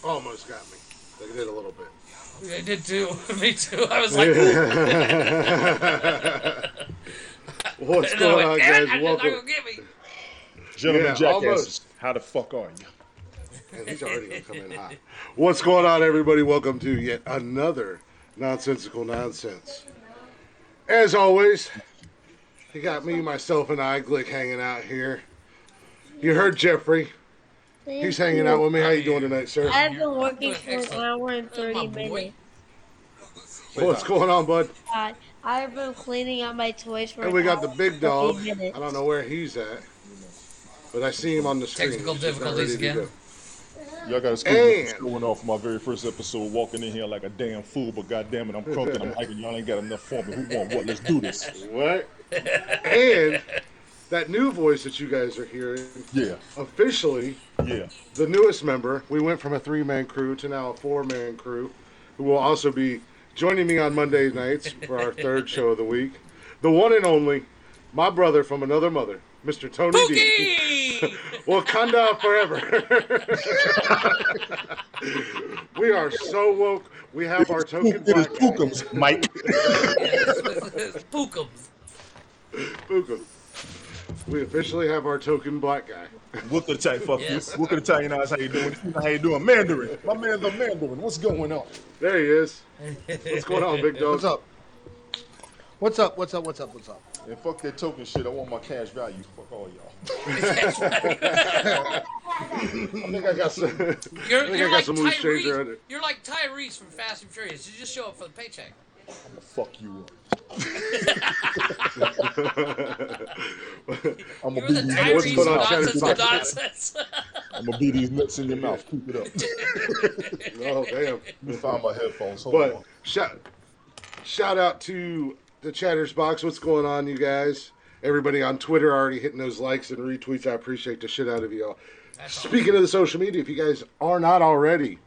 Almost got me. They did a little bit. I did too. Me too. I was like, what's going on, guys? Welcome. Gentlemen, jackasses, almost. how the fuck are you? Man, he's already going to come in hot. What's going on, everybody? Welcome to yet another Nonsensical Nonsense. As always, you got me, myself, and I, Glick, hanging out here. You heard Jeffrey. He's hanging out with me. How you doing tonight, sir? I've been working for an hour and 30 minutes. What's going on, bud? I've been cleaning out my toys for And we an got hour the big and dog. 30 minutes. I don't know where he's at, but I see him on the screen. Technical He's just not difficulties ready to again. go. Y'all got to excuse me going off my very first episode, walking in here like a damn fool, but goddamn it, I'm crunk and I'm hyping. Y'all ain't got enough for me. Who want what? Let's do this. What? And that new voice that you guys are hearing, Yeah, officially yeah. the newest member. We went from a 3-man crew to now a 4-man crew, who will also be joining me on Monday nights for our third show of the week. The one and only, my brother from another mother, Mr. Tony D. Wakanda forever. We are so woke. We have our token It is black guy. Pookums, Mike. Pookums. Pookum. We officially have our token black guy. What the type? Fuck Yes. you. What can Italian eyes? How you doing? You know how you doing? Mandarin. My man, the Mandarin. What's going on? There he is. What's going on, big dog? What's up? What's up? What's up? What's up? What's up? And fuck that token shit. I want my cash value. Fuck all y'all. I think I got some. You're got like some loose change around Tyrese. it. You're like Tyrese from Fast and Furious. You just show up for the paycheck. I'm gonna fuck you up. I'm You're gonna the beat What's these going on, nuts. Chatterbox? Nonsense. I'm gonna beat these nuts in your mouth. Keep it up. Oh, damn. Let me find my headphones. Hold But on. shout out to the Chatters Box. What's going on, you guys? Everybody on Twitter already hitting those likes and retweets. I appreciate the shit out of y'all. Speaking of the social media, if you guys are not already,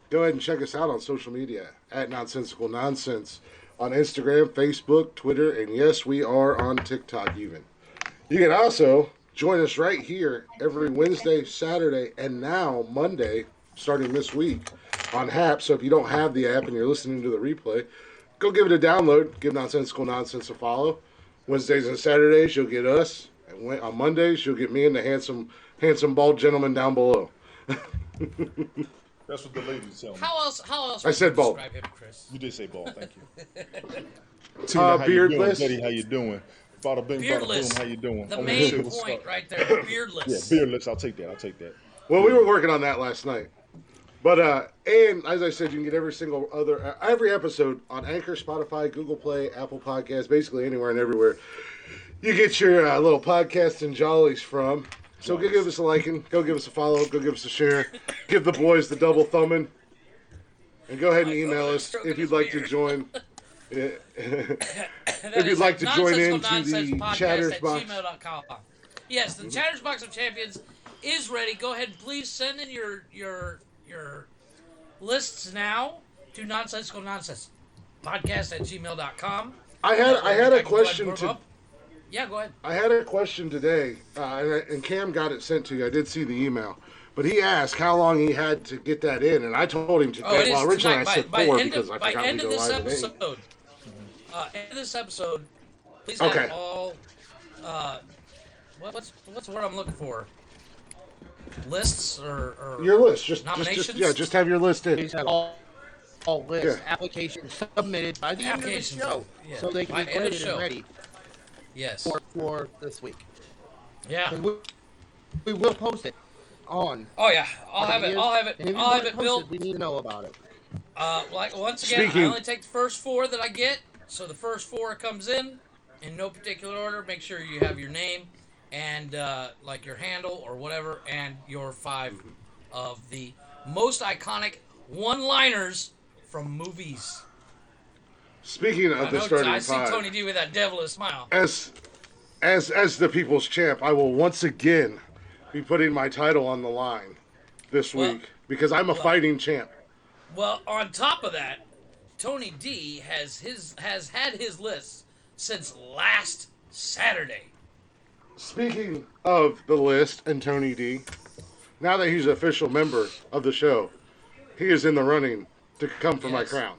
go ahead and check us out on social media at Nonsensical Nonsense on Instagram, Facebook, Twitter, and yes, we are on TikTok even. You can also join us right here every Wednesday, Saturday, and now Monday, starting this week, on HAP. So if you don't have the app and you're listening to the replay, go give it a download. Give Nonsensical Nonsense a follow. Wednesdays and Saturdays, you'll get us. And on Mondays, you'll get me and the handsome bald gentleman down below. That's what the ladies tell me. How else? I said bald. Describe him, Chris? You did say ball. Thank you. Tina, how beardless. you doing? Betty, how you doing? Bada bing, bada Beardless. boom. How you doing? The Oh, main shit, what's point up? right there. Beardless. Yeah, beardless. I'll take that. I'll take that. Well, we were working on that last night. But, and as I said, you can get every episode on Anchor, Spotify, Google Play, Apple Podcasts, basically anywhere and everywhere. You get your little podcasts and jollies from. So go give us a liking, go give us a follow, go give us a share, give the boys the double thumbing, and go ahead and email us if you'd like to join. If you'd like to join into the Chatters Box. Yes, the Chatters Box of Champions is ready. Go ahead and please send in your lists now to Nonsensical Nonsense podcast@gmail.com. I had a question to. Yeah, go ahead. I had a question today, and Cam got it sent to you. I did see the email. But he asked how long he had to get that in, and I told him to. Well, originally I said 4 because I forgot to go live at 8. End of this episode, please have Okay. all, what's the word I'm looking for? Lists or Your list, just nominations? just have your list in. Please have all lists, Yeah. applications submitted by the end of the Applications, show, yeah. so they can By be end of graded show. and ready Yes. for this week. Yeah. And we will post it on. Oh yeah. I'll have it And if you I'll want have it posted, built. we need to know about it. Like once again, Speaking- I only take the first 4 that I get. So the first 4 comes in no particular order. Make sure you have your name and like your handle or whatever, and your 5 of the most iconic one-liners from movies. Speaking of the starting I see 5, Tony D with that devilish smile. as the people's champ, I will once again be putting my title on the line this week because I'm a fighting champ. Well, on top of that, Tony D has had his list since last Saturday. Speaking of the list and Tony D, now that he's an official member of the show, he is in the running to come for my Yes. crown.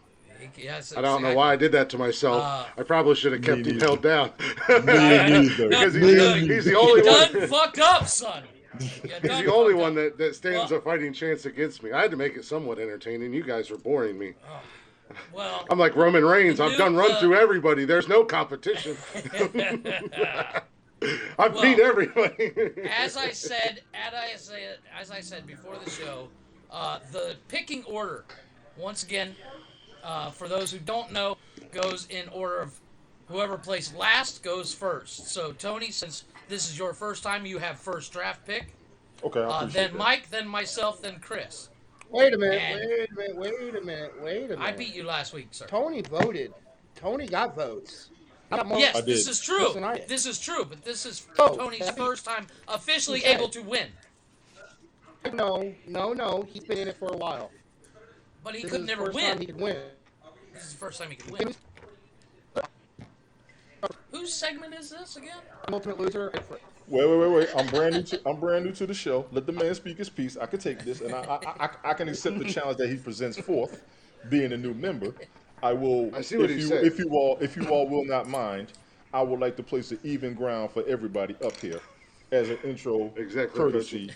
Yes, I don't know why I did that to myself. I probably should have kept him neither. held down. Me neither. Because Me he's the You only done one. fucked up, son. He's the only one that stands a fighting chance against me. I had to make it somewhat entertaining. You guys were boring me. Well, I'm like Roman Reigns. I've done run Dude, through everybody. There's no competition. I've beat everybody. as I said before the show, the picking order, once again, for those who don't know, goes in order of whoever placed last goes first. So Tony, since this is your first time, you have first draft pick. Okay, I appreciate Then that. Mike, then myself, then Chris. Wait a minute. And- Wait a minute. I beat you last week, sir. Tony voted. Tony got votes. I got more Yes, I this did. is true. than I did. This is true, but this is Oh, Tony's okay. first time officially Okay. able to win. No. He's been in it for a while. But he This could is never the first time win. he could win. This is the first time he could win. Whose segment is this again? Ultimate loser. Wait. I'm brand new to the show. Let the man speak his piece. I can take this, and I can accept the challenge that he presents forth, being a new member. I will. I see what if he you, said. If you all will not mind, I would like to place an even ground for everybody up here, as an intro Exactly, courtesy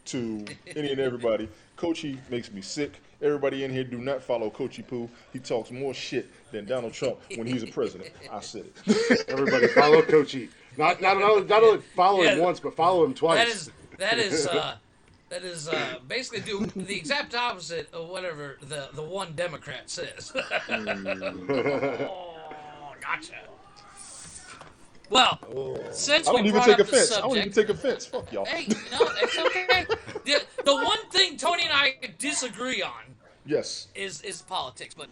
to any and everybody. Coachy makes me sick. Everybody in here do not follow Coachy Poo. He talks more shit than Donald Trump when he's a president. I said it. Everybody follow Coachy. Not only follow him Yeah. once, but follow him twice. That is basically do the exact opposite of whatever the one Democrat says. Oh, gotcha. Well, since I we don't even brought take up the offense. I don't even subject, take offense. Fuck y'all. hey, no, it's okay. The one thing Tony and I disagree on Yes. is politics, but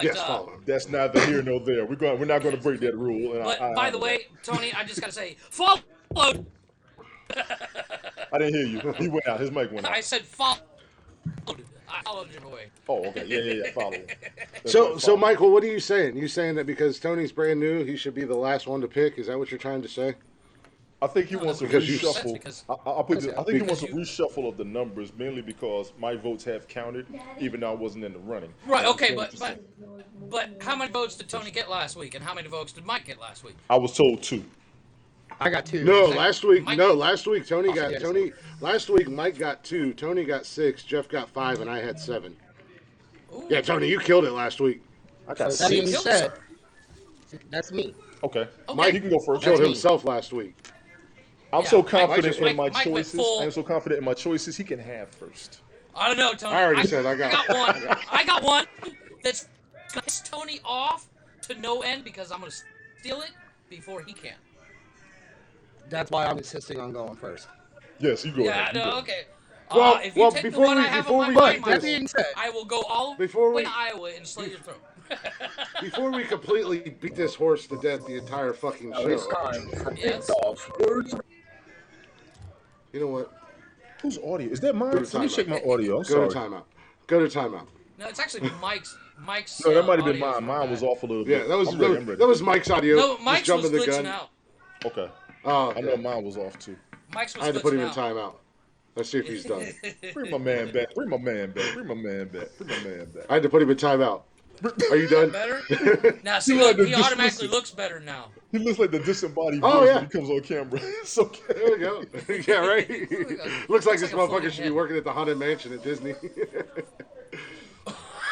Yes, follow him. That's neither here nor there. We're not going to break that rule. And but I by the way, Tony, I just gotta say, follow. I didn't hear you. He went out. His mic went I out. said follow. I followed your boy. Oh, okay. Yeah. Follow. That's So, right, so follow. Michael, what are you saying? You saying that because Tony's brand new, he should be the last one to pick? Is that what you're trying to say? I think he wants a because you- reshuffle. Because- I'll put this, I think he wants a Because reshuffle of the numbers, mainly because my votes have counted, even though I wasn't in the running. Right. Okay. I'm But 20%. how many votes did Tony get last week, and how many votes did Mike get last week? I was told 2. I got 2. No, last week. Mike- No, last week Tony got yes. Tony. Last week Mike got 2, Tony got 6, Jeff got 5, and I had 7. Ooh. Yeah, Tony, you killed it last week. I got That being 6. said, that's me. Okay. Okay. He can go first. Killed me. himself last week. I'm Yeah, so Mike- confident Mike- in my Mike went choices. full- I'm so confident in my choices. He can have first. I don't know, Tony. I already said I got one. I got one that's gonna piss Tony off to no end because I'm gonna steal it before he can. That's why I'm insisting on going first. Yes, you go Yeah. ahead. You No. go. Okay. Well- if you well, take the before one we- I have before on we- my but mind, that being said, I will go all the Before way we- to Iowa and slit your throat. Before we completely beat this horse to death the entire fucking show. Yes. You know what? Whose audio? Is that mine? Go to Let me timeout. check my audio. I'm Go sorry. to timeout. Go to timeout. No, it's actually Mike's. No, that might have been audio's mine. not Mine was bad. off a little Yeah, bit. that was I'm ready. I'm ready. that was Mike's audio. No, Just Mike's was jumping the glitching gun. out. Oh, Okay. I know okay. mine was off too. Mike's was I had to put him in glitching out. timeout. Let's see if he's done. Bring my man back. Bring my man back. Bring my man back. Bring my man back. I had to put him in timeout. Are you done? Better? Now, see, You look, had to he automatically dismiss it. looks better now. He looks like the disembodied Oh, voice yeah. when he comes on camera. It's okay. There we go. Yeah, right. Looks like this like a motherfucker floating should be head. working at the Haunted Mansion at Disney.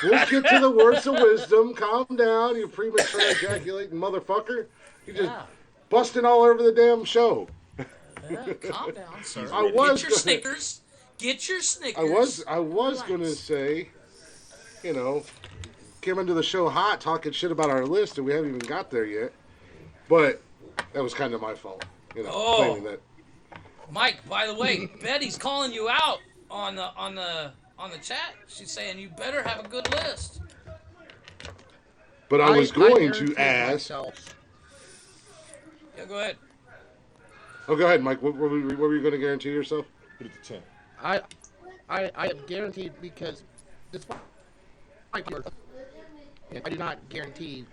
Let's get to the words of wisdom. Calm down, you premature ejaculating motherfucker. You're just Yeah. busting all over the damn show. Yeah, calm down, sir. I was Get your gonna- Snickers. Get your Snickers. I was Relax. gonna say, you know, came into the show hot talking shit about our list and we haven't even got there yet. But that was kind of my fault, you know, Oh. claiming that. Mike, by the way, Betty's calling you out on the chat. She's saying you better have a good list. But I was going to irritated ask. myself. Yeah, go ahead. Oh, go ahead, Mike. What were you going to guarantee yourself? Put it to 10. I am guaranteed because despite And I do not guarantee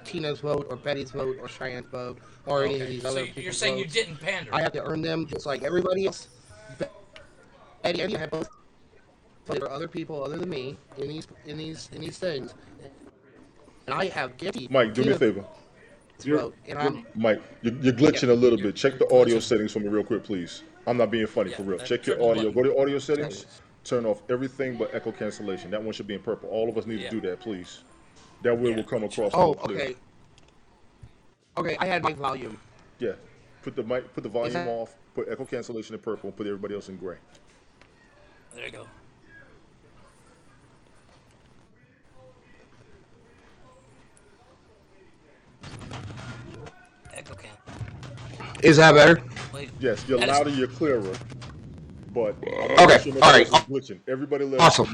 Tina's vote or Betty's vote or Cheyenne's vote or any of these So other you're people's saying you votes. didn't pander? I have to earn them just like everybody else. Betty, I have both for other people other than me in these things, and I have guaranteed Mike, do me a Tina's favor. vote, and I'm Mike, you're glitching a little bit. Check the you're audio glitching. settings for me real quick, please. I'm not being funny, Yeah, for real. that Check your triple audio. button. Go to audio settings. Turn off everything but echo cancellation. That one should be in purple. All of us need to do that, please. That way Yeah. we'll come across oh more clear. okay. Okay, I had my volume. Yeah. Put the volume off, put echo cancellation in purple, and put everybody else in gray. There you go. Echo count. Is that better? Wait. Yes, you're That is- louder, you're clearer. But Okay, all right. glitching. Everybody left. Awesome.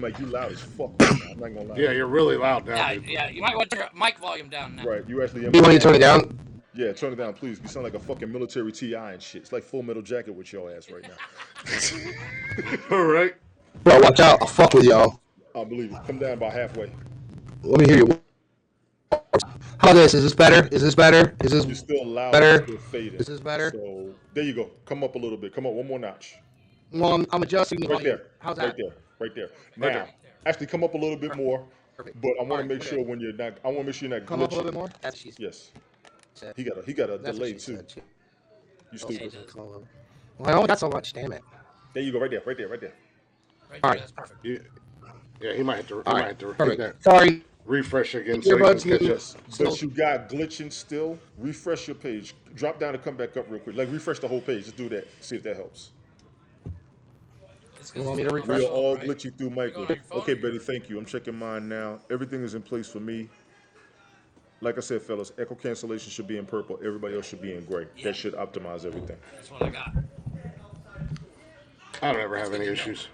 Mike, you loud as fuck right now. I'm not gonna lie. Yeah, you're really loud now, Yeah, dude. yeah. You might want to turn your mic volume down now. Right, you actually. You want me to turn it down? Yeah, turn it down, please. You sound like a fucking military TI and shit. It's like Full Metal Jacket with your ass right now. All right. Bro, watch out! I'll fuck with y'all. I believe it. Come down about halfway. Let me hear you. How about this? Is this better? Is this better? Is You're this still loud. better? Still fading. Is this better? So there you go. Come up a little bit. Come up one more notch. Well, I'm adjusting the Right volume. there. How's that? Right there. Right there. Now, there. actually, come up a little bit more. Perfect. But I want to Alright, make okay. sure when you're not. I want to make sure you're not Come up a glitching. little bit more. That's what she Yes. said. He got a That's delay what she too. said. You Also, stupid. it's all over. Well, I only got so much. Damn it. There you go. Right there. Right there. Right there. Right All there, right. that's perfect. Yeah, he might have to. He All might right. have to hit Perfect. that Sorry. refresh again so he Earbuds can catch need- us. But you got glitching still. Refresh your page. Drop down and come back up real quick. Like refresh the whole page. Just do that. See if that helps. It's You 'cause want me it's to on refresh? We're my all phone, right? glitchy through You're Michael. going on your phone Okay, or Betty, your- thank you. I'm checking mine now. Everything is in place for me. Like I said, fellas, echo cancellation should be in purple. Everybody else should be in gray. Yeah. That should optimize everything. That's what I got. I don't ever have any issues.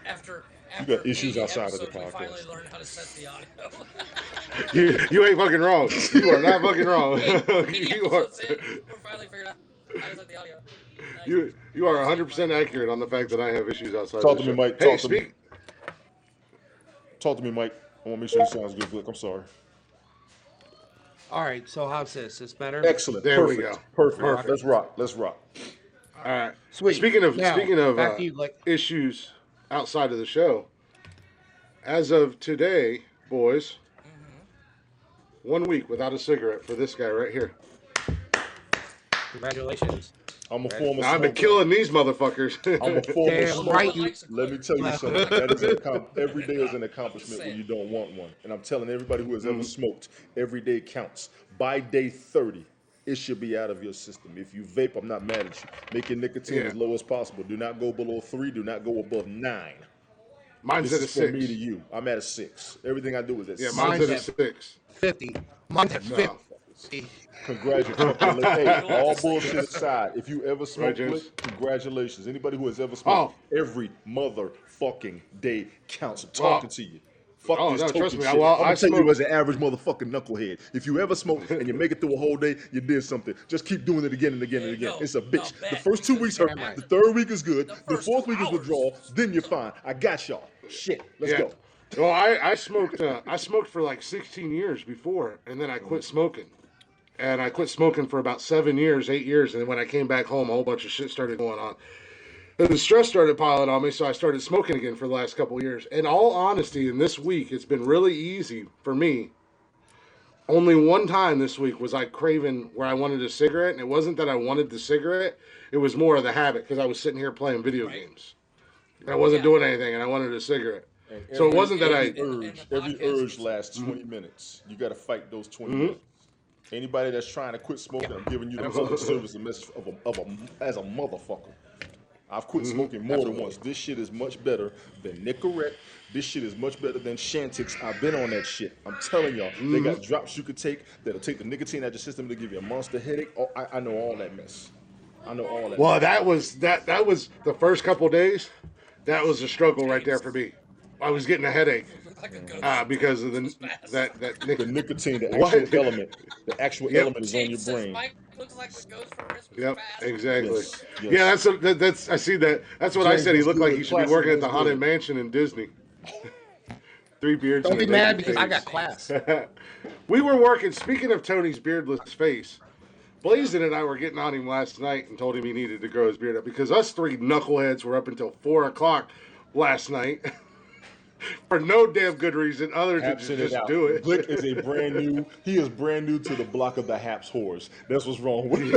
After got issues 80 outside of the episodes, we finally podcast. learned how to set the audio. You ain't fucking wrong. You are not fucking wrong. 80 you are. episodes in, we're finally figured out how to set the audio. Nice. You are 100% accurate on the fact that I have issues outside. Talk the to me, show. Mike. Hey, Talk to me. Talk to me, Mike. I want to make sure he sounds good. Look, I'm sorry. All right. So how's this? Is better? Excellent. There we Perfect. go. Perfect. Perfect. Let's rock. Let's rock. All right. Sweet. Speaking of Now, back to you, like- issues outside of the show, as of today, boys, 1 week without a cigarette for this guy right here. Congratulations. I'm a former Now, I've been smoker. killing these motherfuckers. I'm a former Damn smoker. right. Let me tell you something. That is every day is an accomplishment when you don't want one. And I'm telling everybody who has ever smoked, every day counts. By day 30, it should be out of your system. If you vape, I'm not mad at you. Make your nicotine Yeah. as low as possible. Do not go below 3. Do not go above 9. Mine's This at a is from me to 6. you. I'm at a 6. Everything I do is at Yeah, 6. mine's at a Mine's 6. 50. Mine's at No. 50. Congratulations. Hey, all bullshit aside, if you ever smoked James? Blick, congratulations. Anybody who has ever smoked, Oh. every motherfucking day counts. I'm talking to you. Fuck Oh, this no, token trust me. shit. Well, I'm I gonna tell you smoked- as an average motherfucking knucklehead. If you ever smoke and you make it through a whole day, you did something. Just keep doing it again and again and again. No, It's a bitch. no, The first 2 weeks hurt. Right. The third week is good. The first fourth 2 week is hours. withdrawal. Then you're fine. I got y'all. Shit. Let's Yeah. go. Well, I smoked. I smoked for like 16 years before, and then I quit smoking. And I quit smoking for about 7 years, 8 years, and then when I came back home, a whole bunch of shit started going on. And the stress started piling on me, so I started smoking again for the last couple of years. In all honesty, in this week, it's been really easy for me. Only one time this week was I craving where I wanted a cigarette, and it wasn't that I wanted the cigarette; it was more of the habit because I was sitting here playing video games. And I wasn't doing anything, and I wanted a cigarette. And So it wasn't that every I. urge, the every podcast urge is- lasts 20 minutes. You got to fight those 20 minutes. Anybody that's trying to quit smoking, I'm giving you the public service message as a motherfucker. I've quit smoking more than once. This shit is much better than Nicorette. This shit is much better than Chantix. I've been on that shit. I'm telling y'all, they got drops you could take that'll take the nicotine out your system to give you a monster headache. Oh, I know all that mess. I know all that. Well, that was the first couple of days. That was a struggle right there for me. I was getting a headache Like a ghost. because of that The nicotine, the What? actual element, the actual Yep. element is on your James says brain. Mike looks like the ghost from Christmas Yep, past. exactly. Yes, yes. Yeah, that's I see that. That's what I James, said. He that's looked like good. he should be Classic, working at the that's Haunted good. Mansion in Disney. 3 beards. Don't and a be mad naked because I face. got class. We were working. Speaking of Tony's beardless face, Blazin and I were getting on him last night and told him he needed to grow his beard up because us 3 knuckleheads were up until 4 o'clock last night for no damn good reason other than to Hapsing it just out. do it. Glick is he is brand new to the block of the Haps whores. That's what's wrong with him.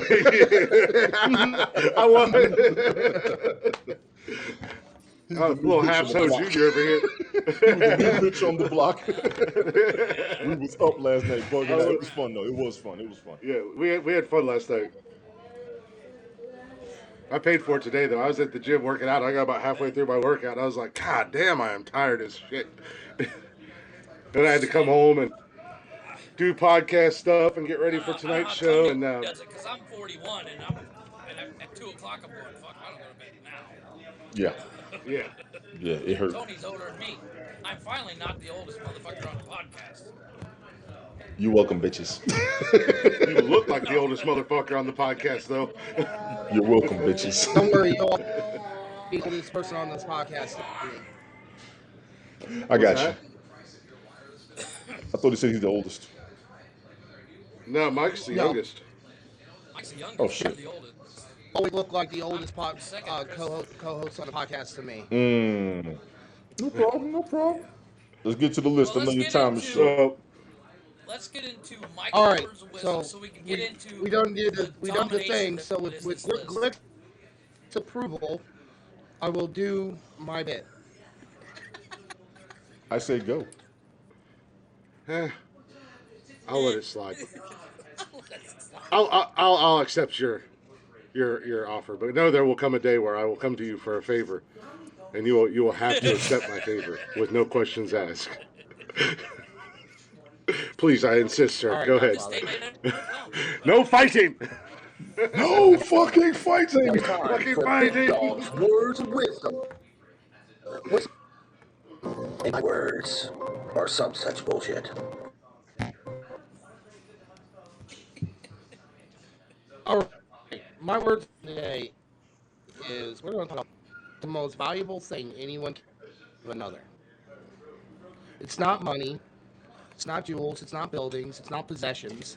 I was. He's the new Little bitch Haps on the Ho block. Jr. over here. He was the new bitch on the block. We was up last night, bugging out. It was fun though. It was fun. Yeah, we had fun last night. I paid for it today though. I was at the gym working out. I got about halfway through my workout. I was like, God damn, I am tired as shit. Then I had to come home and do podcast stuff and get ready for tonight's show. And does it because I'm 41 and at 2 o'clock I'm going. Fuck, I don't go to bed now. Yeah. yeah, It hurt. Tony's older than me. I'm finally not the oldest motherfucker on the podcast. You welcome, bitches. you look like the oldest motherfucker on the podcast though. You're welcome, bitches. Don't worry, you'll be the oldest person on this podcast. I got What's you. that? I thought he said he's the oldest. No, Mike's the No. youngest. Mike's the youngest. Oh, shit. You're the oldest. Always look like the oldest Second, Chris. co-host on the podcast to me. No problem. Let's get to the list. Well, I know let's your get time is into- short. So Let's get into Mike's All right, words of wisdom so we can get into. we don't do the domination thing. that So is with this list. Glick's approval, I will do my bit. I say go. I'll let it slide. I'll accept your offer, but no, there will come a day where I will come to you for a favor, and you will have to accept my favor with no questions asked. Please, I insist, sir. All right, Go ahead. Just state my name. No fighting. No fucking fighting. Fucking fighting. Dog's words of wisdom. And my words are some such bullshit. All right, my word today is we're going to talk about the most valuable thing anyone can give another. It's not money. It's not jewels. It's not buildings. It's not possessions.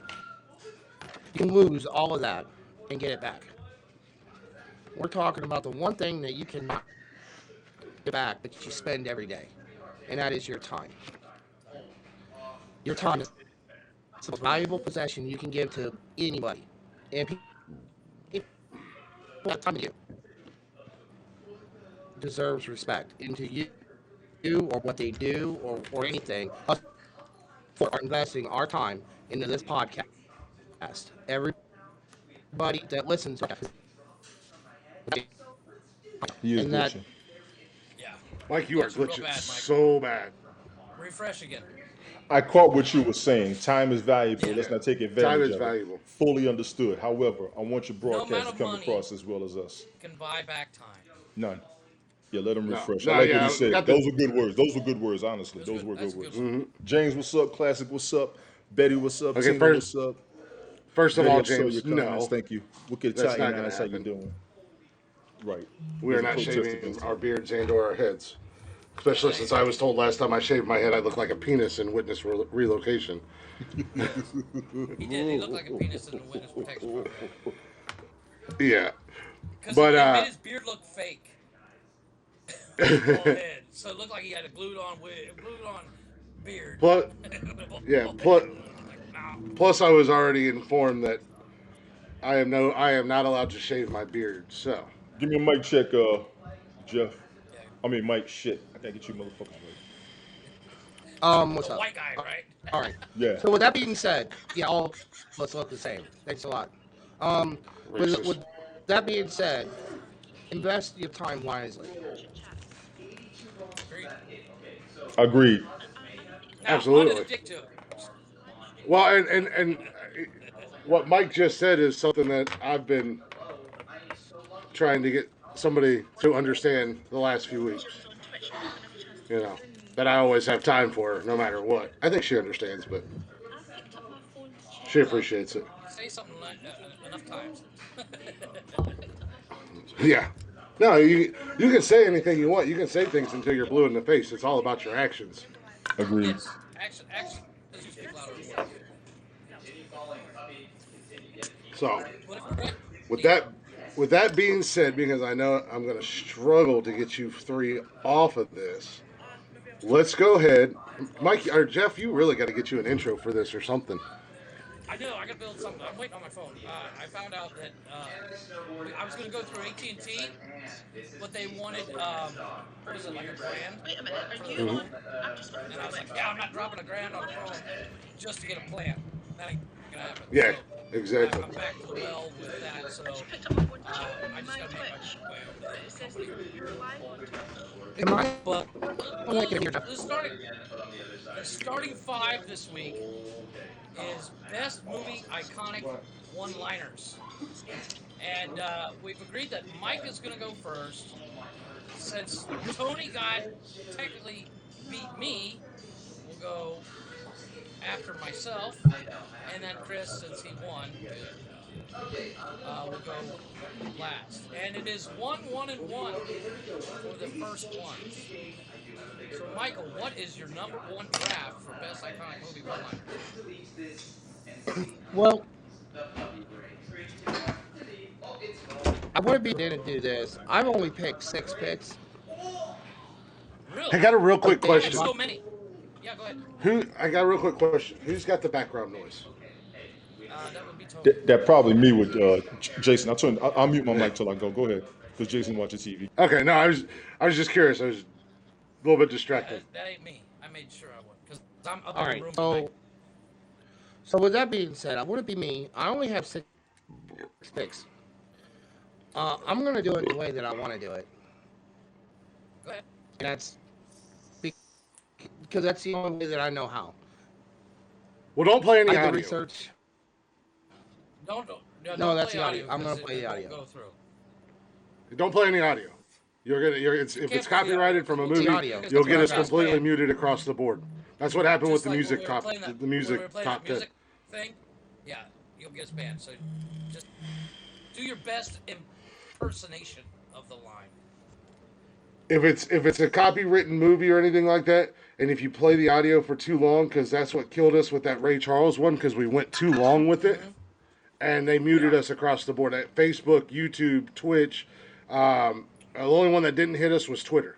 You can lose all of that and get it back. We're talking about the one thing that you cannot get back that you spend every day, and that is your time. Your time is the most valuable possession you can give to anybody. And people have time to you deserves respect into you or what they do or anything. Us for investing our time into this podcast. Everybody that listens to He is And that- glitching. Yeah. Mike, you are Glitching real glitching bad, Mike. so bad. Refresh again. I caught what you were saying. Time is valuable. Let's not take advantage Time is of valuable. it. Fully understood. However, I want your amount broadcast to of come money. across as well as us. Can buy back time. None. Yeah, let him No. refresh. No, I like yeah, what he said. got the- Those were good words. Those were good words, honestly. That's Those good. were That's good a words. good one. James, what's up? Classic, what's up? Betty, what's up? Okay, Tina, first- what's up? First of Betty, all, I saw James, your comments. no, Thank you. Look at That's not Italian gonna eyes. How you happen. doing? Right. we are There's a not protest shaving against our that. beards and/or our heads. Especially since I was told last time I shaved my head, I looked like a penis in witness relocation. He did. He looked like a penis in the witness protection. Yeah. Because But, he made his beard look fake. On head. So it looked like he had a glued on beard. Plus, yeah. Plus, I was already informed that I am not allowed to shave my beard. So Give me a mic check, Jeff. I mean, Mike, shit. I can't get you motherfuckers right. what's The up? white guy, right? All right. Yeah. So with that being said, yeah, all let's look the same. Thanks a lot. With that being said, invest your time wisely. Agreed. Now, Absolutely. Why does Dick do it? well, and what Mike just said is something that I've been trying to get somebody to understand the last few weeks. You know, that I always have time for her, no matter what. I think she understands, but she appreciates it. Say something enough times. Yeah. No, you can say anything you want. You can say things until you're blue in the face. It's all about your actions. Agreed. Yes, actually, does you speak louder than words? So, But if we're ready, with that with that being said, because I know I'm going to struggle to get you three off of this, let's go ahead. Mike or Jeff, you really got to get you an intro for this or something. I know I gotta build something. I'm waiting on my phone. I found out that I was gonna go through AT&T, but they wanted what is it, like a grand for the phone? And I was like, yeah, I'm not dropping a grand on a phone just to get a plan. That ain't gonna happen. Yeah, So exactly. I'm back to the well with that. So I just gotta make my way over to the company. Am I But like it here? the starting five this week is best movie iconic one-liners. And we've agreed that Mike is going to go first. Since Tony got technically beat me, we'll go after myself. And then Chris, since he won, will go last. And it is 1-1-1 for the first ones. So, Michael, what is your number one draft for best iconic movie one-liners? Well, I would be didn't do this. I've only picked 6 picks. Really? I got a real quick Okay, There's question. so many. Yeah, go ahead. I got a real quick question. Who's got the background noise? That would be Tony. That probably me with Jason. I'll mute my mic till I go. Go ahead, because Jason watches TV. Okay, no, I was just curious. I was a little bit distracted. That ain't me. I made sure I would because I'm up All in the right. room. So with that being said, I wouldn't be me. I only have 6 picks. I'm gonna do it the way that I want to do it. Go ahead. And that's because that's the only way that I know how. Well, don't play any I do audio. research. No, No, that's play the audio. I'm gonna 'cause play it the won't audio. Go through. Don't play any audio. If can't it's play the copyrighted audio, from a it's movie, audio. you'll get us Just completely band. muted across the board. That's what happened with Just the like music when we were top, playing that, the music when we were playing top that 10. music thing. Yeah, you'll get us banned. So just do your best impersonation of the line. If it's a copywritten movie or anything like that, and if you play the audio for too long, because that's what killed us with that Ray Charles one, because we went too long with it, and they muted us across the board at Facebook, YouTube, Twitch. The only one that didn't hit us was Twitter,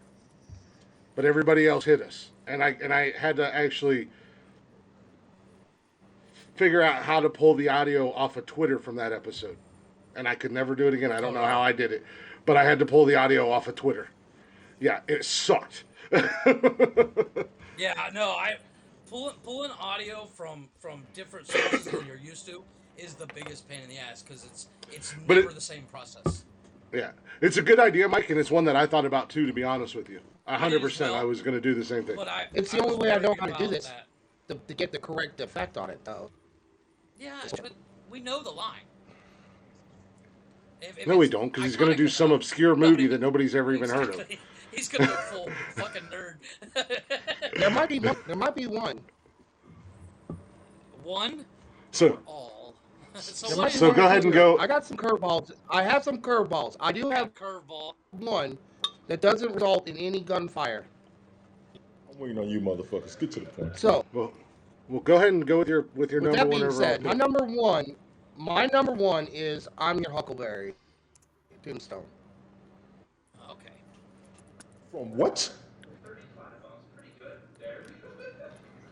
but everybody else hit us, and I had to actually figure out how to pull the audio off of Twitter from that episode, and I could never do it again. I don't know how I did it, but I had to pull the audio off of Twitter. Yeah, it sucked. Yeah, no, pulling audio from different sources than you're used to is the biggest pain in the ass because it's But never the same process. Yeah, it's a good idea, Mike, and it's one that I thought about too. To be honest with you, 100%, I was going to do the same thing. But It's the only way I know how to do about this. that. To get the correct effect on it, though. Yeah, but we know the line. If No, we it's don't, because he's going to iconic do some enough- obscure No, movie but- that nobody's ever even heard of. Exactly. He's gonna go full fucking nerd. There might be one. There might be one. One So, all. There So might what be is So one go or ahead two. and go. I got some curveballs. I have some curveballs. I do have curveball? one that doesn't result in any gunfire. I'm waiting on you, motherfuckers. Get to the point. So, Well, go ahead and go with your with number that one being overall said, pick. my number one is I'm Your Huckleberry, Tombstone. Okay. From what?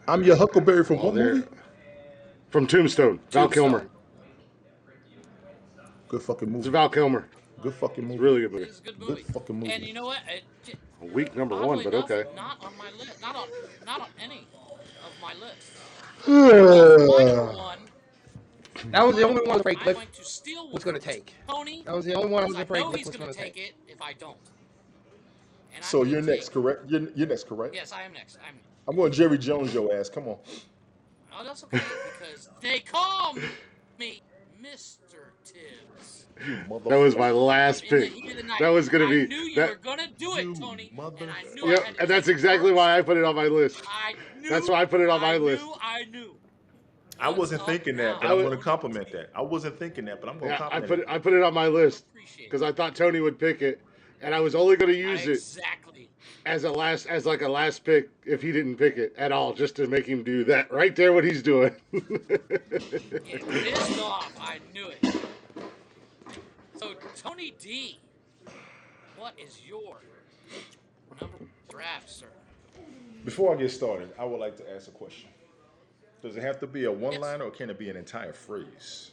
I'm your Huckleberry from what There. movie? From Tombstone, Val Kilmer. Good fucking It's movie. Val Kilmer. Good fucking movie. It's a really good movie. It's a good movie. fucking movie. And you know what? Weak number Oddly one, but enough, okay. Not on my list. Not on any of my lists. My number one. That was the only one I was afraid I'm Cliff going to steal was going to take. Tony. That was the only one I was because afraid know Cliff he's was going going to to take take. it if I don't. And So I'm you're gonna next, take- correct? You're next, correct? Yes, I am next. I'm going Jerry Jones your ass. Come on. Oh, that's okay because they call me Mr. Tibbs. That was my last In the pick. heat of the night. That was going to I be. knew you that, were gonna do it, Tony. And I knew I Yep, had to and that's take it exactly first. why I put it on my list. I knew. That's why I put it on my list. I knew. I wasn't What's up thinking that, but now? I'm going to compliment that. I wasn't thinking that, but I'm going to Yeah, compliment I put it on my list Appreciate because I thought Tony would pick it, and I was only going to use it. Exactly. as like a last pick if he didn't pick it at all, just to make him do that right there. What he's doing. Get pissed off. I knew it. So Tony D, what is your number draft, sir? Before I get started, I would like to ask a question. Does it have to be a one-liner, or can it be an entire phrase?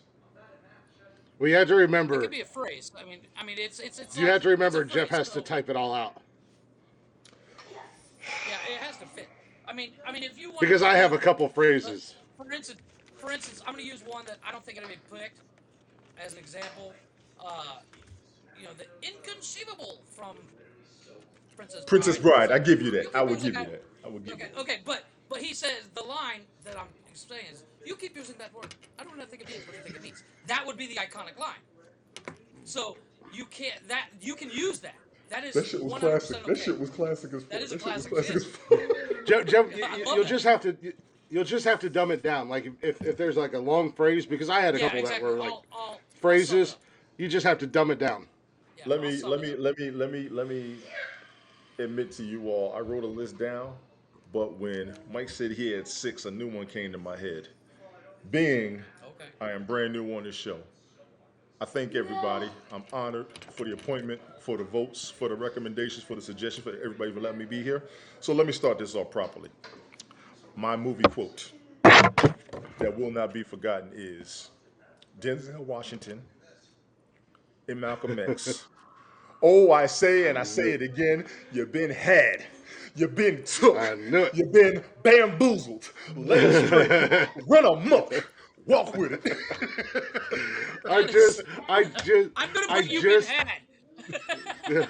We have to It remember. could be a phrase. I mean, it's. You have to remember, it's a Jeff phrase, has to so- type it all out Yeah, it has to fit. I mean, if you want. because I have a couple phrases. For instance, I'm going to use one that I don't think anybody picked as an example. The inconceivable from Princess Bride. I give you that. keep I would using give you that. I would give you that. Okay, but he says the line that I'm saying is, you keep using that word. I don't know think it means what you think it means. That would be the iconic line. So you can use that. That is That shit was 100% classic. okay. That shit was classic as fuck. That is a That shit was classic classic as shit. fuck. Jeff, I love you'll that. just have to. You'll just have to dumb it down. Like if there's like a long phrase, because I had a Yeah, couple exactly. that were like I'll phrases. sum You just have to dumb it down. Yeah, Let I'll me sum let it me up. let me admit to you all. I wrote a list down, but when Mike said he had 6, a new one came to my head. Being Okay. I am brand new on this show. I thank everybody. I'm honored for the appointment, for the votes, for the recommendations, for the suggestions, for everybody for letting me be here. So let me start this off properly. My movie quote that will not be forgotten is Denzel Washington in Malcolm X. Oh, I say and I say it again, you've been had. You've been took. I knew it. You've been bamboozled. Led astray. Run amok. Walk with it. I I'm gonna I put you just, in had.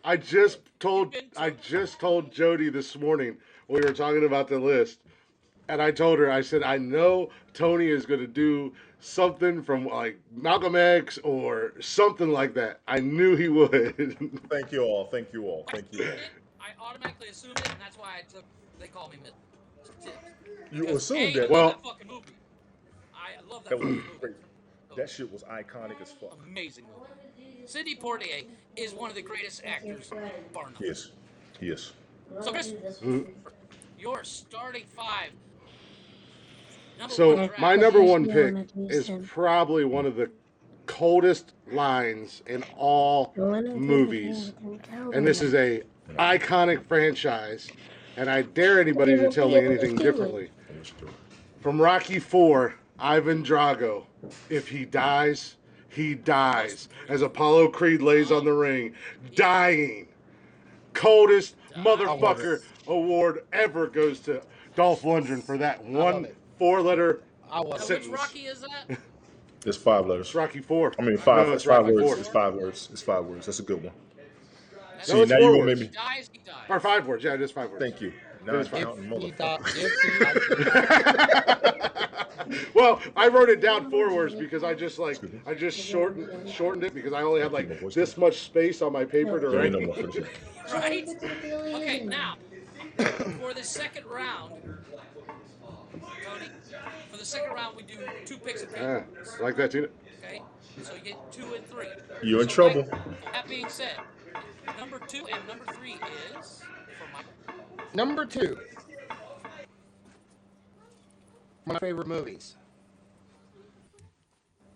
I just told, You've been I took. just told Jody this morning when we were talking about the list, and I told her, I said, I know Tony is going to do something from like Malcolm X or something like that. I knew he would. Thank you all. Thank you all. Thank you all. I automatically assumed it, and that's why they call me Mr. Tibbs. You Because, assumed I that. love Well- that fucking movie. I love that That was fucking movie. great. That shit was iconic as fuck. Amazing movie. Sidney Poitier is one of the greatest actors, bar none. Yes. Yes. So, Chris, your starting 5. Number So one draft. my number one Yeah, pick Matthew is Sam. probably one of the coldest lines in all movies, and this is a iconic franchise. And I dare anybody to tell me anything differently. From Rocky IV, Ivan Drago, if he dies, he dies. As Apollo Creed lays on the ring, dying. Coldest motherfucker award ever goes to Dolph Lundgren for that one it. 4-letter I was. Now, which sentence. Rocky is that? It's 5 letters. It's Rocky IV. I mean, 5. No, it's 5 Rocky words. IV. It's 5 words. It's 5 words. That's a good one. That's See, it's now 4 you gonna words. make He me. dies, he dies. Or 5 words. Yeah, it is 5 words. Thank you. Now It is I'm fine. counting If he motherfucker. Well, I wrote it down 4 words because I just shortened it because I only had like this much space on my paper to Yeah, write. ain't no more for this. Right? Okay, now, for the second round, Tony, for the second round, we do 2 picks apiece. Yeah, like that too. Okay? So you get 2 and 3. You're in So, trouble. Mike, that being said, number 2 and number 3 is for Michael. Number 2. One of my favorite movies.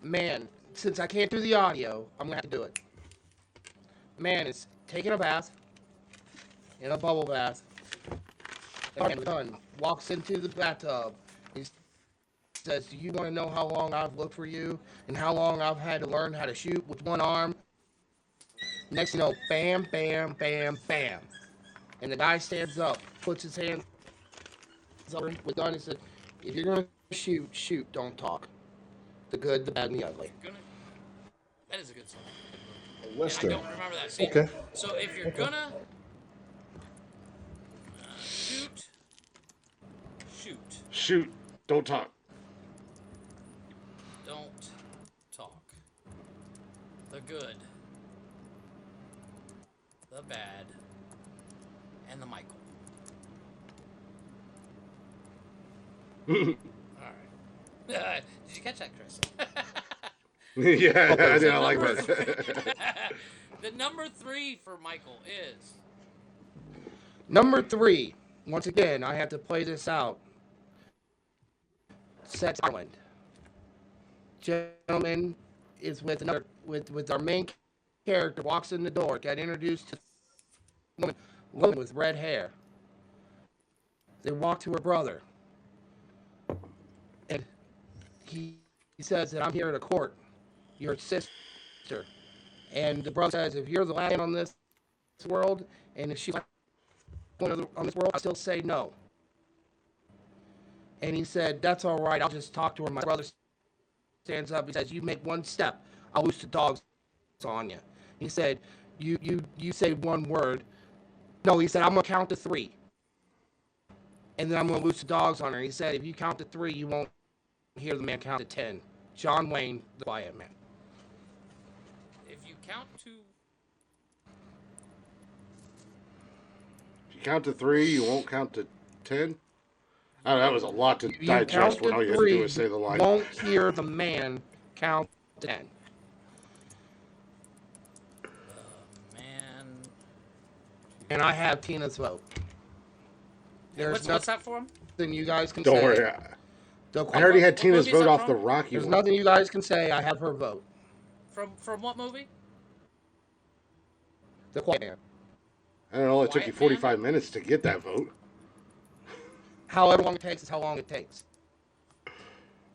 Man, since I can't do the audio, I'm gonna have to do it. Man is taking a bath in a bubble bath. And done. Walks into the bathtub. He says, "Do you want to know how long I've looked for you and how long I've had to learn how to shoot with one arm?" Next you know, bam, bam, bam, bam. And the guy stands up, puts his hands up with gun and said, "If you're gonna shoot, shoot, don't talk. The good, the bad, and the ugly." That is a good song. I Western. don't remember that scene. Okay. So if you're gonna shoot, shoot, Shoot, don't talk. don't talk. The good, the bad, and the Michael. All right. Did you catch that, Chris? Yeah, I did. I like Number that. The number 3 for Michael is Number 3. Once again, I have to play this out. Sex Island. Gentleman is with another with our main character. Walks in the door. Got introduced to a woman with red hair. They walk to her brother, and he says that I'm here at a court. Your sister. And the brother says, if you're the last man on this world, and if she's on this world, I still say no. And he said, that's all right. I'll just talk to her. My brother stands up. He says, you make one step, I'll loose the dogs on you. He said, you say one word. No, he said, I'm going to count to 3. And then I'm going to loose the dogs on her. He said, if you count to 3, you won't hear the man count to 10. John Wayne, the Quiet Man. If you count to... If you count to 3, you won't count to 10? Oh, that was a lot to You digest count when to all you have to 3, do is say the line. you won't hear the man count to 10. Man... And I have Tina's vote. There's What's that for him? nothing you guys can Don't say. worry. The I already had What Tina's movie is vote that off from? the Rocky There's one. nothing you guys can say. I have her vote. From what movie? The Quiet Man. I don't know, it took Quiet you Man? 45 minutes to get that vote. However long it takes is how long it takes.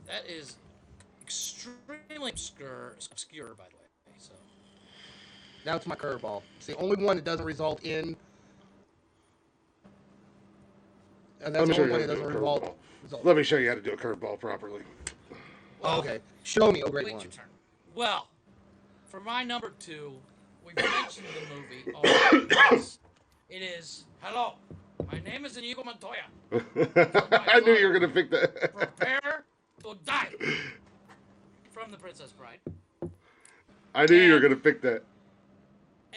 That is extremely obscure, by the way. So Now it's my curveball. It's the only one that doesn't result in. And that's Let me the show only you one how that to do a doesn't curveball. result. Let me show you how to do a curveball properly. Oh, okay. Show me a great wait one. your turn. Well, for my number 2, we've mentioned the movie already. It is Hello. My name is Inigo Montoya. I knew you were going to pick that. Prepare to die. From The Princess Bride. I knew you were going to pick that.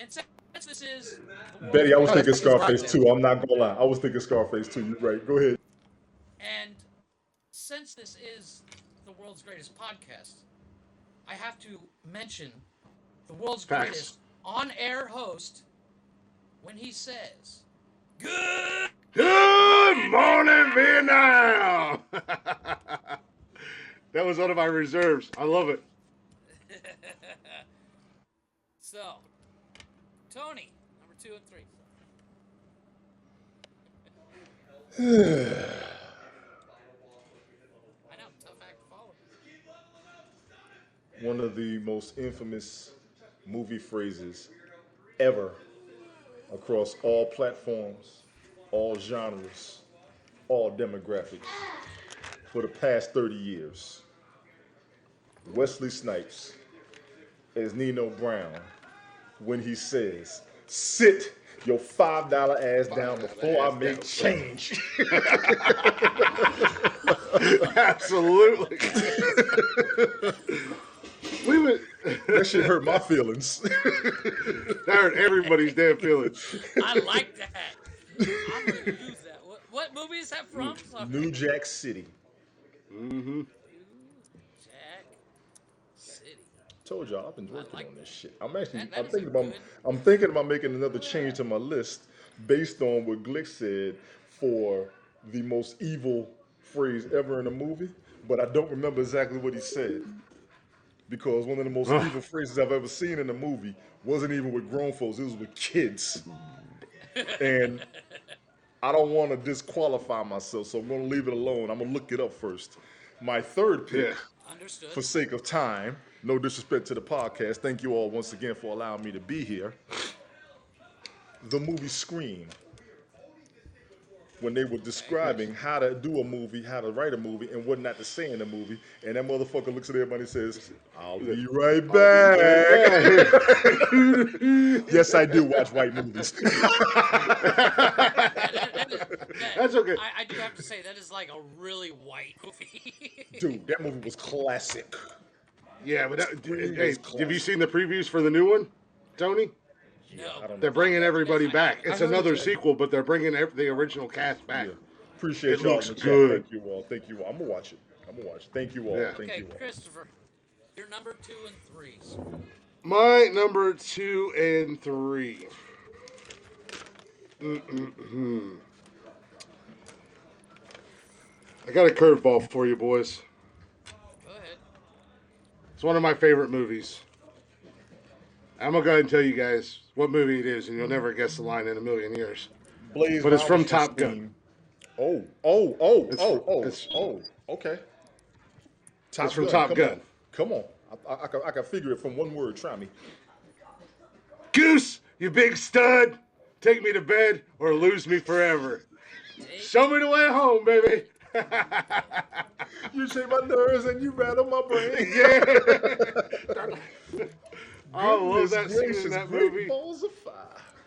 And since this is the Betty, I was world's thinking That's Scarface right. too. I'm not gonna lie. I was thinking Scarface too. You're right. Go ahead. And since this is the world's greatest podcast, I have to mention the world's Facts. greatest on-air host when he says, "Good." Good morning, Vietnam! That was one of my reserves. I love it. So, Tony, number 2 and 3. I know, tough act to follow. One of the most infamous movie phrases ever across all platforms, all genres, all demographics for the past 30 years. Wesley Snipes as Nino Brown when he says, sit your $5 ass down before I make change. Absolutely. We would. That shit hurt my feelings. That hurt everybody's damn feelings. I like that. I'm going to use that. What movie is that from? Sorry. New Jack City. Mm-hmm. Jack City. Told y'all I've been working like on this shit. I'm actually that I'm is thinking a about good- I'm thinking about making another change to my list based on what Glick said for the most evil phrase ever in a movie, but I don't remember exactly what he said. Because one of the most evil phrases I've ever seen in a movie wasn't even with grown folks, it was with kids. And I don't want to disqualify myself, so I'm going to leave it alone. I'm going to look it up first. My third pick, Yeah. Understood. for sake of time, no disrespect to the podcast, thank you all once again for allowing me to be here. The movie Scream. When they were describing how to do a movie, how to write a movie, and what not to say in a movie, and that motherfucker looks at everybody and says, I'll be right back. Yes, I do watch white movies. That's okay. I do have to say, that is like a really white movie. Dude, that movie was classic. Yeah, but Scream hey, was have you classic. seen the previews for the new one, Tony? No. I don't They're know. bringing everybody back. It's heard another that. sequel, but they're bringing the original cast back. Yeah. Appreciate It y'all. looks in the chat. good. Thank you all. Thank you all. I'm gonna watch it. Thank you all. Yeah. Thank Okay, you all. Christopher, your number 2 and 3s. My number 2 and 3. I got a curveball for you, boys. Go ahead. It's one of my favorite movies. I'm gonna go ahead and tell you guys what movie it is, and you'll never guess the line in a million years. Blaze But it's from Robinson Top Gun. Steam. Oh. It's Okay. Top from Gun. Top Come Gun. on. Come on. I can figure it from one word. Try me. Goose, you big stud. Take me to bed or lose me forever. Show me the way home, baby. You shake my nerves and you rattle my brain. Yeah. I love that scene in that great movie. balls of fire.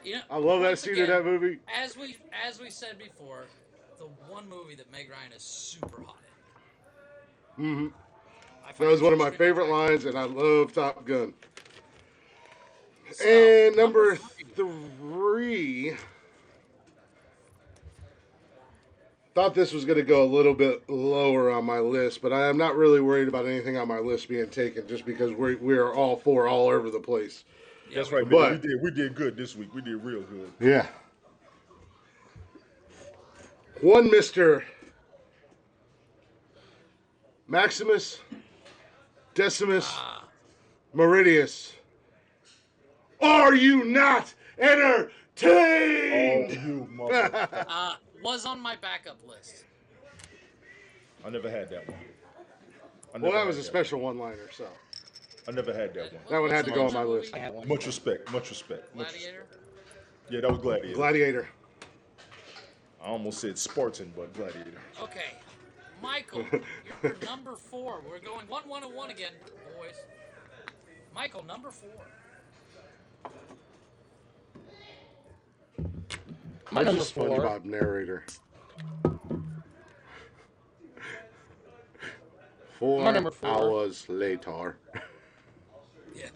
You know, I love that once scene again, in that movie. As we said before, the one movie that Meg Ryan is super hot in. Mm-hmm. I find That was one of she's my really favorite attractive. lines, and I love Top Gun. So, And number three. 3. Thought this was going to go a little bit lower on my list, but I am not really worried about anything on my list being taken just because we are all 4 all over the place. Yeah, That's right, But- man. We did good this week. We did real good. Yeah. One Mr. Maximus Decimus Meridius. Are you not entertained? Oh, you mother. Was on my backup list. I never had that one. Well, that was a special one-liner, so I never had that one. that one had to go on my list. I had one. Much respect. Much respect. Gladiator. Yeah, that was Gladiator. Gladiator. I almost said Spartan, but Gladiator. Okay, Michael, you're number 4. We're going 1-1-1 again, boys. Michael, number 4. My That's number just 4. SpongeBob narrator. 4 My number 4. hours later. Yeah.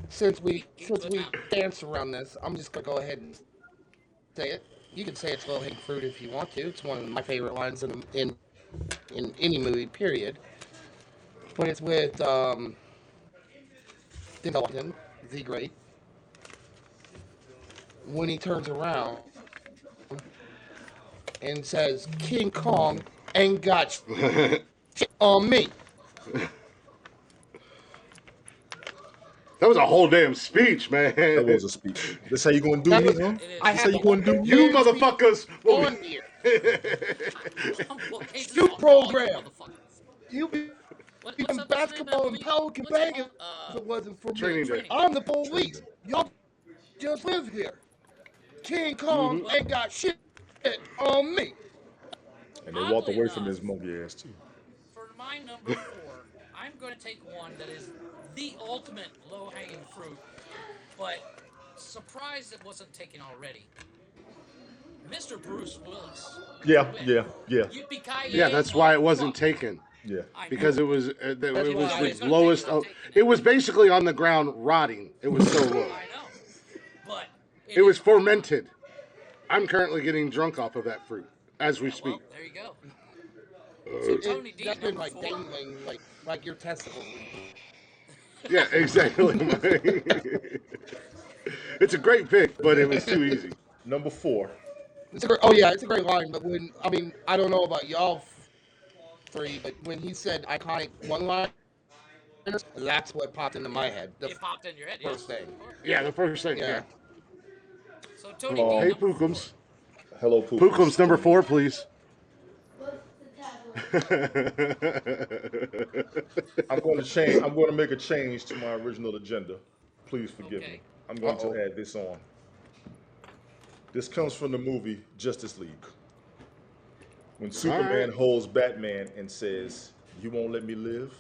Since we danced around this, I'm just gonna go ahead and say it. You can say it's low-hanging fruit if you want to. It's one of my favorite lines in any movie. Period. When it's with Denzel Washington, the great. When he turns around and says, "King Kong ain't got shit on me." That was a whole damn speech, man. That was a speech. That's how you gonna do That me, was- huh? It is. I That's have how you gonna do me? You motherfuckers will on be... here. Well, cases You on all program. motherfuckers. You be What's playing that basketball movie? and Pelican What's Bay it if called? it wasn't for Training me. Day. I'm the police. Y'all just live here. King Kong ain't got shit on me. And they walked Oddly away from enough, his monkey ass too. For my number 4, I'm going to take one that is the ultimate low-hanging fruit, but surprised it wasn't taken already. Mr. Bruce Willis. Yeah. Yippee-ki-yay, Yeah, that's why it wasn't motherfucker. taken. Yeah. I know. Because it was That's the why it's gonna lowest. take it, I'm taking It was basically on the ground rotting. It was so low. I know. But It was is- fermented. I'm currently getting drunk off of that fruit as we speak. Well, there you go. So Tony D, That's been number like 4. dangling like your testicles. Yeah, exactly. It's a great pick, but it was too easy. Number 4. It's a great line. But I don't know about y'all 3, but when he said iconic one-line, that's what popped into my head. The It popped in your head. first yes. thing. Yeah, the first thing. Yeah. Yeah. So Tony Oh. D, Hey, number 4. Pookums. Hello, Pookums. Pookums number 4, please. I'm going to make a change to my original agenda. Please forgive Okay. me. I'm going to add this on. This comes from the movie Justice League. When Superman holds Batman and says, "You won't let me live,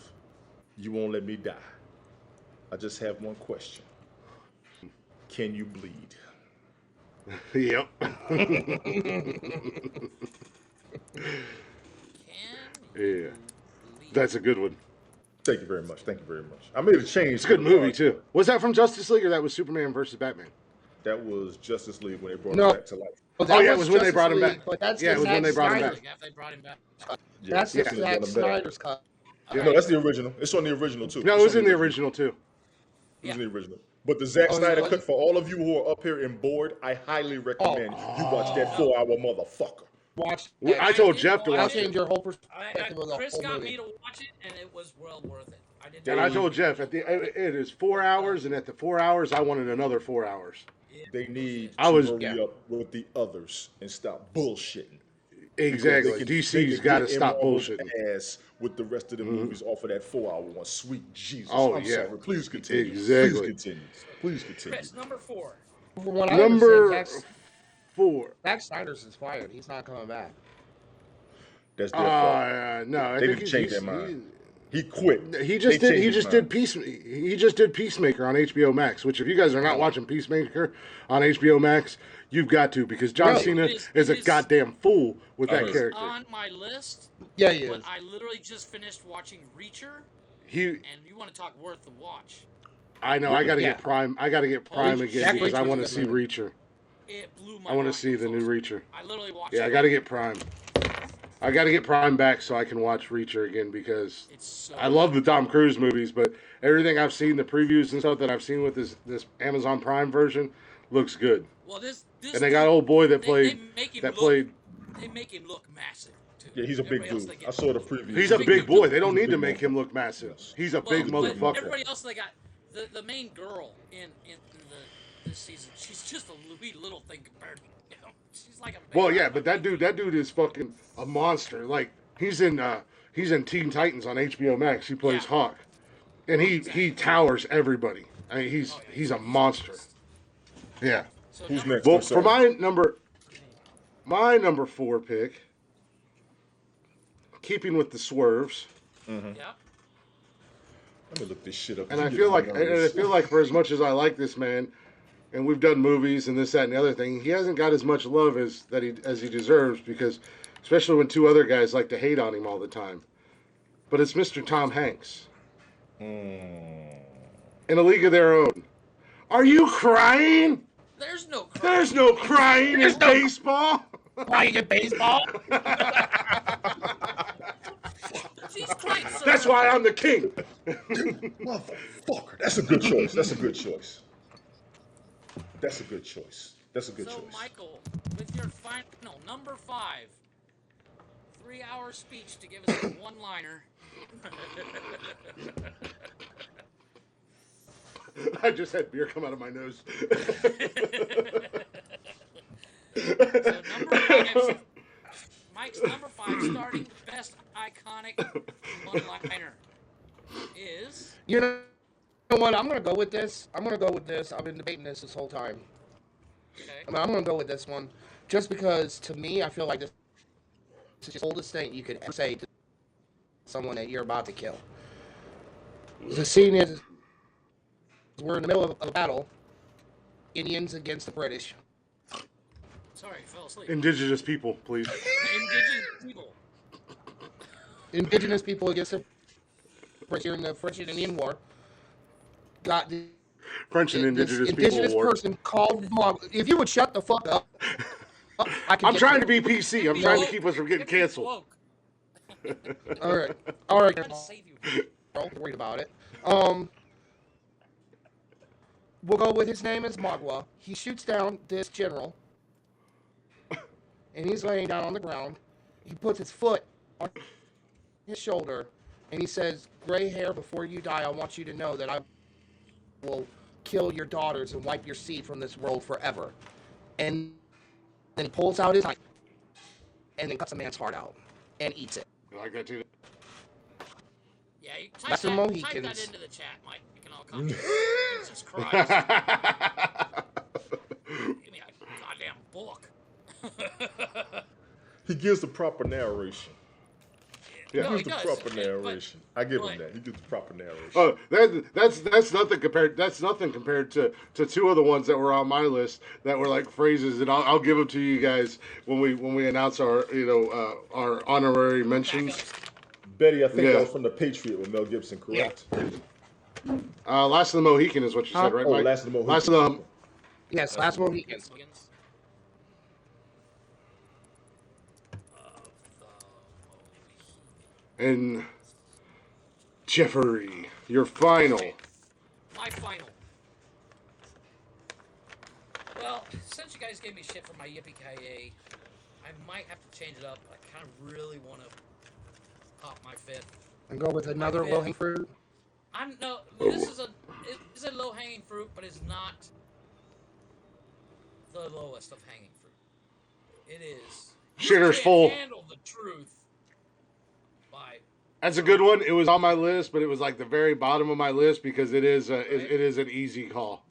you won't let me die. I just have one question. Can you bleed?" Yep. Yeah. That's a good one. Thank you very much. Thank you very much. I made a change. It's a good movie, too. Was that from Justice League or that was Superman versus Batman? That was Justice League when they brought No. him back to life. Well, Oh, that yeah, it was when they Justice brought him League, back. But that's Yeah, the it was when Zack they brought him Snyder. back. After they brought him back. Yeah, That's the Justice League Zack brought him back. Snyder's cut. Yeah, no, that's the original. It's on the original too. No, it It's was on in the original, too. It was in the original. But the Zack Oh, Snyder yeah. cut, for all of you who are up here and bored, I highly recommend you watch that 4-hour motherfucker. Watch I that. told did Jeff to watch That'll watch it. change it. your whole perspective of the Chris whole got movie. me to watch it, and it was well worth it. I did. And I told Jeff it is 4 hours, and at the 4 hours, I wanted another 4 hours. They need I to was- hurry Yeah. up with the others and stop bullshitting. Exactly. They DC's can got to get in stop Marvel's bullshitting. ass with the rest of the movies off of that 4-hour one. Sweet Jesus. Oh, I'm yeah. sorry. Please continue. Exactly. Please continue. Please continue. Chris, number 4. From what I Number understand, 4. Zack Snyder's is fired. He's not coming back. That's their fault. No, I They think need to change their mind. He quit. He just They did. changed He his just mind. did He just did Peacemaker on HBO Max. Which, if you guys are not watching Peacemaker on HBO Max, you've got to, because John Really? Cena It is- is a it is- goddamn fool with that heard. character. On my list, Yeah, he but is. I literally just finished watching Reacher, He, and you want to talk worth the watch. I know. I got to Yeah. get Prime. I got to get Prime Holy again shit. because I Reacher's want a to good see movie. Reacher. It blew my I want to mind. see the new Awesome. Reacher. I literally watched Yeah, it. I got to get Prime. I got to get Prime back so I can watch Reacher again, because It's so I love the Tom Cruise movies, but everything I've seen, the previews and stuff that I've seen with this Amazon Prime version, looks good. Well, this And they got old boy that they played make him that look- played. They make him look massive too. Yeah, he's a big Everybody else dude. they get- I saw the preview. He's a big big dude. boy. They don't He's a need to big make motherfucker. him look massive. Yes. He's a Well, big but motherfucker. everybody else they got the main girl in this season. She's just a wee little thing compared to she's like a big Well, yeah, but that dude is fucking a monster. Like he's in Teen Titans on HBO Max. He plays Yeah. Hawk, and he towers everybody. I mean, he's a monster. Yeah. So Who's number- next? Well, I'm for sorry. my number 4 pick, keeping with the swerves, Yeah. Let me look this shit up. and I You feel get like my nerves. for as much as I like this man, and we've done movies and this, that, and the other thing, he hasn't got as much love as he deserves, because especially when 2 other guys like to hate on him all the time. But it's Mr. Tom Hanks. In A League of Their Own. Are you crying? There's no. There's no crying in baseball. Playing in baseball? She's quite so. That's why I'm the king. Motherfucker. That's a good choice. That's a good choice. That's a good choice. That's a good So, choice. Michael, with your final number 5, 3-hour speech to give us a one-liner. I just had beer come out of my nose. So number 5, Mike's number 5, starting best iconic one-liner is. You know what? I'm gonna go with this. I've been debating this whole time. Okay. I'm gonna go with this one, just because to me, I feel like this is the oldest thing you could ever say to someone that you're about to kill. The scene is we're in the middle of a battle, Indians against the British. Sorry, I fell asleep. Indigenous people, please. Indigenous people. Indigenous people against the British during the French and Indian War. Got the French and this Indigenous indigenous people war. person called Mog. If you would shut the fuck up, I can I'm get trying to through. be PC. I'm trying to keep us from getting canceled. Woke. All right, Trying to save you. Don't worry about it. We'll go with his name is Magua. He shoots down this general, and he's laying down on the ground. He puts his foot on his shoulder, and he says, "Gray hair, before you die, I want you to know that I will kill your daughters and wipe your seed from this world forever." And then he pulls out his knife, and then cuts a man's heart out and eats it. You like that too? Yeah, you That's the type Mohicans. that into the chat, Mike. We can all come. Jesus Christ. Give me a goddamn book. He gives the proper narration. Yeah. He No, gives he the does. proper But- narration. I give him but- that. He gives the proper narration. Oh, that's nothing compared. That's nothing compared to 2 of the ones that were on my list that were like phrases, and I'll give them to you guys when we announce our our honorary mentions. Betty, I think Yeah. that was from The Patriot with Mel Gibson, correct? Last of the Mohican is what you said, right, Oh, Mike? Last of the Mohican. Last of the. Yes, last Mohicans. And Jeffrey, your final. My final. Well, since you guys gave me shit for my yippee-ki-yay, I might have to change it up. I kind of really want to pop my fifth. And go with another fifth. low-hanging fruit. This is a low-hanging fruit, but it's not the lowest of hanging fruit. It is. Shitter's You full. can't handle the truth. That's a good one. It was on my list, but it was like the very bottom of my list because it is it is an easy call.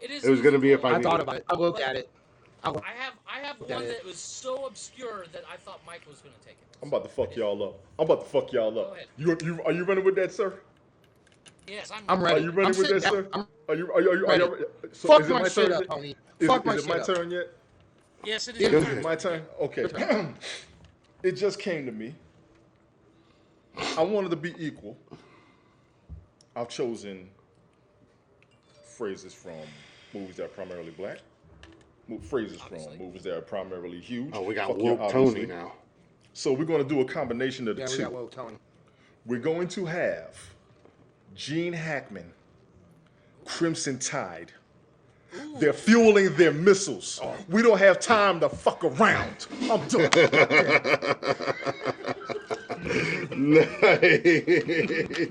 It is. It was going to be if I thought about it. I looked at it. I have one that was so obscure that I thought Mike was going to take it. I'm about to fuck y'all up. Go ahead. Are you running with that, sir? Yes, I'm ready. Are you running with that, sir? Are you ready. so Fuck is it my shit turn up, yet? Tony. Is Fuck my it my shit up. turn yet? Yes, it Is is. it my turn? Okay. It just came to me. I wanted to be equal. I've chosen phrases from movies that are primarily black, phrases Obviously. from movies that are primarily huge. Oh, we got Fuck yeah, woke Tony obviously. now. So we're going to do a combination of the Yeah, we two. got woke Tony. We're going to have Gene Hackman, Crimson Tide. They're fueling their missiles. We don't have time to fuck around. I'm done. Nice.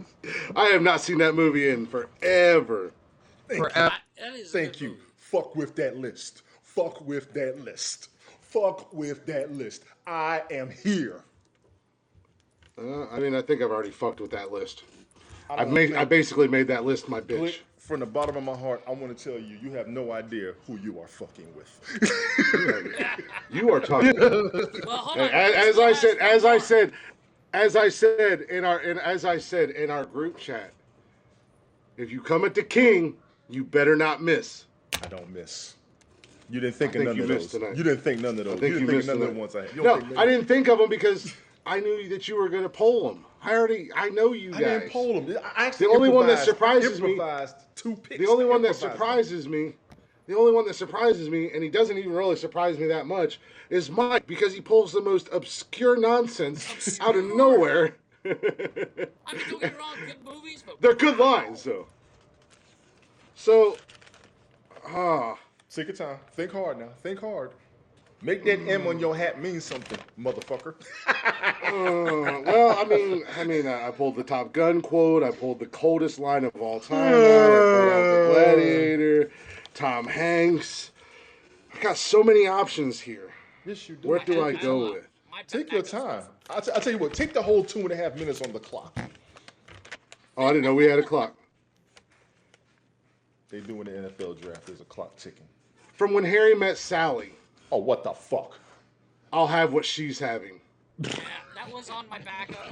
I have not seen that movie in forever. Forever. That is a Thank good you. movie. Fuck with that list. Fuck with that list. Fuck with that list. I am here. I mean, I think I've already fucked with that list. I I basically made that list my bitch. Glick, from the bottom of my heart, I want to tell you, you have no idea who you are fucking with. You are talking. Well, hold on. As I said in our group chat, if you come at the king, you better not miss. I don't miss. You didn't think I of think none you of missed those. tonight. You didn't think none of those. I think You you didn't think missed of none of the tonight. ones I had. You No, don't think I didn't think of them because I knew that you were going to poll them. I know you guys. I didn't poll them. I actually The only one that improvised surprises me. two picks. The only one that Improvised. surprises me, and he doesn't even really surprise me that much, is Mike, because he pulls the most obscure nonsense out of nowhere. I mean, don't get me wrong, good movies, but They're good lines, though. So, Take your time. Think hard now. Think hard. Make that M on your hat mean something, motherfucker. well, I mean, I pulled the Top Gun quote. I pulled the coldest line of all time. I pulled out the Gladiator, Tom Hanks. I got so many options here. Yes, you do. Where do I go with? Take your time. I'll tell you what. Take the whole 2.5 minutes on the clock. Oh, I didn't know we had a clock. They do in the NFL draft. There's a clock ticking. From When Harry Met Sally, Oh, what the fuck? I'll have what she's having. yeah, that was on my backup.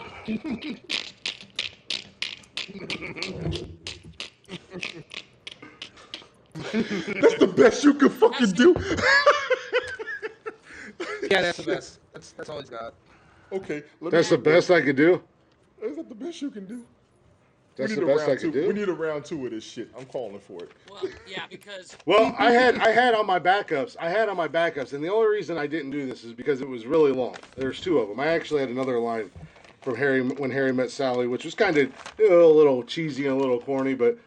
That's the best you can fucking do. Yeah, that's the best. That's all he's got. Okay. That's the best I could do. Is that the best you can do? That's we the need a best I round could two. do. We need a round 2 of this shit. I'm calling for it. Well, yeah, because Well, I had on my backups. And the only reason I didn't do this is because it was really long. There's 2 of them. I actually had another line from When Harry Met Sally, which was kind of a little cheesy and a little corny, but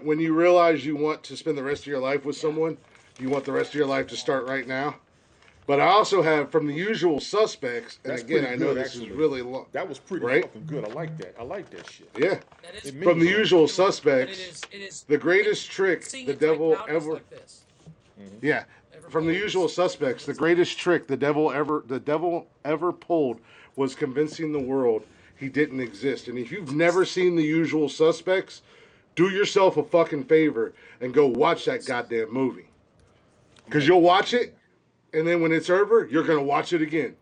when you realize you want to spend the rest of your life with someone, you want the rest of your life to start right now. But I also have From The Usual Suspects, and That's again, pretty I know good, this is actually. really long. That was pretty Right? fucking good. I like that. I like that shit. Yeah. that is It means From The something. Usual but Suspects, it is the greatest trick seeing the it typed devil out is ever... like this. Yeah. From The Usual Suspects, the greatest trick the devil ever pulled was convincing the world he didn't exist. And if you've never seen The Usual Suspects, do yourself a fucking favor and go watch that goddamn movie. Because you'll watch it, and then when it's over, you're going to watch it again.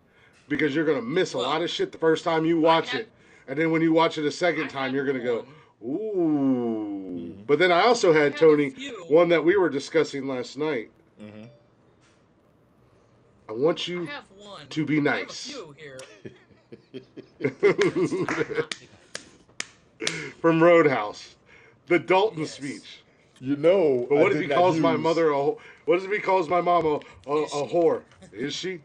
Because you're going to miss a lot of shit the first time you watch it. And then when you watch it a second time, you're going to go, ooh. But then I also had, Tony, one that we were discussing last night. I want I you have one. to be I have a nice. few here. From Roadhouse. The Dalton Yes. speech. You know, But I what if did he not calls my use- mother a... What if he calls my mom a whore? Is she?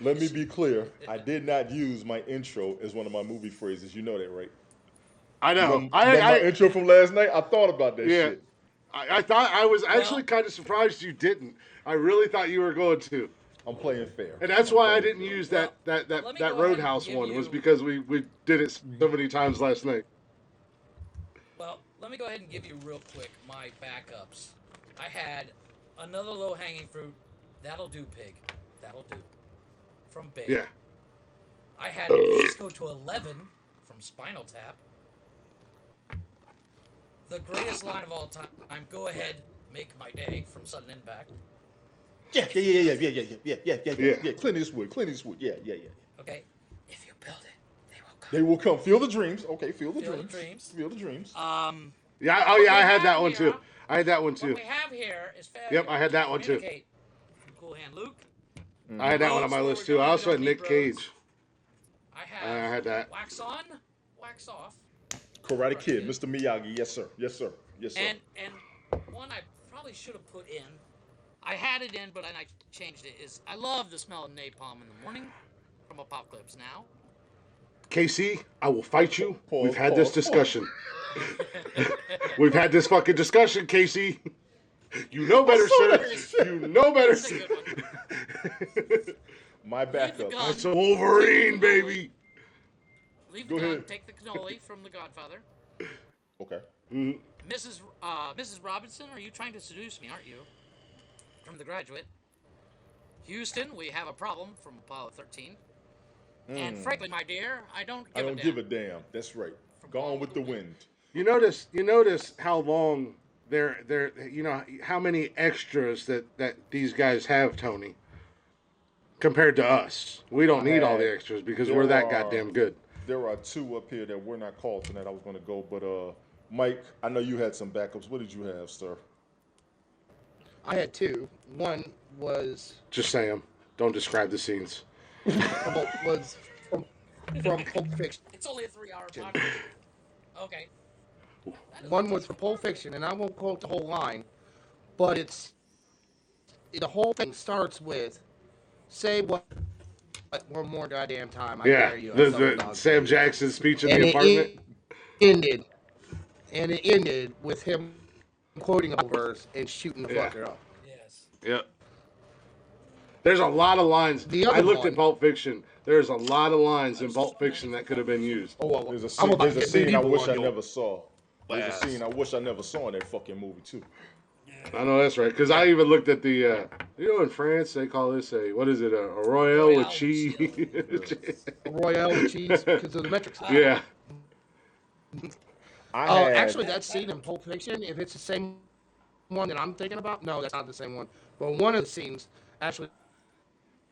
Let me be clear. I did not use my intro as one of my movie phrases. You know that, right? I know. Remember my intro from last night? I thought about that Yeah. shit. I thought I was actually Well- kind of surprised you didn't. I really thought you were going to, I'm playing fair. and that's I'm why I playing didn't fair. use Well, that let me go ahead Roadhouse and give one. Was you- because we did it so many times last night. Well, let me go ahead and give you real quick my backups. I had another low hanging fruit. That'll do, pig. That'll do. From Big. Yeah. I had Let's Go to 11 from Spinal Tap. The greatest line of all time. Go ahead, make my day from Sudden Impact. Yeah. Clint Eastwood. Yeah. Okay, if you build it, they will come. They will come. Feel the dreams. Okay, feel the Feel the dreams. dreams. Feel the dreams. Yeah. Oh yeah, I had have that one here- too. I had that one What too. we have here is fabulous. Yep, I had that one too. Communicate. From Cool Hand Luke. I had that one on my Roads, list where too. we're I gonna also do had our Nick deep roads. Cage. I have I had that. Wax On, Wax Off. Karate Kid, Mr. Miyagi. Yes, sir. And one I probably should have put in. I had it in, but then I changed it. Is I love the smell of napalm in the morning from Apocalypse Now. KC, I will fight you. Pause, We've had this pause, discussion. We've had this fucking discussion, Casey. You know better, sir. You know better. That's a good one. My backup. gun. It's a Wolverine, baby. Leave Go the gun, ahead. take the cannoli from The Godfather. Okay. Mrs. Robinson, are you trying to seduce me, aren't you? From The Graduate. Houston, we have a problem from Apollo 13. And frankly, my dear, I don't give I don't a damn. give a damn. That's right. Gone with the wind. You notice how long they're you know how many extras that these guys have, Tony, compared to us. We don't need all the extras because we're that goddamn good. There are two up here that were not called tonight. I was going to go, but Mike, I know you had some backups. What did you have, sir? I had two. One was Just say them. Don't describe the scenes. was from Pulp Fiction. It's only a 3-hour podcast. Okay. One was for Pulp Fiction, and I won't quote the whole line, but the whole thing starts with, "Say what one more goddamn time, I Yeah, dare you." the Sam Jackson speech in and the apartment. It ended with him quoting a verse and shooting the Yeah. fucker up. Yes. Yep. There's a lot of lines. The other I looked one- at Pulp Fiction. There's a lot of lines in Pulp Fiction that could have been used. Oh, well, There's a I'm scene, about there's to a get scene I people wish on I your never saw. There's ass. a scene I wish I never saw in that fucking movie too. I know that's right because I even looked at the. In France they call this a royale with Royale cheese. Royale with cheese because of the metrics. Yeah. I had, Actually, that scene in Pulp Fiction, if it's the same one that I'm thinking about, no, that's not the same one. But one of the scenes actually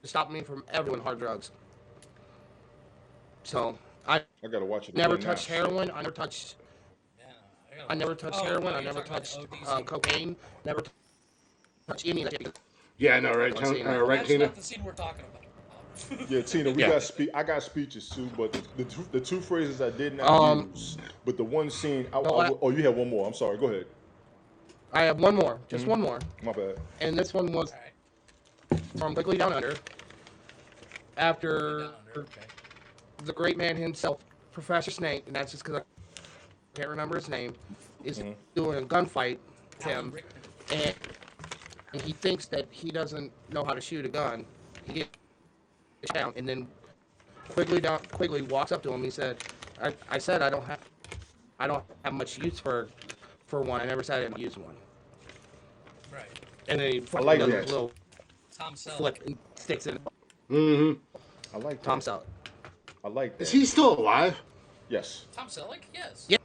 stopped me from ever doing hard drugs. So I I gotta watch it. never again now. touched heroin. I never touched. I never touched heroin. I never touched cocaine. Never touched any of that. Yeah, I know, right? I've seen that. Right, That's Tina? not the scene we're talking about. Yeah, Tina, we Yeah. got I got speeches too, but the two phrases I did not use, but the one scene. Oh, you had one more. I'm sorry. Go ahead. I have one more, just one more, My bad. and this one was from Quickly Down Under. After Okay. the great man himself, Professor Snake, and that's just because I can't remember his name, is doing a gunfight with him, and he thinks that he doesn't know how to shoot a gun. He gets down, and then Quigley walks up to him. He said, "I said I don't have much use for one. I never said I didn't use one." Right. And then he like does that. a little Tom Selleck. flip and sticks it. Mm-hmm. I like that. Tom Selleck. I like that. Is he still alive? Yes. Tom Selleck? Yes. Yeah.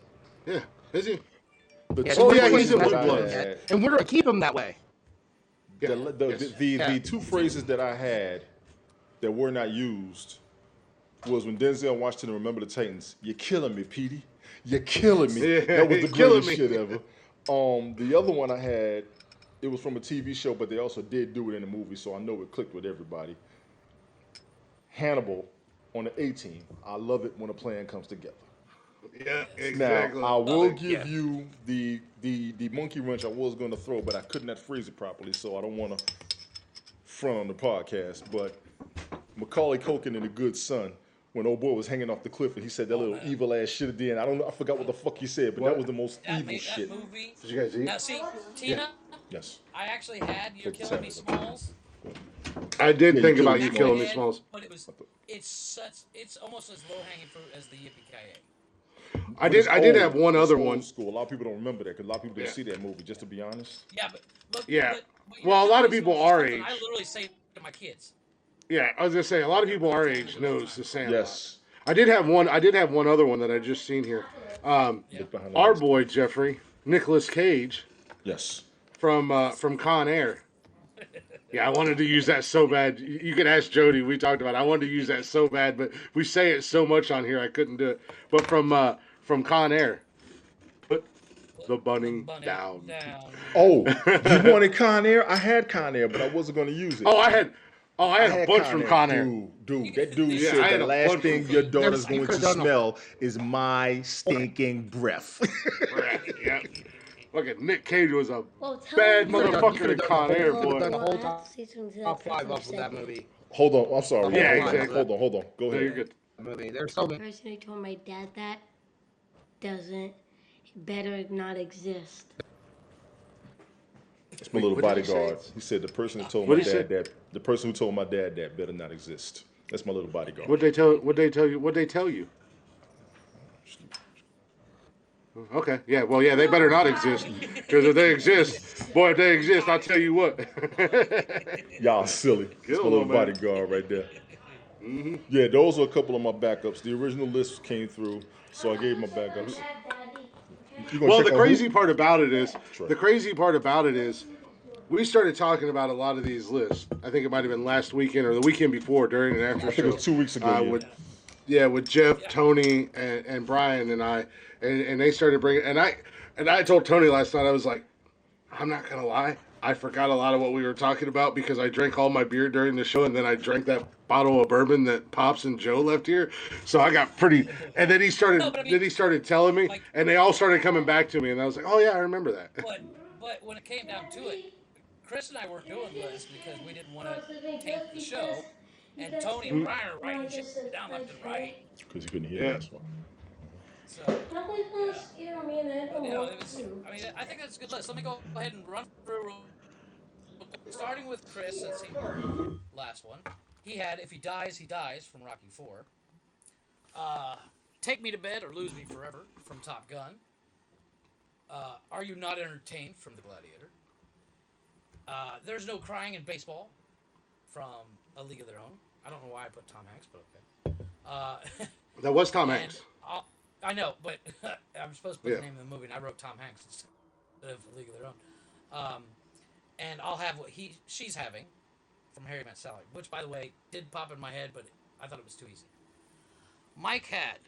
Yeah. Is he? The Yeah, two Oh, yeah, phrases he's in that Blue I Bloods. had- And we're gonna keep him that way. The, the, Yes. the two phrases that I had that were not used was when Denzel Washington Remember the Titans. You're killing me, Petey. You're killing me. Yeah, That was the you're killing greatest me. shit ever. The other one I had, it was from a TV show, but they also did do it in a movie, so I know it clicked with everybody. Hannibal on the A-Team. I love it when a plan comes together. Yeah, exactly. Now, I will it, give you the monkey wrench I was going to throw, but I could not phrase it properly, so I don't want to front on the podcast. But Macaulay Culkin in The Good Son, when old boy was hanging off the cliff and he said that little evil ass shit at the end. I don't know. I forgot what the fuck he said, but that was the most That evil made shit. that movie. Did you guys eat? Now see, Tina, Yes. I actually had You're Take the Killing Me salad. Smalls. I did Yeah, think you about killed you me, killing me, Head, Smalls. but it's almost as low hanging fruit as the Yippee-Ki-Yay. I But it's did old. have one It's other old one. school. A lot of people don't remember that because a lot of people didn't Yeah. see that movie. Just to be honest. Yeah, but Yeah. You're Well, a lot Killing of Me people Smalls is our something age. I literally say to my kids. Yeah, I was gonna say a lot of people our age knows the Sandlot. Yes. I did have one. I did have one other one that I just seen here. Look behind the Our lens. boy Jeffrey Nicolas Cage Yes. from Con Air. Yeah, I wanted to use that so bad. You can ask Jody. We talked about it. I wanted to use that so bad, but we say it so much on here I couldn't do it. But from Con Air, put the bunny down. Oh, you wanted Con Air? I had Con Air, but I wasn't going to use it. Oh, I had a bunch from Con Air. Dude, that dude Yeah, I had said the a last bunch thing from- your daughter's You going to could've done them. smell is my stinking breath. Yeah. Look at Nick Cage was a Well, tell bad me- motherfucker in Con Air, could've done boy. the whole I have to say something to that top 5 person of who that said movie. Hold on, I'm sorry. Yeah, hold on, exactly. Hold on. Go No, you're ahead. good. Movie. There's so The many. person who told my dad that doesn't better not exist. It's my little what did he bodyguard. say? He said the person who told my What'd he dad say? that the person who told my dad that better not exist. That's my little bodyguard. What'd they tell you? Okay. Yeah. Well, yeah. They better not exist. Because if they exist, boy, if they exist, I'll tell you what. Y'all silly. It's my Kill little him, man. bodyguard right there. Yeah, those are a couple of my backups. The original list came through, so I gave my backups. You gonna Well, check the on crazy who? part about it is, Right. we started talking about a lot of these lists. I think it might have been last weekend or the weekend before, during and after I think it was 2 weeks ago. with Jeff, Tony, and Brian and I, and they started bringing, and I told Tony last night, I was like, I'm not gonna lie, I forgot a lot of what we were talking about because I drank all my beer during the show, and then I drank that bottle of bourbon that Pops and Joe left here, so I got pretty. And then he started, No, but I mean, telling me, like- and they all started coming back to me, and I was like, oh yeah, I remember that. But when it came down to it, Chris and I weren't doing this because we didn't want to taint the show, and Tony and Brian are writing shit down left and right. Because you couldn't hear Yeah. that's why. So, you know, it was, I mean, I think that's a good list. Let me go ahead and run through. Starting with Chris, since he last one. He had If He Dies, He Dies from Rocky IV. Take Me to Bed or Lose Me Forever from Top Gun. Are You Not Entertained from The Gladiator. There's No Crying in Baseball from A League of Their Own. I don't know why I put Tom Hanks, but okay. That was Tom And Hanks. I know, but I'm supposed to put Yeah. the name of the movie, and I wrote Tom Hanks instead of League of Their Own. And I'll have what she's having from Harry Met Sally, which, by the way, did pop in my head, but I thought it was too easy. Mike had.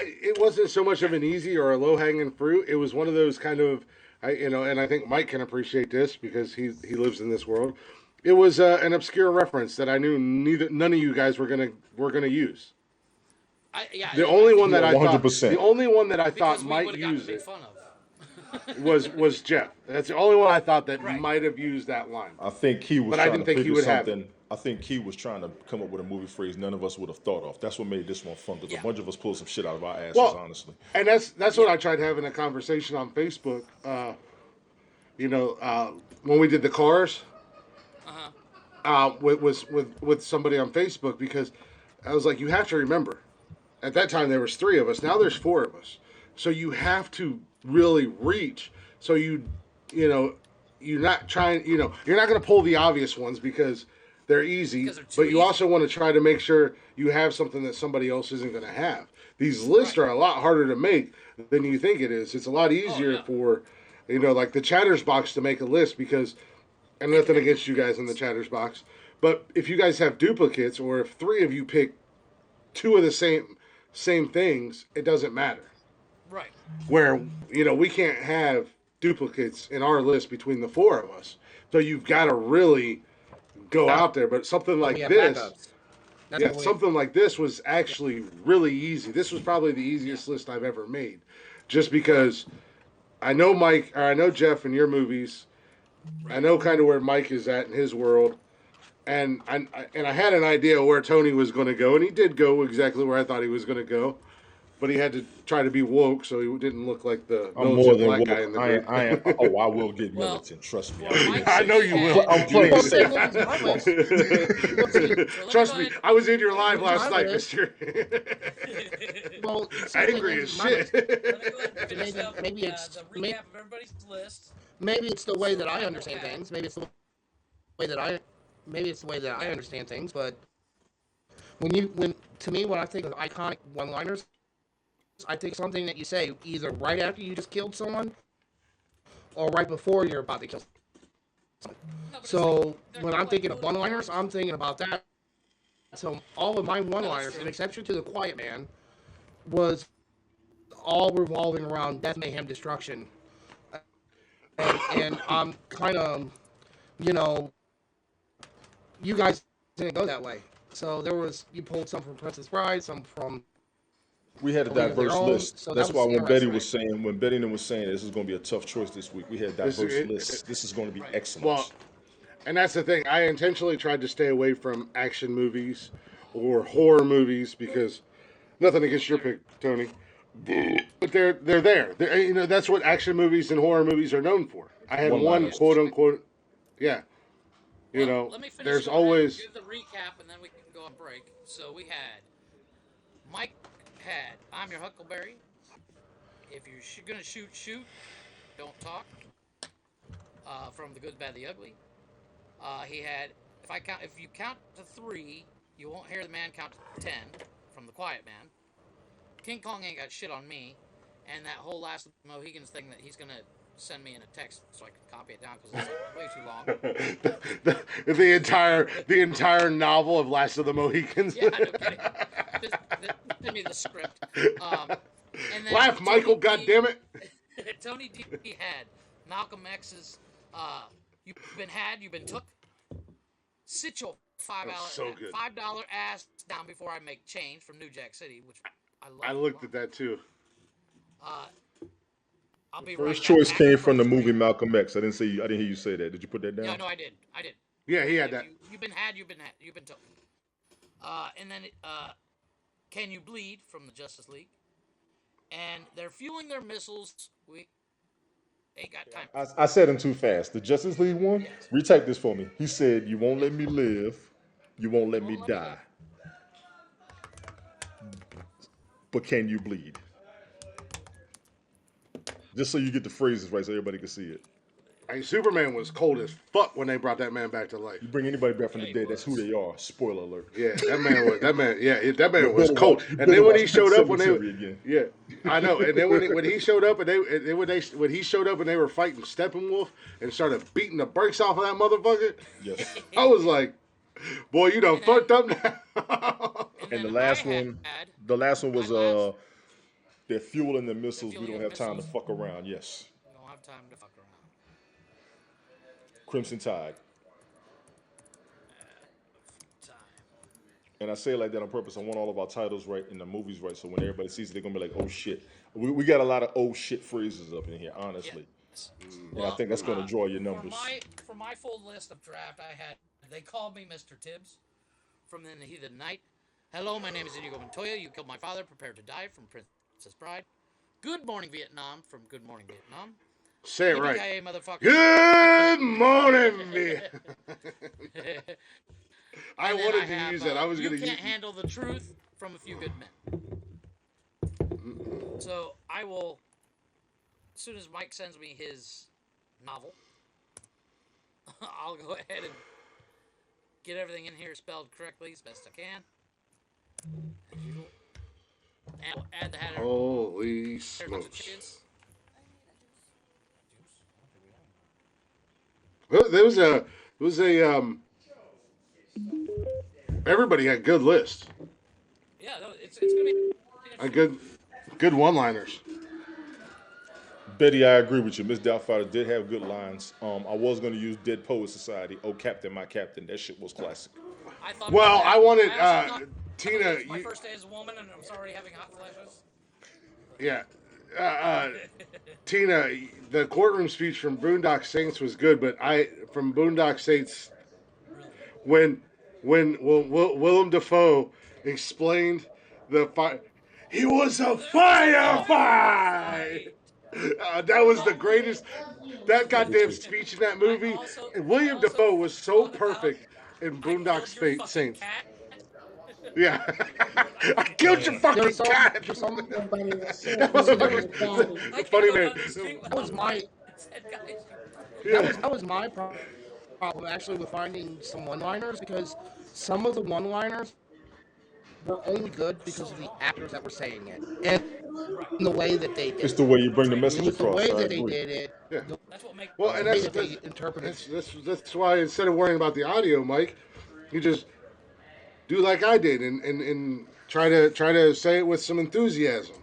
It wasn't so much of an easy or a low hanging fruit. It was one of those kind of, and I think Mike can appreciate this because he lives in this world. It was an obscure reference that I knew none of you guys were gonna use. The only one that I thought, 100%. the only one that I because thought we might would've gotten use made it fun of. was Jeff. That's the only one I thought that Right. might have used that line. I think he was But I trying didn't to think he figure would have something. I think he was trying to come up with a movie phrase none of us would have thought of. That's what made this one fun because Yeah. a bunch of us pulled some shit out of our asses, Well, honestly. And that's what I tried having a conversation on Facebook. When we did the cars, with somebody on Facebook, because I was like, you have to remember, at that time there was 3 of us. Now there's 4 of us, so you have to really reach. So you're not trying. You're not going to pull the obvious ones because they're easy. Because they're too But you easy. also want to try to make sure you have something that somebody else isn't going to have. These lists are a lot harder to make than you think it is. It's a lot easier yeah. for, like the Chatters box to make a list because, and nothing against you guys in the Chatters box, but if you guys have duplicates or if 3 of you pick 2 of the same things, it doesn't matter. Right. Where, we can't have duplicates in our list between the 4 of us. So you've got to really go out there. But something like We have this, backups. That's what we- something like this was actually really easy. This was probably the easiest list I've ever made. Just because I know Mike, or I know Jeff in your movies. I know kind of where Mike is at in his world. and I had an idea where Tony was going to go, and he did go exactly where I thought he was going to go. But he had to try to be woke, so he didn't look like the I'm more militant than black guy in woke. the I am. group. I am. Oh, I will get Well, militant. Trust me, for I will. Mike, I know he you had- will. I'm playing Well, safe. look, it's my list. So let me Trust go me, ahead. I was in your live Here's last my night, list. Mister. Well, see, the thing Angry is, as my list, shit. Let me go ahead and finish maybe, up maybe it's the recap of everybody's list. maybe it's the way So that I then understand we'll have- things. Maybe it's the way that I understand things. But when to me, when I think of iconic one-liners, I think something that you say either right after you just killed someone or right before you're about to kill someone. No, but it's So like, when they're I'm thinking of like one-liners, I'm thinking about that. So all of my one-liners, true. in exception to the Quiet Man, was all revolving around death, mayhem, destruction, and I'm kind of, you know, you guys didn't go that way. So you pulled some from Princess Bride, some from We had a A League of Their diverse Own. list. So that That's was why when interesting. Betty was saying this is going to be a tough choice this week, we had This- diverse it- lists. This is going to be excellent. Well, and that's the thing. I intentionally tried to stay away from action movies or horror movies because nothing against your pick, Tony. But they're there. That's what action movies and horror movies are known for. I had one One-liners. quote unquote, yeah. Well, let me finish. There's go ahead and always do the recap, and then we can go on break. So we had Mike had I'm your Huckleberry. If you're gonna shoot, shoot. Don't talk. From the good, bad, the ugly. He had if you count to 3, you won't hear the man count to 10. From the Quiet Man. King Kong ain't got shit on me, and that whole last Mohicans thing that he's gonna send me in a text so I can copy it down because it's way too long. the entire novel of Last of the Mohicans. Yeah, no kidding. Send me the script. And then Laugh, Michael. Tony D- God damn it. Tony D had Malcolm X's "You've been had, you've been took." Sit your That's so good. $5 ass down before I make change from New Jack City, which I love. I looked at that too. I'll be First right choice back. came from the After movie break. Malcolm X. I didn't hear you say that. Did you put that down? Yeah, no, I did. Yeah, he had If that. you've been had, you've been took. And then Can You Bleed from the Justice League, and they're fueling their missiles. We ain't got time. I said him too fast. The Justice League one? Retype this for me. He said, "You won't let me live. You won't let me die. But can you bleed?" Just so you get the phrases right so everybody can see it. I mean, Superman was cold as fuck when they brought that man back to life. You bring anybody back from the dead, that's who they are. Spoiler alert. Yeah, that man was that man You was better cold. watch- you And then better when watch he showed Pet up, Sematary again. yeah, I know. And then when he showed up and when he showed up and they were fighting Steppenwolf and started beating the brakes off of that motherfucker, Yes. I was like, boy, you done fucked up now. And the then last I one, had was my last- they're fueling the missiles. We fueling don't have the time to missiles. fuck around. Yes. We don't have time to fuck around. Crimson Tide. Time. And I say it like that on purpose. I want all of our titles right and the movies right. So when everybody sees it, they're gonna be like, "Oh shit." We got a lot of "oh shit" phrases up in here, honestly. Yes. And I think that's gonna draw your numbers. For my full list of draft, I had they called me Mr. Tibbs from the Heathen Knight. Hello, my name is Inigo Montoya. You killed my father. Prepare to die from Princess Bride. Good morning, Vietnam from Good Morning Vietnam. Say it right. Yippee-ki-yay, motherfucker. Good morning, me. I And then wanted to have, use that. I was You going to Can't use. Handle the Truth from A Few Good Men. So I will, as soon as Mike sends me his novel, I'll go ahead and get everything in here spelled correctly as best I can. As usual. And we'll add the header. Holy There's lots of smokes! chickens. There was a everybody had good lists. Yeah, no, it's gonna be. A good one-liners. Betty, I agree with you. Miss Doubtfire did have good lines. I was gonna use Dead Poet Society. Oh, Captain, my Captain. That shit was classic. I thought Well, about that. I wanted also thought Tina. it's my You, first day as a woman, and I'm already having hot flashes. yeah, Tina. The courtroom speech from Boondock Saints was good, but from Boondock Saints, when Willem Dafoe explained the fire. He was a firefight. That was the greatest. That goddamn speech in that movie. And I William also Dafoe was so thought about, perfect in I Boondock killed your fucking Saints. cat. Yeah, I killed your fucking cat. Nobody was That serving Listen, me there my was daddy. I funny came up man. on the street with that was a my light and said, guys, Yeah. that was my problem actually with finding some one-liners because some of the one-liners were only good because of the actors that were saying it and right. the way that they It's did the it. way you bring the Right. It message was the across. way I that they agree. did it, Yeah. That's what makes Well, the and way that's that they interpreted. that's why instead of worrying about the audio, Mike, you just do like I did and try to say it with some enthusiasm,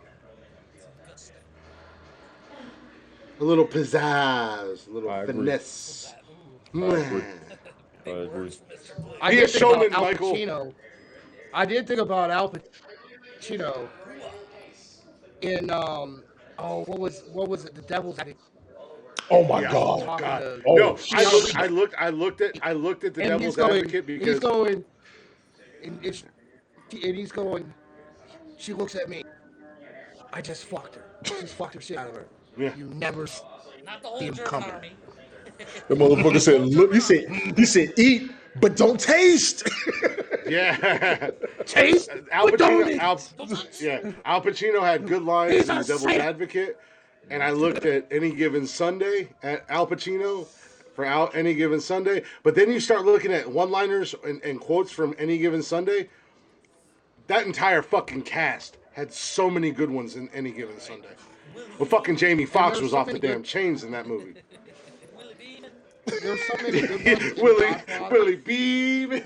some gusto. a little pizzazz, a little I agree. What's finesse. that? Ooh, I agree. I big agree. words from Mr. Blake. I Be a did think about showman, Al Michael. Pacino. I did think about Al Pacino Hooah. in what was it? The Devil's Advocate. Oh my Yeah. God. Oh Talking God. to Oh No, I shit. looked. Keanu I Reeves. looked. I looked at the And he's Devil's going, Advocate he's because going, and, it's, and he's going, she looks at me, I just fucked her. Just fucked the shit out of her. yeah. You never see Not the whole him German coming. army. The motherfucker said, "Look," he said, eat, but don't taste. Yeah. Taste, Al but don't Pacino. Al, eat. Don't touch. yeah. Al Pacino had good lines He's in a The Devil's saint. Advocate, and I looked at Any Given Sunday at Al Pacino for Any Given Sunday. But then you start looking at one-liners and quotes from Any Given Sunday. That entire fucking cast had so many good ones in Any Given Sunday. Well, fucking Jamie Foxx there's was so off the many damn good- chains in that movie. Willie Beeman. There's so many good ones in Willie, Godfather. Willie Beam.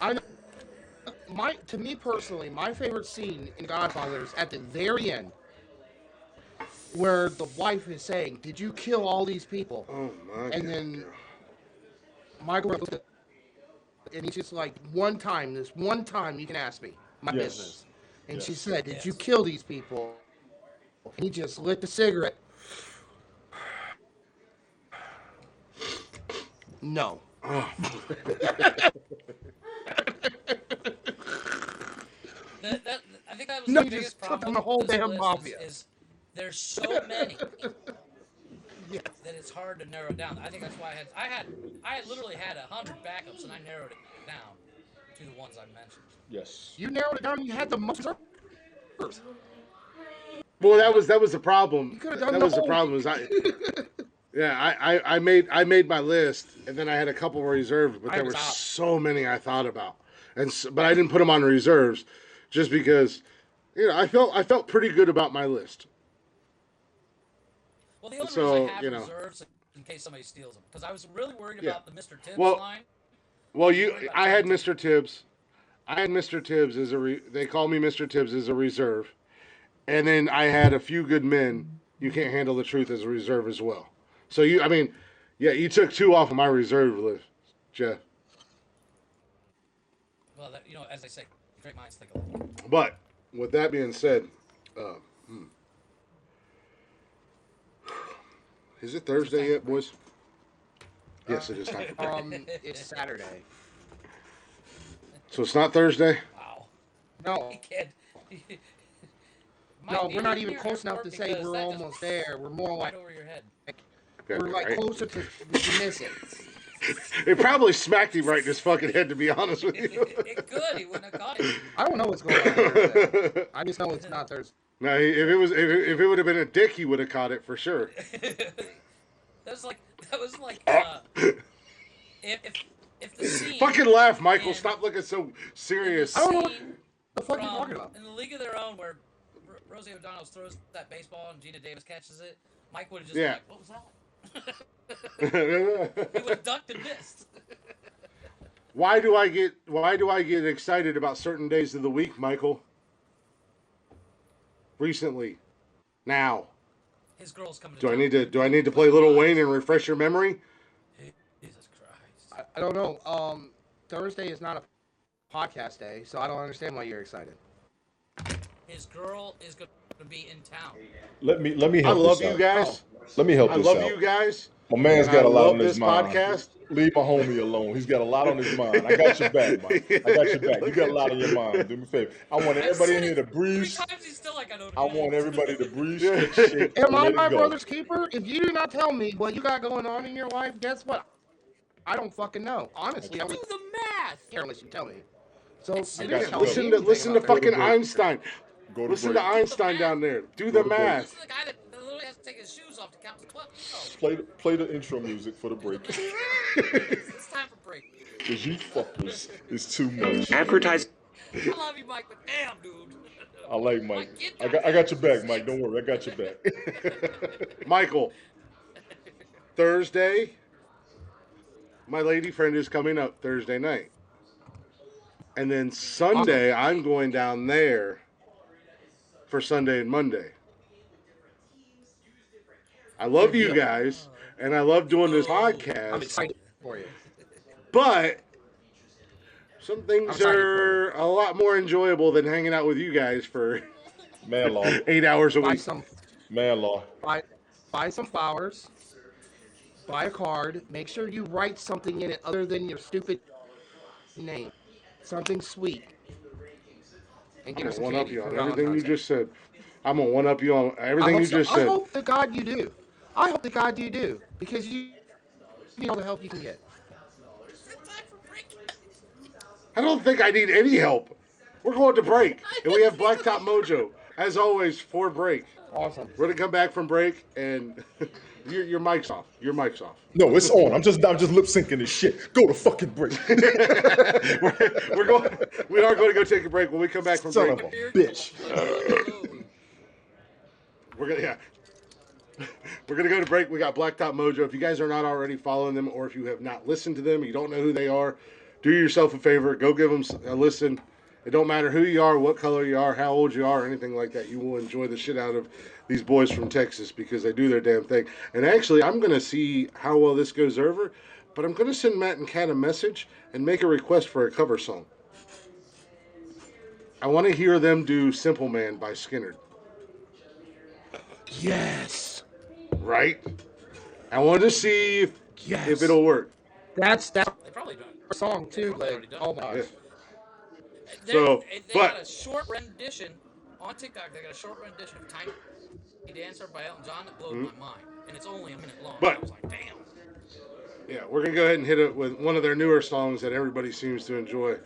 I know, to me personally, my favorite scene in Godfather is at the very end, where the wife is saying, "Did you kill all these people?" Oh my And God. then Michael looks at, and he's just like, this one time you can ask me my Yes. business. And she Yes. said, "Did you Yes. kill these people?" And he just lit the cigarette. No. I think that was No, the you biggest just took problem on the whole with this damn list mafia. is there's so many Yes. that it's hard to narrow it down. I think that's why I literally had 100 backups and I narrowed it down to the ones I mentioned. Yes. You narrowed it down. You had the most reserves. Well, that was the problem. You could have done That the was the whole. problem. I made my list, and then I had a couple reserved, but I there had were to stop. so many I thought about, but I didn't put them on reserves, just because, I felt pretty good about my list. Well, the only So, reason I have reserves in case somebody steals them, because I was really worried Yeah. about the Mr. Tibbs Well, line. Well, Worried about I had Johnny Mr. Tibbs. I had Mr. Tibbs as they call me Mr. Tibbs as a reserve, and then I had a few good men. You can't handle the truth as a reserve as well. So you took two off of my reserve list, Jeff. Well, as I say, great minds think alike. But with that being said, is it Thursday yet, boys? Yes, it is time. It's Saturday. So it's not Thursday. Wow. No, You can't. no, Mike, we're not do even your close enough to effort say because we're that just almost there. We're more right like over your head. we're like Right. closer to we miss it. It probably smacked him right in his fucking head, to be honest with you. It could. He wouldn't have caught it. I don't know what's going on Thursday. I just know it's not Thursday. Now, if it would have been a dick, he would have caught it for sure. That was like if the scene Fucking laugh, Michael. in- Stop looking so serious. I don't know what scene the fuck you from talking about. In the League of Their Own where Rosie O'Donnell throws that baseball and Gina Davis catches it, Mike would have just Yeah. been like, "What was that?" He would have ducked and missed. Why do I get excited about certain days of the week, Michael? Recently, now, His girl's coming. do town. I need to play Lil Wayne and refresh your memory? Jesus Christ. I don't know. Thursday is not a podcast day, so I don't understand why you're excited. His girl is going to be in town. Let me I help love this you out. guys. Let me help I this love out. you guys. My man's and got I a lot love on his this mind. podcast. Leave my homie alone. He's got a lot on his mind. I got your back, Mike. I got your back. You Look got a at lot on your mind. Do me a favor. I want I've everybody said in here it to 3 breathe. times. He's still like, I don't I know. want everybody to breathe, Yeah. straight, shake, Am and I let my it go. brother's keeper? If you do not tell me what you got going on in your life, guess what? I don't fucking know. Honestly, I Do don't the math. care unless you tell me. So It's you got didn't you tell me covered. anything Listen to about Go to fucking break. Einstein. Go to Listen break. to Einstein down there. Do Go the to break. math. This is the guy that literally has to take his shoes off to count to 12. Play the intro music for the break. It's time for break. Cause you fuckers is too much. Advertise. I love you, Mike, but damn, dude. I like Mike. get I got your back, Mike. Don't worry. I got your back. Michael, Thursday, my lady friend is coming up Thursday night. And then Sunday, I'm going down there for Sunday and Monday. I love you guys, and I love doing this I'm podcast, excited for you. but some I'm things excited are a lot more enjoyable than hanging out with you guys for Man law. 8 hours a Buy week. some, Man law. buy some flowers. Buy a card. Make sure you write something in it other than your stupid name. Something sweet. And I'm get her gonna some one up candy you for on everything you Valentine's Day. just said. I'm gonna one up you on everything you just I said. hope to God you do. I hope to God you do. Because you need all the help you can get. It's time for break. I don't think I need any help. We're going to break, and we have Blacktop Mojo as always for break. Awesome. We're gonna come back from break, and your mic's off. Your mic's off. No, it's on. I'm just lip syncing this shit. Go to fucking break. we're going. We are going to go take a break. When we come back from Son break, of a bitch. we're gonna we're gonna go to break. We got Blacktop Mojo. If you guys are not already following them, or if you have not listened to them, you don't know who they are, do yourself a favor. Go give them a listen. It don't matter who you are, what color you are, how old you are, or anything like that. You will enjoy the shit out of these boys from Texas because they do their damn thing. And actually, I'm going to see how well this goes over, but I'm going to send Matt and Kat a message and make a request for a cover song. I want to hear them do Simple Man by Skinner. Yes. Right? I want to see if it'll work. That's They probably done. a song too. Like, oh my Yeah. gosh. They got a short rendition on TikTok. They got a short rendition of Tiny Dancer by Elton John that blows my mind. And it's only a minute long. But- I was like, damn. Yeah, we're going to go ahead and hit it with one of their newer songs that everybody seems to enjoy.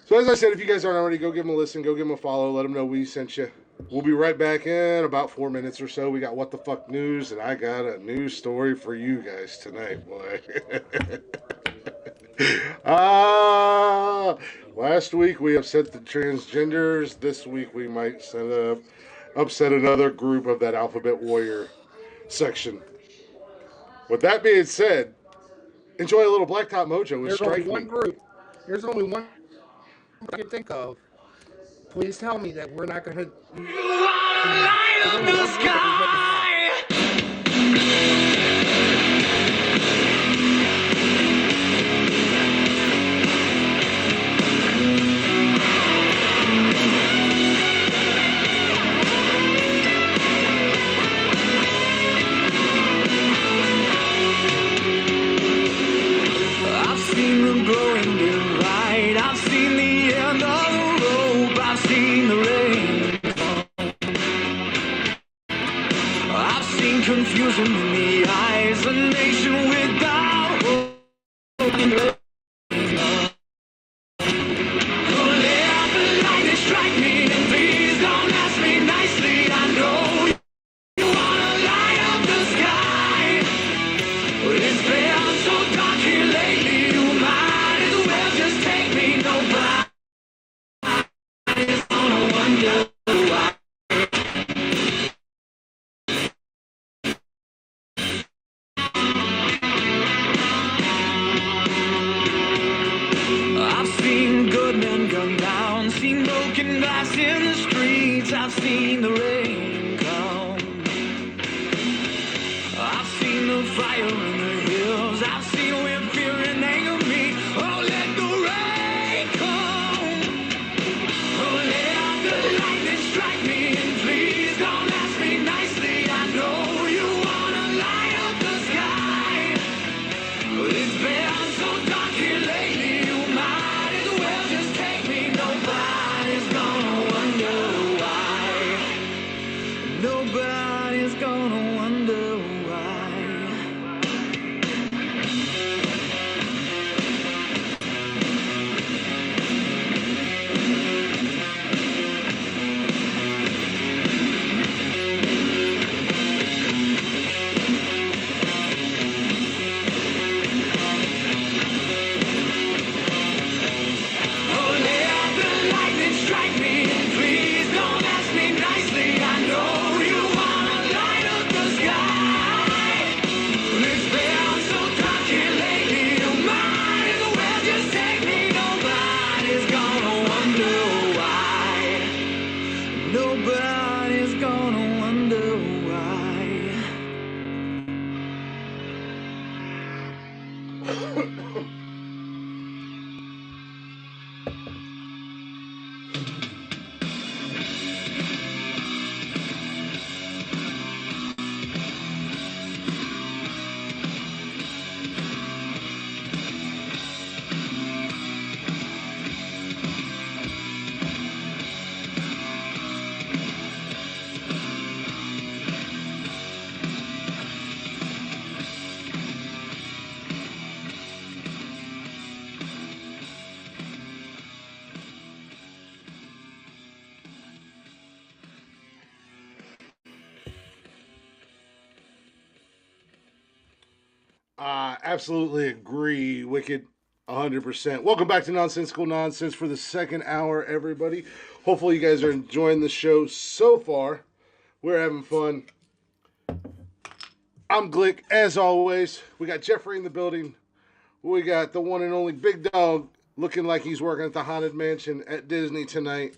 So as I said, if you guys aren't already, go give them a listen, go give them a follow, let them know we sent you. We'll be right back in about 4 minutes or so. We got What the Fuck News, and I got a news story for you guys tonight, boy. Last week we upset the transgenders. This week we might upset another group of that Alphabet Warrior section. With that being said, enjoy a little Blacktop Mojo with There's only Strike one Me. group. There's only one I can think of. Please tell me that we're not going to. I've seen the glowing divide. I've seen the end of the rope. I've seen the rain. I've seen confusion in the eyes. A nation without hope. Oh, let the lightning strike me, and please don't ask me nicely. I know you wanna light up the sky. But it's been so dark here lately, you might as well just take me. Nobody's gonna wonder why. I've seen good men gunned down, seen broken glass in the streets. I've seen the rain come. I've seen the fire in the hills. I've seen where fear and anger meet. Oh, let the rain come. Oh, let the lightning strike me. And please don't ask me nicely. I know you It's been so dark here lately, you might as well just take me. Nobody's gonna wonder why. Nobody's gonna wonder why. Oh, let the lightning strike me. Please don't ask me nicely. I know you wanna light up the sky. It's been so dark here lately. You might as well just take me. Nobody's gonna wonder why. Nobody's gonna wonder why. Absolutely agree, Wicked. 100%. Welcome back to Nonsensical Nonsense for the second hour, everybody. Hopefully, you guys are enjoying the show so far. We're having fun. I'm Glick, as always. We got Jeffrey in the building. We got the one and only Big Dog looking like he's working at the Haunted Mansion at Disney tonight.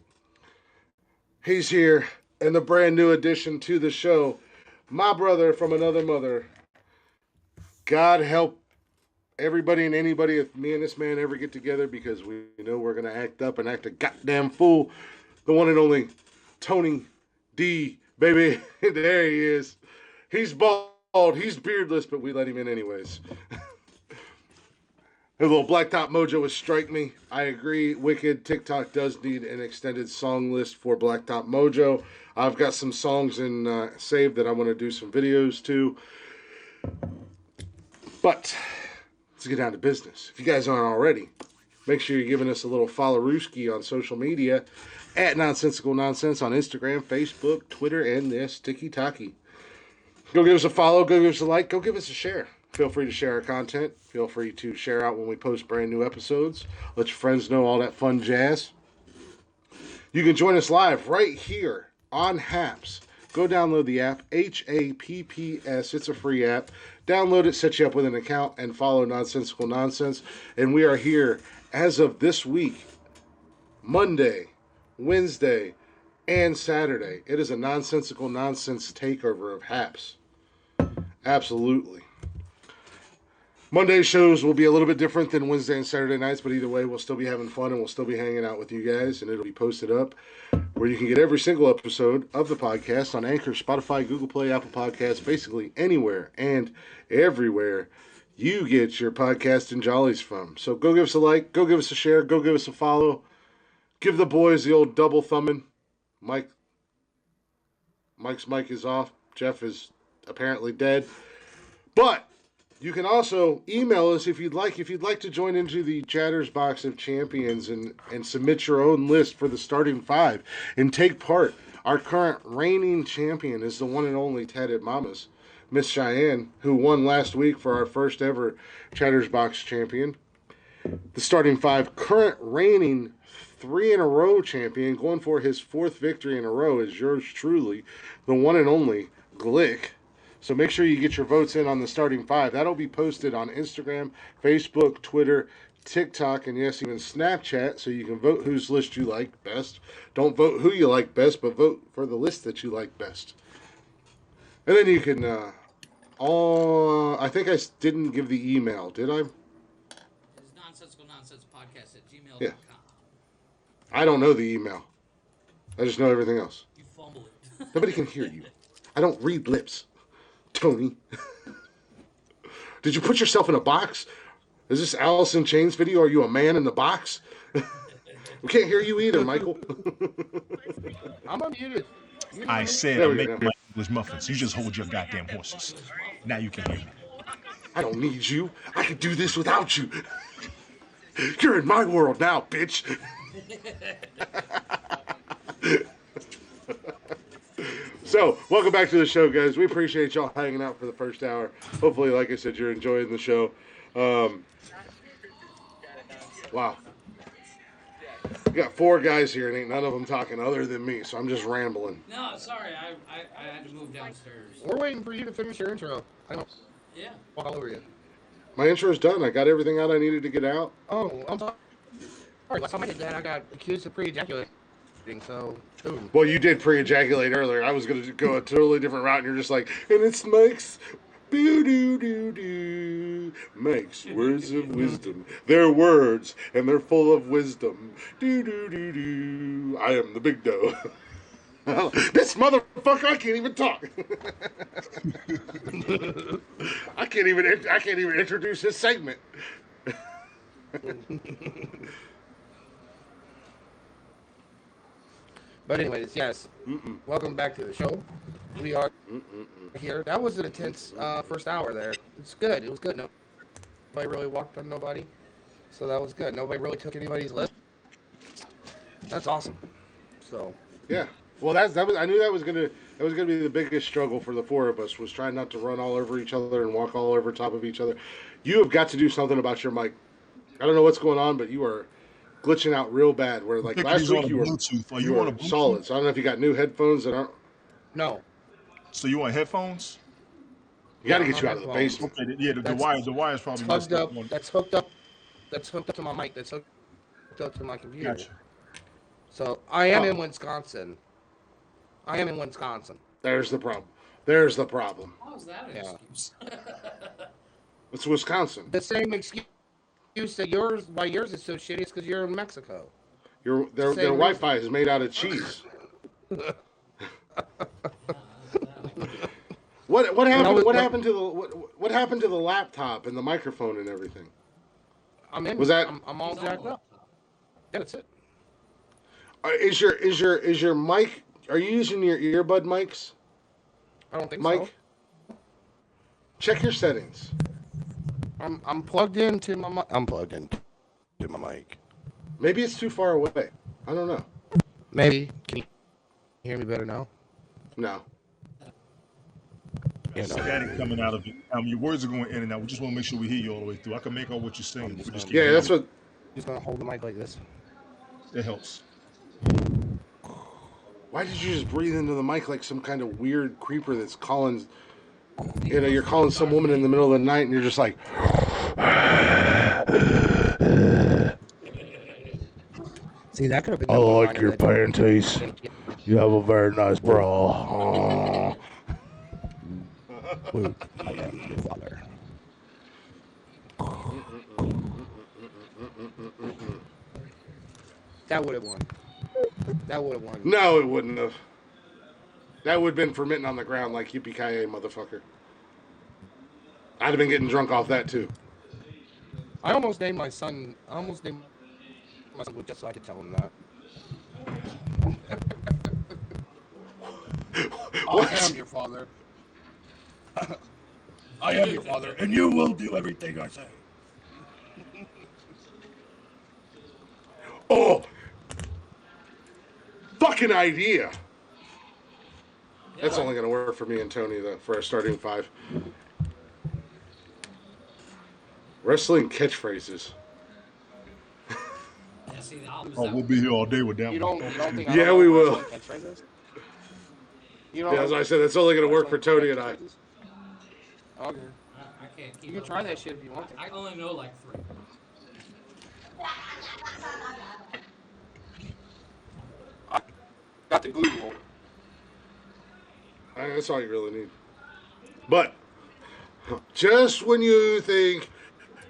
He's here, and the brand new addition to the show, my brother from another mother. God help everybody and anybody if me and this man ever get together, because we know we're going to act up and act a goddamn fool. The one and only Tony D, baby. There he is. He's bald. He's beardless, but we let him in anyways. A little Blacktop Mojo was Strike Me. I agree. Wicked. TikTok does need an extended song list for Blacktop Mojo. I've got some songs in saved that I want to do some videos to. But let's get down to business. If you guys aren't already, make sure you're giving us a little follow-rooski on social media at Nonsensical Nonsense on Instagram, Facebook, Twitter, and this TikTok. Go give us a follow. Go give us a like. Go give us a share. Feel free to share our content. Feel free to share out when we post brand new episodes. Let your friends know all that fun jazz. You can join us live right here on Haps. Go download the app, HAPPS. It's a free app. Download it, set you up with an account, and follow Nonsensical Nonsense. And we are here as of this week, Monday, Wednesday, and Saturday. It is a Nonsensical Nonsense takeover of Haps. Absolutely. Monday shows will be a little bit different than Wednesday and Saturday nights, but either way, we'll still be having fun and we'll still be hanging out with you guys, and it'll be posted up where you can get every single episode of the podcast on Anchor, Spotify, Google Play, Apple Podcasts, basically anywhere and everywhere you get your podcast and jollies from. So go give us a like, go give us a share, go give us a follow. Give the boys the old double thumbing. Mike's mic is off. Jeff is apparently dead. But you can also email us if you'd like. If you'd like to join into the Chatters Box of Champions and submit your own list for the starting five and take part. Our current reigning champion is the one and only Tatted Mamas, Miss Cheyenne, who won last week for our first ever Chatters Box champion. The starting five, current reigning 3-in-a-row champion, going for his fourth victory in a row, is yours truly, the one and only Glick. So make sure you get your votes in on the starting five. That'll be posted on Instagram, Facebook, Twitter, TikTok, and yes, even Snapchat, so you can vote whose list you like best. Don't vote who you like best, but vote for the list that you like best. And then you can, I think I didn't give the email, did I? It's nonsensicalnonsensepodcast@gmail.com. Yeah. I don't know the email. I just know everything else. You fumble it. Nobody can hear you. I don't read lips, Tony. Did you put yourself in a box? Is this Alice in Chains video? Are you a man in the box? We can't hear you either, Michael. I'm unmuted. I said There I'm we go. making my English muffins. You just hold your goddamn horses. Now you can hear me. I don't need you. I could do this without you. You're in my world now, bitch. So, welcome back to the show, guys. We appreciate y'all hanging out for the first hour. Hopefully, like I said, you're enjoying the show. Wow. We got 4 guys here, and ain't none of them talking other than me, so I'm just rambling. No, sorry, I had to move downstairs. We're waiting for you to finish your intro. I don't Yeah. walk all over you. My intro's done. I got everything out I needed to get out. Oh, I'm sorry. Last time I did that, I got accused of pre-ejaculating, so boom. Well, you did pre-ejaculate earlier. I was going to go a totally different route, and you're just like, and it's Mike's doo-doo-doo-doo. Mike's words of wisdom. They're words, and they're full of wisdom. Doo-doo-doo-doo. I am the big doe. This motherfucker, I can't even talk. I can't even introduce his segment. But anyways, yes. Welcome back to the show. We are here. That was an intense first hour there. It's good. It was good. Nobody really walked on nobody, so that was good. Nobody really took anybody's list. That's awesome. So Yeah. Well, that was. I knew that was gonna be the biggest struggle for the 4 of us, was trying not to run all over each other and walk all over top of each other. You have got to do something about your mic. I don't know what's going on, but you are glitching out real bad. Where like last week you were solid. So I don't know if you got new headphones that aren't. no. So you want headphones? You got to Yeah, get you out of the basement. Okay, yeah, the wire's probably Plugged messed up. up. That's hooked up. That's hooked up to my mic. That's hooked up to my computer. Gotcha. So I am Oh. in Wisconsin. There's the problem. There's the problem. How's that an Yeah. excuse? It's Wisconsin. The same excuse that why yours is so shitty is because you're in Mexico. Their Same Wi-Fi is made out of cheese. What happened? What happened to the what happened to the laptop and the microphone and everything? I'm in. Was that- I'm all jacked up. Yeah, that's it. Is your mic? Are you using your earbud mics, I don't think Mike? so. Check your settings. I'm plugged into my mic. I'm plugged into my mic. Maybe it's too far away. I don't know. Maybe. Can you hear me better now? No. Yeah, no. Static coming out of it. Your words are going in and out. We just want to make sure we hear you all the way through. I can make out what you're saying. But we just keep Yeah, that's what. Just gonna hold the mic like this. It helps. Why did you just breathe into the mic like some kind of weird creeper that's calling? You know, you're calling some woman in the middle of the night, and you're just like. See, that could have been. I like your panties. You have a very nice bra. Luke, I am your father. That would have won. That would have won. No, it wouldn't have. That would have been fermenting on the ground like yippee-ki-yay, motherfucker. I'd have been getting drunk off that, too. I almost named my son just so I could tell him that. What? I am your father. I am your father, and you will do everything I say. Oh! Fucking idea! That's only going to work for me and Tony, though, for our starting 5. Wrestling catchphrases. Yeah, see, the album is Oh, that we'll be here all day with that You one. don't think? Yeah, we will. You know, Yeah, as I said, that's only going to work for Tony and I. Okay. I can't keep You can up try with that shit if you want to. I only know like 3. Got the Google. That's all you really need. But, just when you think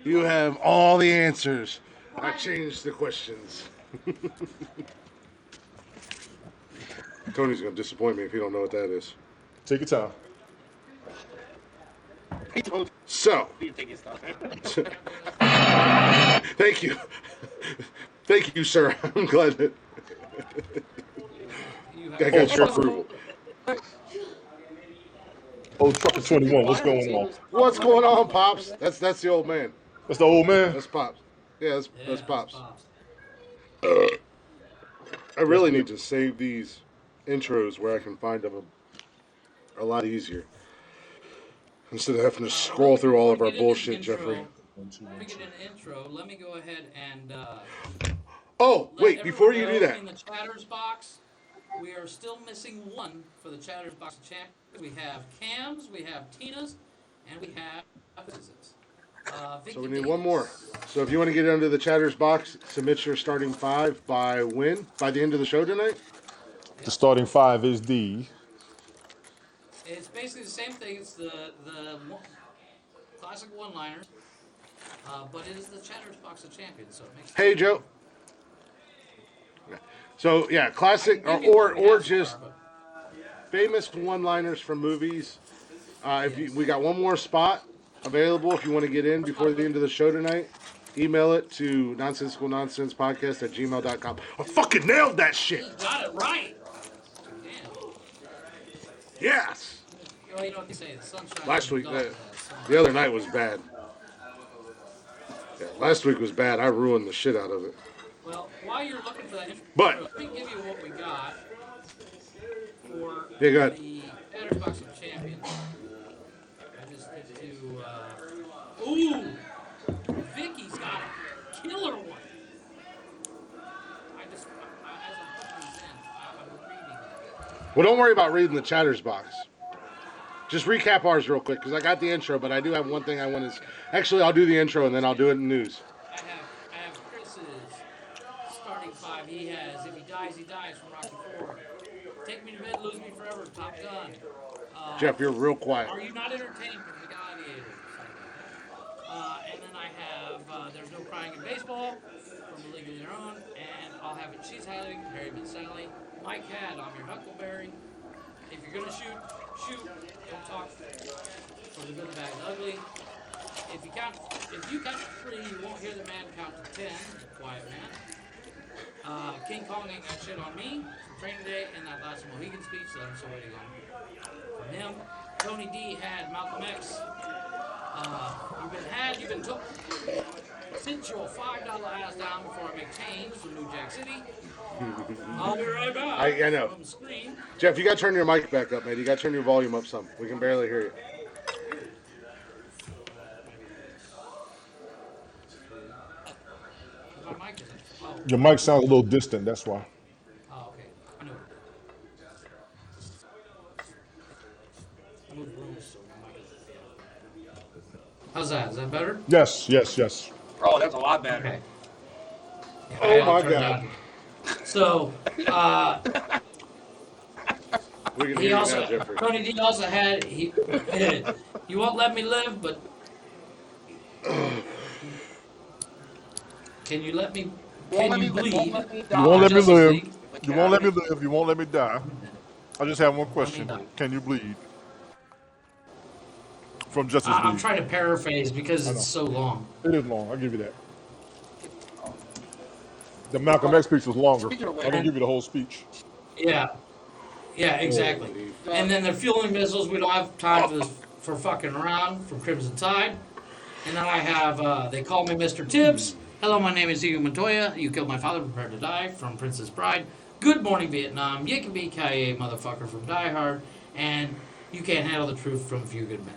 you have all the answers, I changed the questions. Tony's going to disappoint me if you don't know what that is. Take your time. I told So, you to take his stuff. thank you. Thank you, sir. I'm glad that You I have got your approval. Oh, Trucker 21, what's going on? What's going on, Pops? That's the old man. That's the old man. That's Pops. Yeah, that's Pops. Pops. I really need to save these intros where I can find them a lot easier. Instead of having to scroll through all of our bullshit, Jeffrey. Let me get an intro. Let me go ahead and Oh, let wait, before you everyone do know that. in the chatters box, we are still missing one for the chatters box of champions. We have Cam's, we have Tina's, and we have Vicky So we need Davis. one more. So if you want to get under the chatters box, submit your starting 5 by when? By the end of the show tonight? The starting 5 is the. It's basically the same thing. It's the classic one-liners, but it is the chatters box of champions. So it makes Hey, Joe. So yeah, classic or just famous one-liners from movies. We got one more spot available if you want to get in before the end of the show tonight. Email it to nonsensicalnonsense@gmail.com. I fucking nailed that shit. got it right. Damn. Yes. Well, you know what they say, the sunshine. Last week, the the other night was bad. Yeah, last week was bad. I ruined the shit out of it. Well, while you're looking for that info, But- let me give you what we got for Yeah, go ahead. the chatters box of champions. I just need to. Ooh, Vicky's got a killer one. As I'm putting these in, I'm reading. Well, don't worry about reading the chatters box. Just recap ours real quick because I got the intro, but I do have one thing I want to. Actually, I'll do the intro and then I'll do it in news. I have Chris's starting 5. He has If He Dies, He Dies from Rocky IV. Take Me to Bed, Lose Me Forever, Top Gun. Jeff, you're real quiet. Are You Not Entertained from The Gladiator? And then I have There's No Crying in Baseball from The League of Their Own. And I'll have It She's Hiding, Harry Met Sally. Mike Had, I'm Your Huckleberry. If you're going to shoot, shoot. Don't talk for the good, the bad, and ugly. If you count to 3, you won't hear the man count to 10. Quiet man. King Kong ain't got shit on me. From training today in that last Mohegan speech that I'm still waiting on from him. Tony D had Malcolm X. You've been took. Sit your $5 ass down before I make change from New Jack City. I'll be right back. I know. From the screen. Jeff, you got to turn your mic back up, man. You got to turn your volume up some. We can barely hear you. My mic isn't. Oh, Your mic sounds a little distant, that's why. okay. I know. I moved rooms, so my mic is. How's that? Is that better? Yes, yes, yes. Oh, that's a lot better. Okay. Yeah, Oh I'll my turn it God. down. So, We can he hear you also, now, Jeffrey. Tony D also had, You Won't Let Me Live, but can you let me, can you bleed? You won't let me Justice live. League. You won't let me live. You won't let me die. I just have one question. Can you bleed? From Justice I'm League. trying to paraphrase because it's so long. It is long. I'll give you that. The Malcolm X speech was longer. I can give you the whole speech. Yeah. Yeah, exactly. And then they're fueling missiles. We don't have time for fucking around from Crimson Tide. And then I have They Call Me Mr. Tibbs. Hello, my name is Hugo Montoya. You killed my father, prepare to die from Princess Bride. Good Morning Vietnam. Yippee-ki-yay, motherfucker from Die Hard. And You Can't Handle the Truth from Few Good Men.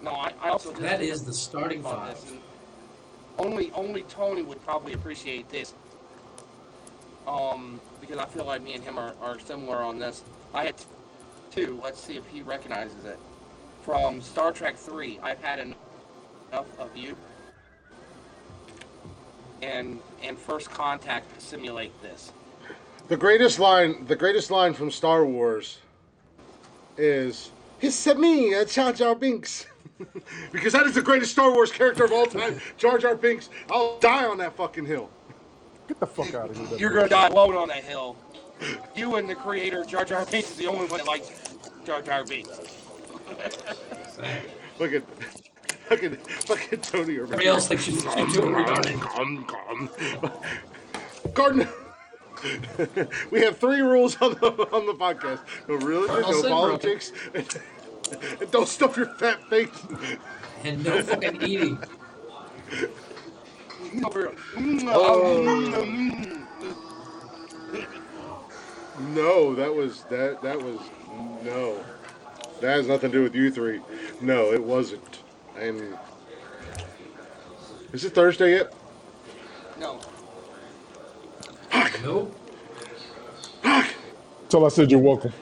No, I also just That is the starting about 5. this. Only Tony would probably appreciate this. Because I feel like me and him are similar on this. I had 2. Let's see if he recognizes it. From Star Trek 3, I've had enough of you. And First Contact simulate this. The greatest line from Star Wars is "It's me, Jar Jar Binks," because that is the greatest Star Wars character of all time, Jar Jar Binks. I'll die on that fucking hill. Get the fuck out of here. You're gonna die alone on that hill. You and the creator, Jar Jar Binks, is the only one that likes Jar Jar Binks. Fucking, fucking Tony over Everybody here. else thinks you're doing retarded. Garden. We have 3 rules on the podcast: no religion, no Listen, bro. politics, and don't stuff your fat face. And no fucking eating. No, that was no. That has nothing to do with you 3. No, it wasn't. And is it Thursday yet? No. Nope. Tell I said you're welcome.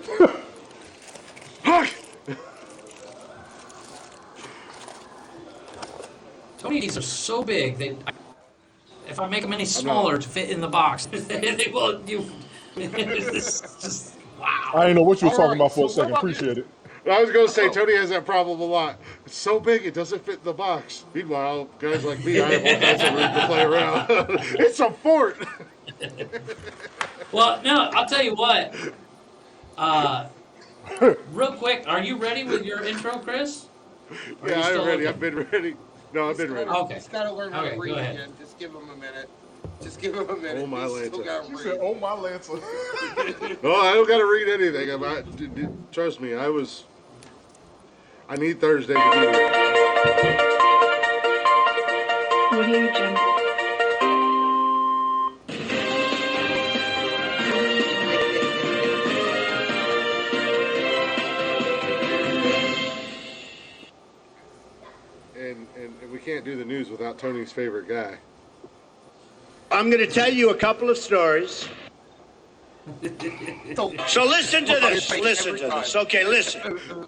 Tony's are so big that if I make them any smaller to fit in the box, they will. It's just wow. I didn't know what you were talking about for a so second. what about Appreciate it. I was going to say, Tony has that problem a lot. It's so big, it doesn't fit in the box. Meanwhile, guys like me, I have all kinds of room to play around. It's a fort. Well, no, I'll tell you what. Real quick, are you ready with your intro, Chris? Or are you Yeah, still I'm ready. looking? I've been ready. No, I've been ready. Okay. He's got to learn how Okay, to go breathe ahead. again. Just give him a minute. Just give him a minute. Oh, my He's still Lanta. got to She breathe. said, "Oh my Lancer." No, I don't got to read anything. Trust me, I need Thursday to be here. Audio Jungle. And we can't do the news without Tony's favorite guy. I'm going to tell you a couple of stories. So listen to this. Listen to this. Okay, listen.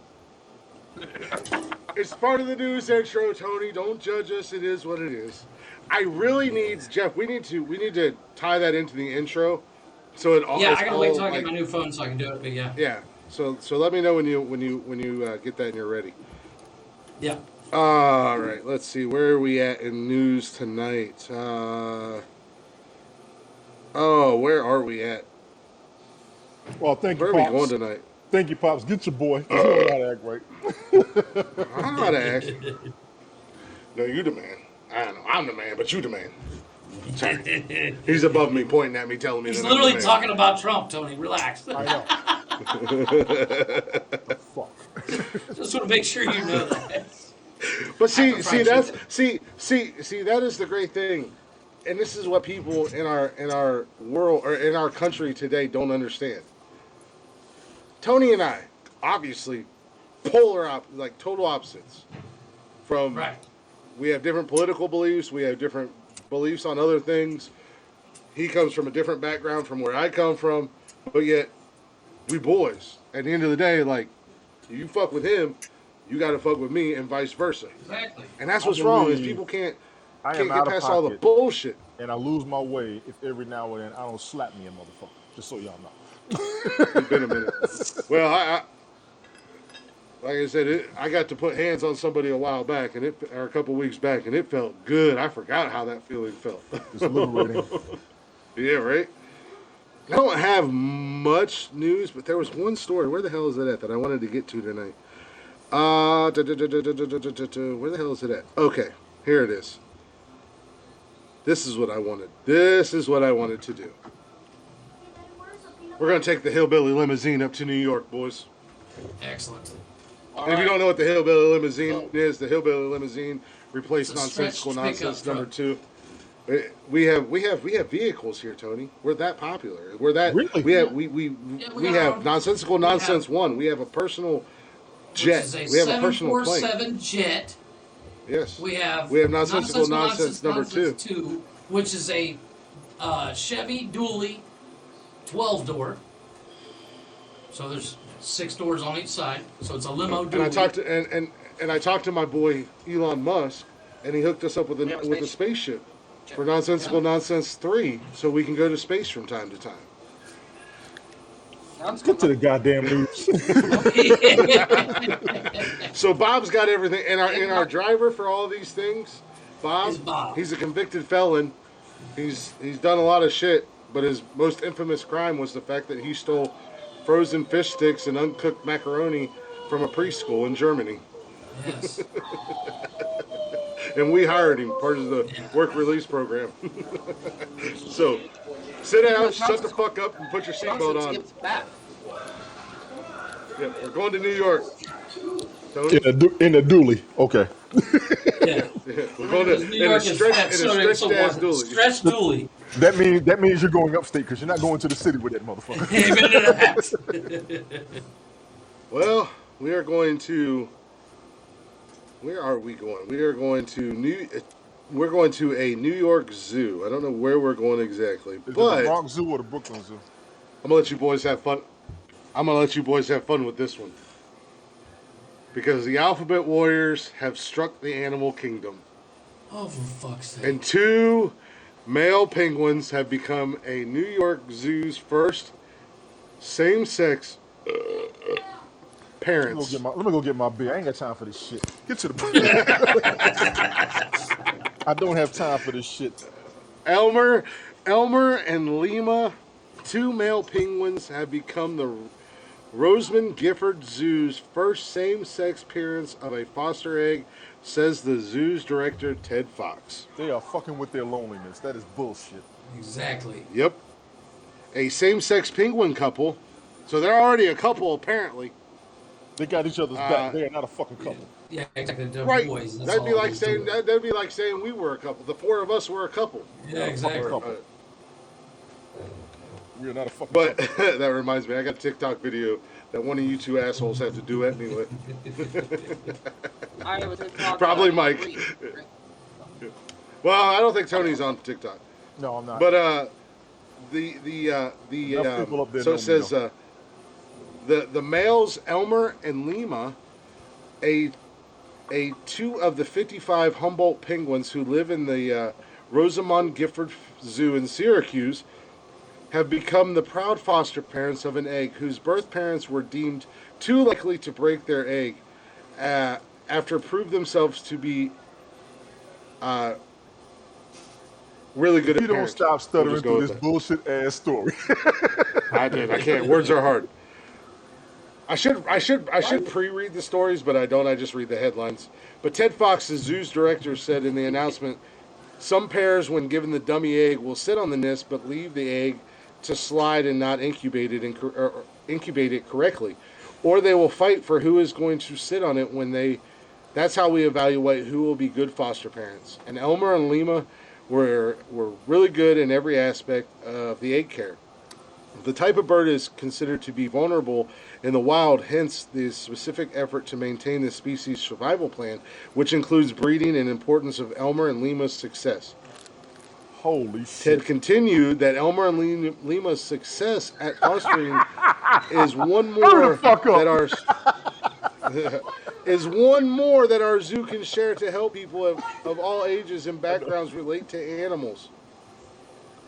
It's part of the news intro, Tony. Don't judge us. It is what it is. I really need Jeff. We need to tie that into the intro, so it all. Yeah, it's I gotta wait all, till I like, get my new phone so I can do it. But yeah. Yeah. So let me know when you get that and you're ready. Yeah. All right. Let's see. Where are we at in news tonight? Where are we at? Well, thank you, Where are we Pops. going tonight? Thank you, Pops. Get your boy. 'Cause he don't know how to act right. I don't know how to ask. No, you the man. I don't know. I'm the man, but you the man. Sorry. He's above me, pointing at me, telling me He's that literally I'm the man. talking about Trump, Tony. Relax. I know. Fuck. Just want to make sure you know that. But see, fried that's chicken. see, that is the great thing, and this is what people in our world or in our country today don't understand. Tony and I, obviously, like total opposites. From Right. we have different political beliefs, we have different beliefs on other things. He comes from a different background from where I come from, but yet we boys. At the end of the day, like you fuck with him, you got to fuck with me, and vice versa. Exactly. And that's I what's wrong is believe people can't I am get out of past all the pocket, bullshit. and I lose my way if every now and then I don't slap me a motherfucker. Just so y'all know. It's been a minute. Well, I like I said, I got to put hands on somebody a while back, or a couple weeks back, and it felt good. I forgot how that feeling felt. It's liberating. Yeah, right. I don't have much news, but there was one story. Where the hell is it at that I wanted to get to tonight? Where the hell is it at? Okay, here it is. This is what I wanted. This is what I wanted to do. We're going to take the hillbilly limousine up to New York, boys. Excellent. And if you don't know what the hillbilly limousine is, the hillbilly limousine replaced It's a Nonsensical stretched Nonsense pickup number 2. We have vehicles here, Tony. We're that popular. We're that Really? we have we have got- Nonsensical Nonsense 1. We have a personal jet. Which is We a have a personal plane. 747 jet. Yes. We have Nonsensical Nonsense number 2, which is a Chevy dually 12-door. So there's 6 doors on each side. So it's a limo dually. And I talked to and I talked to my boy Elon Musk, and he hooked us up with a spaceship for Nonsensical Nonsense 3, so we can go to space from time to time. Let's get to the goddamn news. So Bob's got everything, and our driver for all these things, Is Bob. He's a convicted felon. He's done a lot of shit, but his most infamous crime was the fact that he stole frozen fish sticks and uncooked macaroni from a preschool in Germany. Yes. And we hired him, part of the work release program. So, sit down, shut the fuck up, and put your seatbelt on. It's back. Yeah, we're going to New York. Tony? In a dually. Okay. Yeah. We're going to New in a York is stretch, fat, in a so stretched ass dually. Stretch dually. That means you're going upstate because you're not going to the city with that motherfucker. Amen to that. Well, we are going to. Where are we going? We are going to We're going to a New York zoo. I don't know where we're going exactly, Is it but the Bronx Zoo or the Brooklyn Zoo? I'm gonna let you boys have fun. I'm gonna let you boys have fun with this one because the Alphabet Warriors have struck the animal kingdom, Oh, for fuck's sake. and 2 male penguins have become a New York Zoo's first same-sex parents. Let me go get my beer. I ain't got time for this shit. Get to the. I don't have time for this shit. Elmer and Lima, 2 male penguins, have become the Rosamond Gifford Zoo's first same-sex parents of a foster egg, says the zoo's director, Ted Fox. They are fucking with their loneliness. That is bullshit. Exactly. Yep. A same-sex penguin couple. So they're already a couple, apparently. They got each other's back. They are not a fucking couple. Yeah, exactly. They're Right. boys. That's That'd be all like it is saying to it. that'd be like saying we were a couple. The 4 of us were a couple. Yeah, exactly. We are not a fucking But couple. that reminds me, I got a TikTok video that one of you 2 assholes have to duet me with. Probably Mike. Well, I don't think Tony's on TikTok. No, I'm not. But Enough people up there so know it says me, the males Elmer and Lima, a 2 of the 55 Humboldt penguins who live in the Rosamond Gifford Zoo in Syracuse, have become the proud foster parents of an egg whose birth parents were deemed too likely to break their egg after proved themselves to be really good You at don't parenting. stop stuttering We'll just go through this with bullshit ass story. I did. I can't. Words are hard. I should pre-read the stories, but I don't. I just read the headlines. But Ted Fox, the zoo's director, said in the announcement, some pairs, when given the dummy egg, will sit on the nest but leave the egg to slide and not incubate it correctly, or they will fight for who is going to sit on it when they. That's how we evaluate who will be good foster parents. And Elmer and Lima were really good in every aspect of the egg care. The type of bird is considered to be vulnerable in the wild, hence the specific effort to maintain the species' survival plan, which includes breeding and importance of Elmer and Lima's success. Holy shit. Ted continued that Elmer and Lima's success at fostering is one more that our zoo can share to help people of all ages and backgrounds relate to animals.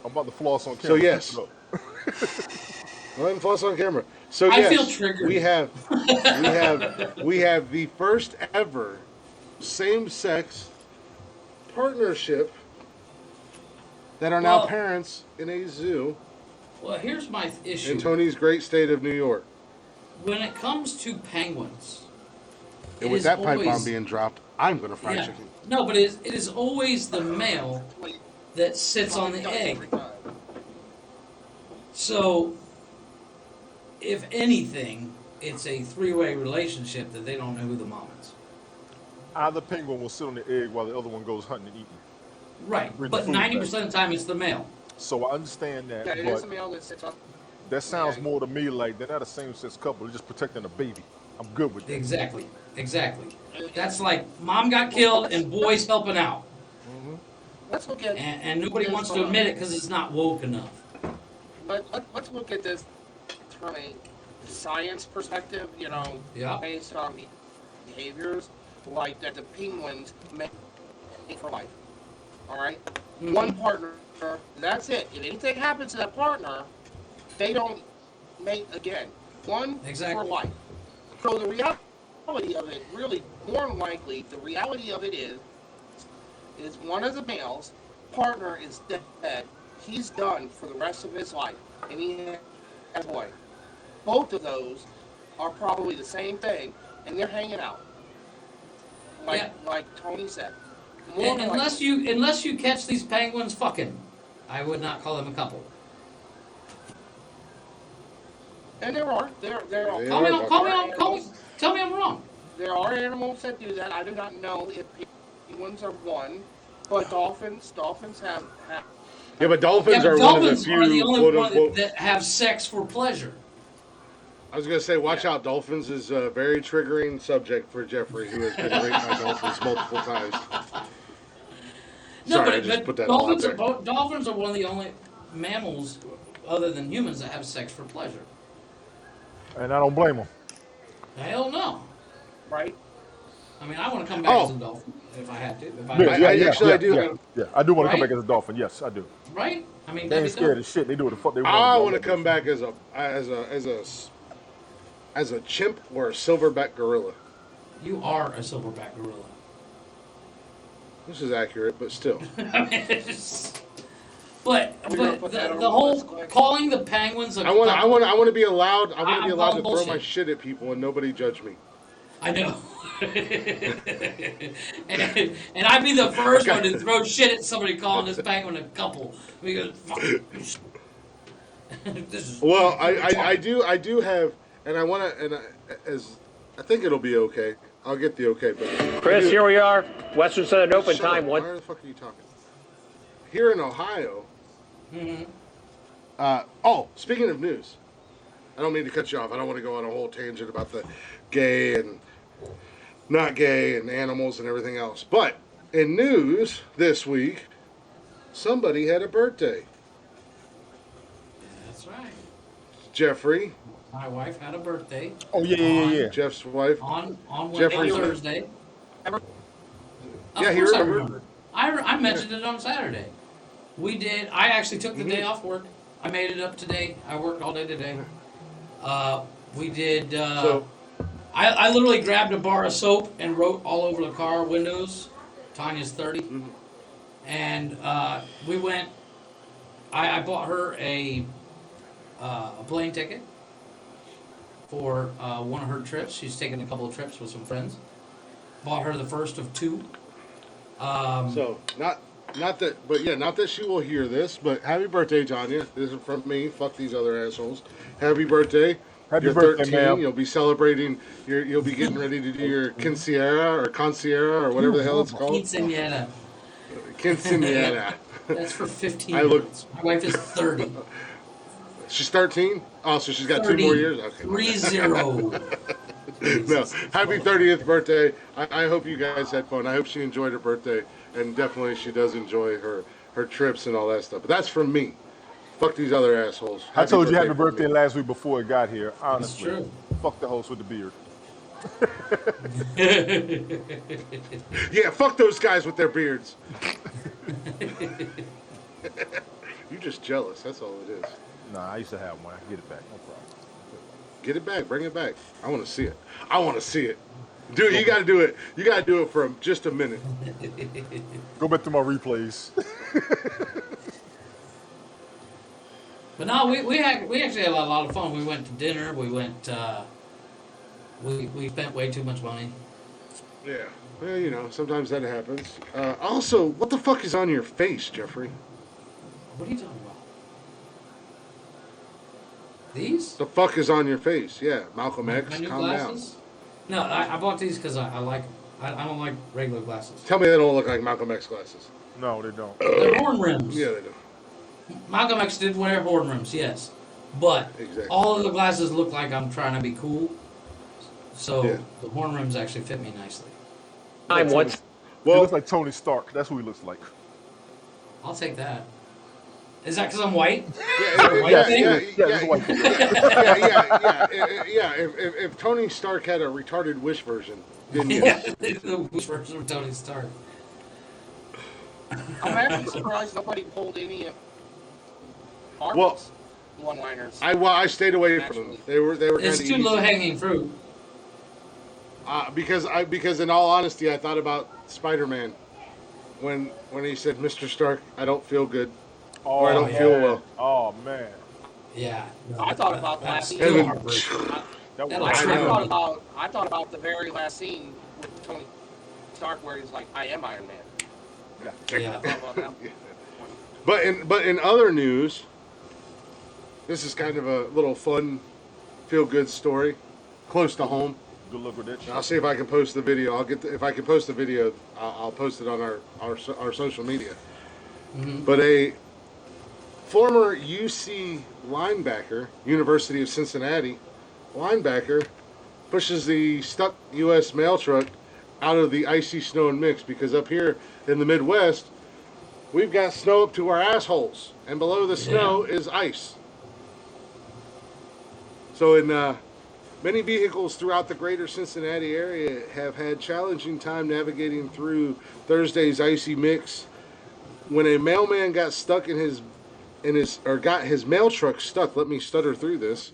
I'm about to floss on So camera. yes. Go ahead and floss on camera. So I yes, feel triggered. we have the first ever same-sex partnership that are now parents in a zoo Well, here's my issue. in Tony's great state of New York. When it comes to penguins, And it with is that pipe bomb always- being dropped, I'm going to fry chicken. No, but it is always the male that sits on the egg. So, if anything, it's a 3-way relationship that they don't know who the mom is. Either penguin will sit on the egg while the other one goes hunting and eating. Right, Bring the but food 90% of the time it's the male. So I understand that, Yeah, it is a but male that sits on. that sounds more to me like they're not a same-sex couple. They're just protecting a baby. I'm good with that. Exactly. That's like mom got killed and boys helping out. Let's look at. And nobody wants to admit it because it's not woke enough. But let's look at this from a science perspective, Yeah. based on behaviors like that the penguins make for life. All right? One partner, that's it. If anything happens to that partner, they don't mate again. One Exactly. for life. So the reality of it, really, more than likely, the reality of it is one of the males' partner is dead. He's done for the rest of his life, and he has a boy. Both of those are probably the same thing. and they're hanging out. Like Tony said. Unless you catch these penguins fucking, I would not call them a couple. And there are. Tell me I'm wrong. There are animals that do that. I do not know if penguins are one, but dolphins have Yeah, but dolphins are dolphins one of the few are the only quote one unquote. that have sex for pleasure. I was gonna say, watch out. Dolphins is a very triggering subject for Jeffrey, who has been raped by dolphins multiple times. No, Sorry, I just but put that all out dolphins there. dolphins are one of the only mammals, other than humans, that have sex for pleasure. And I don't blame them. Hell no. right. I mean, I want to come back as a dolphin if I had to. If I, I do. Yeah, I do want to come Right? back as a dolphin. Yes, I do. Right? I mean, They that'd ain't be scared dope. of shit. They do what the fuck they want. I want to come back as a chimp or a silverback gorilla. You are a silverback gorilla. This is accurate, but still. But the whole calling the penguins a I want to be allowed. I want to I'm be allowed to calling throw my bullshit. shit at people and nobody judge me. I know. and I'd be the first one to throw shit at somebody calling this penguin a couple. Because fuck. This is Well, I do have, and I want to, as I think it'll be okay. I'll get the okay, but Chris, here we are. Western Southern Open Shut time. up. One. Where the fuck are you talking? Here in Ohio. Mhm. Speaking of news, I don't mean to cut you off. I don't want to go on a whole tangent about the gay and not gay and animals and everything else. But in news this week, somebody had a birthday. That's right. Jeffrey. My wife had a birthday. Oh yeah. Jeff's wife. On Jeffrey's Thursday. Yeah, he course I remembered. remember. I mentioned it on Saturday. We did. I actually took the day off work. I made it up today. I worked all day today. We did. I literally grabbed a bar of soap and wrote all over the car windows. Tanya's 30, and we went. I bought her a plane ticket for one of her trips. She's taking a couple of trips with some friends. Bought her the first of two. Not that she will hear this, but happy birthday, Tanya. This is from me. Fuck these other assholes. Happy birthday. Happy You're birthday, 13. ma'am. You'll be celebrating. You'll be getting ready to do your quinceañera or whatever the hell it's called. Quinceañera. Quinceañera. That's for 15 I look- years. My wife is 30. She's 13. Oh, so she's got 2 30. more years. Okay. 3-0. No, happy 30th birthday. I hope you guys had fun. I hope she enjoyed her birthday, and definitely she does enjoy her trips and all that stuff. But that's from me. Fuck these other assholes. I told you happy from birthday me. last week before it got here. Honestly, true. fuck the host with the beard. Yeah, fuck those guys with their beards. You're just jealous. That's all it is. Nah, I used to have one. I can get it back. No problem. Get it back. Bring it back. I want to see it. I want to see it. Dude, you got to do it. You got to do it for just a minute. Go back to my replays. But no, we actually had a lot of fun. We went to dinner. We went. We spent way too much money. Yeah. Well, you know, sometimes that happens. Also, what the fuck is on your face, Jeffrey? What are you talking about? These? The fuck is on your face? Yeah, Malcolm My X, new calm glasses? No, I bought these because I like them. I don't like regular glasses. down. Tell me they don't look like Malcolm X glasses. No, they don't. They're horn rims. Yeah, they do. Malcolm X did wear horn rims, yes. But Exactly. all of the glasses look like I'm trying to be cool. So Yeah. the horn rims actually fit me nicely. Time. One. He Well, looks like Tony Stark. That's who he looks like. I'll take that. Is that because I'm white? If Tony Stark had a retarded Wish version, then yes. The Wish version of Tony Stark. I'm actually surprised nobody pulled any of Well, Marvel's one-liners. I stayed away from them. They were kind It's of too low hanging fruit. because in all honesty, I thought about Spider-Man when he said, "Mr. Stark, I don't feel good, or I don't feel well." Oh man. Yeah. No, I thought about that. That's And still then, heartbreaking. That That'll was I trigger know. me. thought about the very last scene with Tony Stark where he's like, "I am Iron Man." Yeah. I thought about that. But in other news, this is kind of a little fun, feel good story, close to home. good luck with that shit. I'll see if I can post the video. If I can post the video, I'll post it on our social media. But a former UC linebacker, University of Cincinnati linebacker, pushes the stuck U.S. mail truck out of the icy snow and mix because up here in the Midwest, we've got snow up to our assholes, and below the snow is ice. So in many vehicles throughout the greater Cincinnati area have had challenging time navigating through Thursday's icy mix. When a mailman got stuck got his mail truck stuck, let me stutter through this.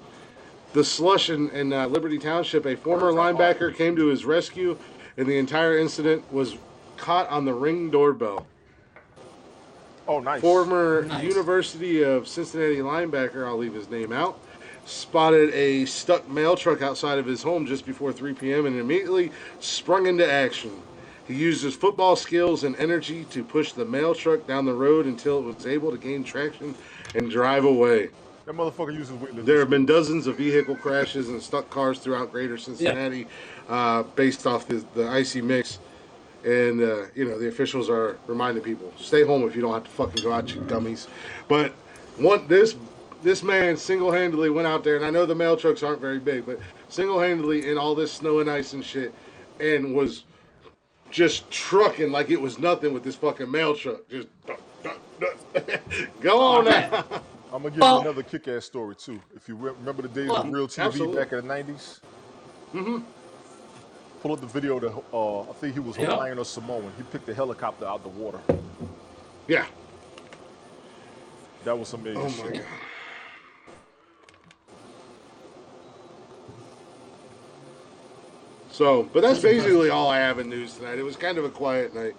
The slush in Liberty Township, a former linebacker came to his rescue, and the entire incident was caught on the Ring doorbell. Oh, nice. Former Nice. University of Cincinnati linebacker, I'll leave his name out, spotted a stuck mail truck outside of his home just before 3 p.m. and immediately sprung into action. He used his football skills and energy to push the mail truck down the road until it was able to gain traction and drive away. That motherfucker uses weightlifting. There have been dozens of vehicle crashes and stuck cars throughout greater Cincinnati based off the icy mix. And, the officials are reminding people, stay home if you don't have to fucking go out, you dummies. But this man single-handedly went out there, and I know the mail trucks aren't very big, but single-handedly in all this snow and ice and shit, and was just trucking like it was nothing with this fucking mail truck. Just go on now. I'm gonna give you another kick-ass story too. If you remember the days of real TV absolutely. back in the '90s. Pull up the video. I think he was Hawaiian or Samoan. He picked the helicopter out the water. Yeah. That was some amazing Oh my shit. god. So, but that's basically all I have in news tonight. It was kind of a quiet night.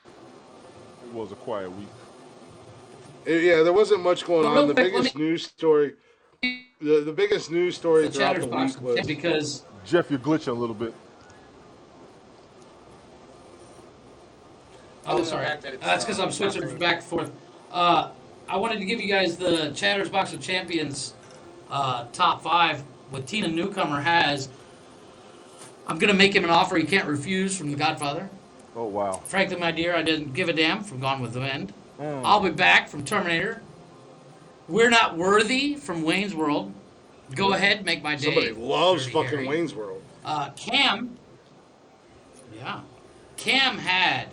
It was a quiet week. Yeah, there wasn't much going Well, on. The real quick, biggest news story, the biggest news story The throughout chatter's the box week was because Jeff, you're glitching a little bit. oh sorry, that's because I'm switching from back and forth. I wanted to give you guys the Chatter's Box of Champions top 5. What Tina Newcomer has. I'm gonna make him an offer he can't refuse from The Godfather. Oh wow. Frankly, my dear, I didn't give a damn from Gone with the Wind. I'll Be Back from Terminator. We're Not Worthy from Wayne's World. Go ahead, make my day. somebody loves Dirty fucking Harry. Wayne's World. Cam had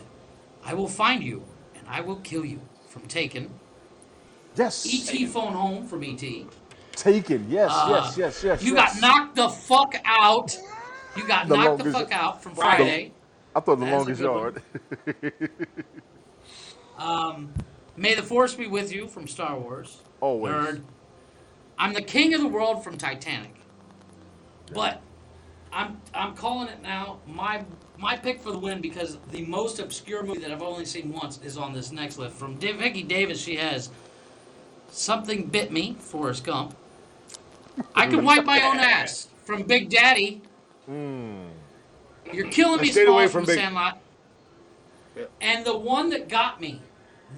I Will Find You and I Will Kill You from Taken. Yes. E.T. Phone Home from E.T. Taken. Yes. Yes. You got knocked the fuck out. You got The knocked the longest- fuck out from Friday. I thought the That's a longest good yard. May the Force Be With You from Star Wars. Always. Nerd. I'm the King of the World from Titanic. But I'm calling it now. My pick for the win because the most obscure movie that I've only seen once is on this next list. From Vicki Davis, she has Something Bit Me, Forrest Gump. I Can Wipe My Own Ass from Big Daddy. You're Killing Me stayed Small away from from Big- Sandlot. And the one that got me,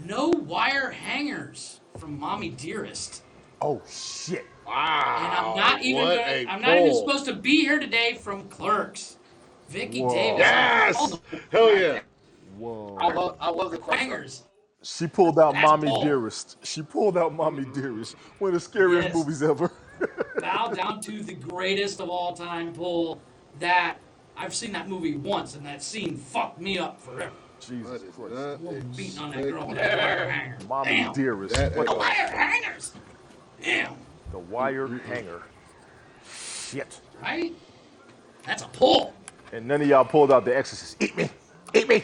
No Wire Hangers from Mommy Dearest. Oh shit. Wow. And I'm not even what gonna, a I'm not even pull. supposed to be here today from Clerks. Vicki Whoa. Davis. Yes. Hell yeah. Whoa. I love the question. Hangers. She pulled out That's Mommy bold. Dearest. She pulled out Mommy Dearest. One of the scariest Yes. movies ever. Bow down to the greatest of all time pull that I've seen that movie once and that scene fucked me up forever. Jesus Christ. That Woman beating on that expect- girl with that wire hanger. Mommy Damn. Dearest. That- What The the, wire hangers. Damn. the wire hanger. Shit. Right? That's a pull. And none of y'all pulled out the Exorcist. Eat me. Eat me.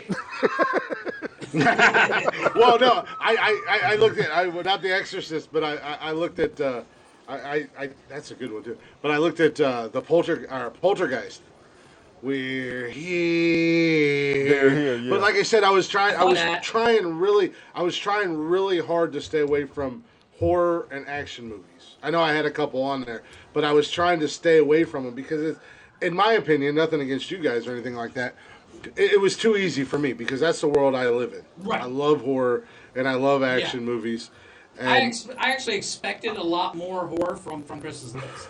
Well, no, I looked at not The Exorcist, but I looked at I that's a good one too. But I looked at the Poltergeist. We're here. They're here, yeah. But like I said, I was trying that. really hard to stay away from horror and action movies. I know I had a couple on there, but I was trying to stay away from them because, in my opinion, nothing against you guys or anything like that, it was too easy for me because that's the world I live in. Right. I love horror and I love action movies. And I actually expected a lot more horror from Chris's list.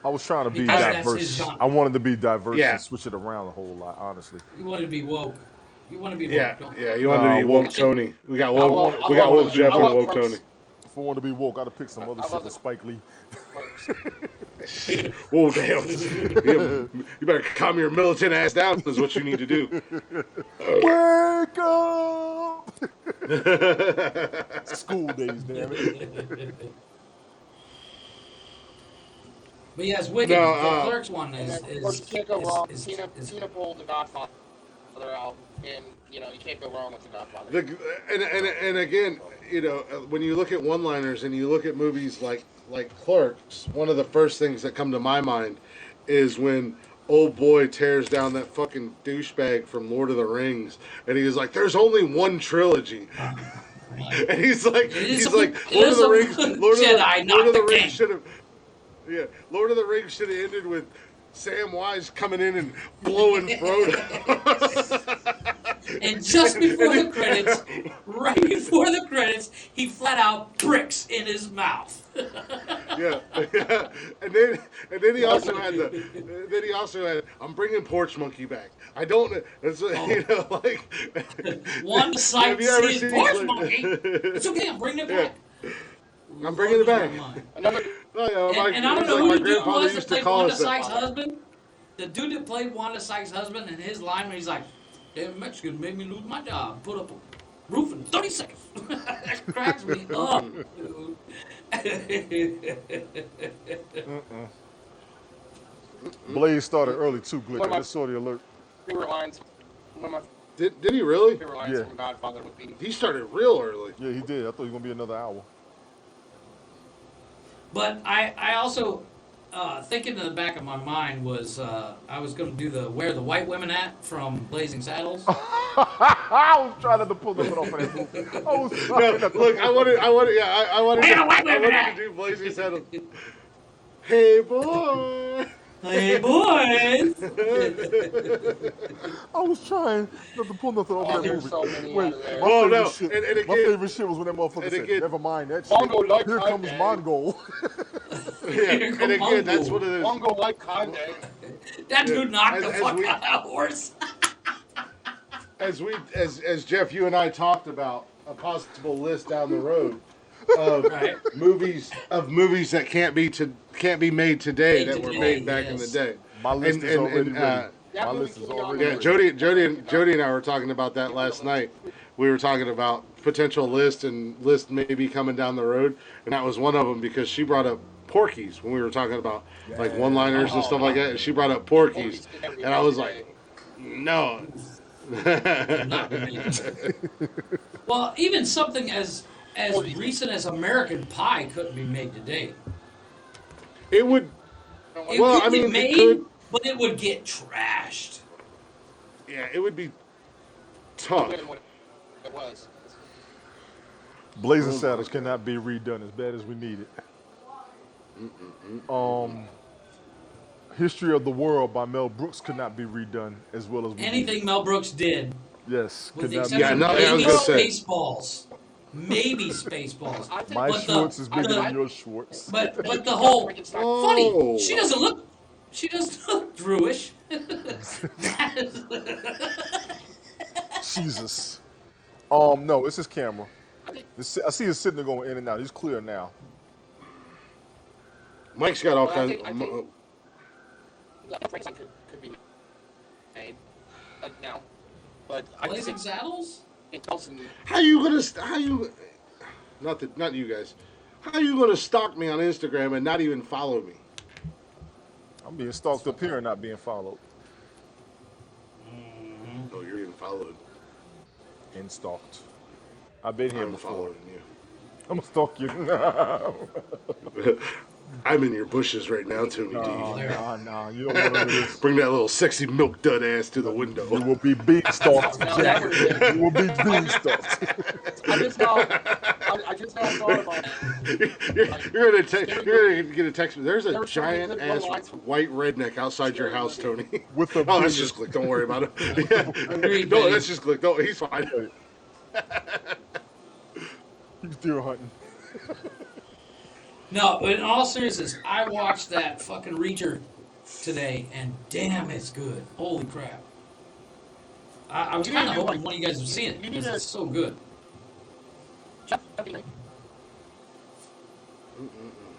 I was trying to be Because that's his diverse. genre. I wanted to be diverse Yeah. and switch it around a whole lot, honestly. You wanted to be woke. You want to be woke. yeah, don't yeah, you wanted to be woke Tony. We got woke. I We got love- woke Jeff I and love woke Clerks. Tony. If I wanted to be woke, I'd have picked some other shit with Spike Lee. Whoa, damn! You better calm your militant ass down. Is what you need to do. Wake up! School days, damn it. But yes, Wicked, No, the Clerks one And is then, of course, you can't go wrong. is- Tina pulled The Godfather out, and you can't go wrong with The Godfather. And again, when you look at one-liners and you look at movies like Clerks, one of the first things that come to my mind is when old boy tears down that fucking douchebag from Lord of the Rings, and he's like, "There's only one trilogy." And he's like, Lord of the Rings, Lord of the Rings should have. Yeah, Lord of the Rings should have ended with Sam Wise coming in and blowing Frodo. And just before the credits, right before the credits, he flat out bricks in his mouth. Yeah. And then he also had I'm bringing Porch Monkey back. I don't know. It's One sight have you ever sees seen Porch like- Monkey. It's okay, I'm bringing it back. I'm bringing it back. Another Oh, yeah, And I don't know my who the dude grandfather was that used to played call Wanda us that. Sykes' husband. The dude that played Wanda Sykes' husband, and his line where he's like, "Damn Mexicans made me lose my job. Put up a roof in 30 seconds." That cracks me up, dude. Blaze started early too, What Glicker. about- Just saw the alert. favorite lines. One of my Did he really? favorite lines Yeah. from Godfather would be. He started real early. Yeah, he did. I thought he was gonna be another hour. But I also, thinking in the back of my mind was, I was going to do the Where the White Women At from Blazing Saddles. I was trying to pull that off of that movie. I was No, trying to look, I wanted Wait, to do Blazing Saddles. Hey boy. Hey, boys! I was trying not to pull nothing off Oh, of that there's movie. so many Wait, out of there. my Oh, favorite no, shit. and My again- favorite shit was when that motherfucker and said, again- "Never mind that Bongo shit. like Here comes Kanye. Mongol." Yeah, and again, that's what it is. Bongo like Kanye. That dude knocked the As fuck we- out of that horse. As Jeff, you and I talked about a possible list down the road of Right. movies that can't be made today that were today, made back in the yes. day. My list is already ready. That My movie list is came out already Yeah, ready. Jody and I were talking about that last night. We were talking about potential list maybe coming down the road, and that was one of them because she brought up Porky's when we were talking about like one-liners and stuff like that, and she brought up Porky's, and I was like, no. Well, even something as recent as American Pie couldn't be made today. It would. It Well, could I mean, be it made, could. but it would get trashed. Yeah, it would be tough. It was. Blazing Saddles cannot be redone as bad as we need it. History of the World by Mel Brooks could not be redone as well as we need it. Anything Mel Brooks did, Yes, with could the not exception be. Yeah, of no, I was maybe gonna say. Spaceballs. Maybe Spaceballs. My But the- Schwartz is bigger the- than your Schwartz. But the whole Oh. funny, she doesn't look Druish. Jesus. No, it's his camera. I see his sitting there going in and out. He's clear now. Mike's got all But kinds. I think Frankenstein could be made now. But I Blazing think Saddles? it tells them How you gonna? Not you guys. How you gonna stalk me on Instagram and not even follow me? I'm being stalked up here and not being followed. Oh, you're getting followed. And stalked. I've been here I'm before. following you. I'm gonna stalk you. I'm in your bushes right now, Tony D. Nah. You don't want to do this. Bring that little sexy milk dud ass to the window. You will be being stalked, Jack. You will be being stalked. I just saw I just now thought about you're gonna get a text. There's a There were so many giant good ass one-liners from white redneck outside your house, Tony. With a Oh, that's beard. just Glick. Don't worry about it. Yeah. Agreed, No, Benny. that's just Glick. No, he's fine. He's deer hunting. No, in all seriousness, I watched that fucking Reacher today, and damn, it's good. Holy crap! I was You kind of need to do, hoping like, one of you guys have seen it you need because to- it's so good.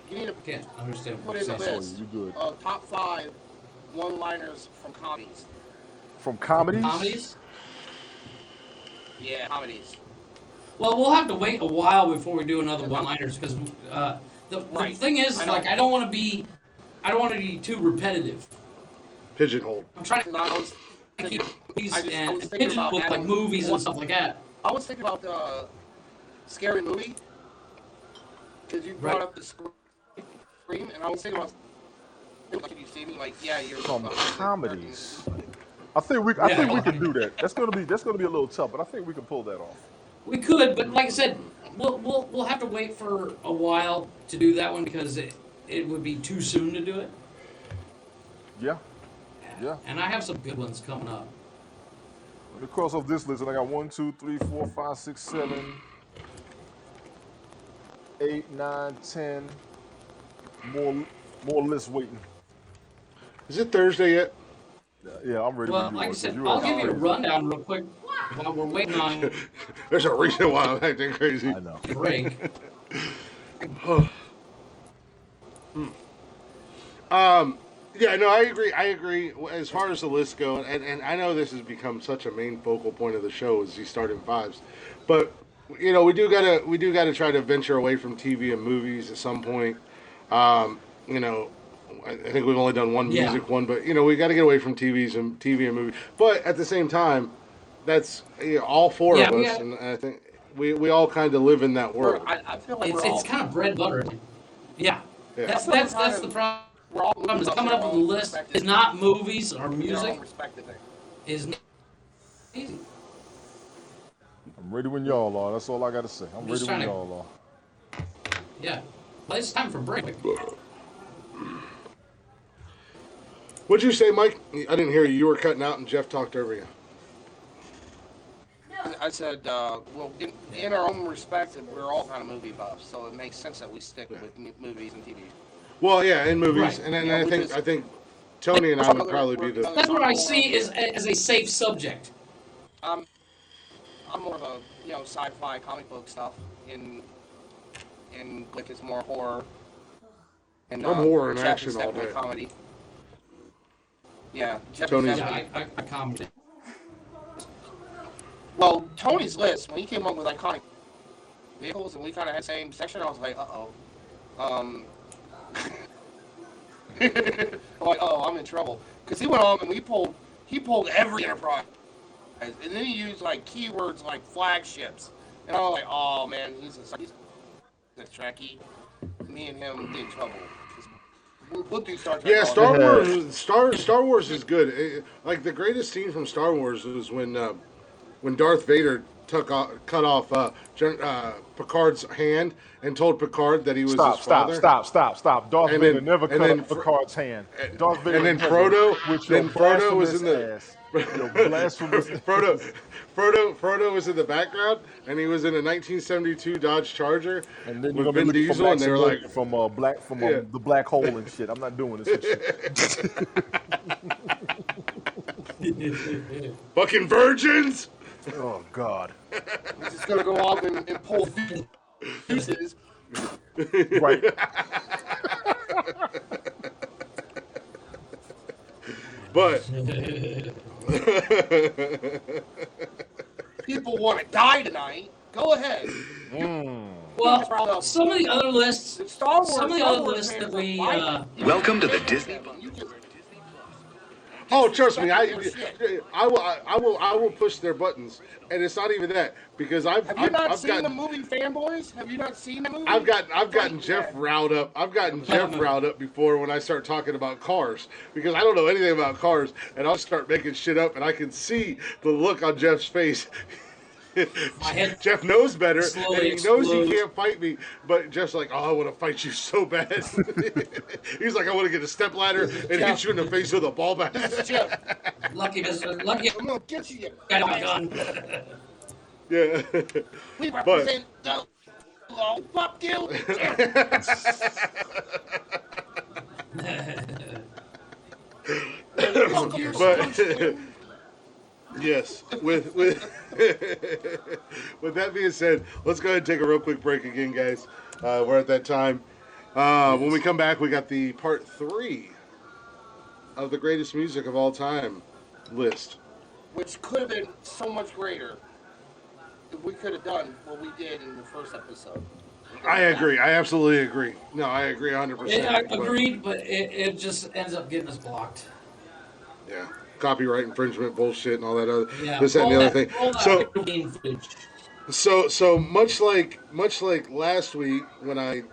You need to I can't understand put what in you're a saying. list You good. of top 5 one-liners from comedies. From comedies? Comedies? Yeah, comedies. Well, we'll have to wait a while before we do another one-liners because the Right. thing is, I know. like, I don't want to be too repetitive. Pigeonhole. I'm trying to I was keep these I was and thinking pigeon about with like adding movies and one- stuff like that. I was thinking about the scary movie because you brought Right. up the Scream, and I was thinking about like, can you see me? Like, yeah, you're From fucking- comedies. I think we can do that. That's gonna be a little tough, but I think we can pull that off. We could, but like I said, we'll have to wait for a while to do that one because it would be too soon to do it. Yeah. Yeah. And I have some good ones coming up. Let me cross off this list, and I got 1, 2, 3, 4, 5, 6, 7, 8, 9, 10. More lists waiting. Is it Thursday yet? Yeah, I'm ready. Well, when you like I are, said, 'cause you I'll are give you a crazy. rundown real quick while we're waiting on There's a reason why I'm acting crazy. I know. break. Yeah, no, I agree. I agree. As far as the list goes, and I know this has become such a main focal point of the show is these starting fives, but you know we do gotta try to venture away from TV and movies at some point. You know, I think we've only done one Yeah. music one, but you know we got to get away from TV and movies. But at the same time, that's all four Yeah, of we us, got- and I think we all kind of live in that world. I feel like It's we're all, kind of bread and butter. Yeah. Yeah. That's the problem. we're all Is coming up with a list is not movies or music. Is not easy. I'm ready when y'all are. That's all I gotta say. I'm Just ready when trying to- y'all are. Yeah. Well, it's time for break. What'd you say, Mike? I didn't hear you. You were cutting out, and Jeff talked over you. I said, well, in our own respect, we're all kind of movie buffs, so it makes sense that we stick with movies and TV. Well, yeah, in movies, Right. and then Yeah, I think Tony and I would probably be the. That's what I see as a safe subject. I'm more of a sci-fi comic book stuff. In Glick is more horror. And I'm horror and Jeff action is all definitely day. comedy. Yeah, Jeff Tony's- is Yeah, definitely. I commented. Well, Tony's list when he came up with iconic vehicles, and we kind of had the same section. I was like, I'm like, I'm in trouble because he went on and he pulled every Enterprise, and then he used like keywords like flagships, and I was like, oh man, he's a Trekkie. Me and him get in trouble. We'll do Star Trek. Yeah, all Star day. Wars. Star Wars is good. Like the greatest scene from Star Wars was when Darth Vader cut off Picard's hand and told Picard that he was his father. Stop. Darth And Vader then- never and cut then off Picard's hand. Darth Vader and then never, Frodo- with your then Frodo was in the- blasphemous ass. Your blasphemous Frodo was in the background, and he was in a 1972 Dodge Charger And then with you're gonna Vin be looking Diesel, and they were like, from Yeah. the black hole and shit. I'm not doing this shit. "Fucking virgins!" Oh God. He's just gonna go off and pull deuces. Right. But People want to die tonight. Go ahead. Well, some of the other lists, Star Wars. some of the Star other Wars lists that fans we, are fighting. Welcome to the Disney. oh, trust me, I will push their buttons, and it's not even that because Have you not I've seen gotten the movie Fanboys? Have you not seen the movie? I've gotten Like Jeff that. riled up. I've gotten Jeff riled up before when I start talking about cars because I don't know anything about cars, and I'll start making shit up, and I can see the look on Jeff's face. My head Jeff knows better, and slowly he knows he explodes. can't fight me. But Jeff's like, "Oh, I want to fight you so bad." He's like, "I want to get a step ladder and hit you in the face with a ball bat." Jeff, Lucky, lucky. I'm gonna get you. Got my gun. Yeah, We represent the. Oh, fuck you. but yes, with with that being said, let's go ahead and take a real quick break again, guys. We're at that time. When we come back, we got the part 3 of the greatest music of all time list. Which could have been so much greater if we could have done what we did in the first episode. I agree. I absolutely agree. No, I agree 100%. Yeah, I agreed, but it just ends up getting us blocked. Yeah, copyright infringement bullshit and all that other Yeah, this that, and the other thing. all that footage. So much like last week when I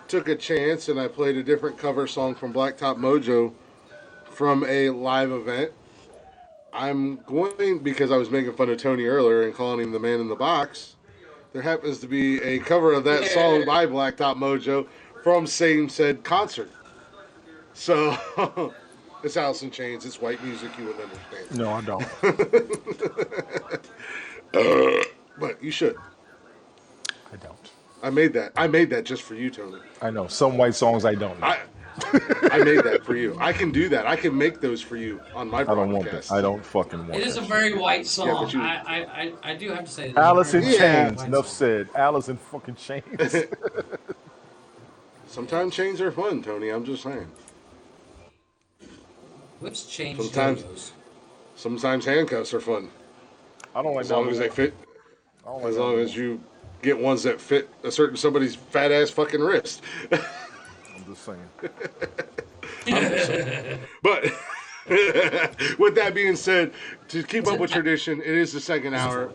took a chance and I played a different cover song from Blacktop Mojo from a live event. I'm going, because I was making fun of Tony earlier and calling him the man in the box. There happens to be a cover of that song by Blacktop Mojo from same said concert. So it's Alice in Chains. It's white music. You would understand. No, I don't. But you should. I don't. I made that just for you, Tony. I know. Some white songs I don't know. I made that for you. I can do that. I can make those for you on my I don't want broadcast. that. I don't fucking want It is a that. very white song. Yeah, but you- I do have to say that. Alice in Yeah. Chains. Enough said. Alice in fucking Chains. Sometimes chains are fun, Tony. I'm just saying. Whips change. Sometimes handcuffs are fun. I don't like As long as they fit. As long as you get ones that fit a certain somebody's fat ass fucking wrist. I'm just saying. But with that being said, to keep up with tradition, it is the second hour.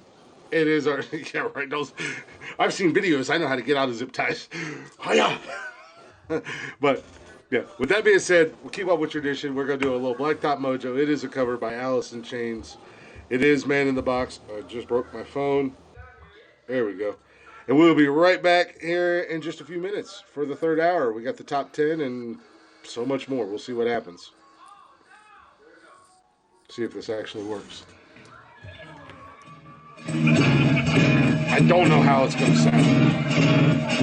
It is our yeah right. Those I've seen videos. I know how to get out of zip ties. Hiya! But yeah, with that being said, we'll keep up with tradition. We're gonna do a little Blacktop Mojo. It is a cover by Alice in Chains. It is Man in the Box. I just broke my phone. There we go. And we'll be right back here in just a few minutes for the third hour. We got the top 10 and so much more. We'll see what happens. See if this actually works. I don't know how it's going to sound.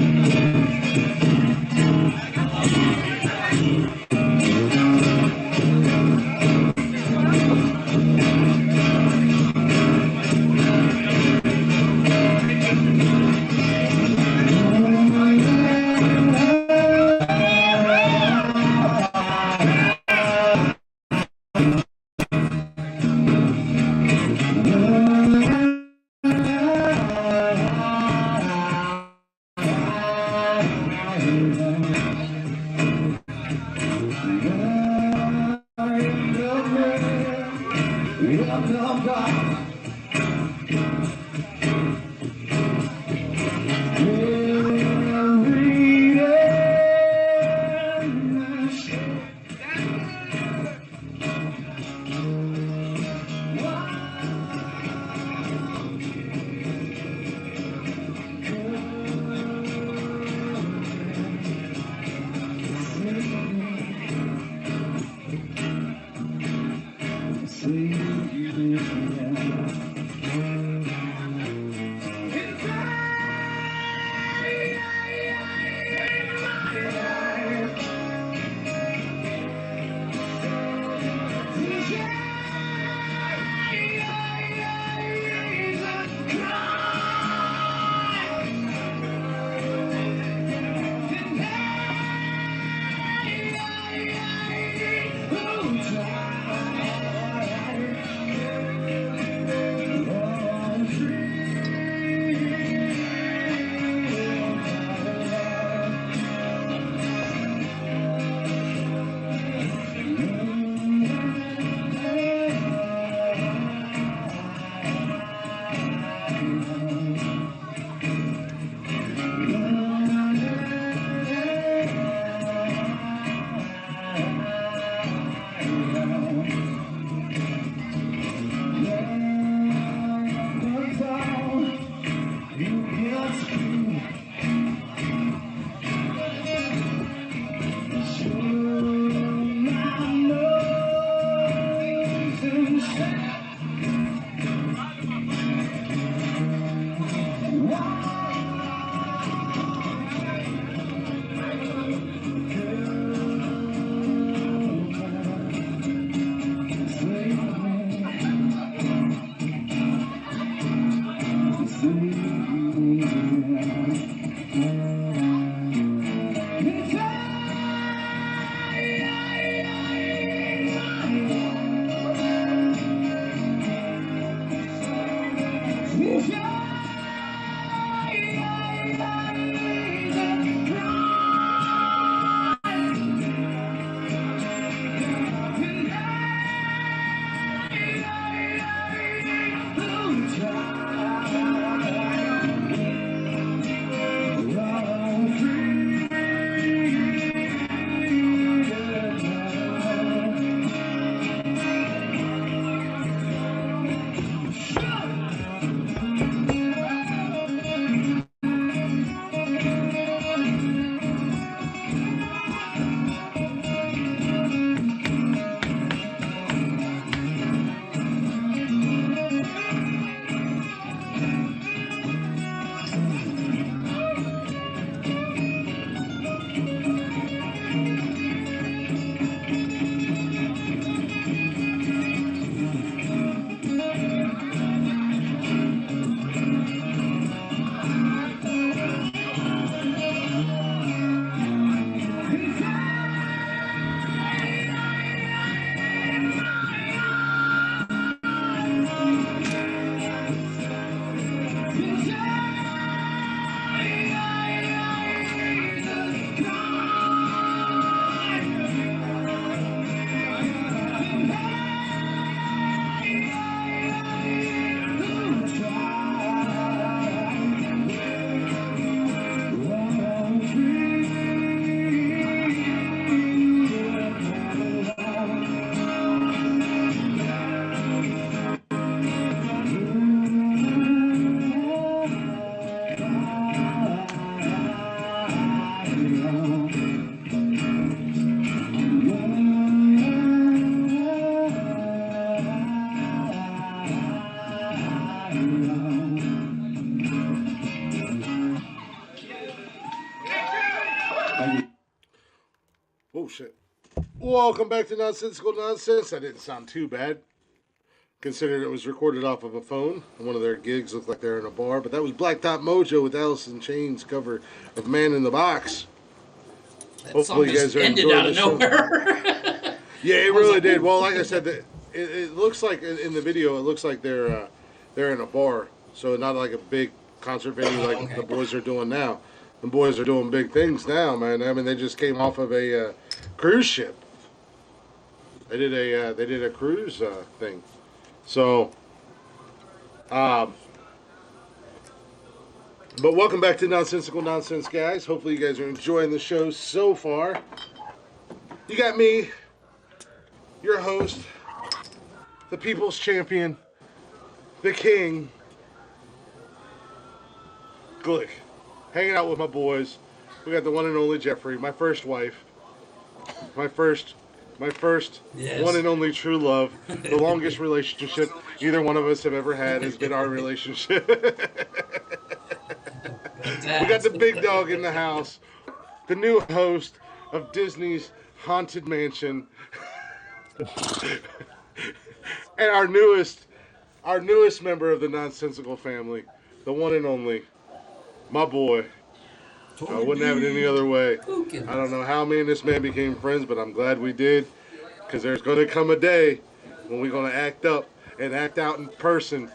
Oh, shit. Welcome back to Nonsensical Nonsense. That didn't sound too bad, considering it was recorded off of a phone. One of their gigs looked like they're in a bar, but that was Blacktop Mojo with Alice in Chains cover of Man in the Box. That song just ended out of nowhere. Yeah, it really did. Well, like I said, it looks like in the video, it looks like they're in a bar, so not like a big concert venue like the boys are doing now. The boys are doing big things now, man. I mean, they just came off of a cruise ship. They did a cruise thing, so. But welcome back to Nonsensical Nonsense, guys. Hopefully, you guys are enjoying the show so far. You got me, your host, the people's champion, the king, Glick, hanging out with my boys. We got the one and only Jeffrey, my first wife, my first Yes. one and only true love, the longest relationship either one of us have ever had has been our relationship. We got the big dog in the house, the new host of Disney's Haunted Mansion, and our newest member of the Nonsensical family, the one and only, my boy. I wouldn't have it any other way. I don't know how me and this man became friends, but I'm glad we did, because there's going to come a day when we're going to act up and act out in person.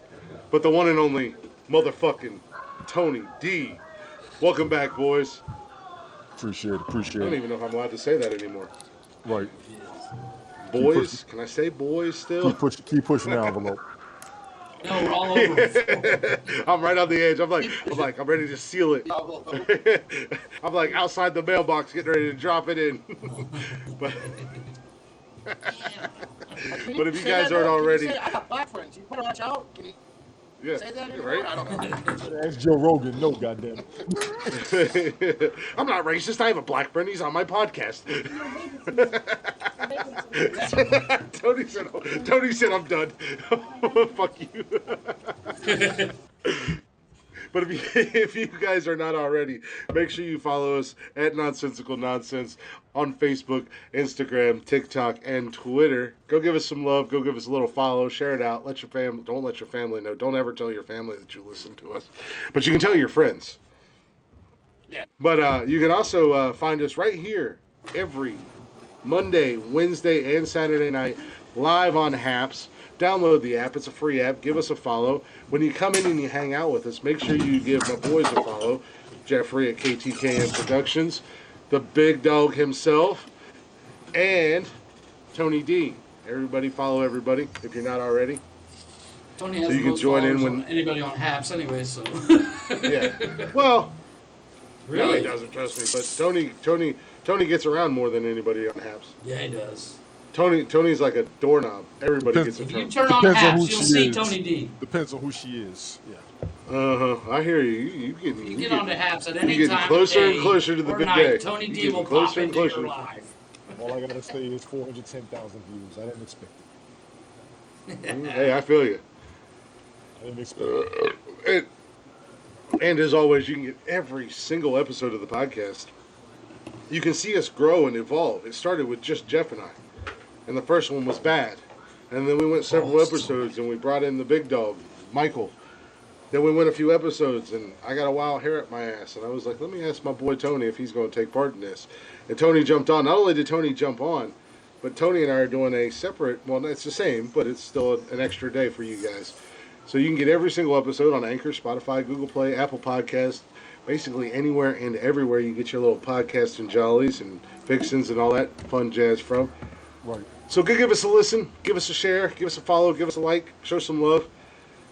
But the one and only motherfucking Tony D. Welcome back, boys. Appreciate it. I don't even know if I'm allowed to say that anymore. Right. Boys? Can I say boys still? Keep pushing the envelope. No, we're all over it. I'm right on the edge. I'm ready to seal it. I'm like outside the mailbox getting ready to drop it in. but if you guys aren't already... I got black friends. You better watch out. Can you say that anymore? Right? I don't know. That's Joe Rogan. No, goddamn. I'm not racist. I have a black friend. He's on my podcast. Tony said I'm done. Fuck you. But if you guys are not already, make sure you follow us at Nonsensical Nonsense on Facebook, Instagram, TikTok, and Twitter. Go give us some love. Go give us a little follow. Share it out. Don't let your family know. Don't ever tell your family that you listen to us. But you can tell your friends. Yeah. But you can also find us right here every Monday, Wednesday, and Saturday night live on Haps. Download the app. It's a free app. Give us a follow. When you come in and you hang out with us, make sure you give my boys a follow. Jeffrey at KTKM Productions, the big dog himself, and Tony D. Everybody follow everybody if you're not already. Tony has so you can join in when anybody on Haps anyway. So yeah. Well, really, no, he doesn't trust me, but Tony gets around more than anybody on Haps. Yeah, he does. Tony's like a doorknob. Everybody gets a turn. You turn on Haps, you'll see Tony D. Depends on who she is. Yeah. I hear you. You get onto Haps at any time closer of day and closer to the or big night. day. Tony D will pop into your live. All I gotta say is 410,000 views. I didn't expect it. Hey, I feel you. I didn't expect it. And as always, you can get every single episode of the podcast. You can see us grow and evolve. It started with just Jeff and I. And the first one was bad. And then we went several episodes and we brought in the big dog, Michael. Then we went a few episodes and I got a wild hair up my ass. And I was like, let me ask my boy Tony if he's going to take part in this. And Tony jumped on. Not only did Tony jump on, but Tony and I are doing a separate, well, it's the same, but it's still an extra day for you guys. So you can get every single episode on Anchor, Spotify, Google Play, Apple Podcasts, basically anywhere and everywhere you get your little podcasts and jollies and fixins and all that fun jazz from. Right. So go give us a listen, give us a share, give us a follow, give us a like, show some love,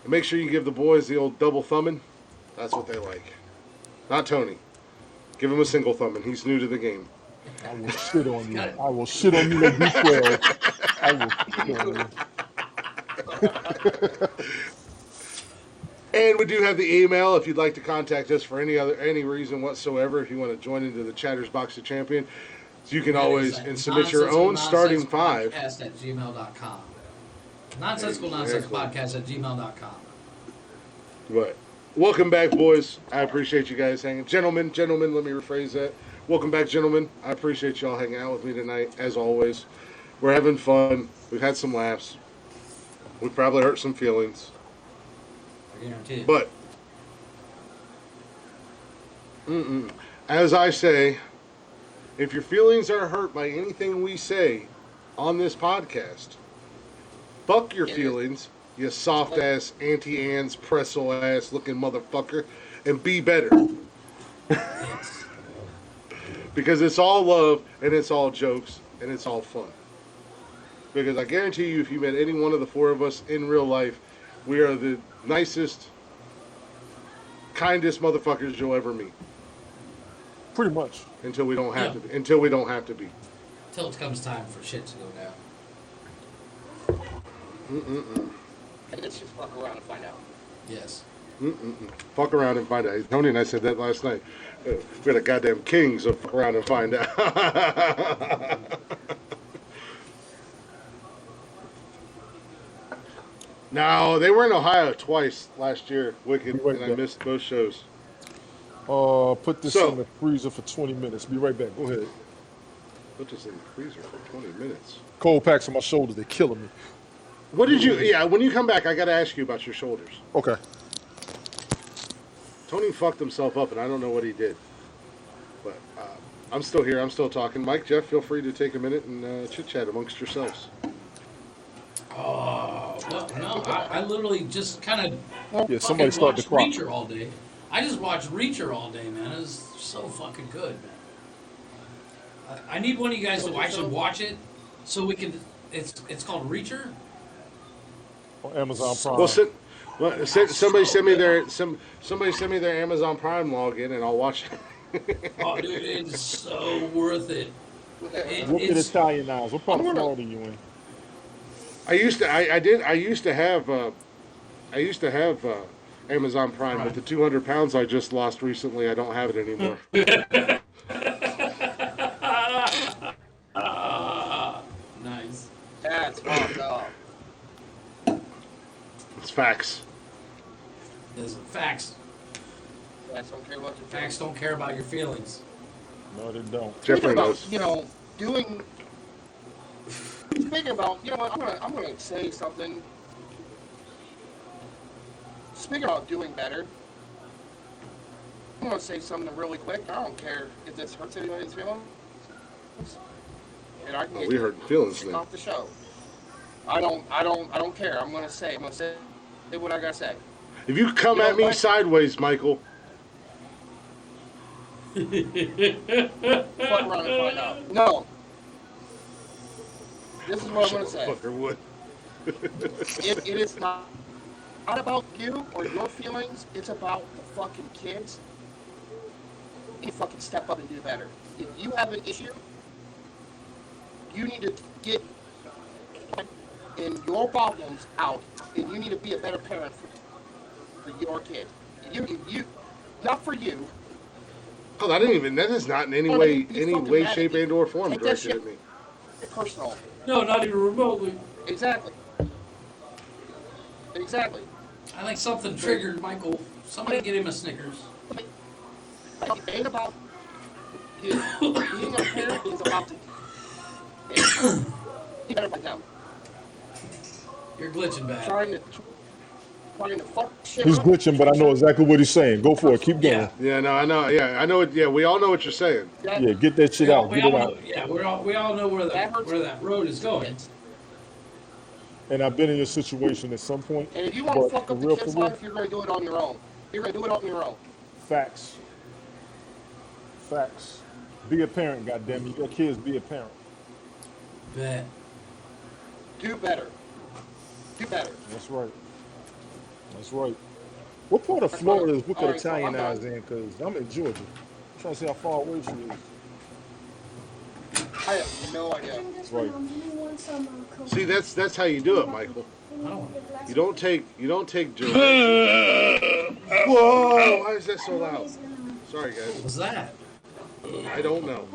and make sure you give the boys the old double thumbing. That's what they like. Not Tony. Give him a single thumbing. He's new to the game. I will shit on you. I will shit on you like B12. I will shit on you. And we do have the email if you'd like to contact us for any reason whatsoever. If you want to join into the Chatter's Box of Champion, so you can always submit your own starting five. Podcast at gmail.com. Nonsensical Nonsense Podcast at gmail.com. But welcome back, boys. I appreciate you guys hanging. Gentlemen, let me rephrase that. Welcome back, gentlemen. I appreciate y'all hanging out with me tonight, as always. We're having fun. We've had some laughs. We probably hurt some feelings. I guarantee it. But, as I say, if your feelings are hurt by anything we say on this podcast, fuck your feelings, you soft-ass, Auntie Anne's pretzel-ass looking motherfucker, and be better. Yes. Because it's all love, and it's all jokes, and it's all fun. Because I guarantee you, if you met any one of the four of us in real life, we are the nicest, kindest motherfuckers you'll ever meet. Pretty much. Until we don't have to be. Until we don't have to be. Till it comes time for shit to go down. Let's just fuck around and find out. Yes. Fuck around and find out. Tony and I said that last night. We're the goddamn kings of fuck around and find out. No, they were in Ohio twice last year, Wicked, and I missed both shows. Put this in the freezer for 20 minutes. Be right back. Go ahead. Put this in the freezer for 20 minutes. Cold packs on my shoulders. They're killing me. What did you... Yeah, when you come back, I got to ask you about your shoulders. Okay. Tony fucked himself up, and I don't know what he did. But I'm still here. I'm still talking. Mike, Jeff, feel free to take a minute and chit-chat amongst yourselves. Oh, no, I literally just kind of somebody start the clock. Reacher all day. I just watched Reacher all day, man. It was so fucking good, man. I need one of you guys to actually watch it so we can... It's called Reacher? On Amazon Prime. Somebody send me their Amazon Prime login, and I'll watch it. Oh, dude, it's so worth it. Look at Italian eyes. What part of Florida are you in? I used to have Amazon Prime, but the 200 pounds I just lost recently, I don't have it anymore. Nice. That's fucked up. It's facts. There's facts. Facts don't care about your Facts don't care about your feelings. No, they don't. Jeffrey knows. Speaking about, you know what, I'm gonna say something. Speaking about doing better, I'm gonna say something really quick. I don't care if this hurts anybody's feelings. And I can We hurt feelings now. off the show. I don't care. I'm gonna say what I gotta say. If you come at me sideways, Michael. Fuck around and find out. No. This is what I'm gonna say. Fucker would. It is not about you or your feelings. It's about the fucking kids. You fucking step up and do better. If you have an issue, you need to get in your problems out, and you need to be a better parent for your kid. You, not for you. Oh, that is not in any way, shape, and or form directed at me. Personal. No, not even remotely. Exactly. Exactly. I think something triggered Michael. Somebody get him a Snickers. It ain't about you. Being a parent is about you gotta write down. You're glitching bad. Trying to fuck shit He's up. glitching, but I know exactly what he's saying. Go for it. Keep going. Yeah, no, I know. Yeah, I know it. Yeah, we all know what you're saying. Yeah, get that shit out. Get it out. Yeah, we all know where that road is going. And I've been in your situation at some point. And if you want to fuck up the kid's life, you're gonna do it on your own. You're gonna do it on your own. Facts. Facts. Be a parent, goddamn it. Your kids, be a parent. Bet. Do better. Do better. That's right. That's right. What part of Florida is Wicked Italian eyes in? Because I'm in Georgia. I'm trying to see how far away she is. I have no idea. Right. See, that's how you do it, Michael. You don't take direction. Whoa! Why is that so loud? Sorry, guys. What was that? I don't know.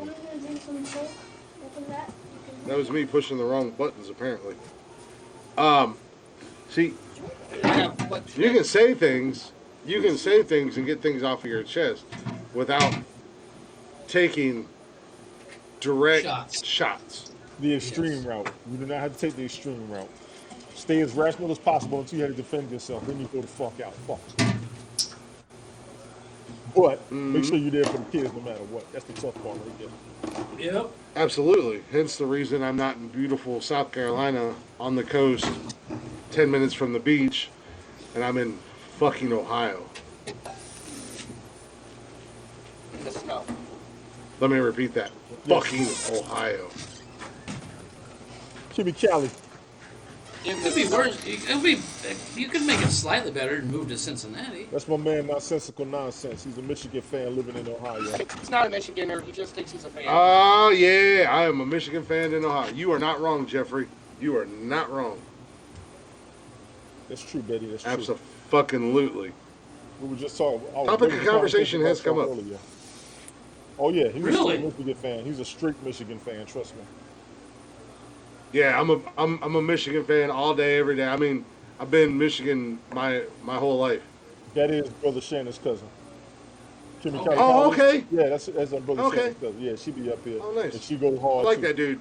That was me pushing the wrong buttons, apparently. See, you can say things and get things off of your chest without taking direct Shots. shots. The extreme route. You do not have to take the extreme route. Stay as rational as possible until you have to defend yourself. Then you go the fuck out. Fuck it. But make sure you're there for the kids no matter what. That's the tough part right there. Yep. Absolutely. Hence the reason I'm not in beautiful South Carolina on the coast, 10 minutes from the beach, and I'm in fucking Ohio. Let me repeat that. Fucking Ohio. Kimmy Cali. It could be worse. It could be. You could make it slightly better and move to Cincinnati. That's my man, Nonsensical Nonsense. He's a Michigan fan living in Ohio. He's not a Michiganer. He just thinks he's a fan. Oh, yeah. I am a Michigan fan in Ohio. You are not wrong, Jeffrey. You are not wrong. That's true, Betty. That's true. Absolutely. We were just talking. Topic of conversation has come up. Earlier. Oh, yeah. He's Really? a straight Michigan fan. He's a straight Michigan fan. Trust me. Yeah, I'm a Michigan fan all day, every day. I mean, I've been Michigan my whole life. That is Brother Shannon's cousin. Kimmy Cali. Oh, okay. Yeah, that's our Brother Okay. Shannon's cousin. Yeah, she be up here. Oh, nice. And she go I hard, like too. that dude.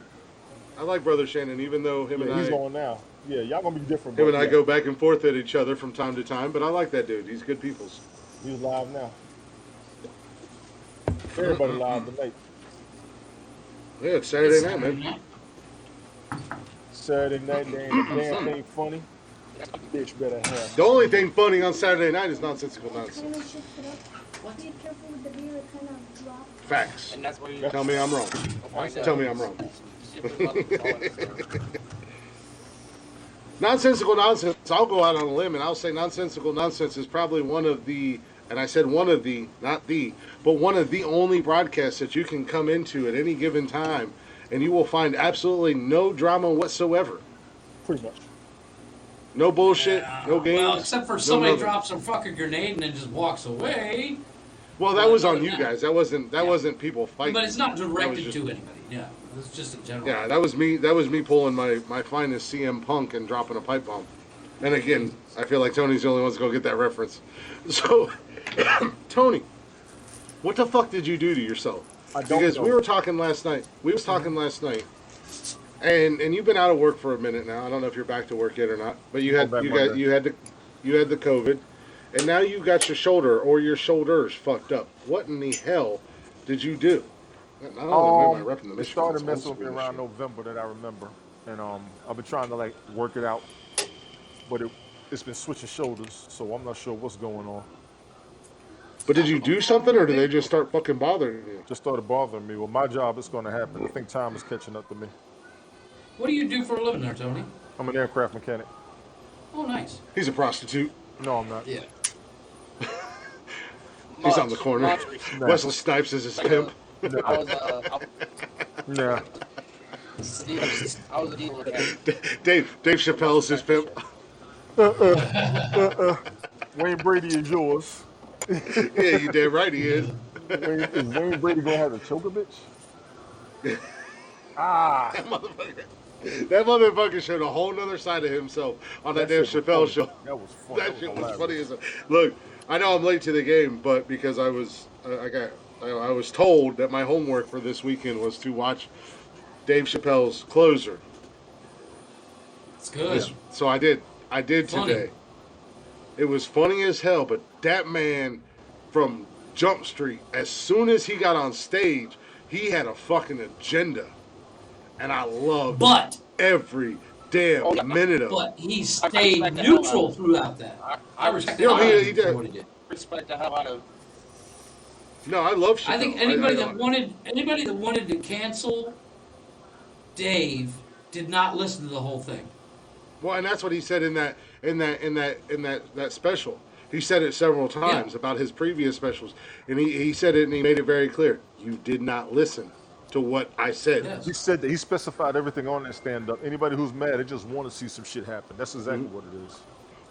I like Brother Shannon, even though him Yeah, and he's I on now. Yeah, y'all gonna be different. him but and I yeah, go back and forth at each other from time to time. But I like that dude. He's good peoples. He's live now. Everybody live tonight. Yeah, it's Saturday night, man. Saturday night, they ain't a damn thing funny. Bitch better have. The only thing funny on Saturday night is nonsensical nonsense. Be careful with the beer, it kind of drops. Facts. And that's where you Tell me I'm wrong. Tell me I'm wrong. Nonsensical nonsense. I'll go out on a limb and I'll say nonsensical nonsense is probably one of the, and I said one of the, not the, but one of the only broadcasts that you can come into at any given time, and you will find absolutely no drama whatsoever. Pretty much. No bullshit. No games. Well, except for somebody nothing. drops a fucking grenade and then just walks away. Well, that was on you guys. That wasn't people fighting. But it's not That was directed just- to anybody. Yeah, it's just in general. Yeah, that was me. That was me pulling my finest CM Punk and dropping a pipe bomb. And again, I feel like Tony's the only one to go get that reference. So, Tony, what the fuck did you do to yourself? I don't Because know. we were talking last night. And you've been out of work for a minute now. I don't know if you're back to work yet or not. But you had back you Monday. had the COVID, and now you got your shoulder or your shoulders fucked up. What in the hell did you do? Not only am I repping the It Michigan, started it's messing old with me school around shit. November that I remember, and I've been trying to like work it out, but it's been switching shoulders, so I'm not sure what's going on. But did you do something, or did they just start fucking bothering you? Just started bothering me. Well, my job is going to happen. I think time is catching up to me. What do you do for a living there, Tony? I'm an aircraft mechanic. Oh, nice. He's a prostitute. No, I'm not. Yeah. He's on the corner. Nah. Wesley Snipes is his pimp. I was Nah. I was a dealer mechanic. Dave Chappelle is his pimp. Wayne Brady is yours. Yeah, you damn right he is. Is Wayne Brady gonna have a choker, bitch? That motherfucker showed a whole nother side of himself on that damn shit Chappelle was show. funny. That was funny. That shit was hilarious. funny as a look. I know I'm late to the game, but because I was told that my homework for this weekend was to watch Dave Chappelle's Closer. It's good. So I did. I did Funny. today. It was funny as hell, but that man from Jump Street, as soon as he got on stage, he had a fucking agenda. And I loved But every damn minute of it. But he stayed neutral throughout that. I respect You know, he him did. for what he did. Respect the hell out of. No, I love Chappelle. I think anybody that wanted to cancel Dave did not listen to the whole thing. Well, and that's what he said in that special. He said it several times about his previous specials, and he said it and he made it very clear. You did not listen to what I said. Yes. He said that he specified everything on that stand-up. Anybody who's mad, they just want to see some shit happen. That's exactly what it is.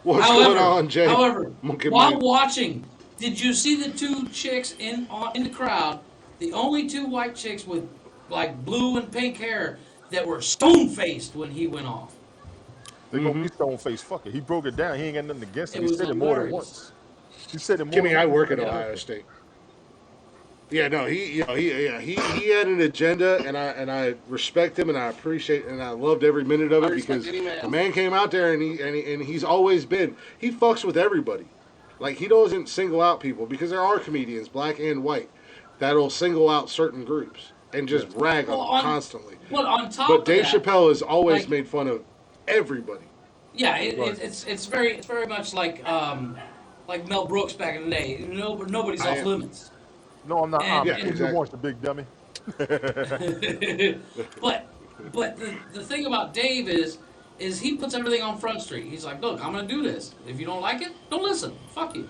What's going on, Jay? However, Monkey while Mike? watching, did you see the two chicks in the crowd? The only two white chicks with like blue and pink hair that were stone-faced when he went off. They gonna be stone-faced. Fuck it. He broke it down. He ain't got nothing against it. It He was said it more than hilarious. once. He said it more Kimmy, than I once. work at Ohio State. Yeah, no, he had an agenda, and I respect him, and I appreciate, and I loved every minute of I it respect because any man. the man came out there, and he's always been, he fucks with everybody, like he doesn't single out people because there are comedians, black and white, that'll single out certain groups and just rag on them constantly. But on top But of Dave that, Chappelle has always like, made fun of everybody. yeah, it's very much like Mel Brooks back in the day. Nobody's I off am. limits. No, I'm not. I'm And, Yeah, and you exactly. watch the big dummy. but the thing about Dave is he puts everything on Front Street. He's like, look, I'm gonna do this. If you don't like it, don't listen. Fuck you.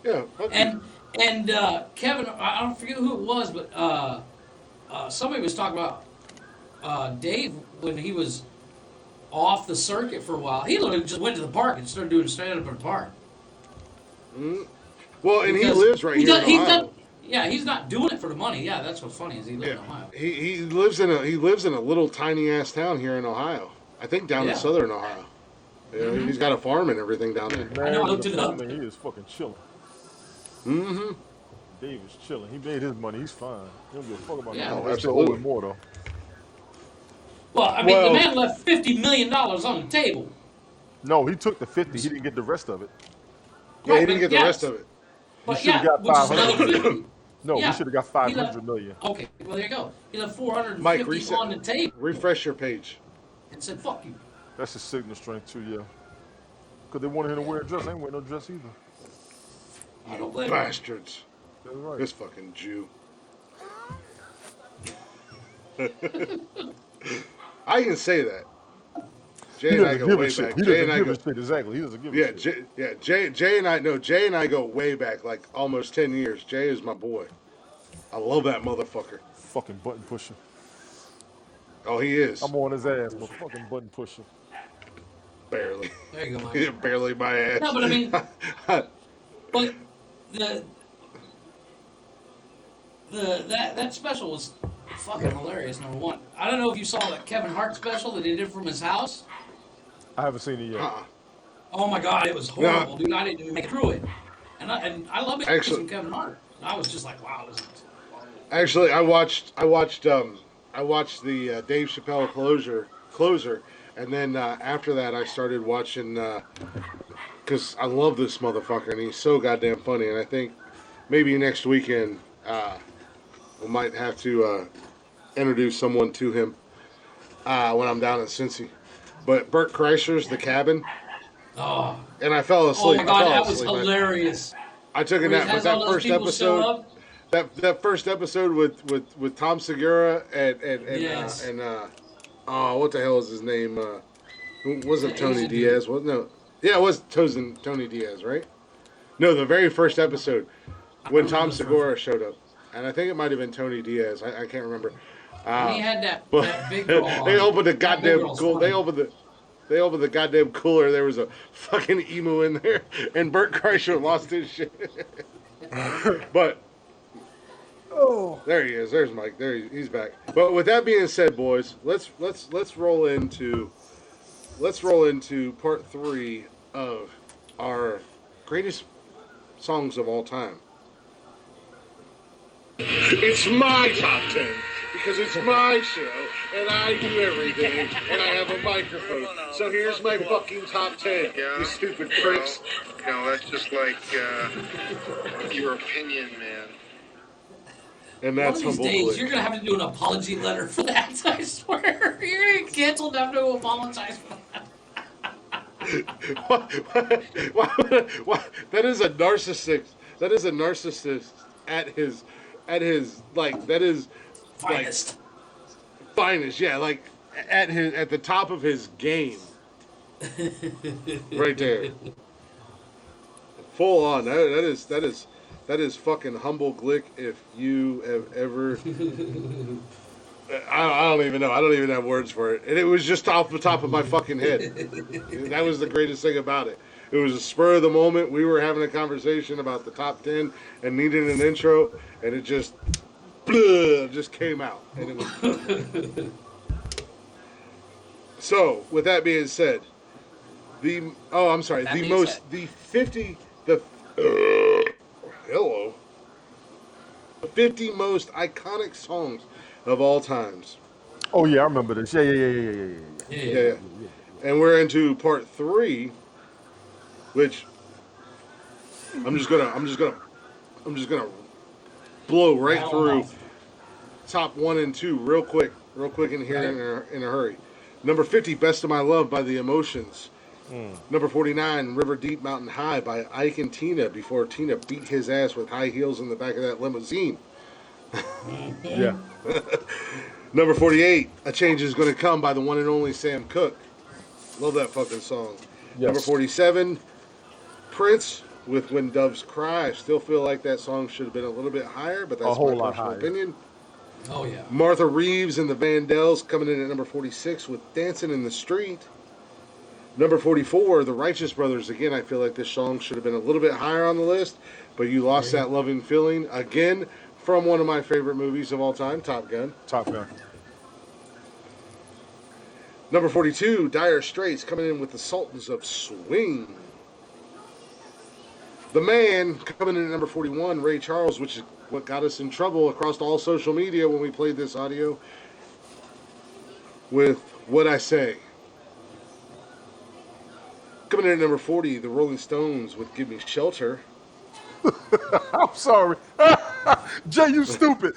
Yeah, fuck you. And Kevin, I don't forget who it was, but somebody was talking about Dave when he was off the circuit for a while. He literally just went to the park and started doing stand up in the park. Well, and he Because lives right here in Ohio. he's not doing it for the money. Yeah, that's what's funny is he lives in Ohio. He lives in a little tiny ass town here in Ohio. I think down in Yeah. southern Ohio. You know, he's got a farm and everything down there. Man, I know, I looked it up. he is fucking chilling. Mm-hmm. Dave is chilling. He made his money. He's fine. He don't give a fuck about Yeah. that. Oh, They still owe absolutely. him more though. Well, I mean, Well- the man left $50 million on the table. No, he took the 50. He didn't get the rest of it. Yeah, he Right, didn't but get the yes. rest of it. But shoulda yeah, got which is another 500. 50. No, Yeah. he should have got He 500 million. Okay, well there you go. He left 450 Mike, reset. on the table Refresh your page. and said, "Fuck you." That's his signal strength too, yeah. Cause they wanted him to wear a dress. I ain't wearing no dress either. I don't blame him. Bastards. That's right. This fucking Jew. I can say that. Jay He and I doesn't go give way a shit. back. He Jay and doesn't I give go. a shit. Exactly. He doesn't give a Yeah, shit. Jay and I go way back, like almost 10 years. Jay is my boy. I love that motherfucker. Fucking button pusher. Oh, he is. I'm on his ass, but fucking button pusher. Barely. There you go, Mike. Barely my ass. No, but I mean, but that special was fucking hilarious. Number one, I don't know if you saw that Kevin Hart special that he did from his house. I haven't seen it yet. Oh my god, it was horrible, dude. I didn't even make it through it, and I love it from Kevin Hart. I was just like, wow, this is. Actually, I watched the Dave Chappelle closer, and then after that, I started watching because I love this motherfucker, and he's so goddamn funny. And I think maybe next weekend we might have to introduce someone to him when I'm down in Cincy. But Bert Kreischer's The Cabin, Oh, and I fell oh asleep. my god, I fell that was asleep. hilarious. I took a Where he nap, but has that all those first people show episode. up. That first episode with Tom Segura and Yes. what the hell is his name? Wasn't The Tony Asian Diaz? Was no? Yeah, it was Tony Diaz, right? No, the very first episode when Tom Segura showed up, and I think it might have been Tony Diaz. I can't remember. And he had that But big girl. they opened the That big goddamn girl's cool. funny. They opened the goddamn cooler. There was a fucking emu in there, and Bert Kreischer lost his shit. But there he is. There's Mike. He's back. But with that being said, boys, let's roll into part 3 of our greatest songs of all time. It's my top 10 because it's my show and I do everything and I have a microphone. So here's my fucking top 10. You stupid pricks. That's just like your opinion, man. And One that's of these humble days, Blick. you're gonna have to do an apology letter for that. I swear, you're gonna get canceled and have to apologize for that. Why? That is a narcissist. That is a narcissist at his like that is Finest. Like, finest, yeah, like at the top of his game. Right there. Full on. That is fucking humble Glick if you have ever I don't even know. I don't even have words for it. And it was just off the top of my fucking head. That was the greatest thing about it. It was a spur of the moment. We were having a conversation about the top 10 and needed an intro, and it just came out. And it was So, with that being said, the 50 50 most iconic songs of all times. Oh yeah, I remember this. Yeah. And we're into part 3, which I'm just gonna blow right through top 1 and 2 real quick in here in a hurry. Number 50, Best of My Love by The Emotions. Number 49, River Deep Mountain High by Ike and Tina before Tina beat his ass with high heels in the back of that limousine. Yeah. Number 48, A Change Is Gonna Come by the one and only Sam Cooke. Love that fucking song. Yes. Number 47, Prince with When Doves Cry. I still feel like that song should have been a little bit higher, but that's my personal opinion. Oh, yeah. Martha Reeves and the Vandells coming in at number 46 with Dancing in the Street. Number 44, The Righteous Brothers. Again, I feel like this song should have been a little bit higher on the list, but You Lost That Loving Feeling. Again, from one of my favorite movies of all time, Top Gun. Top Gun. Number 42, Dire Straits coming in with the Sultans of Swing. The Man coming in at number 41, Ray Charles, which is what got us in trouble across all social media when we played this audio, with What I Say. Coming in at number 40, the Rolling Stones with Give Me Shelter. I'm sorry. Jay, you stupid.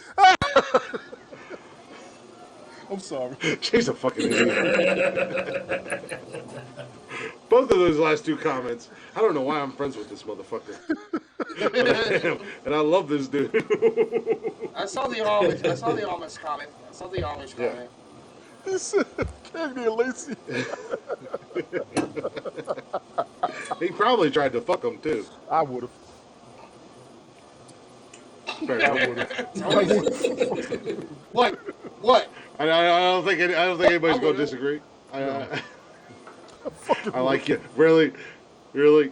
I'm sorry. Jay's a fucking idiot. Both of those last 2 comments, I don't know why I'm friends with this motherfucker. And I love this dude. I saw the Amish comment. Yeah. He said, Candy and Lacey. He probably tried to fuck him too. I would have. What? I don't think anybody's going to disagree. I like you. Really,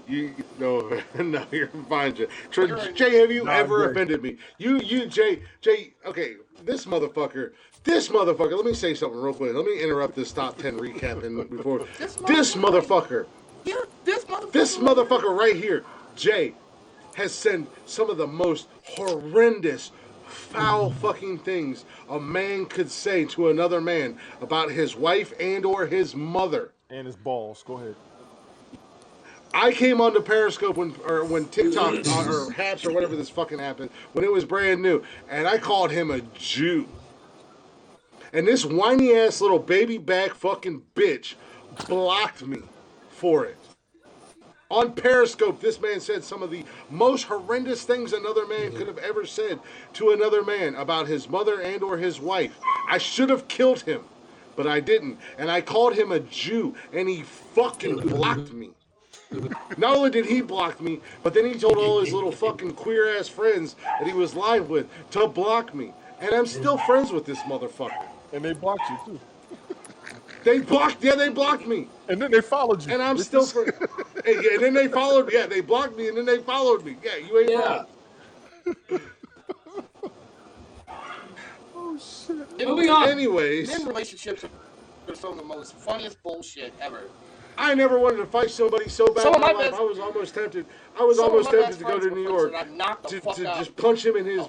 you no, you're fine, Jay. Jay, have you ever offended me? Jay. Okay, this motherfucker. Let me say something real quick. Let me interrupt this top 10 recap and before this motherfucker right here, Jay, has said some of the most horrendous, foul fucking things a man could say to another man about his wife and or his mother. And his balls. Go ahead. I came onto Periscope when TikTok or Haps or whatever this fucking happened, when it was brand new, and I called him a Jew. And this whiny ass little baby back fucking bitch blocked me for it. On Periscope, this man said some of the most horrendous things another man could have ever said to another man about his mother and or his wife. I should have killed him, but I didn't. And I called him a Jew, and he fucking blocked me. Not only did he block me, but then he told all his little fucking queer-ass friends that he was live with to block me. And I'm still friends with this motherfucker. And they blocked you, too. They blocked me. And then they followed you. And I'm still friends. And then they followed me. Yeah, they blocked me, and then they followed me. Yeah, you ain't wrong. Oh, shit. Moving on. Anyways. Men relationships are some of the most funniest bullshit ever. I never wanted to fight somebody so bad in my life. I was almost tempted to go to New York to just punch him in his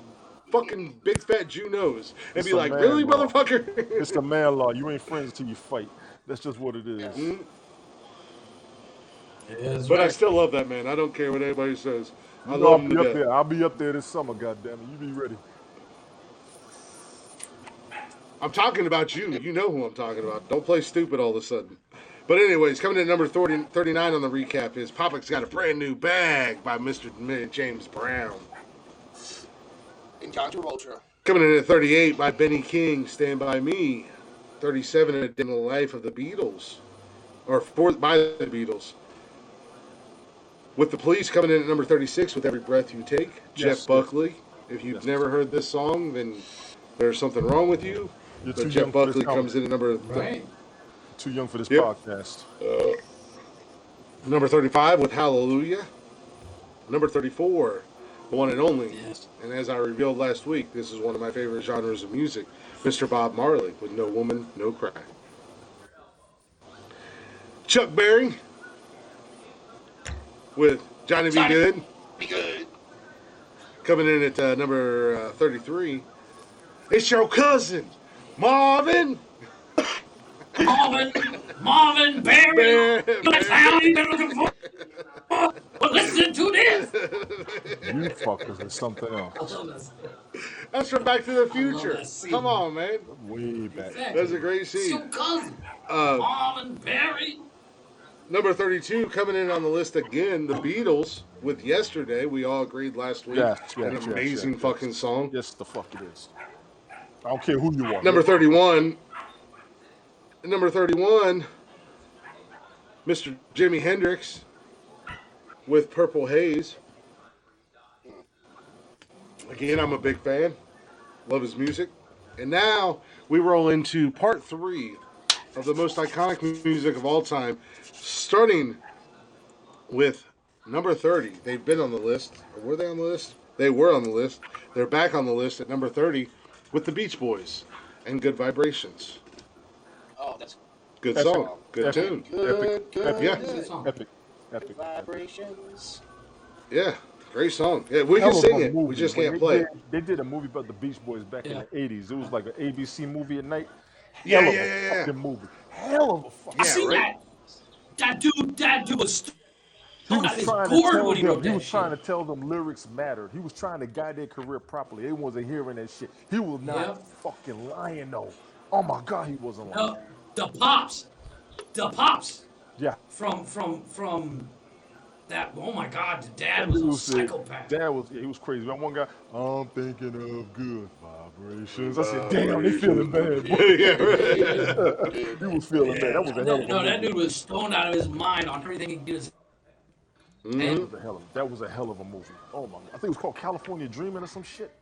fucking big fat Jew nose and be like, really, motherfucker? It's the man law. You ain't friends until you fight. That's just what it is. Mm-hmm. But I still love that man. I don't care what anybody says. I love him to death. I'll be up there this summer, goddammit. You be ready. I'm talking about you. You know who I'm talking about. Don't play stupid all of a sudden. But anyways, coming in at number 39 on the recap is Papa's Got a Brand New Bag by Mr. James Brown. And John Travolta. Coming in at 38 by Benny King, Stand By Me. 37 in the life of the Beatles. Or by the Beatles. With the Police coming in at number 36 with Every Breath You Take. Jeff Buckley. If you've never heard this song, then there's something wrong with you. But Jeff Buckley comes in at number... Too young for this podcast. Number 35 with Hallelujah. Number 34, the one and only. Yes. And as I revealed last week, this is one of my favorite genres of music. Mr. Bob Marley with No Woman, No Cry. Chuck Berry with Johnny B. Good. Coming in at number 33, it's your cousin, Marvin. Marvin Berry. The sound you've been looking for. Well, listen to this. You fuckers is something else. That's from Back to the Future. Come on, man. Way back. That's a great scene. It's your cousin, Marvin Berry. Number 32, coming in on the list again, the Beatles with Yesterday. We all agreed last week. An amazing fucking song. Yes, the fuck it is. I don't care who you are. Number 31, Mr. Jimi Hendrix with Purple Haze. Again, I'm a big fan. Love his music. And now we roll into part 3 of the most iconic music of all time, starting with number 30. They've been on the list. Or were they on the list? They were on the list. They're back on the list at number 30 with the Beach Boys and Good Vibrations. Oh, that's good song. Good tune. Good, Epic. Vibrations. Yeah, great song. Yeah, we can sing it. We just can't play it. They did a movie about the Beach Boys back in the 80s. It was like an ABC movie at night. Yeah. Fucking movie. Hell of a fucking I seen right? that dude was He was his trying gourd to when he tell wrote them, he that was trying to shit. tell them lyrics mattered. He was trying to guide their career properly. They wasn't hearing that shit. He was not fucking lying though. Oh my god, he wasn't lying. The pops. Yeah. From that. Oh my god, the dad was a psychopath. He was crazy. That one guy, I'm thinking of good vibrations. I said, damn, they feeling bad. He was feeling bad. That was a hell of a movie. No, that dude was stoned out of his mind on everything he did. That was a hell of a movie. Oh my god. I think it was called California Dreaming or some shit.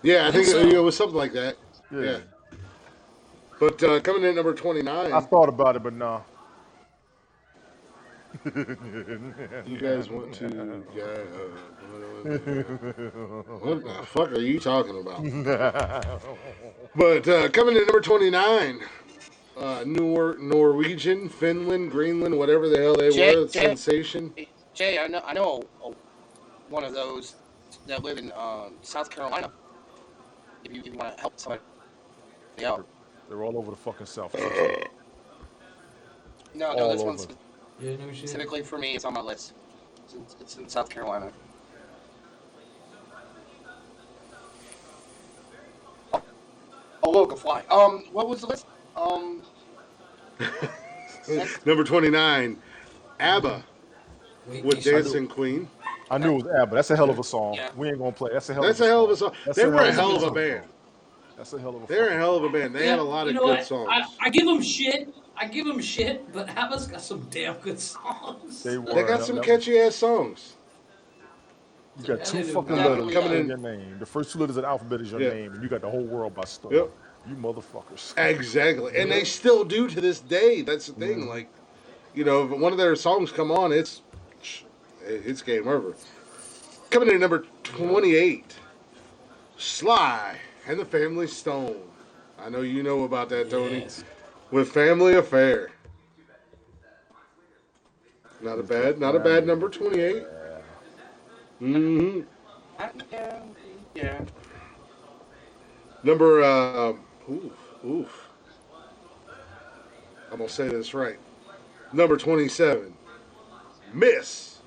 Yeah, I think so. it was something like that. Yeah. But coming in at number 29. I thought about it, but nah. You guys want to? What the fuck are you talking about? But coming in at number 29, Norwegian, Finland, Greenland, whatever the hell they were, Sensation. Jay, I know one of those that live in South Carolina. If you want to help somebody out. They're all over the fucking South. No, this one's Yeah, no shit. specifically for me. It's on my list. It's in South Carolina. Oh, local fly. What was the list? Number 29, ABBA with Dancing Queen. I knew it was ABBA. That's a hell of a song. Yeah. We ain't gonna play. That's a hell of a song. They were a hell of a band. That's a hell of a They're a hell of a band. They had a lot of good songs. I give them shit. But ABBA's got some damn good songs. They got some catchy ass songs. You got two fucking letters coming in your name. The first two letters of the alphabet is your name, and you got the whole world by storm. Yep. You motherfuckers. Exactly. And they still do to this day. That's the thing. Like, if one of their songs come on, it's game over. Coming in at number 28, Sly and the Family Stone. I know you know about that, Tony. Yes. With Family Affair. Not a bad number 28. Mm-hmm. Yeah. Number I'm gonna say this right. Number 27, Miss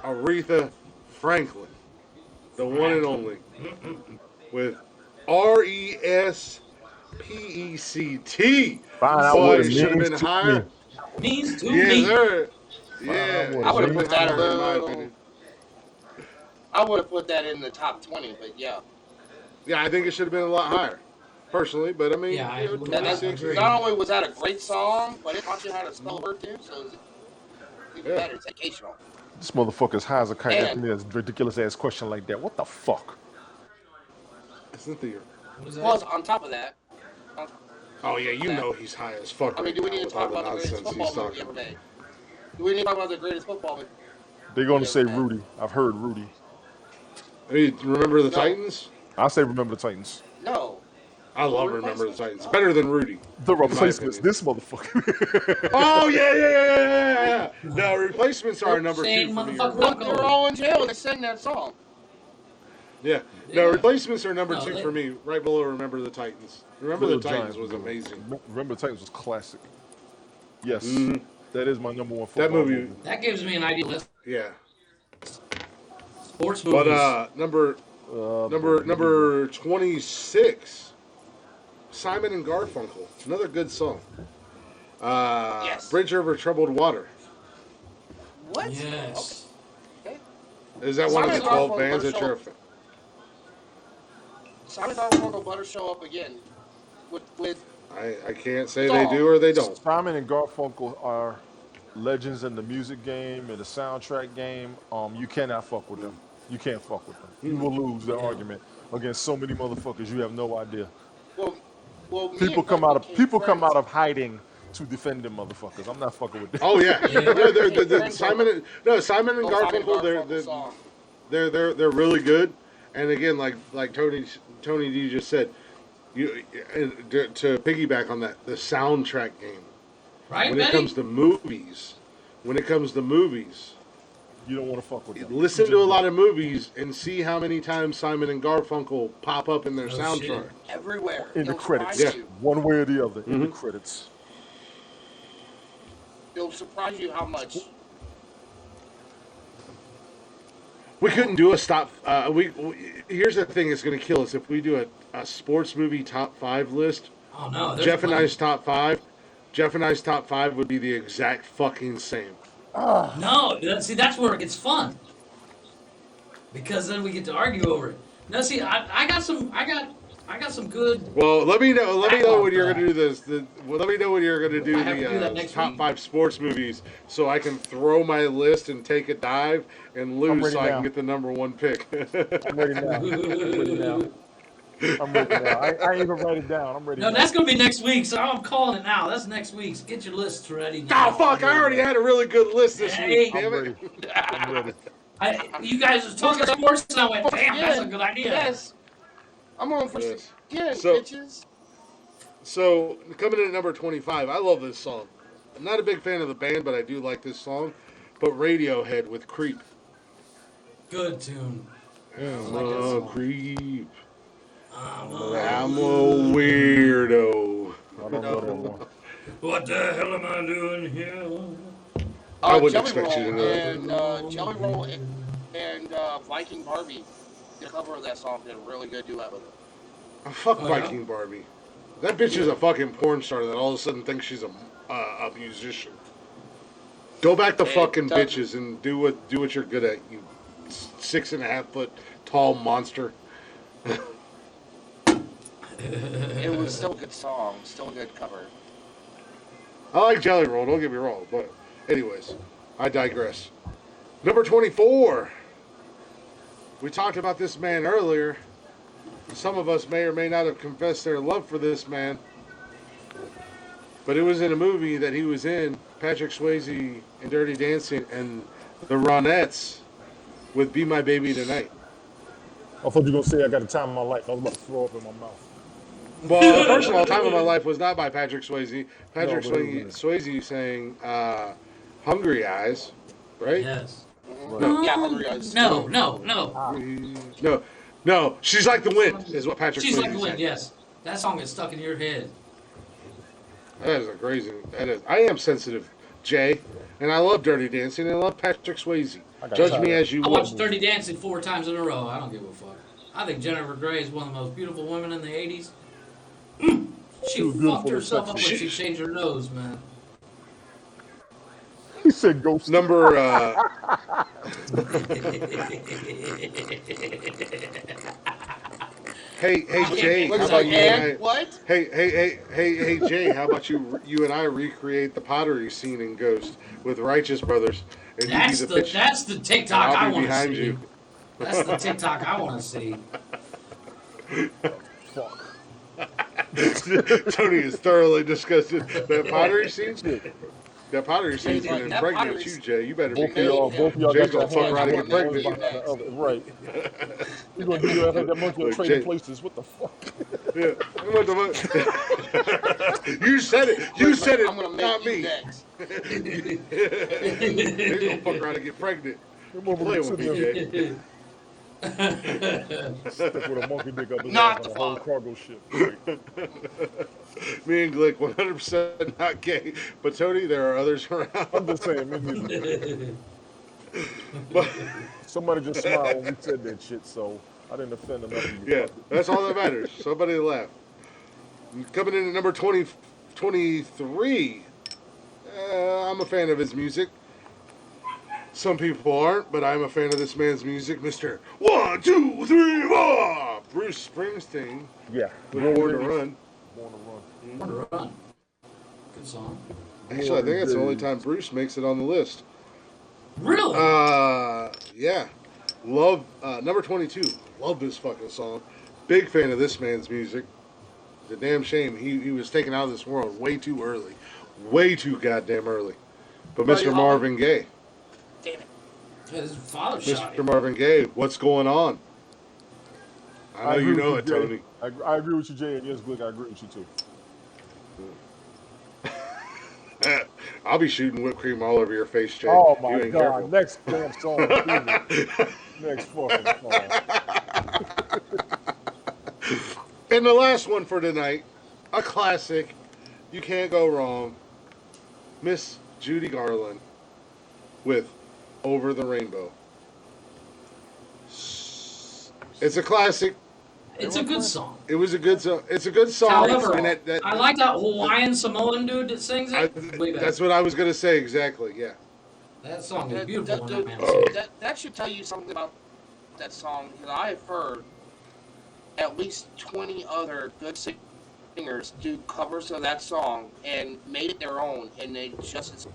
Aretha Franklin, the one and only, with RESPECT. Boy, it should have been higher. Means to me. Sir. Yeah, I would have put that in my opinion. I would have put that in the top 20, but yeah. Yeah, I think it should have been a lot higher, personally. But I mean, not only was that a great song, but it taught you how to spell a word too, so it's even better. It's educational. This motherfucker's high as a kite asking me a ridiculous ass question like that. What the fuck? Cynthia. Plus, on top of that. Oh yeah, you know he's high as fuck. I mean, do we need to talk about the greatest football movie ever made? Do we need to talk about the greatest football movie? They're gonna say Rudy. I've heard Rudy. Hey, remember the Titans? I'll say Remember the Titans. No. I love Remember the Titans. Better than Rudy. The Replacements. This motherfucker. Oh yeah. No, Replacements are number 2 for me. They're all in jail. They sang that song. Yeah. Yeah. No, Replacements are number No, 2 they- for me, right below Remember the Titans. Remember the Little Titans Giant was good. amazing. Remember the Titans was classic. Yes, Mhm. that is my number one That football movie, That gives me an idea. List. yeah. Sports But movies. number 26, Simon and Garfunkel, another good song. Yes. Bridge Over Troubled Water. What? Yes. Is that one of the Simon 12 Garfunkel bands that better you're? Simon Garfunkel better show up again with I can't say they do or they don't. Simon and Garfunkel are legends in the music game and the soundtrack game. You cannot fuck with them. You can't fuck with them. You will lose the argument against so many motherfuckers. You have no idea. well me People and come Buck out of became friends. hiding to defend them motherfuckers. I'm not fucking with them. Oh yeah, Yeah. they're Simon and Garfunkel. song. They're really good. And again, like Tony D just said, you to piggyback on that, the soundtrack game. Right, When it comes to movies, You don't want to fuck with them. listen to a lot of movies and see how many times Simon and Garfunkel pop up in their soundtrack. shit. Everywhere. In the It'll credits, surprise Yeah. you. one way or the other, in the credits. It'll surprise you how much. We couldn't do a stop. Here's the thing that's going to kill us if we do a sports movie top 5 list. Oh no. there's Jeff and plenty. I's top 5. Jeff and I's top 5 would be the exact fucking same. No, see, that's where it gets fun. Because then we get to argue over it. No, see, I got some good. Well, let me know when you're that. going to do this. Let me know when you're going to do I have to do that the next top week. 5 sports movies, so I can throw my list and take a dive and lose, ready so I now. can get the number 1 pick. I'm ready now. I'm ready now. I ain't even write it down. I'm ready No, now. that's gonna be next week, so I'm calling it now. That's next week's. Get your lists ready now. Oh fuck! I already had a really good list this Hey. week. Damn I'm it! ready. I'm ready. You guys was talking sports, and I went, damn, that's a good idea. Yes. I'm on for Yes. yes, So- bitches. So coming in at number 25, I love this song. I'm not a big fan of the band, but I do like this song. But Radiohead with "Creep." Good tune. Oh, creep. I'm I'm a weirdo. I don't know that one. What the hell am I doing here? I wouldn't Jelly expect you to Roll know that. and Jelly Roll and Viking Barbie. The cover of that song did a really good duet with it. Oh, fuck Oh, yeah? Viking Barbie. That bitch is a fucking porn star that all of a sudden thinks she's a musician. Go back to fucking bitches and do what you're good at, you 6.5 foot tall monster. It was still a good song, still a good cover. I like Jelly Roll, don't get me wrong, but anyways, I digress. Number 24. We talked about this man earlier. Some of us may or may not have confessed their love for this man. But it was in a movie that he was in, Patrick Swayze and Dirty Dancing and the Ronettes with Be My Baby Tonight. I thought you were going to say I got a time in my life. I was about to throw up in my mouth. Well, first of all, Time of My Life was not by Patrick Swayze. Patrick No, but it was Swayze sang Hungry Eyes, right? Yes. Yeah, Hungry Eyes. No. No, She's Like the Wind is what Patrick She's Swayze like the wind, sang. yes. That song is stuck in your head. That is a crazy. That is. I am sensitive, Jay, and I love Dirty Dancing and I love Patrick Swayze. got Judge tired. me as you I will. watched Dirty Dancing 4 times in a row. I don't give a fuck. I think Jennifer Grey is one of the most beautiful women in the 80s. She was fucked beautiful, herself up when sexy. she changed her nose, man. He said ghost. Number. Hey Jay, how Looks about like you and I? and what? Hey Jay, how about you and I recreate the pottery scene in Ghost with Righteous Brothers, and That's you be the the bitch, that's the and TikTok I I'll be want to behind see. you. That's the TikTok I want to see. Fuck. Tony is thoroughly disgusted. That pottery scene. That pottery scene's Like, gonna that impregnate pottery you, Jay. You better be Both of y'all Jay's got gonna your fuck around and hands get on the pregnant. other. Right. You're going to do that like that monkey on Look, Trading Jay- Places. What the fuck? Yeah. What the fuck? You said it. You said it, I'm gonna not make you me. next. He's gonna fuck around and get pregnant. Come over Play and with sit me, there. Jay. Stick with a monkey dick up his Not ass the on a whole father. cargo ship. Right. Me and Glick, 100% not gay. But Tony, there are others I'm around. just saying, me neither. But Somebody just smiled when we said that shit, so I didn't offend enough of you. yeah, Fuck it. that's all that matters. Somebody laughed. Coming in at number 23. I'm a fan of his music. Some people aren't, but I'm a fan of this man's music, Mr. 1, 2, 3, 4! Bruce Springsteen Yeah. with Born to Run. Born to run. Born to Run. Good song. Actually, I think that's the only time Bruce makes it on the list. Really? Yeah. Love, number 22. Love this fucking song. Big fan of this man's music. The damn shame he was taken out of this world way too early. Way too goddamn early. But Mr. Marvin Gaye. Damn it. Yeah, his father shot Mr. him. Marvin Gaye, what's going on? I know you agree know with it, Jay. Tony. I agree with you, Jay, and yes, Glick, I agree with you too. I'll be shooting whipped cream all over your face, Jay. Oh You my ain't God! careful. Next damn song, next fucking song. And the last one for tonight, a classic. You can't go wrong. Miss Judy Garland with Over the Rainbow. It's a classic. It's a good song. It was a good song. It's a good song. However, and I like that Hawaiian Samoan dude that sings it. Way better. that's what I was going to say exactly, yeah. That song is beautiful when that man That, sings. that should tell you something about that song, because I have heard at least 20 other good singers do covers of that song and made it their own, and they just as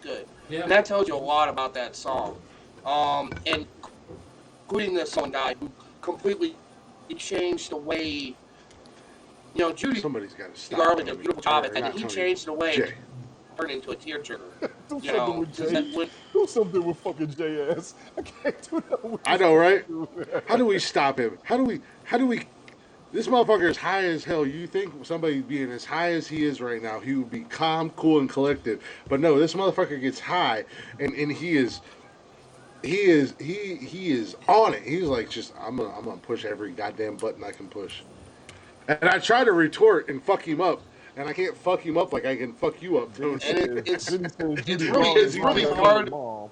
good. Yeah. And that tells you a lot about that song. And including this one guy who completely changed the way, Judy Somebody's got to stop. Garland did a beautiful job at that. Not He Tony. changed the way Jay. it turned into a tearjerker. Do You something know, with 'cause Jay. that when- Do something with fucking Jay ass. I can't do that with I know, right? How do we stop him? How do we this motherfucker is high as hell. You think somebody being as high as he is right now, he would be calm, cool, and collected. But no, this motherfucker gets high and he is on it. He's like, just I'm gonna push every goddamn button I can push. And I try to retort and fuck him up, and I can't fuck him up like I can fuck you up, Tony. And it's It's really hard to Mom.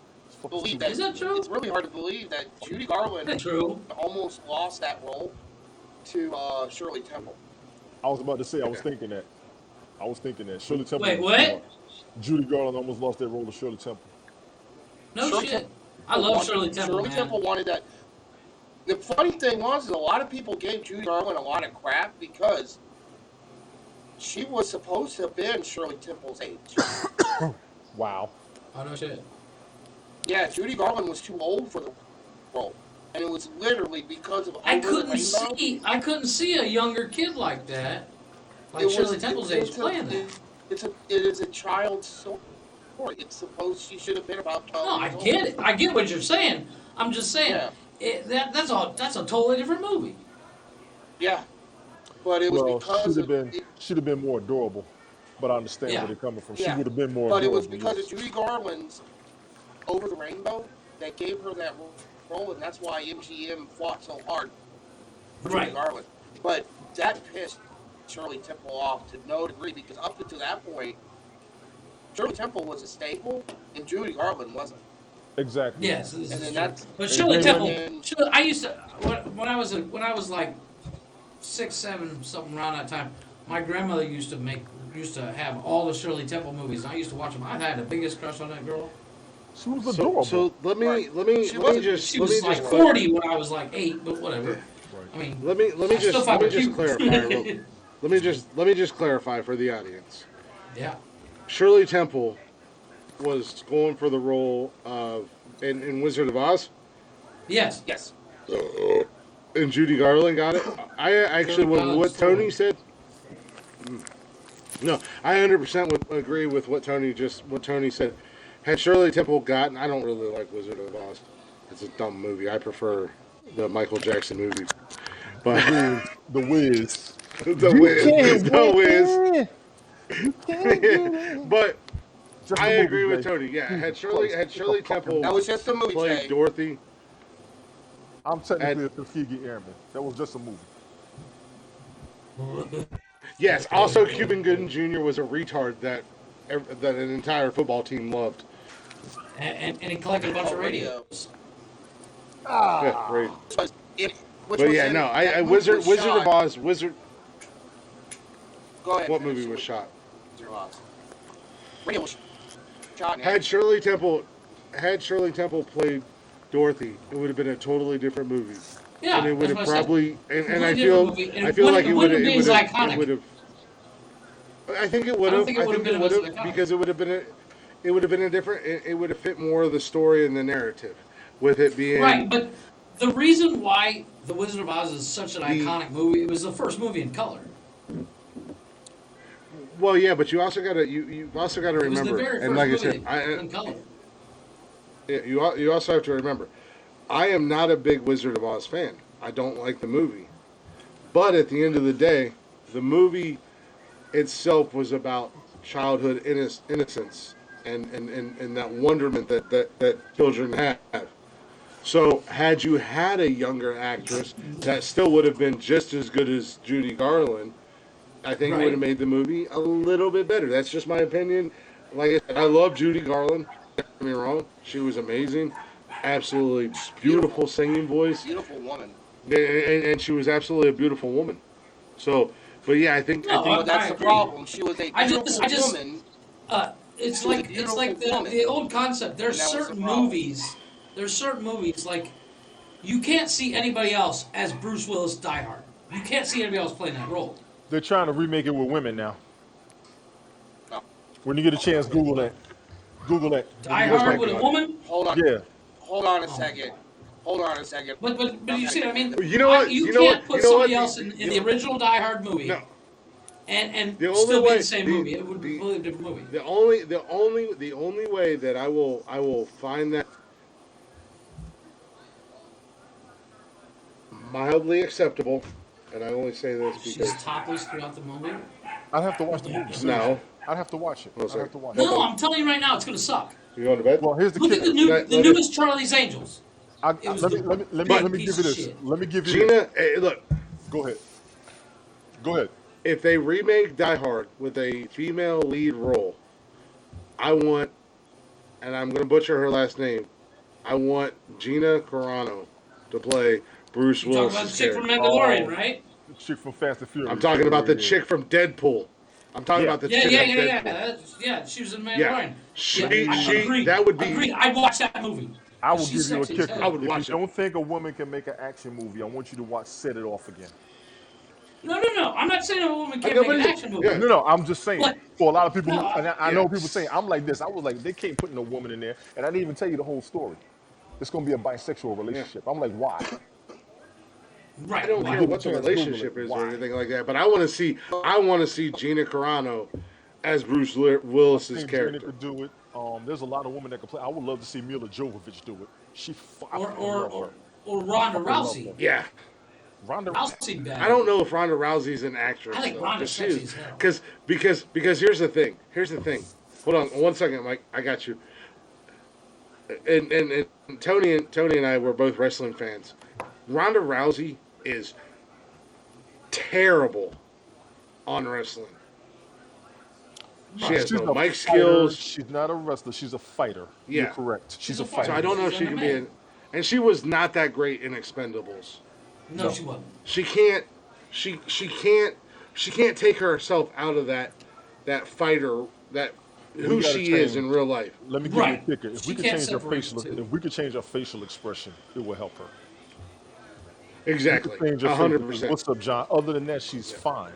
believe that. Is that true? It's really hard to believe that Judy Garland That's true. almost lost that role to Shirley Temple. I was about to say, I was thinking that. Shirley Temple. Wait, what? Judy Garland almost lost that role to Shirley Temple. No Shirley shit. I love Shirley Temple, Shirley man. Temple wanted that. The funny thing was, is a lot of people gave Judy Garland a lot of crap because she was supposed to have been Shirley Temple's age. Wow. Oh, no shit. Yeah, Judy Garland was too old for the role, and it was literally because of I Over the Rainbow. couldn't see a younger kid like that, like It was- Shirley Temple's age it's playing that. It is a child's story. It's supposed she should have been about 12 No, I years get old. it. I get what you're saying. I'm just saying Yeah. that's a totally different movie. Yeah, but it was Well, because should have been more adorable, but I understand Yeah. where they're coming from. Yeah. She would have been more But it adorable. was because of Judy Garland's Over the Rainbow that gave her that role, and that's why MGM fought so hard for Right. Judy Garland. But that pissed Shirley Temple off to no degree because up until that point, Shirley Temple was a staple, and Judy Garland wasn't. Exactly. Yes, this And is then true. that's But Shirley and Temple, then- I used to when I was like 6, 7, something around that time. My grandmother used to have all the Shirley Temple movies. And I used to watch them. I had the biggest crush on that girl. She was adorable. So let me She was like 40 when I was like 8, but whatever. I mean, let me I still just find her clarify. cute. Let me just clarify for the audience. Yeah. Shirley Temple was going for the role of in Wizard of Oz, Yes. Yes. and Judy Garland got it. I actually what Tony said. No, I 100% would agree with what Tony said. Had Shirley Temple gotten, I don't really like Wizard of Oz. It's a dumb movie. I prefer the Michael Jackson movie. But The Wiz. the Wiz. But Just I the movie, agree with Jay. Tony. Yeah, had Shirley Temple That was just a movie, played Jay. Dorothy, I'm technically a Tuskegee Airman. That was just a movie. Yes. Also, Cuban Gooding Jr. was a retard that an entire football team loved. And he collected a bunch of radios. Yeah, right. Which But was yeah, in, no. that movie Wizard was Wizard of shot. Oz. Wizard. Go ahead. What finish movie was with shot? Wizard of Oz. Radio was shot. Had Shirley Temple played Dorothy, it would have been a totally different movie. Yeah, And it would that's have what I said. probably and Completely different movie. And I feel like it wouldn't be as iconic. it would have I think it would I don't have. think it I would think have it been would as have iconic. because it would have been a different. It would have fit more of the story and the narrative, with it being Right, but the reason why The Wizard of Oz is such an iconic movie, it was the first movie in color. Well, yeah, but you also gotta It was the remember, very and first like I movie said, in color. you also have to remember, I am not a big Wizard of Oz fan. I don't like the movie, but at the end of the day, the movie itself was about childhood innocence and that wonderment that children have. So, had you had a younger actress that still would have been just as good as Judy Garland, I think it would have made the movie a little bit better. That's just my opinion. Like I said, I love Judy Garland. Don't get me wrong; she was amazing, absolutely beautiful singing voice, Beautiful woman. and she was absolutely a beautiful woman. So, but yeah, I think But that's the problem. She was a beautiful woman. It's like the old concept. There's certain movies like you can't see anybody else as Bruce Willis Die Hard. You can't see anybody else playing that role. They're trying to remake it with women now. When you get a chance, Google that. Google that. Die Hard with a woman? Hold on. Yeah. Hold on a second. Hold on a second. But you see, I mean, You know what? You You know can't what? put You know somebody what? else in the original Die Hard movie. No. And The still only be way- the same the- movie. It would be a completely different movie. the only way that I will find that mildly acceptable, and I only say this because She's topless throughout the movie. I'd have to watch the movie. No. I'd have to watch it. No, I'd sir. have to watch it. No, I'm telling you right now, it's gonna suck. You going to bed? Well, here's the Look at kicker. the newest Charlie's Angels. It was Let the me big give piece you of this. shit. Let me give you Gina, this. look, Go ahead. Go ahead. if they remake Die Hard with a female lead role, I want, and I'm going to butcher her last name, I want Gina Carano to play Bruce You talking about the Willis's chick from character. Mandalorian, right? The chick from Fast and Furious. I'm talking about the Yeah. chick from Deadpool. I'm talking about the chick from Deadpool. Yeah, she was in Yeah. Mandalorian. Agreed. That would be. Agreed. I'd watch that movie. I will She's give you a sexy as kicker. hell. I would If watch you it. don't think a woman can make an action movie, I want you to watch Set It Off Again. No. I'm not saying a woman can't know, make but an it- action movie. yeah. No, I'm just saying. But- For a lot of people, No, and I know yeah. people saying, I'm like this. I was like, they can't put no woman in there. And I didn't even tell you the whole story. It's going to be a bisexual relationship. I'm like, why? Right. I don't care Give what a the chance, relationship Google it. is or Why? anything like that, but I want to see Gina Carano as Bruce Willis's I think Gina character. could do it. There's a lot of women that can play. I would love to see Mila Jovovich do it. She I Or fucking love her. Ronda love Rousey. her. Yeah. Ronda Rousey bad. I don't know if Ronda Rousey's an actress. I think Ronda's sexy as hell. Because here's the thing. Hold on 1 second, Mike. I got you. And Tony and I were both wrestling fans. Ronda Rousey is terrible on wrestling. She has She's no a mic fighter. skills. She's not a wrestler. She's a fighter. Yeah. You're correct. She's a a fighter. So I don't know if She's she an can be MMA. in. And she was not that great in Expendables. No, she wasn't. She can't. She can't take herself out of that fighter who gotta she is change. in real life. Let me give you Right. a kicker. If She we could can't change her separate facial, the two. if we could change her facial expression, it will help her. Exactly. Change her 100%. facial- What's up, John? Other than that, she's fine.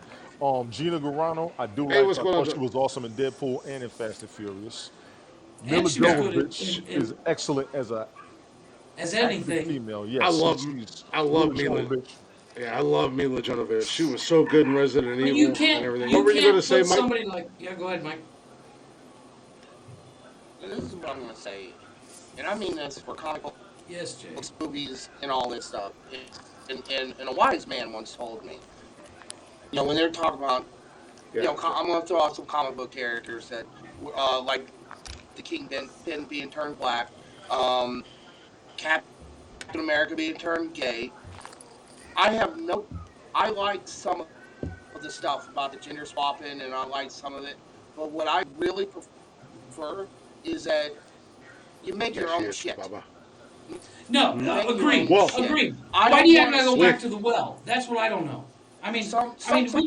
Gina Carano, I do Hey, like. what's I going on, thought she John? was awesome in Deadpool and in Fast and Furious. And Mila she was good Jovovich in- is excellent as a As active anything. female. Yes, I love Mila. Jovovich. Yeah, I love Mila Jovovich. She was so good in Resident But Evil you can't. and everything. You What were you can't going to say, put Mike? somebody like. Yeah, go ahead, Mike. And this is what I'm going to say. And I mean this for comic books, Yes, Jay. movies, and all this stuff. And a wise man once told me, when they're talking about, Yeah. I'm going to throw out some comic book characters that, like the Kingpin being turned black, Captain Captain America being turned gay. I have no. I like some of the stuff about the gender swapping, and I like some of it. But what I really prefer is that you make There your she own is, shit. Baba. No, You make your agreed. own Well- shit. Agreed. I Why don't do you have wanna to go see- back to the well? That's what I don't know. I mean, we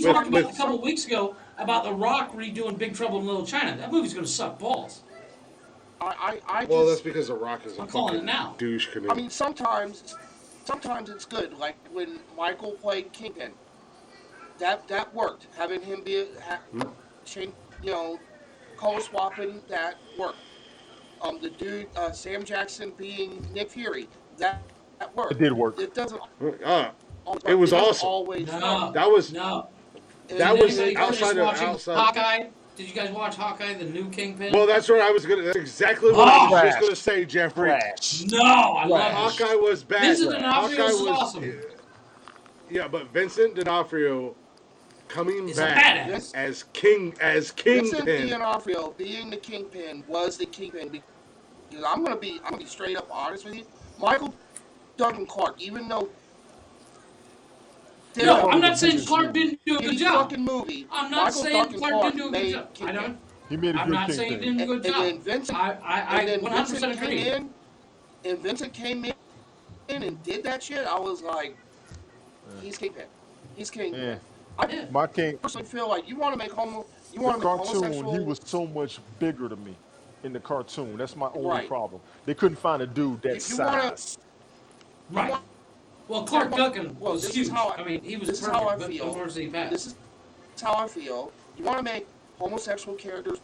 talked about a couple weeks ago about The Rock redoing Big Trouble in Little China. That movie's gonna suck balls. I Well, that's just, because The Rock is a I'm calling it fucking now. douche canoe. I mean, sometimes it's good. Like when Michael played Kingpin, that worked. Having him be change, color swapping, that worked. The dude Sam Jackson being Nick Fury, that worked. It did work. It doesn't. It was doesn't awesome. always No, work. That was no. that Did was anybody finish outside of watching outside. Hawkeye? Did you guys watch Hawkeye, the new Kingpin? Well, that's what I was gonna. That's exactly what I was just gonna say, Jeffrey. No, I love it. Hawkeye was bad. Vincent D'Onofrio Hawkeye was was awesome. Yeah, but Vincent D'Onofrio coming He's a back badass. as Vincent Kingpin. D'Onofrio being the Kingpin was the Kingpin because I'm gonna be straight up honest with you. Michael Duncan Clark, even though No, I'm not saying Clark didn't do a in good the job. fucking movie, I'm not Michael saying Duncan Clark didn't do a good made job. I Kingpin. don't. He made a I'm good not saying he Kingpin. didn't do a good And job. then Vincent, I and then 100% Vincent came agree. in, and Vincent came in and did that shit. I was like, he's Kingpin. He's Kingpin. Yeah. I My King, personally feel like you want to make the homosexual. cartoon, he was so much bigger to me in the cartoon. That's my only Right. problem. They couldn't find a dude that If you wanna- size. Right. Well, Clark Duncan Well, was this huge. is how I mean, he was this is perfect, how I but feel. unfortunately he passed. This is how I feel. You want to make homosexual characters.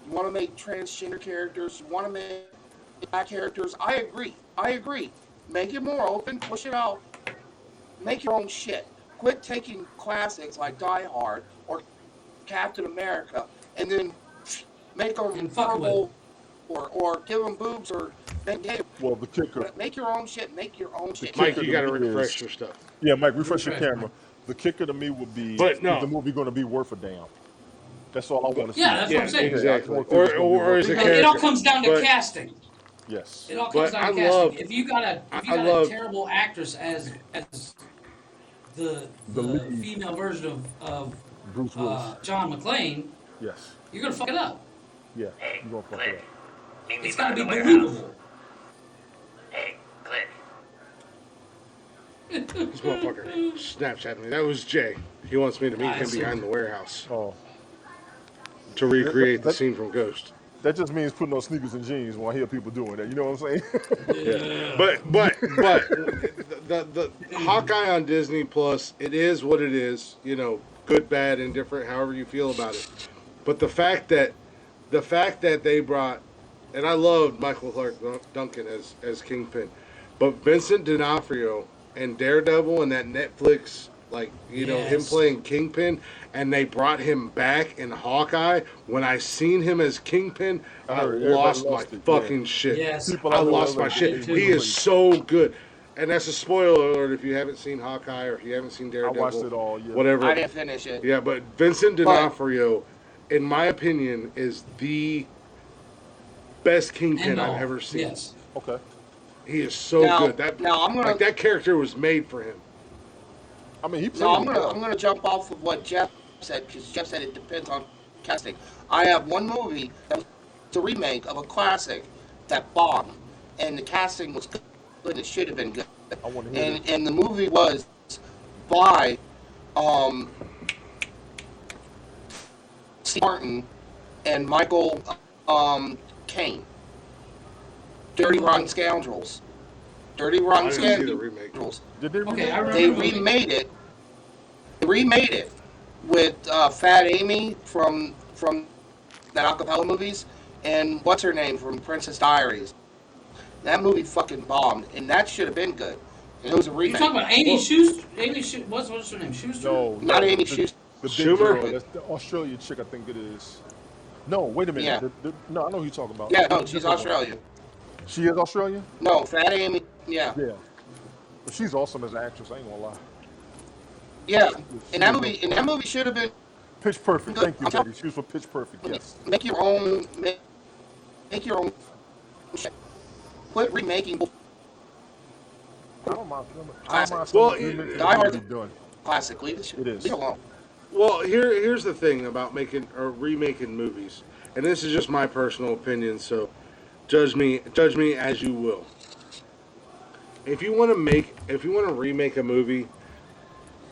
You want to make transgender characters. You want to make black characters. I agree. Make it more open. Push it out. Make your own shit. Quit taking classics like Die Hard or Captain America and then make them And fuck with verbal or give them boobs or make gay. Well, the kicker. Make your own shit. Make your own shit. Mike, you kicker got to to me refresh is- your stuff. Yeah, Mike, refresh your Refresh, camera. Mike. The kicker to me would be, But no. is the movie going to be worth a damn? That's all I want to see. Yeah, that's what I'm saying. Exactly. I just wanna see if it's gonna be Or worth is it It all character? comes down to But- casting. Yes. It all comes But down I to casting. love- If you got a love- terrible actress as the lead. female version of Bruce Willis. John McClane, Yes. you're gonna fuck it up. Yeah. You're going to fuck it up. It's gotta be believable. Hey, Cliff. This motherfucker Snapchat me. That was Jay. He wants me to meet I him see. behind the warehouse Oh. to recreate the That- scene from Ghost. That just means putting on sneakers and jeans when I hear people doing that. You know what I'm saying? But the Hawkeye on Disney Plus, it is what it is. You know, good, bad, indifferent, however you feel about it. But the fact that they brought, and I loved Michael Clark Duncan as Kingpin, but Vincent D'Onofrio and Daredevil and that Netflix, like, you know, him Yes. playing Kingpin, and they brought him back in Hawkeye. When I seen him as Kingpin, I Everybody lost my lost it, fucking shit. Yes. People I out there lost are my like, shit. too. He is so good. And that's a spoiler alert if you haven't seen Hawkeye or if you haven't seen Daredevil. watched it all, yeah. Whatever. I didn't finish it. Yeah, but Vincent D'Onofrio, in my opinion, is the best Kingpin End all. I've ever seen. Yes. Okay. He is so Now- good. That now I'm gonna- like that character was made for him. I mean, he played So I'm it well. gonna jump off of what Jeff said because Jeff said it depends on casting. I have one movie that was a remake of a classic that bombed, and the casting was good. It should have been good. I want to hear And the movie was by Steve Martin and Michael Caine. Dirty Rotten Scoundrels. Dirty I Rotten didn't see the remake. Scoundrels. Did they Okay, I remember. They the movie. remade it. They remade it with Fat Amy from that acapella movies, and what's her name from Princess Diaries. That movie fucking bombed, and that should have been good. And it was a You remake. talking about Amy Schuster? what's her name? Schuster? No, Not Amy the Schuster. big Schumer? girl, that's the Australian chick, I think it is. No, wait a minute. Yeah. No, I know who you're talking about. Yeah, no, Different she's one. Australian. She is Australian? No, Fat Amy. Yeah, Yeah. But she's awesome as an actress, I ain't gonna lie. yeah. And that movie should have been. Pitch Perfect, Good. thank you, Betty. She was for Pitch Perfect, yes. Make your own. Make your own. Shit. Quit remaking I don't mind. I don't Classic. mind Well, some remakes Die that need Hard, to be done. classic. Leave It leave is. it alone. well, here's the thing about making or remaking movies, and this is just my personal opinion. So, judge me as you will. If you want to remake a movie,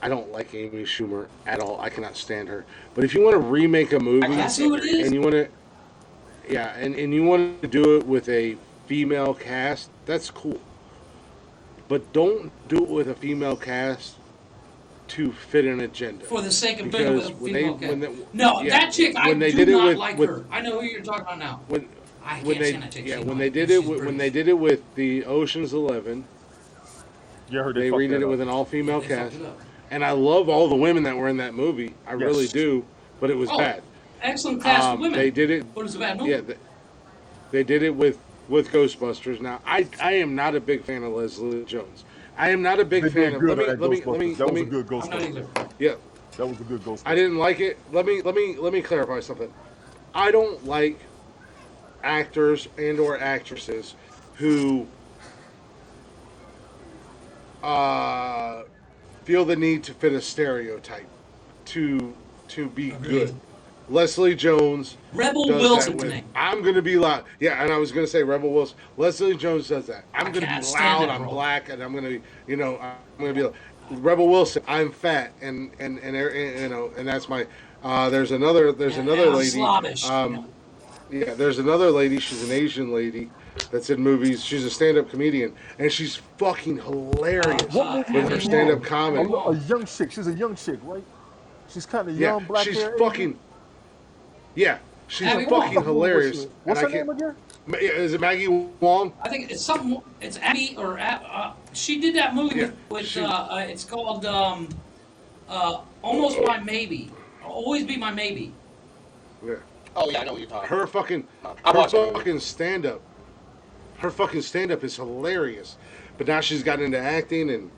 I don't like Amy Schumer at all. I cannot stand her. But if you want to remake a movie That's who it is. and you want to, yeah, and you want to do it with a female cast, that's cool. But don't do it with a female cast to fit an agenda. For the sake of being with a Because when they female when cat. they, No, yeah, that chick, I when they do did it not with like with her. I know who you're talking about now. when I when can't they stand that chick. yeah She's when not- they did she's it when British. they did it with the Ocean's 11, Yeah, I heard they fucked redid that it up. with an all-female They fucked cast, it up. and I love all the women that were in that movie. I really Yes. do, but it was Oh, bad. excellent cast of women. They did it. But it was a bad movie. Yeah, they did it with Ghostbusters. Now, I am not a big fan of Leslie Jones. I am not a big They fan did of. good Let me on that let me Ghostbusters. let me That let was me. a good I'm not Ghostbusters. either. Yeah, That was a good Ghostbusters. I didn't like it. Let me clarify something. I don't like actors and or actresses who feel the need to fit a stereotype to be good. Leslie Jones Rebel does Wilson's that with, name. I'm gonna be loud. Yeah, and I was gonna say Rebel Wilson. Leslie Jones does that. I'm gonna can't be stand loud. that I'm role. black, and I'm gonna be, I'm gonna be. Rebel Wilson. I'm fat, and and that's my. There's another And I'm lady. Slavish. Yeah, there's another lady. She's an Asian lady that's in movies. She's a stand-up comedian, and she's fucking hilarious What movie with is her it? stand-up A, comedy. a young chick. She's a young chick, right? She's kind of Yeah, young, black she's hair. fucking. Yeah, she's Abby fucking Wong. hilarious. What's her and I name again? Is it Maggie Wong? I think it's something. It's Abby or she did that movie Yeah, with she- it's called Almost My Maybe. Always Be My Maybe. Yeah. Oh yeah, I know what you're talking about. Her fucking I her watched that movie. fucking stand-up. Her fucking stand-up is hilarious. But now she's got into acting and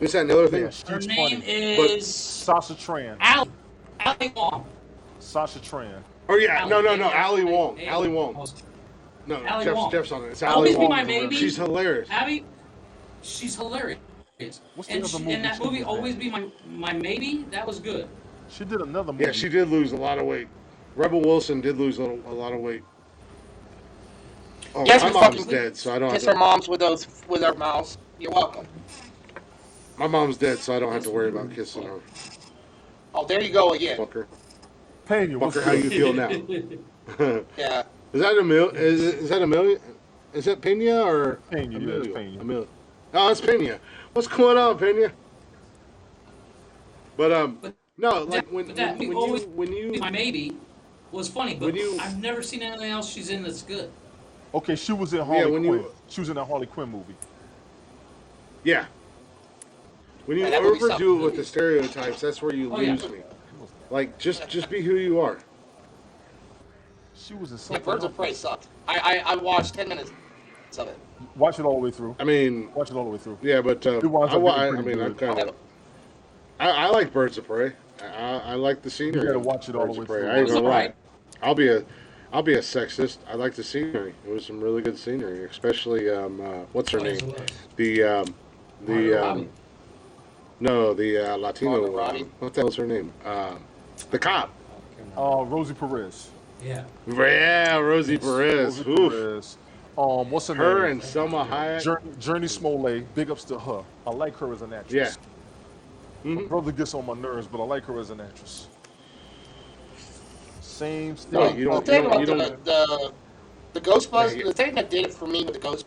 this, that, and the other thing. Yeah, Her she's name funny. is Sasha Tran. Ali Wong. Sasha Tran. Oh yeah, Ali- no, Ali Wong. Ali- Ali Wong. No, Ali Wong. Jeff's on it. It's Ali Always Be Wong. My Maybe. She's hilarious. Abby, she's hilarious. What's the And, other she, movie and that she movie, did, Always man? Be My Maybe, that was good. She did another movie. Yeah, she did lose a lot of weight. Rebel Wilson did lose a lot of weight. Oh, Yes, my we mom's fucking dead, so I don't have kiss our to. moms with our mouths. You're welcome. My mom's dead, so I don't have to worry about kissing her. Oh, there you go again. Fucker. Pena, what's Fucker, how you good? feel now? Yeah. Is that Is that Amelia? Is that Pena or Pena, yeah, it's Amelia? Pena. Amelia. Oh, it's Pena. What's going on, Pena? But no, like But that movie, Always Be My when Maybe was funny, but when you- I've never seen anything else she's in that's good. Okay, she was in Harley when Quinn. you- She was in that Harley Quinn movie. yeah, when you Yeah, that movie overdo it sucked. with the stereotypes, that's where you Oh, yeah. lose me. Like just be who you are. She was in Yeah, something. Birds of else. Prey sucked. I watched 10 minutes of it. Watch it all the way through. I mean, Watch it all the way through. yeah, but It winds up getting pretty I'm good. kind of. I like Birds of Prey. I like the scenery. You gotta of watch it all the Birds way of Prey. through. I ain't gonna Birds of lie. I'll be a sexist. I like the scenery. It was some really good scenery, especially what's her name? The no, the Latino. Margot Robbie? What the hell's her name? The cop. Rosie Perez. Yeah. Yeah, Rosie Perez. Rosie Oof. Perez. What's her Her name? and Selma Hayek. Journey Smollett. Big ups to her. I like her as an actress. Yeah. My Mhm. brother gets on my nerves, but I like her as an actress. Same No, thing. you don't. The thing You about don't. the Ghostbusters, Yeah, the thing that did it for me with the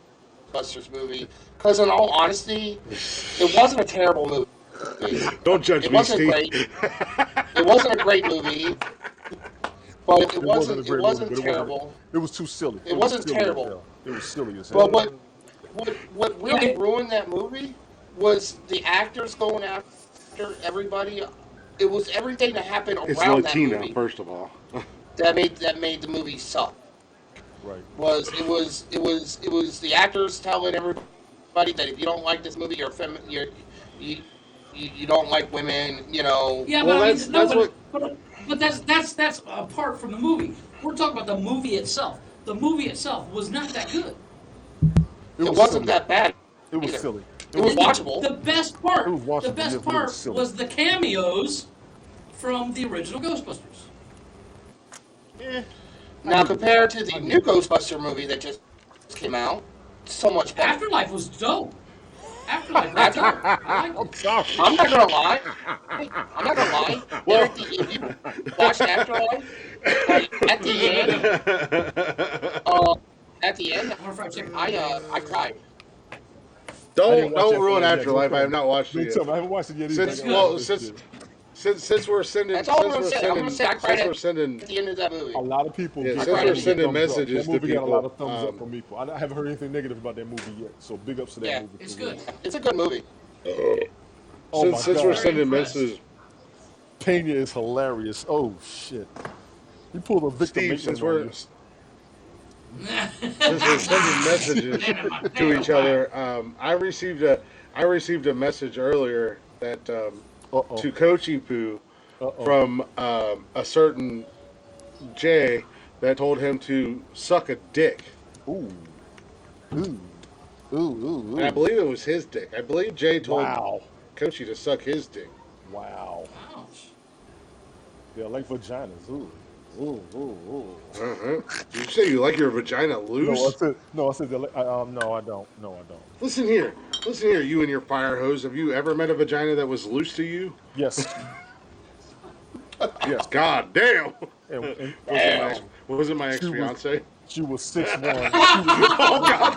Ghostbusters movie, because in all honesty, it wasn't a terrible movie. Don't judge It me, wasn't Steve. great. It wasn't a great movie, but it a wasn't great terrible. movie, but it was too silly. It wasn't silly as terrible. hell. It was silly as hell. But what really ruined that movie was the actors going after everybody. It was everything that happened It's around that Latina, movie first of all. that made the movie suck. Right. It was the actors telling everybody that if you don't like this movie, you don't like women, you know. Yeah, Well, but I that's- mean, no, that's but that's apart from the movie. We're talking about the movie itself. The movie itself was not that good. It wasn't silly. that bad. It was either. silly. It was watchable. The best part. It was watchable, The best yeah, but it was part silly. was the cameos from the original Ghostbusters. Now, compared to the new Ghostbuster movie that just came out, so much better. Afterlife was dope. Afterlife was dope. I liked it. I'm not gonna lie. I'm not gonna lie. Well, if you watched Afterlife, like, at the end, I cried. Don't ruin Afterlife. I have not watched it yet. I haven't watched it yet either. Since we're sending, That's all I'm gonna say. I'm gonna say I cried at the end of that movie. A lot of people. Yeah, give since it we're a sending thumbs up. messages that movie to got a lot people, of thumbs up from people. I haven't heard anything negative about that movie yet. So big ups to that movie. It's good. It's a good movie. Since we're sending messages, Pena is hilarious. Oh shit! He pulled a Victor Steve, Mason since on we're you. sending messages to each other, I received a message earlier that to Kochi Poo from a certain Jay that told him to suck a dick. Ooh. Ooh. Ooh. And I believe it was his dick. I believe Jay told Wow. Kochi to suck his dick. Wow. Ouch. Yeah, like vaginas. Ooh. Ooh. Uh-huh. Did you say you like your vagina loose? No, I said no, I don't. Listen here, you and your fire hose. Have you ever met a vagina that was loose to you? Yes. Yes. God damn. And Was it my ex-fiance? She was 6'1". Oh God.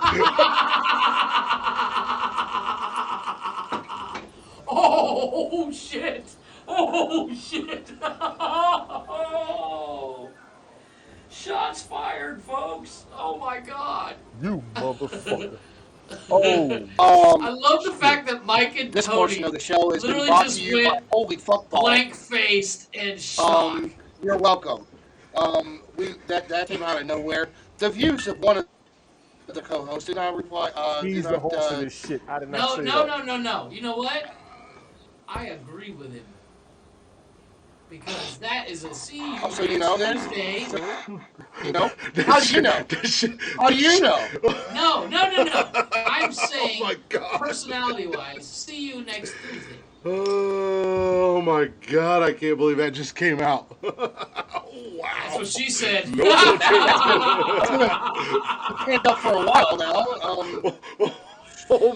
Oh shit! Oh shit! Shots fired, folks! Oh my god! You motherfucker! Oh, I love the fact that Mike and This Tony portion of the show is literally brought just to you by went Holy Fuck Ball. blank-faced and shock. You're welcome. That came out of nowhere. The views of one of the co-hosts did not reply. he's the host of this shit. I did not say No. that. You know what? I agree with him. Because that is a see you So you know then? Tuesday. You know? How do you know? How do you know? No. I'm saying, Oh my God. personality-wise, see you next Tuesday. Oh my God! I can't believe that just came out. Wow. That's what she said. It's been up for a while now. Oh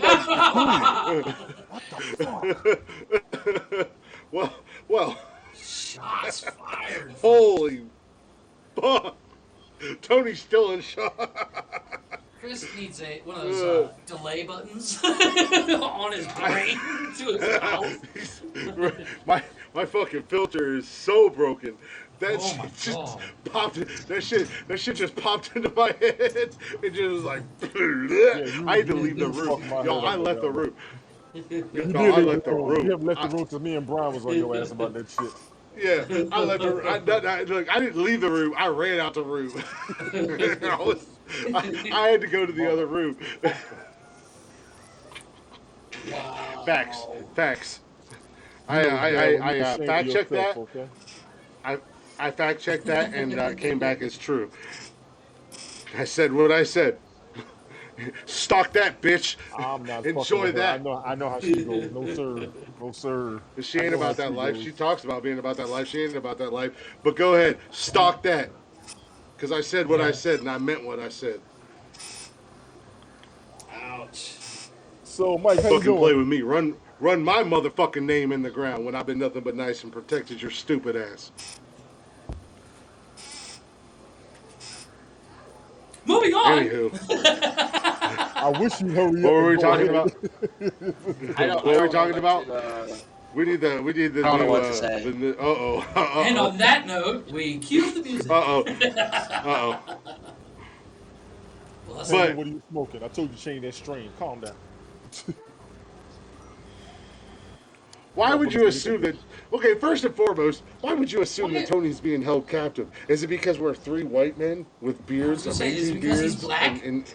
my. Well. Shots fired. Holy fuck! Tony's still in shock. Chris needs one of those delay buttons on his brain to his mouth. My fucking filter is so broken. That Oh my shit just God. popped. That shit just popped into my head. It just was like. I had to leave the room. Yo, I left the room. I left the room. You have left the room because me and Brian was on your ass about that shit. Yeah, I left the room. Look, I didn't leave the room. I ran out the room. I had to go to the other room. Facts. I fact checked that. Okay? I fact checked that and came back as true. I said what I said. Stalk that bitch. I'm not Enjoy fucking that. with her. I know how she goes. No sir. She ain't about that life. She talks about being about that life. She ain't about that life. But go ahead, stalk that. Because I said what I said and I meant what I said. Ouch. So Mike, how you Fucking play doing? with me. Run my motherfucking name in the ground when I've been nothing but nice and protected your stupid ass. Moving on. Anywho, I wish you hurry up. what were we and go talking ahead. about? What were we talking about? We need the I don't know what to say. And on that note, we cue the music. Well, Well, Hey, But- what are you smoking? I told you to change that strain. Calm down. why would you assume that? Okay, first and foremost, why would you assume that Tony's being held captive? Is it because we're three white men with beards, I was gonna say, is it amazing because he's beards, black? and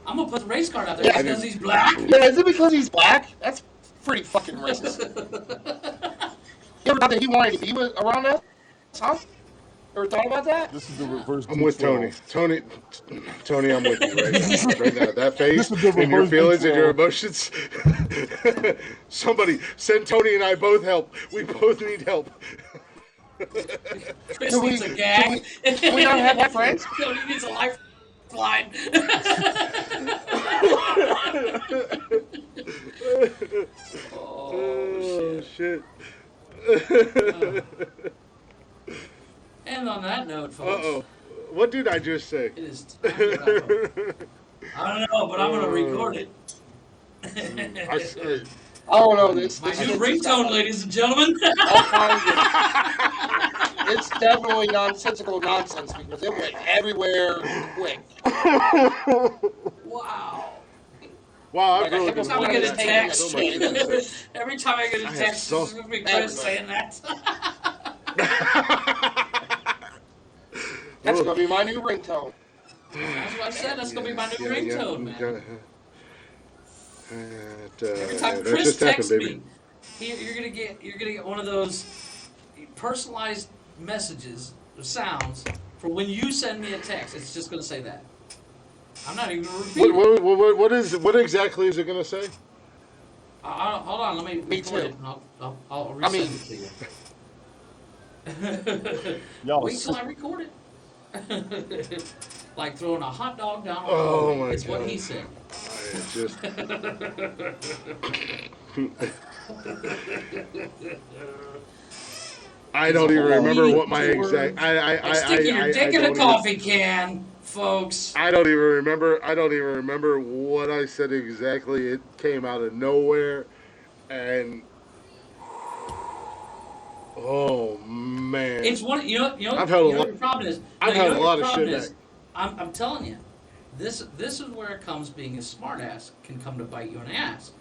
I'm gonna put the race card out there because he's black. Yeah, is it because he's black? That's pretty fucking racist. You ever thought that he wanted to be around us? Huh? Ever thought about that? This is the reverse. I'm with Tony. D12. Tony, I'm with you right now. Right now, that face This is the and your reverse feelings and your D12. emotions. Somebody send Tony and I both help. We both need help. Chris Can we- needs a gag. can we not have friends? Tony needs a lifeline. Oh, shit. And on that note, folks, Uh-oh. What did I just say? it is time to wrap up. I don't know, but I'm gonna record it. I don't know this. My this new shit's ringtone, not- ladies and gentlemen. all kinds of- It's definitely nonsensical nonsense because it went everywhere quick. Wow. Wow, I Like, I really think Every didn't time I want get a that. text, So much insight. every time I get a I have text, so- it's gonna be Chris saying that. That's gonna be my new ringtone. That's what I said. That's gonna be my new ringtone, man. Every time That Chris just happened, texts baby. me, you're gonna get one of those personalized messages or sounds for when you send me a text. It's just gonna say that. I'm not even gonna repeat it. What exactly is it gonna say? Hold on, let me Me record too. it. And I'll I resend mean- it to you. Y'all Wait till I record it. Like throwing a hot dog down a Oh hole. my It's what God. he said. I just. I don't even remember what my exact. Like sticking your dick in a coffee can, folks. I don't even remember. I don't even remember what I said exactly. It came out of nowhere, and oh man, It's one. I've had a lot- The problem is. I've no, had you a know lot what of the problem shit is? I'm telling you, this is where it comes. Being a smartass can come to bite you in the ass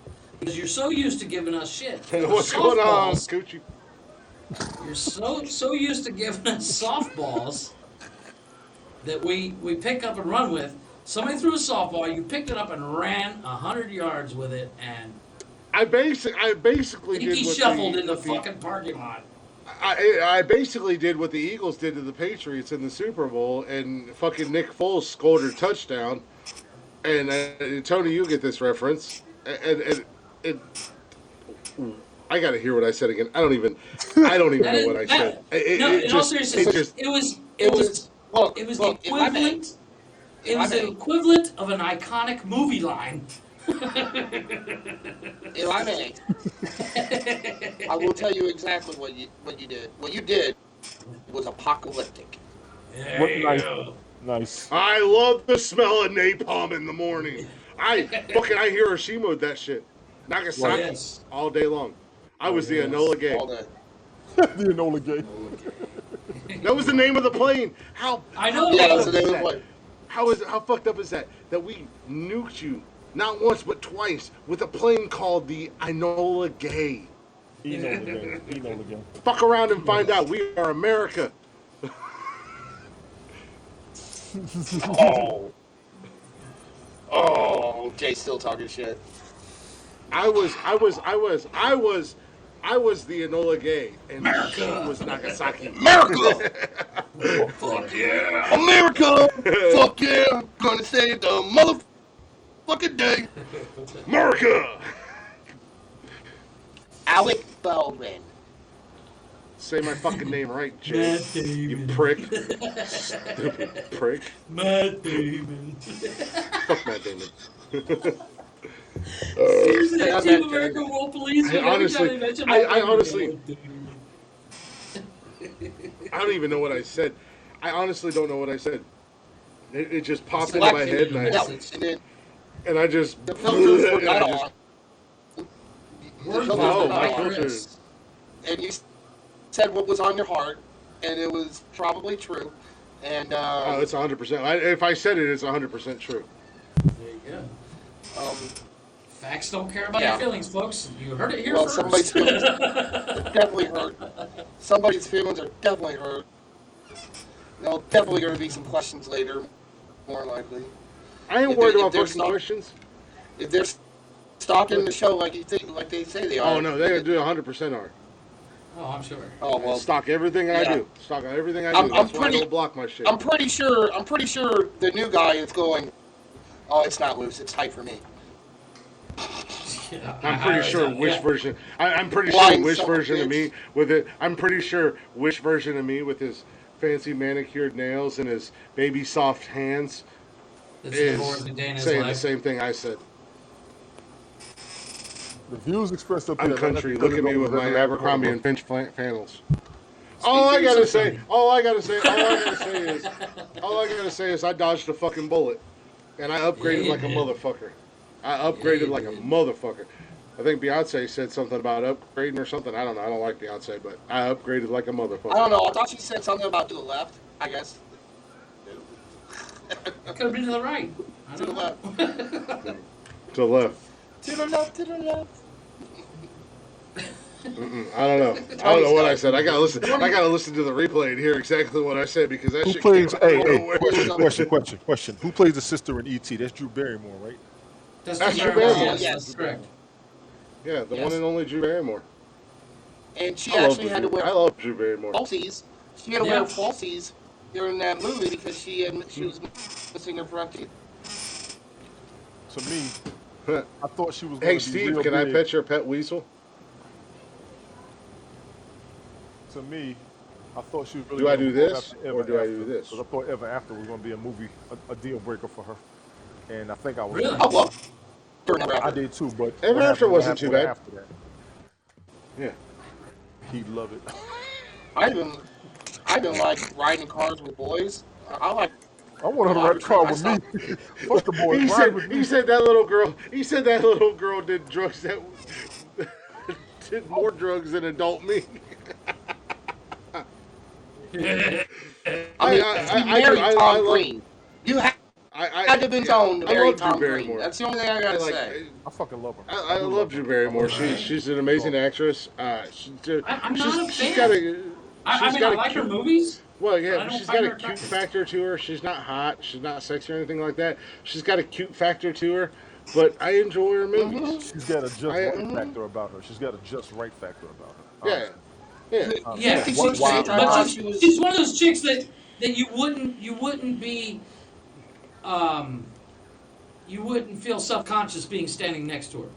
because you're so used to giving us shit. for what's going on, softballs. Coochie? You're so used to giving us softballs that we pick up and run with. Somebody threw a softball, you picked it up and ran 100 yards with it, and I basically did he what shuffled the, in the what fucking parking lot. I basically did what the Eagles did to the Patriots in the Super Bowl, and fucking Nick Foles scored a touchdown. And Tony, you get this reference. And I gotta hear what I said again. I don't even know what I said. In all seriousness, it was the Look, equivalent. It was the equivalent of an iconic movie line. If I may, I will tell you exactly what you did. What you did was apocalyptic. Nice. I love the smell of napalm in the morning. I hear Hiroshima that shit. Nagasaki Yes. all day long. I was the Enola Gay. All day. The Enola Gay. That was the name of the plane. How? I know. Yeah, how that's the name of the that? plane. How fucked up is that? That we nuked you not once but twice with a plane called the Enola Gay. Enola Gay. Enola Gay. Fuck around and find out we are America. Oh, Jay's still talking shit. I was the Enola Gay, and she was Nagasaki. America! Fuck yeah. America! Fuck yeah! Gonna save the motherfucking day. America! Alec Baldwin. Say my fucking name right, Jay. You prick. Stupid prick. Matt Damon. Fuck Matt Damon. Seriously, that Team American World Police. I honestly, I don't even know what I said. I honestly don't know what I said. It just popped into my head, and I just. The filters were and I not just- on. No, my filters. And you said what was on your heart, and it was probably true. And Oh, it's 100%. If I said it, it's 100% true. There you go. Facts don't care about your feelings, folks. You heard it here first. Somebody's feelings are definitely hurt. Somebody's feelings are definitely hurt. There'll definitely going to be some questions later, more likely. I ain't If worried they- about if they're fucking questions. If they're stalking the show like they say they are. Oh no, they do 100% are. Oh, I'm sure. Oh well. Stock everything I Yeah. do. Stock everything I do. That's why I don't block my shit. I'm pretty sure the new guy is going. Oh, it's not loose. It's tight for me. Yeah, I'm pretty sure yeah. which version. I'm pretty sure Blind which son of a version of me bitch. with it. I'm pretty sure which version of me with his fancy manicured nails and his baby soft hands It's is never worth a day in his saying the life. same thing I said. The views expressed up here. I'm are not country. necessarily Look at me those with of my every Abercrombie other and Finch flannels. All I gotta say is I dodged a fucking bullet, and I upgraded Yeah, like a you did. motherfucker. I upgraded you like a did. motherfucker. I think Beyonce said something about upgrading or something. I don't know. I don't like Beyonce, but I upgraded like a motherfucker. I don't know. I thought she said something about to the left. I guess. It could have been to the right. I To the don't left. know. To the left. To the left. To the left. I don't know. I don't know what I said. I gotta listen. I gotta listen to the replay and hear exactly what I said because that Who shit plays? came out Hey, of hey, nowhere. question. Who plays the sister in E.T.? That's Drew Barrymore, right? That's That's Drew Drew Barrymore. Barrymore. Yes, Yes. that's correct. Yeah, the Yes. one and only Drew Barrymore. And she I love actually had to Drew. wear I love Drew Barrymore. falsies. She had to Yeah. wear falsies during that movie because she was missing her front teeth. To me, I thought she was going Hey to be Steve, real can I big. pet your pet weasel? To me, I thought she was really Do I gonna do go this, after or Ever do I After, do this? Because I thought Ever After was going to be a movie, a deal breaker for her, and I think I was. Really? right. I love her. Never I After. did too, but Ever what After happened- what wasn't too happened bad. After that, Yeah. he'd love it. I've been like riding cars with boys. I like. I want her to ride the car with me. Fuck the boy. He Ride said. with me. He said that little girl. He said that little girl did drugs that did more drugs than adult me. I mean, you married Tom Green. You had to have been told to I marry love Drew Tom Green. Barrymore. That's the only thing I gotta like- say. I fucking love her. I do love Drew her. Barrymore. I love her. She's an amazing actress. I'm not a she's fan. got a. I mean, I like her movies. Well, but I yeah, don't she's find got a her cute attractive. factor to her. She's not hot. She's not sexy or anything like that. She's got a cute factor to her, but I enjoy her movies. She's got a just right factor about her. She's got a just right factor about her. Yeah, yeah. Yeah, Fifty Why- Shades why- of Grey, but I she's, thought she's one of those chicks that you wouldn't be, you wouldn't feel self-conscious being standing next to her.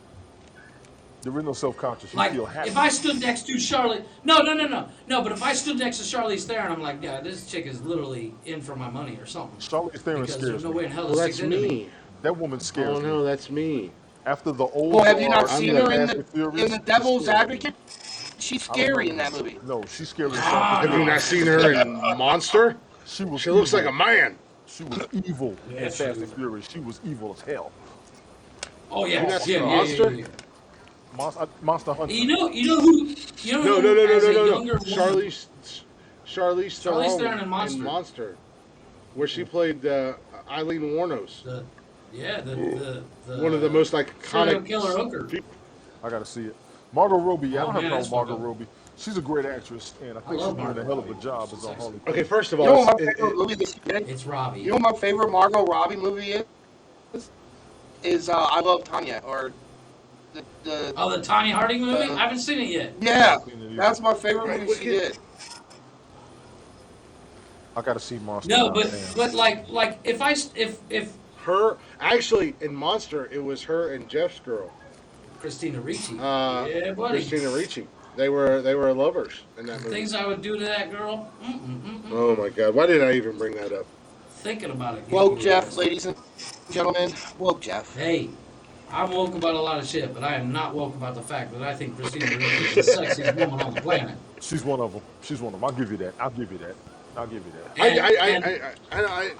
There is no self-conscious. You Like feel happy. if I stood next to Charlotte, no. But if I stood next to Charlize Theron, I'm like, yeah, this chick is literally in for my money or something. Charlize Theron Because scares there's no me. way in hell Well, this that's chick's into me. me. That woman Oh scares me. no, that's me. After the old. Well, have you not Fast seen and her in Furious, the Devil's she scares me. Advocate? She's scary in that movie. No, she's scary. Have you not seen her in Monster? She was. She looks evil. like a man. She was evil Yeah, in she Fast was. and Furious. She was evil as hell. Oh yeah, You not seen yeah. Monster? Monster Hunter. You know who? No, who as a younger woman- Charlize Charlize Theron Theron in in Monster. Monster, where she played Eileen Warnos, the one of the most serial iconic. killer hooker. I gotta see it. Margot Robbie. I Oh, don't have yeah, no that's Margot fucked up. Robbie. She's a great actress, and I think she's love doing Margot a hell of a Robbie. job She's as on sexy. Hollywood. Okay, first of You know all, what my favorite movie this year? It's Robbie. You know what my favorite Margot Robbie movie is? Is I Love Tanya or the Oh, the Tanya Harding movie? I haven't seen it yet. yeah, seen it either. that's my favorite movie she did. I gotta see Monster. No, now, but damn. like if her actually in Monster, it was her and Jeff's girl, Christina Ricci, yeah, buddy. Christina Ricci. They were lovers in that movie. Things I would do to that girl. Oh my God! Why did I even bring that up? Thinking about it. Woke Jeff, ladies and gentlemen. Woke Jeff. Hey, I'm woke about a lot of shit, but I am not woke about the fact that I think Christina Ricci is the sexiest woman on the planet. She's one of them. She's one of them. I'll give you that. I'll give you that. I'll give you that.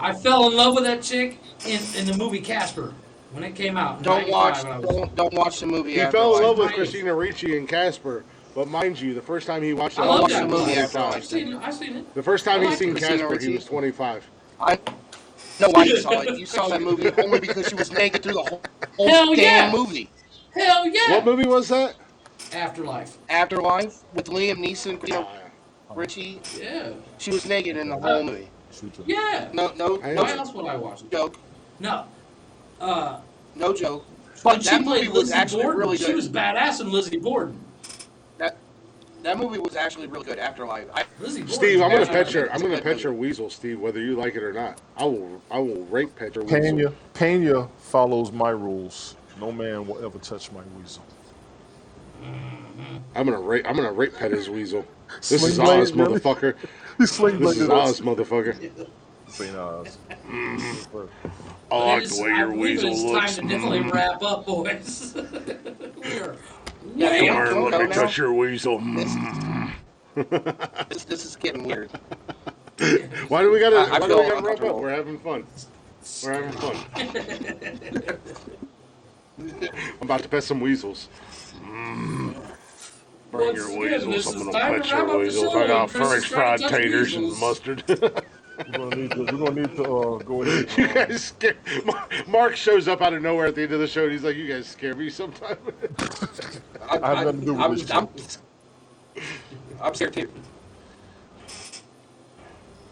I fell in love with that chick in the movie Casper when it came out. in Don't 95, watch. and I was- Don't watch the movie. He after fell in I- love with Right. Christina Ricci and Casper, but mind you, the first time he watched I it, love watched that the movie movie. after I've seen it. I've seen it. the first time I he like seen Christina Casper, he Ricci. was 25. I know why you saw it. You saw that movie only because she was naked through the whole Hell damn yeah. movie. Hell yeah! What movie was that? Afterlife. Afterlife with Liam Neeson, Christina Oh, Ricci. Yeah. She was naked in the whole movie. Yeah. No, I Why know. else would I watch it? joke. No. No joke. When But she that played movie was Lizzie actually Borden, really she good. was badass in Lizzie Borden. That That movie was actually really good. Afterlife. Steve, I'm gonna pet your weasel, Steve, whether you like it or not. I will rape pet your weasel. Pena follows my rules. No man will ever touch my weasel. I'm gonna rape pet his weasel. This is Sling blade, Oz, really? motherfucker. He's sling This is bladed Oz, us. motherfucker. This ain't Oz. I like the way your believe weasel it's looks. time to definitely wrap up, boys. We are Come here, let me touch your weasel. This is getting weird. Why do we gotta I wrap feel up? uncomfortable. We're having fun. We're having fun. I'm about to pet some weasels. Bring your weasels. I'm gonna pet your weasels. I got French fried taters and mustard. We're gonna need to go ahead. You guys scare. Mark shows up out of nowhere at the end of the show, and he's like, "You guys scare me sometimes." I have nothing to do with this. I'm scared too.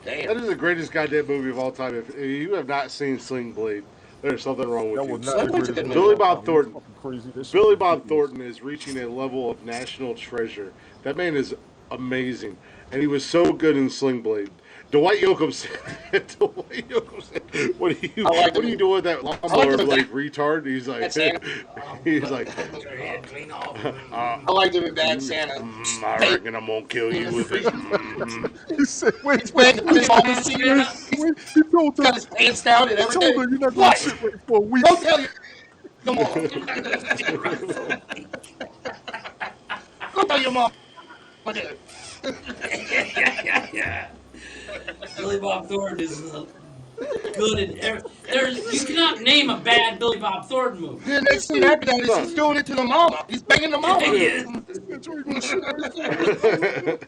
Damn. That is the greatest goddamn movie of all time. If you have not seen Sling Blade, there's something wrong with That you. was not the greatest movie. Billy Bob Thornton. Fucking crazy. This Billy shit Bob is Thornton is reaching a level of national treasure. That man is amazing, and he was so good in Sling Blade. Dwight Yoakam said, "What are you doing with that lawnmower blade, retard?" He's like, I like him in Bad Santa. I reckon I'm gonna kill you with it. He said, wait, He told got his pants down and He told everything. her you're not going to sit right for a week. Don't tell you. Come on. Go tell your mom. Billy Bob Thornton is good in you cannot name a bad Billy Bob Thornton movie. The next thing after that is he's doing it to the mama. He's banging the mama.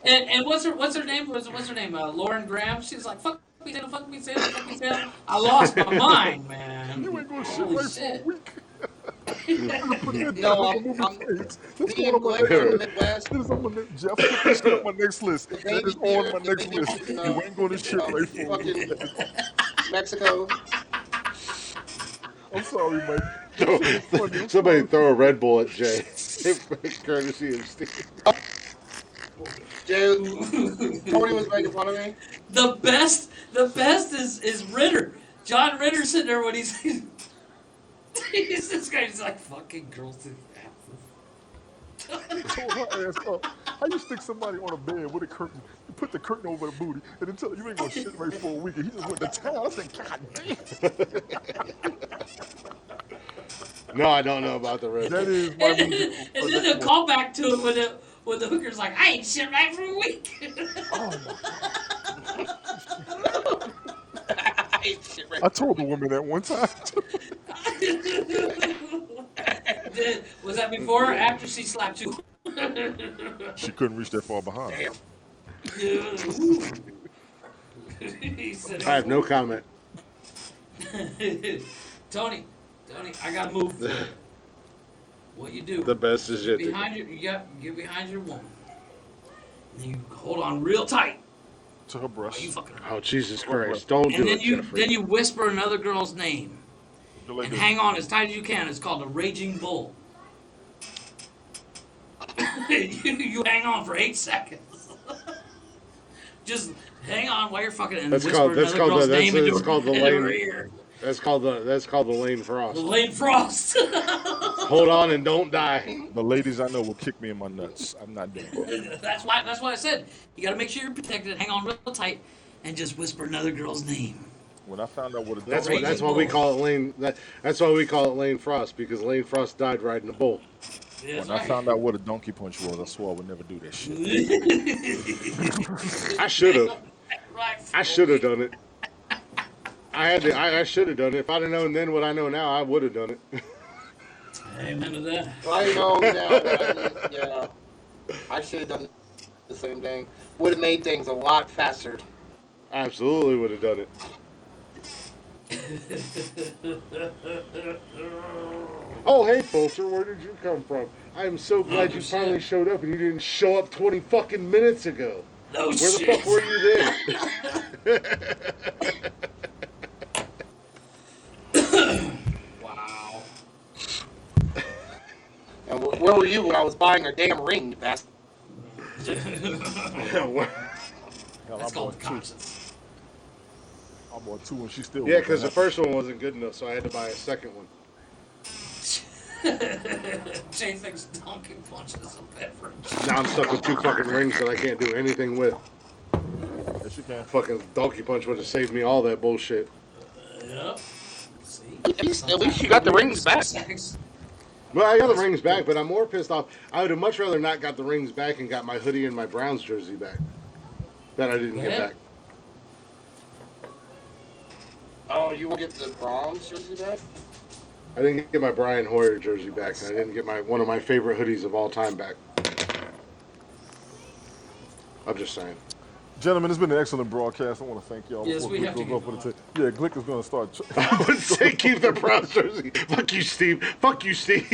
And what's her name? What's her name? Lauren Graham. She's like, fuck me, Santa, fuck me, Santa, fuck me, Santa. I lost my mind, man. You ain't going to shit Holy right shit. for a week. No, I'm being black in the Midwest. Jeff, put this on my next list. That is on my next list. You ain't going to shit right for a week. Mexico. I'm sorry, Mike. Somebody throw a Red Bull at Jay. Courtesy of Steve. Jay, Tony was making fun of me. The best is Ritter. John Ritter sitting there when he's this guy's like fucking girls to Told her ass up. How you stick somebody on a bed with a curtain, you put the curtain over the booty, and then tell you ain't gonna shit right for a week, and he just went to town. I said, God damn. No, I don't know about the Red Bull. That is my movie. and then the callback to it when the hooker's like, I ain't shit right for a week. Oh my. I told the woman that one time. Was that before or after she slapped you? She couldn't reach that far behind. I have no comment. Tony, I gotta move. What you do? The best is yet to behind you. Get behind your woman. And you hold on real tight. To her breast. Oh, Jesus Christ! Don't do it, Jeffrey. Then you whisper another girl's name. And hang on as tight as you can. It's called a raging bull. you hang on for 8 seconds. Just hang on while you're fucking and whisper another girl's name into her ear. That's called the Lane Frost. The Lane Frost. Hold on and don't die. The ladies I know will kick me in my nuts. I'm not doing it. That's why I said you got to make sure you're protected. Hang on real tight and just whisper another girl's name. When I found out what that's why we call it Lane. That's why we call it Lane Frost, because Lane Frost died riding a bull. When I found out what a donkey punch was, I swore I would never do that shit. I should have. I should have done it. I should have done it. If I'd have known then what I know now, I would have done it. Amen to that. I know now. Yeah, I should have done the same thing. Would have made things a lot faster. Absolutely would have done it. Oh, hey, Fulcher, where did you come from? I am so glad you finally showed up and you didn't show up 20 fucking minutes ago. No Where shit. the fuck were you then? Wow. And where were you when I was buying her damn ring, you bastard? Hell, That's I called bought two. conscience. I bought two and she still Yeah, wasn't because the happy. first one wasn't good enough, so I had to buy a second one. Jay thinks donkey punch is a beverage. Now I'm stuck with 2 fucking rings that I can't do anything with. Yes, you can. Fucking donkey punch would have saved me all that bullshit. Yep. See? At least you got the rings back. Well, I got the rings back, but I'm more pissed off. I would have much rather not got the rings back and got my hoodie and my Browns jersey back. That I didn't get back. Oh, you will get the Browns jersey back? I didn't get my Brian Hoyer jersey back, and I didn't get one of my favorite hoodies of all time back. I'm just saying. Gentlemen, it's been an excellent broadcast. I want to thank y'all. Yes, Before we Glick have to goes off with the yeah, Glick is going to start. I would say keep the Browns jersey. Fuck you, Steve. Fuck you, Steve.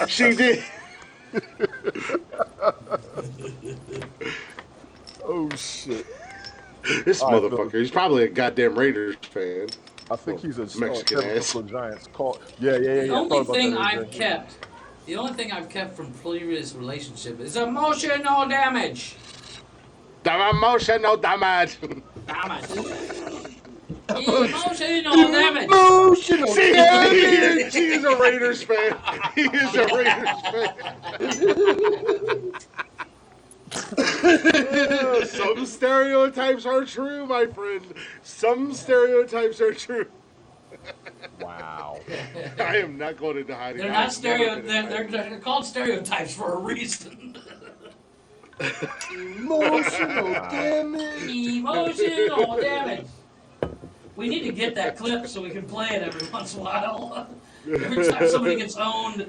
She did. Oh, shit. This All right, motherfucker, Phil. he's probably a goddamn Raiders fan. I think he's a Mexican ass. Giants. Call. Yeah. The I only thought about thing that, I've AJ. kept, the only thing I've kept from previous relationship is emotional damage. Emotional damage. Damage. Emotional damage. Emotional See, damage. he is a Raiders fan. He is a Raiders fan. Some stereotypes are true, my friend. Some stereotypes are true. Wow. I am not going into hiding. They're not they're called stereotypes for a reason. Emotional damage. Emotional damage. We need to get that clip so we can play it every once in a while. Every time somebody gets owned.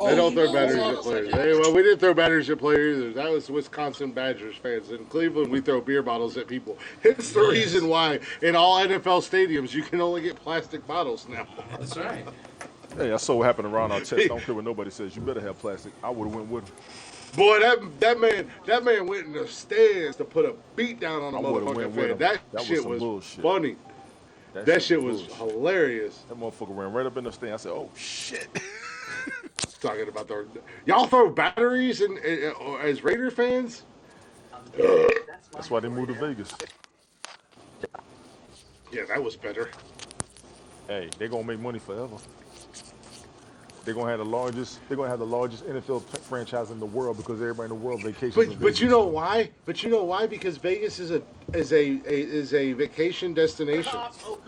They don't throw batteries at players. Well, we didn't throw batteries at players either. That was Wisconsin Badgers fans. In Cleveland, we throw beer bottles at people. It's the reason why in all NFL stadiums you can only get plastic bottles now. That's right. Hey, I saw what happened around our chest. I don't care what nobody says. You better have plastic. I would have went with him. Boy, that man went in the stands to put a beat down on a motherfucking fan. That shit was bullshit. funny. That shit was hilarious. That motherfucker ran right up in the stand. I said, "Oh shit." Talking about y'all throw batteries as Raider fans? That's why they moved to Vegas. Yeah, that was better. Hey, they're gonna make money forever. They're gonna have the largest NFL franchise in the world because everybody in the world vacations in Vegas. But you know why? Because Vegas is a vacation destination.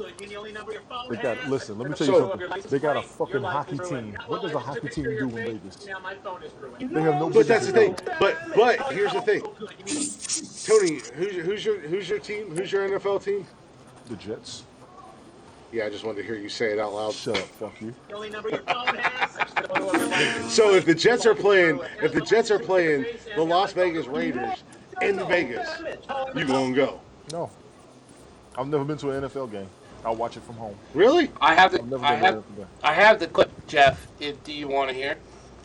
They got listen. Let me tell you something. They got a fucking hockey team. What does a hockey team do in Vegas? They have no. But that's the thing. But here's the thing. Tony, who's your team? Who's your NFL team? The Jets. Yeah, I just wanted to hear you say it out loud. Shut up, fuck you. So if the Jets are playing the Las Vegas Raiders in Vegas, you gonna go? No, I've never been to an NFL game. I'll watch it from home. Really? I have I've never I been to an have NFL game. I have the clip, Jeff. Do you want to hear?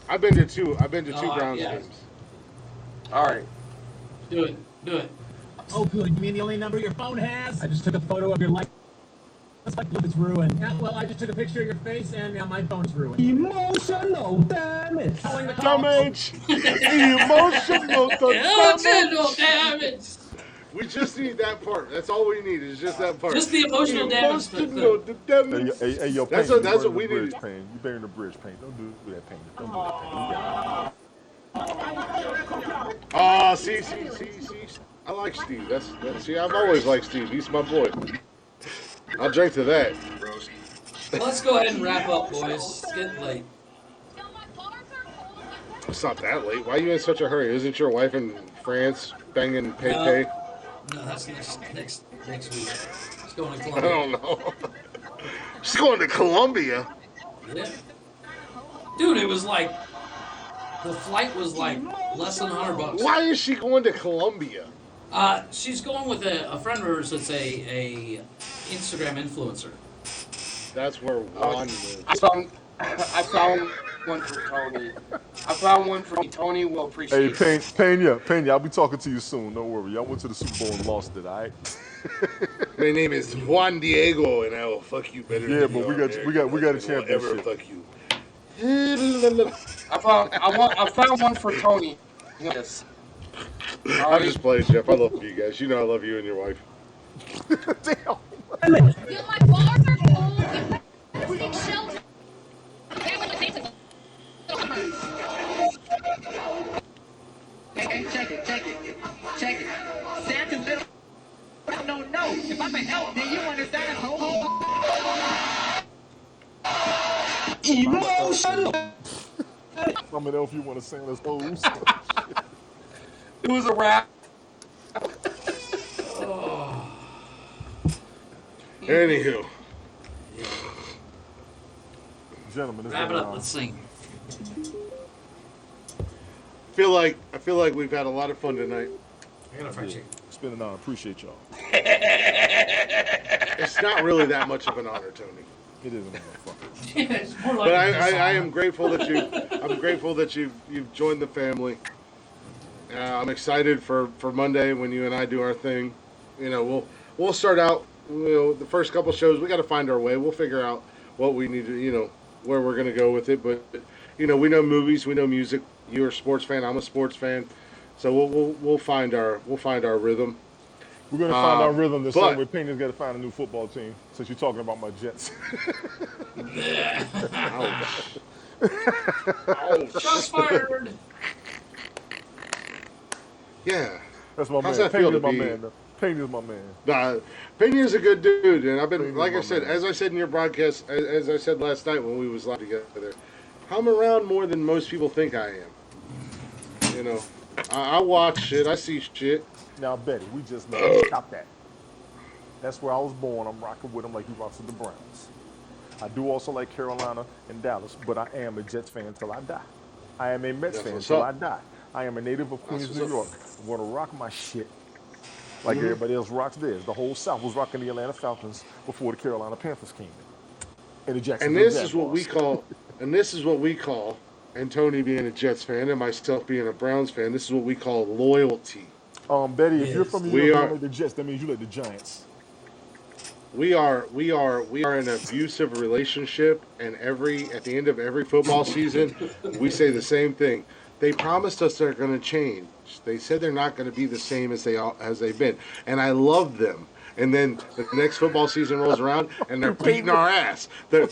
I've been to two Browns yeah. games. All right. Do it. Oh, good. You mean the only number your phone has? I just took a photo of your life. Look, it's ruined. Yeah, well, I just took a picture of your face, and now my phone's ruined. Emotional damage. Damage. Emotional damage. We just need that part. That's all we need is just that part. Just the emotional damage. damage. Hey, yo, That's Payne, what you we burning the need. bridge, Payne. You burying the bridge, Payne. Don't do that, Payne. Don't do that, Payne. Ah, see. I like Steve. See, I've always liked Steve. He's my boy. I'll drink to that. Let's go ahead and wrap up, boys. It's getting late. It's not that late. Why are you in such a hurry? Isn't your wife in France banging Pei? No, that's next week. It's going to I Colombia. don't know. She's going to Colombia. Yeah. Dude, it was like the flight was like less than $100. Why is she going to Colombia? She's going with a friend of hers that's a Instagram influencer. That's where Juan lives. I found one for Tony. I found one for me. Tony will appreciate Hey, it. Payne, I'll be talking to you soon. Don't worry. Y'all went to the Super Bowl and lost it, all right? My name is Juan Diego, and I will fuck you better. Yeah, than but you we got American a will championship. Ever fuck you. I found one for Tony. Yes. I'm just playing, Jeff. I love you guys. You know I love you and your wife. Damn. You're my father, you big shelter. Hey, check it. Santa's little no. If I'm an elf, then you understand Emotional. I'm an elf. You want to sing this hose? It was a rap. Anywho, gentlemen, Wrap it up. Let's sing. I feel like we've had a lot of fun tonight. I got a friend chicken. It's been an honor. Appreciate y'all. It's not really that much of an honor, Tony. It is a motherfucker. It's more like But I am grateful that you've joined the family. I'm excited for Monday when you and I do our thing. You know, we'll start out. The first couple shows we got to find our way. We'll figure out what we need to, where we're gonna go with it. But we know movies, we know music. You're a sports fan. I'm a sports fan. So we'll find our rhythm. We're gonna find our rhythm the same way Pena's got to find a new football team. Since you're talking about my Jets. Shots fired. Yeah. That's my How's man. that feel to Pena's my be? man. Pena's my man. Pena's a good dude, and I've been, like I said, man. as I said in your broadcast, as I said last night when we was live together, I'm around more than most people think I am. I watch shit, I see shit. Now, Betty, we just know. Stop that. That's where I was born. I'm rocking with them like he rocks with the Browns. I do also like Carolina and Dallas, but I am a Jets fan until I die. I am a Mets fan until I die. I am a native of Queens, New York. I'm going to rock my shit like everybody else rocks theirs. The whole South was rocking the Atlanta Falcons before the Carolina Panthers came in. And the Jacksonville And this Jaguars. is what we call, and Tony being a Jets fan and myself being a Browns fan, this is what we call loyalty. Betty, if you're from New York, you don't like the Jets, that means you like the Giants. We are in an abusive relationship, and at the end of every football season, we say the same thing. They promised us they're going to change. They said they're not going to be the same as they've been, and I love them. And then the next football season rolls around, and they're beating our ass. They're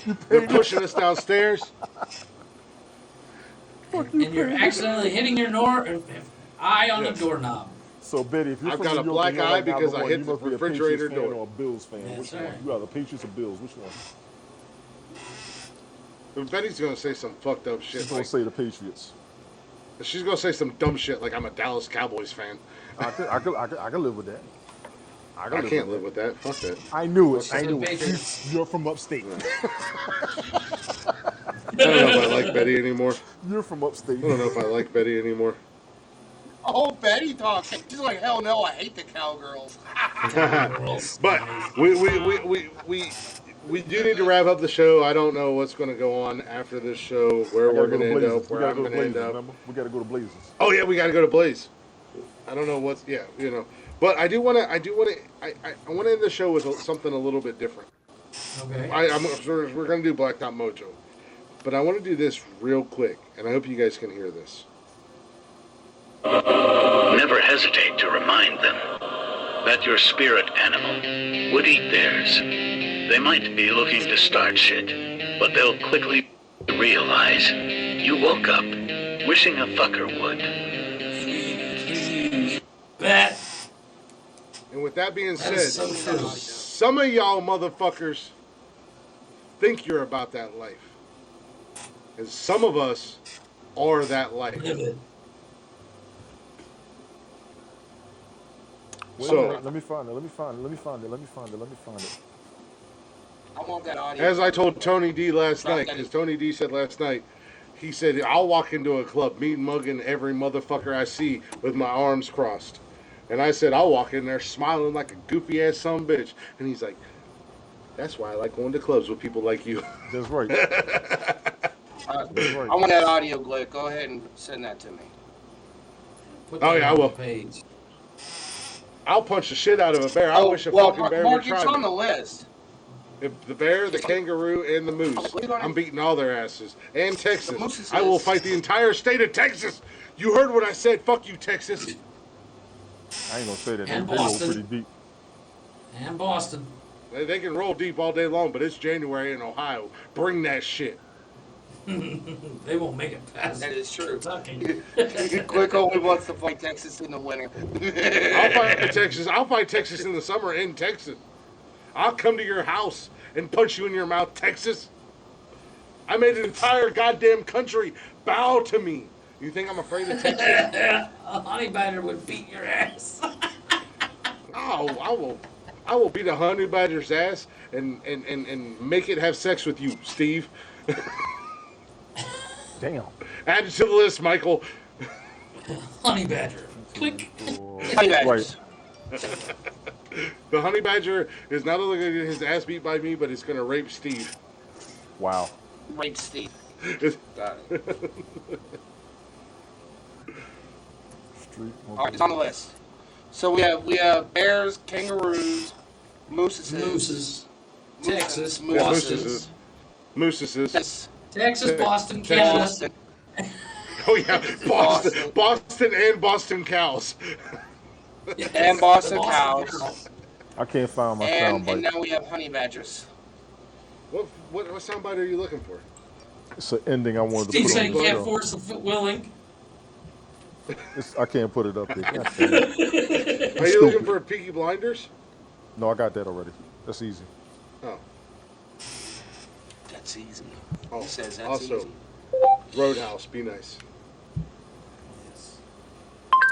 pushing us downstairs. And you're accidentally hitting your eye on the doorknob. So Betty, if you're I've from got New a York, black and you're eye like because number I one, hit you the must be a refrigerator Patriots fan door. or a Bills fan. Yes, Which sir. one? You are the Patriots or Bills? Which one? But Betty's going to say some fucked up shit. She's gonna say the Patriots. She's going to say some dumb shit like I'm a Dallas Cowboys fan. I could live with that. I can't live with that. Fuck that. I knew it. I the knew it. Patriots. You're from upstate. I don't know if I like Betty anymore. You're from upstate. I don't know if I like Betty anymore. Oh, Betty talking. She's like, hell no, I hate the cowgirls. But we do need to wrap up the show. I don't know what's going to go on after this show, where we're going to end up, where I'm going to end up. Remember? We got to go to Blazers. Oh yeah, we got to go to Blaze. I don't know what's but I want to end the show with something a little bit different. Okay. We're going to do Blacktop Mojo, but I want to do this real quick, and I hope you guys can hear this. Never hesitate to remind them that your spirit animal would eat theirs. They might be looking to start shit, but they'll quickly realize you woke up wishing a fucker would. Bet. And with that being said, is so true. some of y'all motherfuckers think you're about that life. And some of us are that life. Live it. So, let me find it. I want that audio. as I told Tony D last night, because Tony D said last night, he said, I'll walk into a club, mean mugging every motherfucker I see with my arms crossed. And I said, I'll walk in there smiling like a goofy ass son of a bitch. And he's like, that's why I like going to clubs with people like you. That's right. I want that audio, Glick. Go ahead and send that to me. Put Oh, that yeah, I on will. the page. I'll punch the shit out of a bear. I wish a fucking bear would Mark, try it's me. on the list. The bear, the kangaroo, and the moose. I'm beating all their asses. And Texas. I will fight the entire state of Texas. You heard what I said. Fuck you, Texas. I ain't gonna say that. And They roll Boston. pretty deep. And Boston. They can roll deep all day long, but it's January in Ohio. Bring that shit. They won't make it past. That is true. Kentucky. Quick only wants to fight Texas in the winter. I'll fight Texas. I'll fight Texas in the summer in Texas. I'll come to your house and punch you in your mouth, Texas. I made an entire goddamn country bow to me. You think I'm afraid of Texas? A honey badger would beat your ass. Oh, I will beat a honey badger's ass and make it have sex with you, Steve. Damn. Add it to the list, Michael. Honey badger. Click. Honey badgers. The honey badger is not only going to get his ass beat by me, but it's going to rape Steve. Wow. Rape Steve. Got it. All right, it's on the list. So we have bears, kangaroos, mooses. Texas. Mooses. Texas, Boston, Canada. Oh yeah, Boston and Boston cows. Yes, And Boston cows. I can't find my And soundbite. now we have honey badgers. What soundbite are you looking for? It's an ending I wanted to Steve put said on he the can't show. force the foot willing. I can't put it up there. God damn it. Are you looking for Peaky Blinders? No, I got that already. That's easy. Oh. That's easy. Oh, He says that's also, easy. Roadhouse, be nice.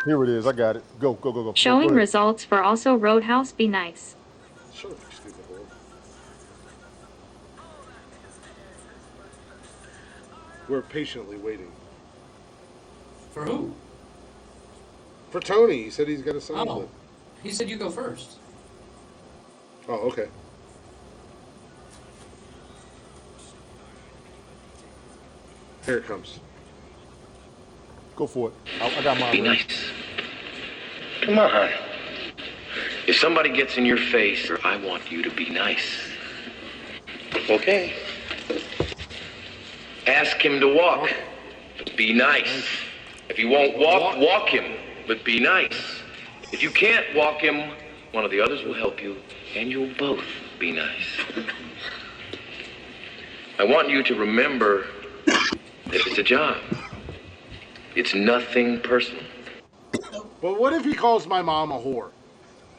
Here it is. I got it. Go. Showing Go ahead. results for also Roadhouse Be Nice. Shut up, you stupid whore. We're patiently waiting. For who? For Tony. He said he's got a sound clip. He said you go first. Oh, okay. Here it comes. Go for it. I got mine. Be ready. nice. Come on. If somebody gets in your face, I want you to be nice. Okay. Ask him to walk, but be nice. If he won't walk him, but be nice. If you can't walk him, one of the others will help you, and you'll both be nice. I want you to remember that it's a job. It's nothing personal. But what if he calls my mom a whore?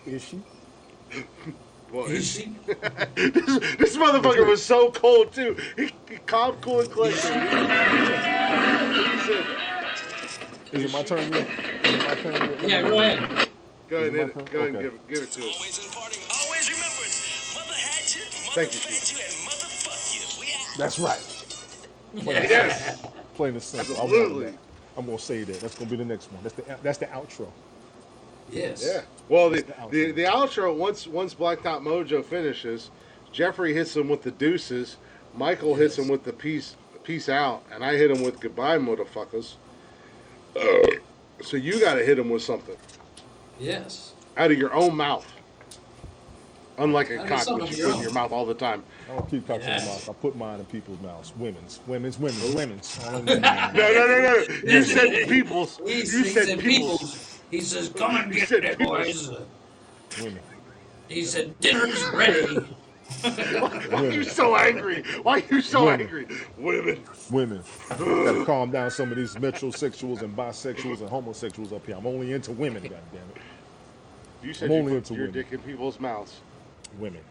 Is she? Well, Is she? this motherfucker was so cold too. He calm, cool, and collected. He said, Is it my turn yet? Is it my turn yet? Yeah, go ahead. go ahead, Is it my and turn? go ahead and Okay. give it to us. Always remember it. Mother had you, Thank you, mother fed you, and mother fucked you. We out. That's right. Yes, Plain and simple. I want absolutely. that. I'm gonna say that. That's gonna be the next one. That's the outro. Yes. Yeah. Well, the outro once Blacktop Mojo finishes, Jeffrey hits him with the deuces, Michael hits him with the peace out, and I hit him with goodbye, motherfuckers. So you got to hit him with something Yes. out of your own mouth, unlike a Out of cock some which of you your put in own. your mouth all the time. I don't keep cocks in Yes. my mouth. I put mine in people's mouths. Women's. I don't know. No. You said people's. He You said said people's. people's. He says, come and You get said it, people's. boys. Women. He said, dinner's ready. Why are you so angry? Why are you so Women. angry? Women. Women. Gotta calm down some of these metrosexuals and bisexuals and homosexuals up here. I'm only into women, goddammit. You said I'm you only put into your women. dick in people's mouths. Women.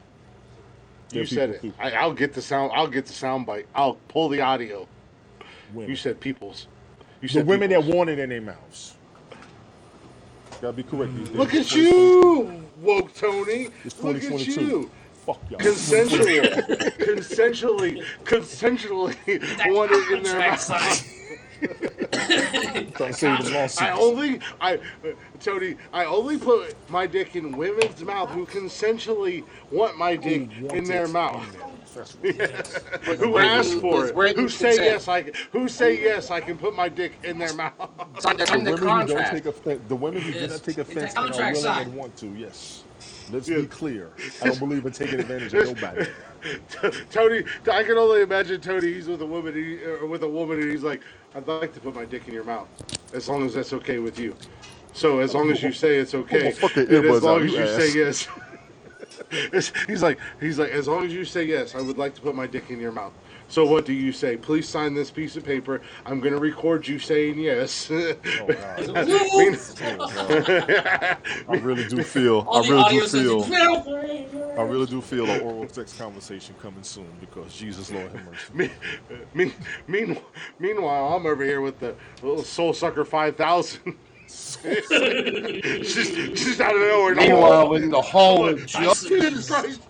You They're said it. people I'll get the sound. I'll get the sound bite. I'll pull the audio. Women. You said people's. You The said women people's. that want it in their mouths. Gotta be correct these days. Look at It's you, woke Tony. It's Look at 2022. you. Fuck y'all. Consensually want it in their mouth. Trying to save the lawsuits. Tony, I only put my dick in women's mouth who consensually want my dick in their mouth. Who asked for it? Who say yes? Who say yes? I can put my dick in their mouth. The women who don't take offense, the women who do not take offense and are contract willing signed. and want to, yes. Let's be clear. I don't believe in taking advantage of nobody. Tony, I can only imagine Tony. He's with a woman, and he's like, "I'd like to put my dick in your mouth, as long as that's okay with you." So as long as you say it's okay, fucking and as earbuds long out, as you you say ass. yes, he's like, as long as you say yes, I would like to put my dick in your mouth. So what do you say? Please sign this piece of paper. I'm going to record you saying yes. I really do feel an oral sex conversation coming soon because Jesus, Lord have mercy. Meanwhile, I'm over here with the little Soul Sucker 5000. She's out of nowhere. Meanwhile, in the hall of Jesus Christ.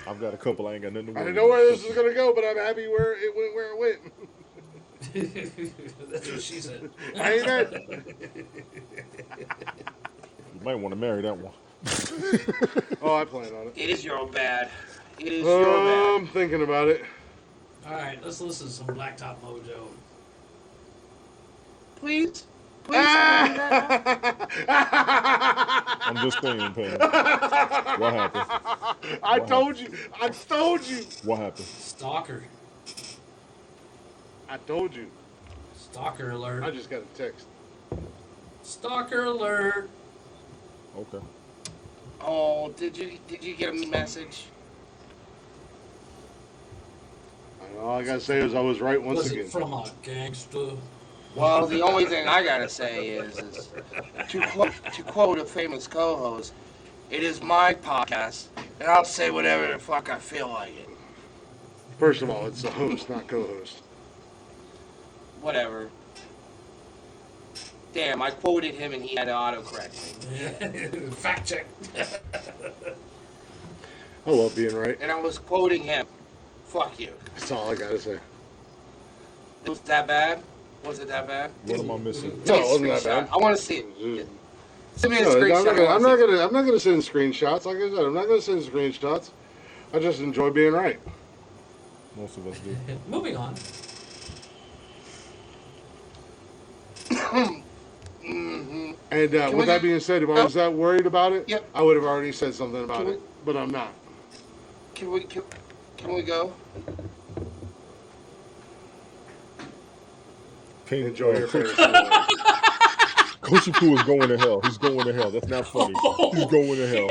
I've got a couple. I ain't got nothing to I worry don't know where about. this is gonna go, but I'm happy where it went. That's what she said. Ain't it? You might want to marry that one. Oh, I plan on it. It is your bad. It is your bad. I'm thinking about it. All right, let's listen to some Blacktop Mojo. Please. I'm just saying, Penny. What happened? I told you. What happened? Stalker. I told you. Stalker alert. I just got a text. Stalker alert. Okay. Oh, did you get a message? All I gotta say is I was right once Was again. it from a gangster? Well, the only thing I gotta say is to quote a famous co-host, it is my podcast, and I'll say whatever the fuck I feel like it. First of all, it's the host, not co-host. Whatever. Damn, I quoted him and he had to autocorrect me. Fact check. I love being right. And I was quoting him. Fuck you. That's all I gotta say. It was that bad? Was it that bad? What am I missing? No, it wasn't that bad. I want to see it. Send me a No, screenshot. I'm not gonna send screenshots. Like I said, I'm not gonna send screenshots. I just enjoy being right. Most of us do. Moving on. Mm-hmm. And with that being said, if I was that worried about it, Yep. I would have already said something about it. But I'm not. Can we go? Can't Enjoy your Coach, fantasy life. Coachy Poo is going to hell. He's going to hell. That's not funny. He's going to hell.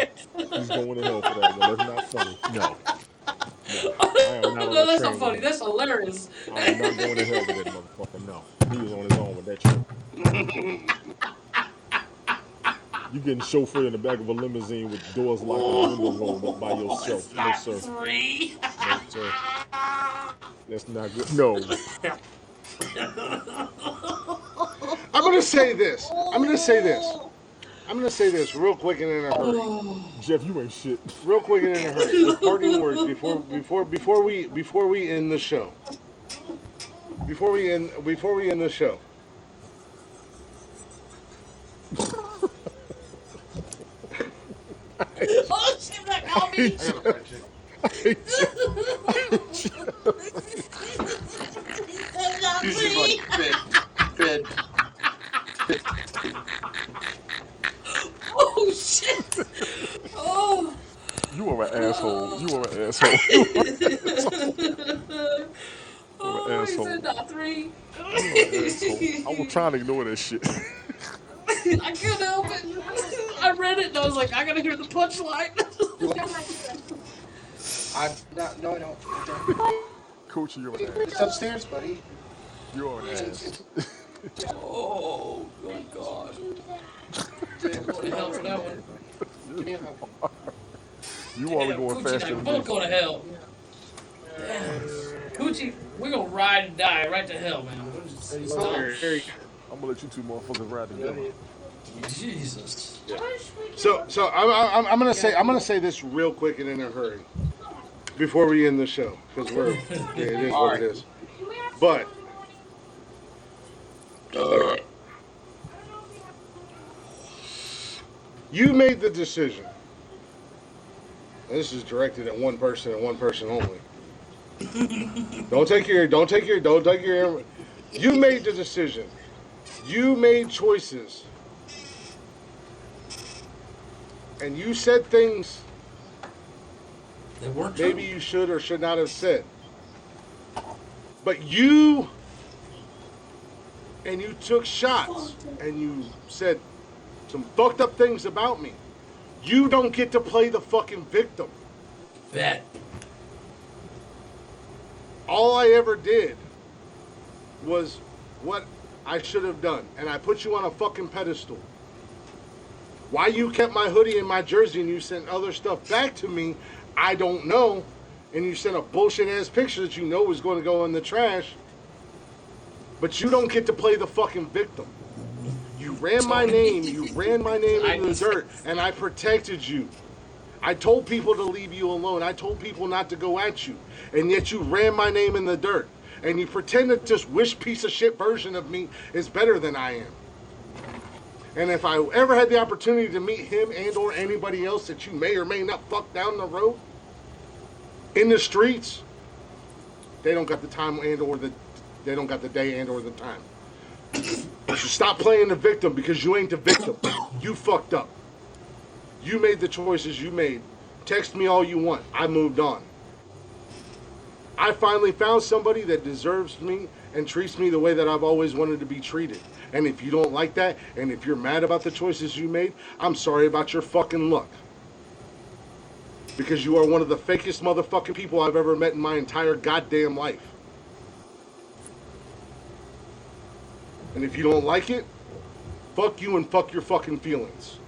He's going to hell for that one. That's not funny. No. I am not on No, that that's train not funny. with That's hilarious. him. I am not going to hell with that motherfucker. No. He was on his own with that shit. You getting chauffeured in the back of a limousine with doors locked and the window rolled up by yourself. No, sir. Three. No, sir. That's not good. No. I'm gonna say this. I'm gonna say this real quick and in a hurry. Jeff, you ain't shit. Real quick and in a hurry. With parting words before we end the show. Before we end the show. Oh, shit, that got me. I got a friend chick. She's like, Fid. Oh, shit. Oh. You are an asshole. You are an asshole. You are an Oh, he asshole. said not three. I was trying to ignore that shit. I couldn't help it. I read it and I was like, I gotta hear the punchline. No, I don't. Coach, you're an ass. It's upstairs, buddy. You're an ass. Oh, good God. Go to hell for that one. Give me a hug. You all are going Coochie faster and I than both me. go to hell. Damn. Coochie, we're gonna ride and die right to hell, man. We're just- I'm gonna let you two motherfuckers ride together. Jesus. So I'm gonna say this real quick and in a hurry before we end the show because it is what it is. But you made the decision. And this is directed at one person and one person only. Don't take your. You made the decision. You made choices and you said things They weren't maybe you should or should not have said. But you took shots and you said some fucked up things about me. You don't get to play the fucking victim. Bet. All I ever did was what I should have done, and I put you on a fucking pedestal. Why you kept my hoodie and my jersey and you sent other stuff back to me, I don't know. And you sent a bullshit ass picture that you know was going to go in the trash. But you don't get to play the fucking victim. You ran my name in the dirt, and I protected you. I told people to leave you alone. I told people not to go at you. And yet you ran my name in the dirt. And you pretend that this wish piece of shit version of me is better than I am. And if I ever had the opportunity to meet him and or anybody else that you may or may not fuck down the road, in the streets, they don't got the time and or they don't got the day and or the time. You should stop playing the victim because you ain't the victim. You fucked up. You made the choices you made. Text me all you want. I moved on. I finally found somebody that deserves me and treats me the way that I've always wanted to be treated. And if you don't like that, and if you're mad about the choices you made, I'm sorry about your fucking luck. Because you are one of the fakest motherfucking people I've ever met in my entire goddamn life. And if you don't like it, fuck you and fuck your fucking feelings.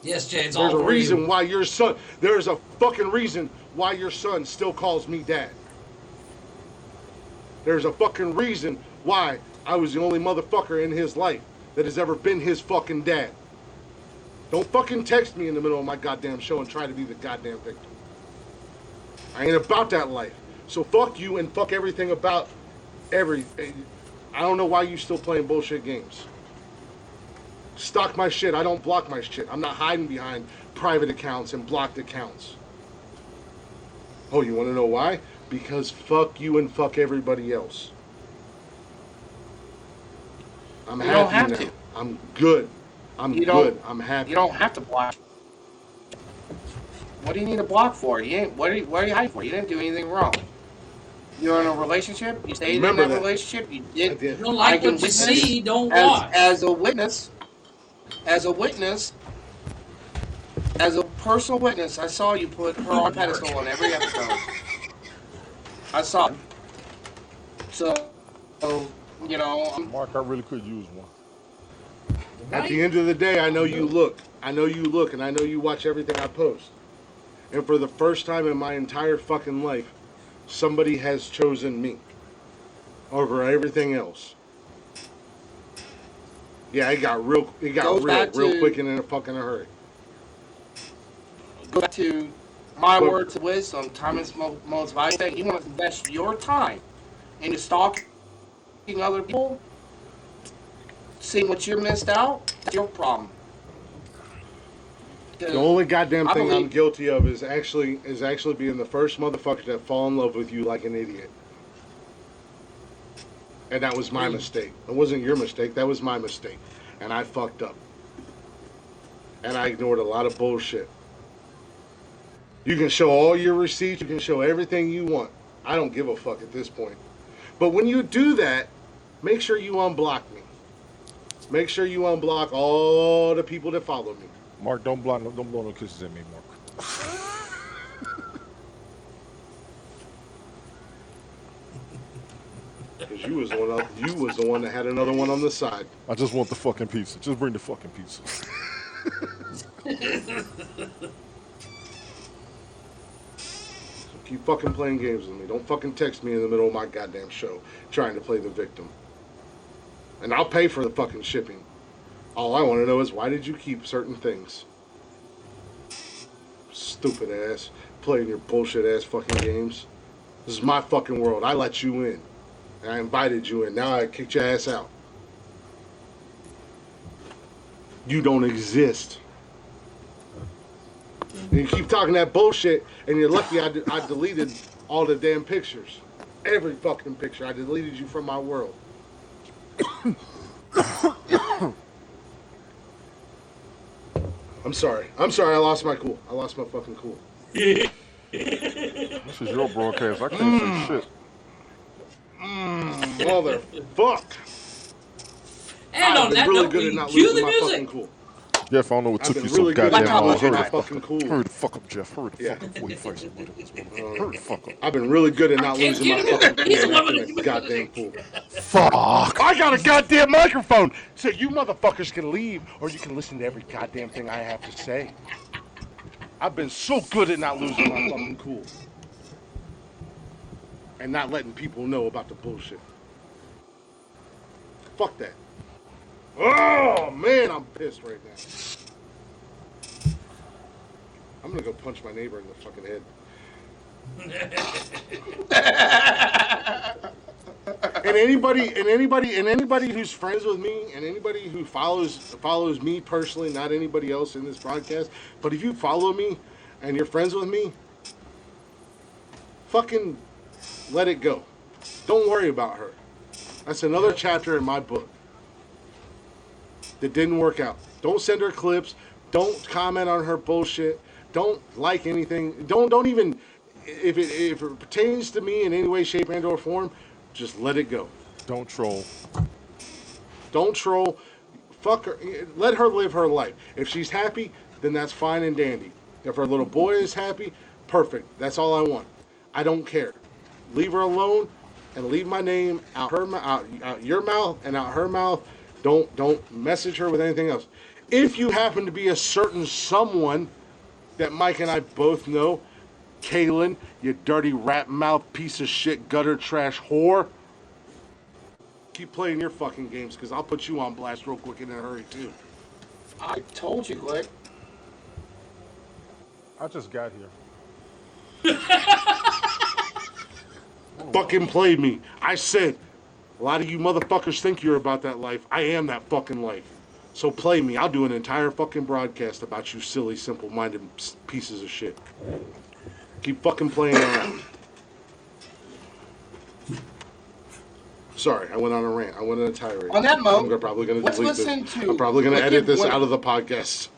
Yes, James. There's a reason why your son. There's a fucking reason why your son still calls me dad. There's a fucking reason why I was the only motherfucker in his life that has ever been his fucking dad. Don't fucking text me in the middle of my goddamn show and try to be the goddamn victim. I ain't about that life. So fuck you and fuck everything about everything. I don't know why you still playing bullshit games. Stalk my shit. I don't block my shit. I'm not hiding behind private accounts and blocked accounts. Oh, you want to know why? Because fuck you and fuck everybody else. I'm happy don't have now. to. I'm good. I'm good. I'm happy. You don't have to block. What do you need to block for? You ain't. What are you hiding for? You didn't do anything wrong. You're in a relationship. You stayed in that relationship. You did. You don't like what you see, don't watch. As a witness, as a personal witness, I saw you put her on pedestal on every episode. I saw it. So, you know. Mark, I really could use one. At the end of the day, I know you look. I know you look, and I know you watch everything I post. And for the first time in my entire fucking life, somebody has chosen me over everything else. Yeah, it got real quick and in a fucking hurry. Go back to my words of wisdom. Time is most valuable thing. You want to invest your time into stalking other people, seeing what you missed out. That's your problem. The only goddamn thing I'm guilty of is actually being the first motherfucker to fall in love with you like an idiot. And that was my mistake. It wasn't your mistake. That was my mistake. And I fucked up. And I ignored a lot of bullshit. You can show all your receipts. You can show everything you want. I don't give a fuck at this point. But when you do that, make sure you unblock me. Make sure you unblock all the people that follow me. Mark, don't blow no kisses at me, Mark. Because you was the one that had another one on the side. I just want the fucking pizza. Just bring the fucking pizza. Keep fucking playing games with me. Don't fucking text me in the middle of my goddamn show trying to play the victim. And I'll pay for the fucking shipping. All I want to know is why did you keep certain things? Stupid ass. Playing your bullshit ass fucking games. This is my fucking world. I let you in. I invited you in. Now I kicked your ass out. You don't exist. And you keep talking that bullshit, and you're lucky I deleted all the damn pictures. Every fucking picture. I deleted you from my world. I'm sorry. I lost my cool. I lost my fucking cool. This is your broadcast. I can't say shit. Motherfuck. And I've on been that really note, good at we not cue losing the my music. fucking cool. Jeff, I don't know what I've took been you so really good at goddamn not long. losing Hurry my the fuck fucking up. cool. Hurry the fuck up, Jeff. Hurry the Yeah. fuck up before you fight somebody else, motherfucker. Hurry the fuck up. I've been really good at not can't losing my get him. fucking cool. He's and loving acting the a goddamn fool. Fuck. I got a goddamn microphone. So you motherfuckers can leave, or you can listen to every goddamn thing I have to say. I've been so good at not losing my fucking cool. And not letting people know about the bullshit. Fuck that. Oh, man, I'm pissed right now. I'm gonna go punch my neighbor in the fucking head. And anybody who's friends with me, and anybody who follows me personally, not anybody else in this broadcast, but if you follow me and you're friends with me, fucking let it go. Don't worry about her. That's another chapter in my book that didn't work out. Don't send her clips. Don't comment on her bullshit. Don't like anything. Don't even, if it pertains to me in any way, shape, and or form, just let it go. Don't troll. Don't troll. Fuck her. Let her live her life. If she's happy, then that's fine and dandy. If her little boy is happy, perfect. That's all I want. I don't care. Leave her alone and leave my name out your mouth and out her mouth. Don't message her with anything else. If you happen to be a certain someone that Mike and I both know, Kaylin, you dirty rat mouth piece of shit gutter trash whore, keep playing your fucking games, because I'll put you on blast real quick in a hurry too. I told you, Glick. I just got here. Fucking play me. I said, a lot of you motherfuckers think you're about that life. I am that fucking life. So play me. I'll do an entire fucking broadcast about you silly, simple-minded pieces of shit. Keep fucking playing around. Sorry, I went on a rant. I went on a tirade. On that note, I'm probably going to let's delete listen this. to I'm probably going to edit this Women. out of the podcast.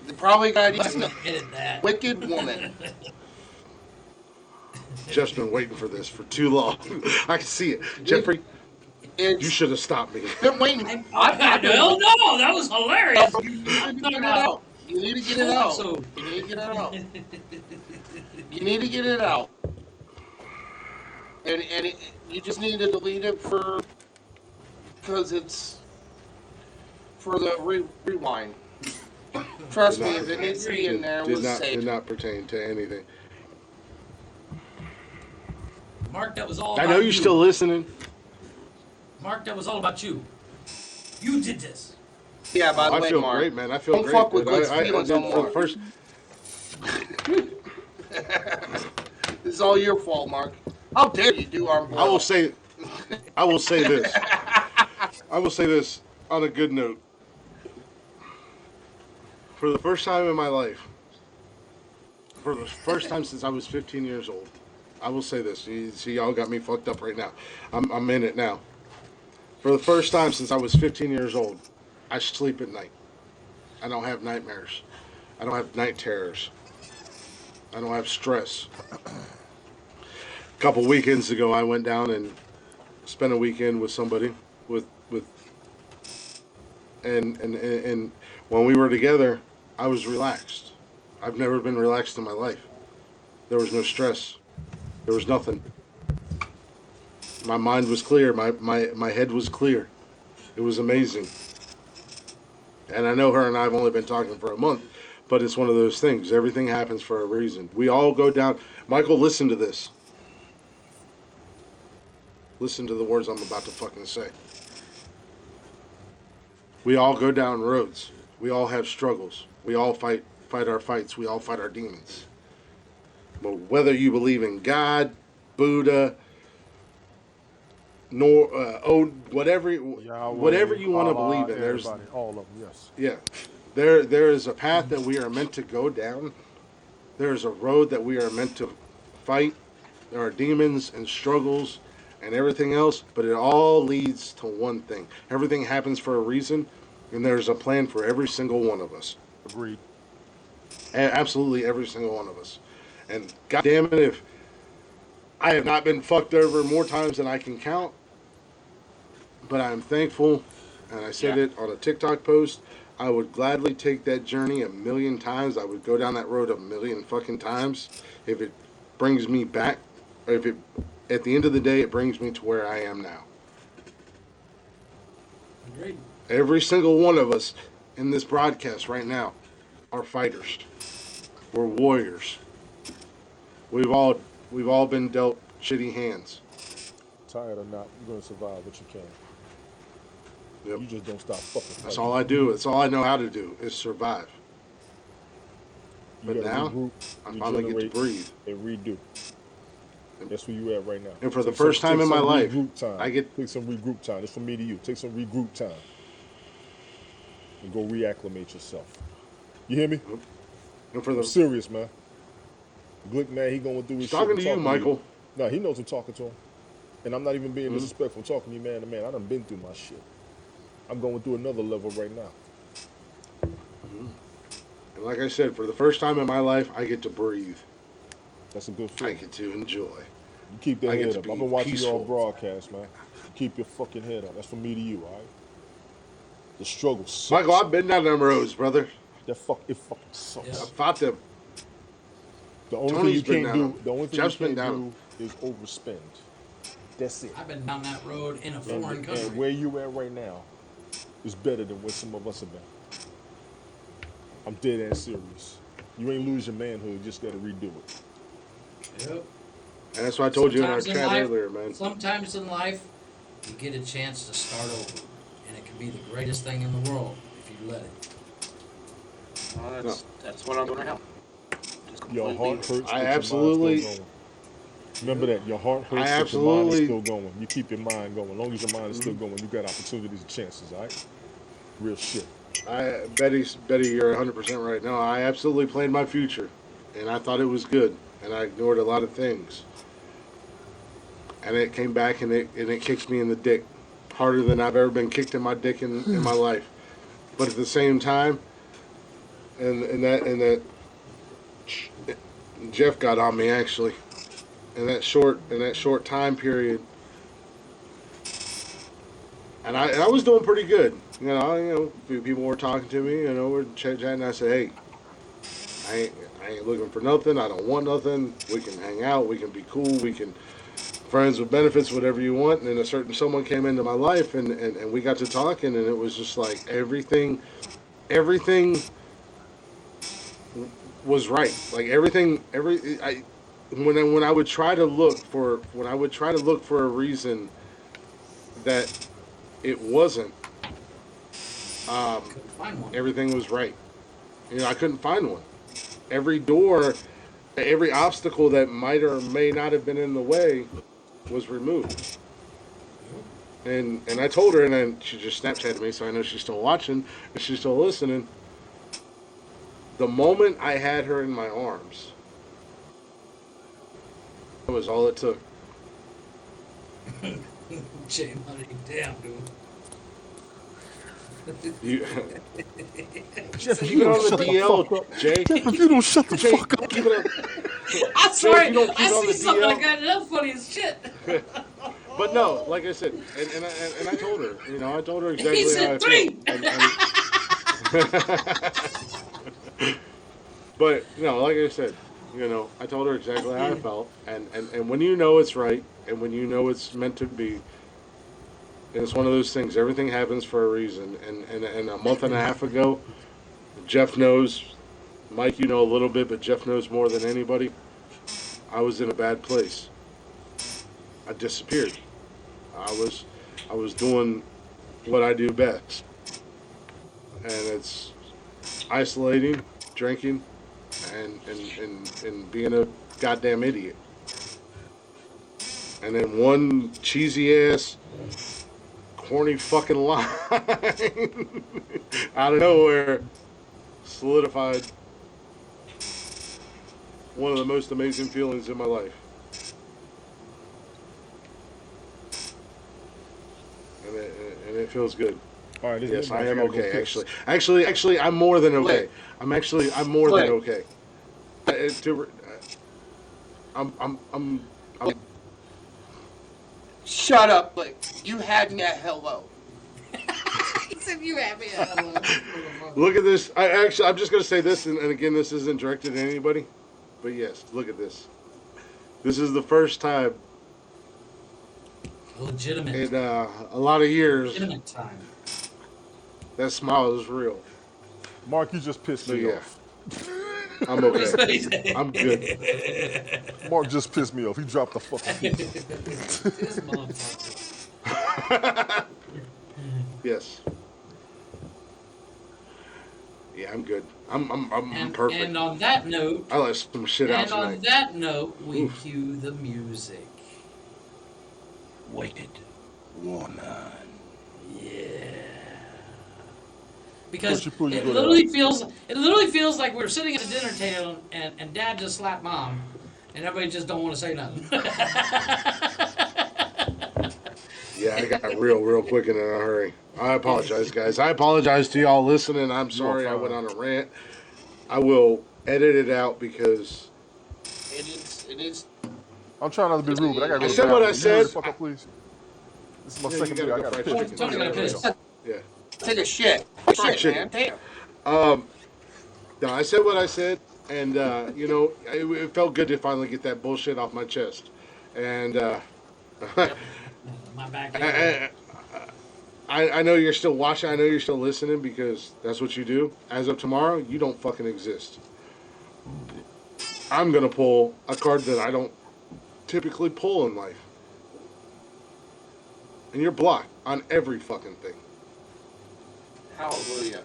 You probably got to listen to Edit that. Wicked Woman. Jeff's been waiting for this for too long. I can see it. Jeffrey, you should have stopped me. Been waiting. Hell no, that was hilarious. You need to get it out. You need to get it out. You need to get it out. You need to get it out. And you just need to delete it because it's for the rewind. Trust me, if it needs to be in there, it was Did safe. not pertain to anything. Mark, that was all I about know you're still listening. Mark, that was all about you. You did this. Yeah, by the I way, feel Mark. great, man. I feel Don't great. fuck with but Glick's I feelings did no for more. the first. This is all your fault, Mark. How dare you do our I will say this. I will say this on a good note. For the first time in my life, for the first time since I was 15 years old, I will say this. You see, y'all got me fucked up right now. I'm in it now. For the first time since I was 15 years old, I sleep at night. I don't have nightmares. I don't have night terrors. I don't have stress. A couple weekends ago, I went down and spent a weekend with somebody and when we were together, I was relaxed. I've never been relaxed in my life. There was no stress. There was nothing. My mind was clear. My head was clear. It was amazing. And I know her and I have only been talking for a month, but it's one of those things. Everything happens for a reason. We all go down. Michael, listen to this. Listen to the words I'm about to fucking say. We all go down roads. We all have struggles. We all fight our fights. We all fight our demons. But whether you believe in God, Buddha, whatever you want to believe in, there's all of them. Yes. Yeah, there is a path that we are meant to go down. There is a road that we are meant to fight. There are demons and struggles and everything else, but it all leads to one thing. Everything happens for a reason, And there's a plan for every single one of us. Agreed. Absolutely every single one of us. And God damn it, if I have not been fucked over more times than I can count, but I'm thankful, and I said it on a TikTok post, I would gladly take that journey 1,000,000 times. I would go down that road 1,000,000 fucking times if it brings me back, or if it, at the end of the day, it brings me to where I am now. Agreed. Every single one of us in this broadcast right now are fighters. We're warriors. We've all been dealt shitty hands. Tired or not, you're gonna survive what you can. Yep. You just don't stop fucking. That's all I do. That's all I know how to do is survive. You But gotta now, regroup, I finally get to regenerate, breathe. and redo. That's where you at right now. And for the Take first some- time take in my some life, regroup time. I get take some regroup time. It's from me to you. Take some regroup time and go reacclimate yourself. You hear me? And for the I'm serious, man. Glick, man, he going through his He's shit. talking I'm to you, Michael. No, he knows I'm talking to him. And I'm not even being disrespectful. I'm talking to you man to man. I done been through my shit. I'm going through another level right now. And like I said, for the first time in my life, I get to breathe. That's a good I feeling. get to enjoy. You keep that I get head to up. be I've been watching peaceful. y'all broadcast, man. You keep your fucking head up. That's from me to you, all right? The struggle sucks. Michael, I've been down them roads, brother. It fucking sucks. I fought them. The only Tony's thing been you down can't them. do, the only thing Jeff's you been can't down do is overspend. That's it. I've been down that road in a foreign And country. where you at right now is better than where some of us have been. I'm dead ass serious. You ain't lose your manhood, you just gotta redo it. Yep. And that's what I told you in our Sometimes chat life- earlier, man. Sometimes in life, you get a chance to start over, and it can be the greatest thing in the world if you let it. Well, that's what I'm doing right now. Just Your completely- heart hurts, but I your mind's absolutely- still going. Remember that, your heart hurts, but your mind absolutely- is still going. You keep your mind going. As long as your mind is still going, you got opportunities and chances, all right? Real shit. Betty, you're 100% right. No, I absolutely planned my future, and I thought it was good, and I ignored a lot of things. And it came back, and it kicks me in the dick harder than I've ever been kicked in my dick in my life. But at the same time, and that Jeff got on me actually in that short time period. And I was doing pretty good. You know, people were talking to me, we're chatting. I said, hey, I ain't looking for nothing. I don't want nothing. We can hang out. We can be cool. We can friends with benefits, whatever you want. And then someone came into my life, and we got to talking, and it was just like everything was right. Like when I would try to look for a reason that it wasn't, Couldn't find one. everything was right. I couldn't find one. Every door, every obstacle that might or may not have been in the way was removed. And I told her, and then she just Snapchatted me, so I know she's still watching and she's still listening. The moment I had her in my arms, that was all it took. Jay Money, damn, dude. You, Jeff, if keep you it don't on the shut the DL, fuck up. Jay. Jeff, if you don't shut the Jay, fuck up. keep it up. I'm sorry, you don't keep I it on see the something DL. like that, and that's funny as shit. But no, like I said, and I told her, I told her exactly He how said I 3. feel. But like I said, I told her exactly how I felt, and when you know it's right, and when you know it's meant to be, and it's one of those things. Everything happens for a reason. And a month and a half ago, Jeff knows, Mike, you know a little bit, but Jeff knows more than anybody. I was in a bad place. I disappeared. I was doing what I do best, and it's isolating, drinking, and being a goddamn idiot. And then one cheesy ass, corny fucking line out of nowhere solidified one of the most amazing feelings in my life. And it feels good. All right, Yes, I gotta am go okay. piss. Actually, I'm more than okay. Click. I'm more than Click. okay. I'm. Shut up, like you had me at hello. He said you have me at hello. Look at this. I'm just gonna say this, and again, this isn't directed at anybody, but yes, look at this. This is the first time Legitimate. in a lot of years Legitimate time. that smile is real. Mark, you just pissed me off. I'm okay. I'm good. Mark just pissed me off. He dropped the fucking piece. This motherfucker. Yes. Yeah, I'm good. I'm perfect. And on that note, I let some shit out and on tonight. that note, we cue the music. Wicked woman. Yeah. Because Push your it good literally feels like we're sitting at a dinner table and Dad just slapped Mom, and everybody just don't want to say nothing. Yeah, I got real quick and in a hurry. I apologize, guys. I apologize to y'all listening. I'm sorry I went on a rant. I will edit it out because It is. I'm trying not to be rude, but I gotta go I to said the what I bathroom. Can you hurry said. the fuck up, please? This is my Yeah, second you beer. I gotta gotta go piss. fried Tony gotta piss. Yeah. Take a shit. Fried Shit, chicken. man. Damn. No, I said what I said, and you know, it felt good to finally get that bullshit off my chest. And My back. I know you're still watching. I know you're still listening because that's what you do. As of tomorrow, you don't fucking exist. I'm gonna pull a card that I don't typically pull in life, and you're blocked on every fucking thing. Hallelujah.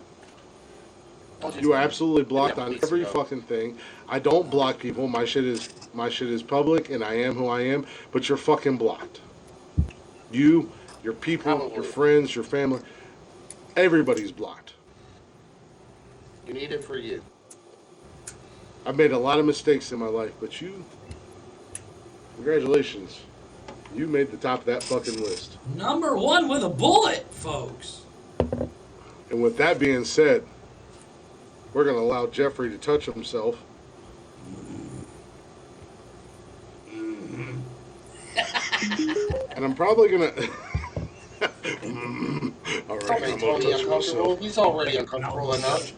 You are absolutely blocked on every fucking thing. I don't block people. My shit is public, and I am who I am. But you're fucking blocked. You, your people, your friends, your family, everybody's blocked. You need it for you. I've made a lot of mistakes in my life, but you, congratulations, you made the top of that fucking list. Number one with a bullet, folks. And with that being said, we're gonna allow Jeffrey to touch himself. And I'm probably gonna. All right, I'm gonna touch myself. He's already uncomfortable enough.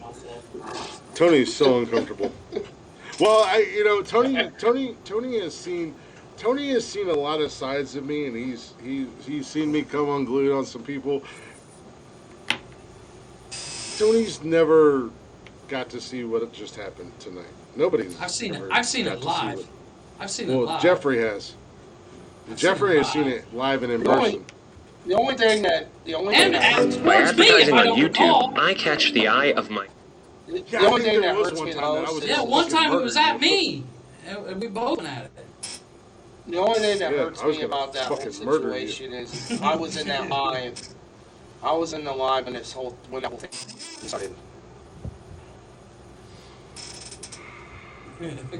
Tony's so uncomfortable. Well, Tony has seen a lot of sides of me, and he's seen me come unglued on some people. Tony's never got to see what just happened tonight. Nobody's. I've seen it. ever I've seen got it to see live. what- I've seen it Well, live. Jeffrey has. Jeffrey has seen it live and in person. The only thing that By advertising on YouTube, I catch the eye of my. The only thing that hurts me the most is one time it was at me, and we both went at it. the only thing that hurts I was me gonna about that whole fucking murder you. situation is I was in that live. I was in the live when that whole thing started.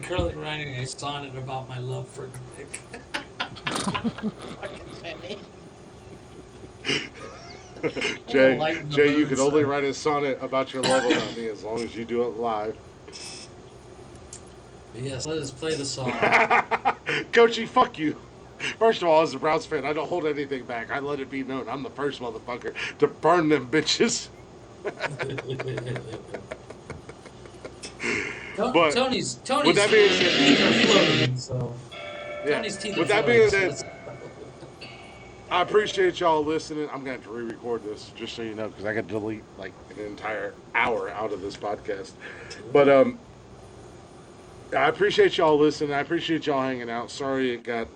Curly writing a sonnet about my love for Nick. Jay, you can only write a sonnet about your love about me as long as you do it live. Yes, let us play the song. Coachy, fuck you. First of all, as a Browns fan, I don't hold anything back. I let it be known I'm the first motherfucker to burn them bitches. But Tony's with that being said, teeth are floating, so yeah. Tony's teeth With are that being floating, said, I appreciate y'all listening. I'm going to have to re-record this, just so you know, because I got to delete like an entire hour out of this podcast. But I appreciate y'all listening. I appreciate y'all hanging out. Sorry it got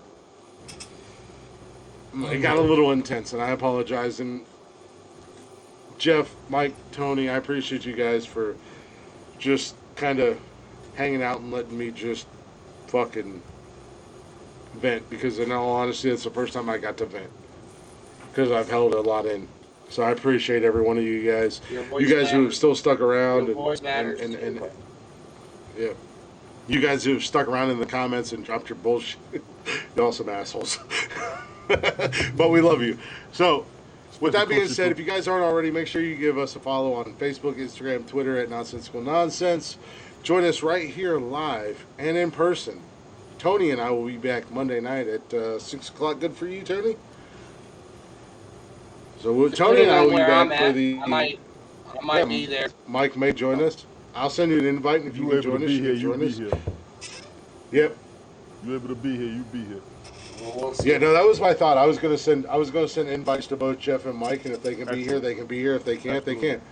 a little intense, and I apologize. And Jeff, Mike, Tony, I appreciate you guys for just kind of hanging out and letting me just fucking vent, because in all honesty, it's the first time I got to vent, because I've held a lot in. So I appreciate every one of you guys. You guys who have still stuck around, and yeah, you guys who have stuck around in the comments and dropped your bullshit. Y'all some assholes. But we love you. So With that being said, if you guys aren't already, make sure you give us a follow on Facebook, Instagram, Twitter at Nonsensical Nonsense. Join us right here live and in person. Tony and I will be back Monday night at 6 o'clock. Good for you, Tony? So Tony and I will be back for the... I might be there. Mike may join us. I'll send you an invite, and if you can join us, you can join us. Yep. You able to be here? You be here. Yeah, no, that was my thought. I was gonna send invites to both Jeff and Mike, and if they can be here, they can be here. If they can't, they can't.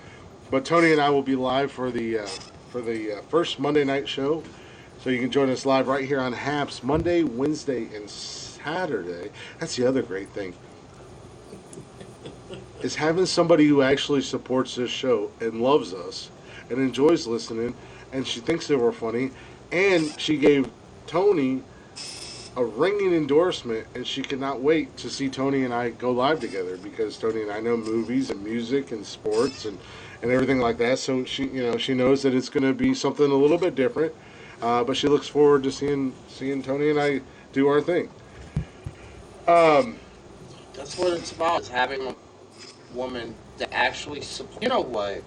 But Tony and I will be live for the first Monday night show, so you can join us live right here on Haps Monday, Wednesday, and Saturday. That's the other great thing, is having somebody who actually supports this show and loves us and enjoys listening, and she thinks that we're funny, and she gave Tony a ringing endorsement, and she cannot wait to see Tony and I go live together, because Tony and I know movies and music and sports and everything like that. So she knows that it's going to be something a little bit different, but she looks forward to seeing Tony and I do our thing. That's what it's about, is having a woman that actually support. You know what?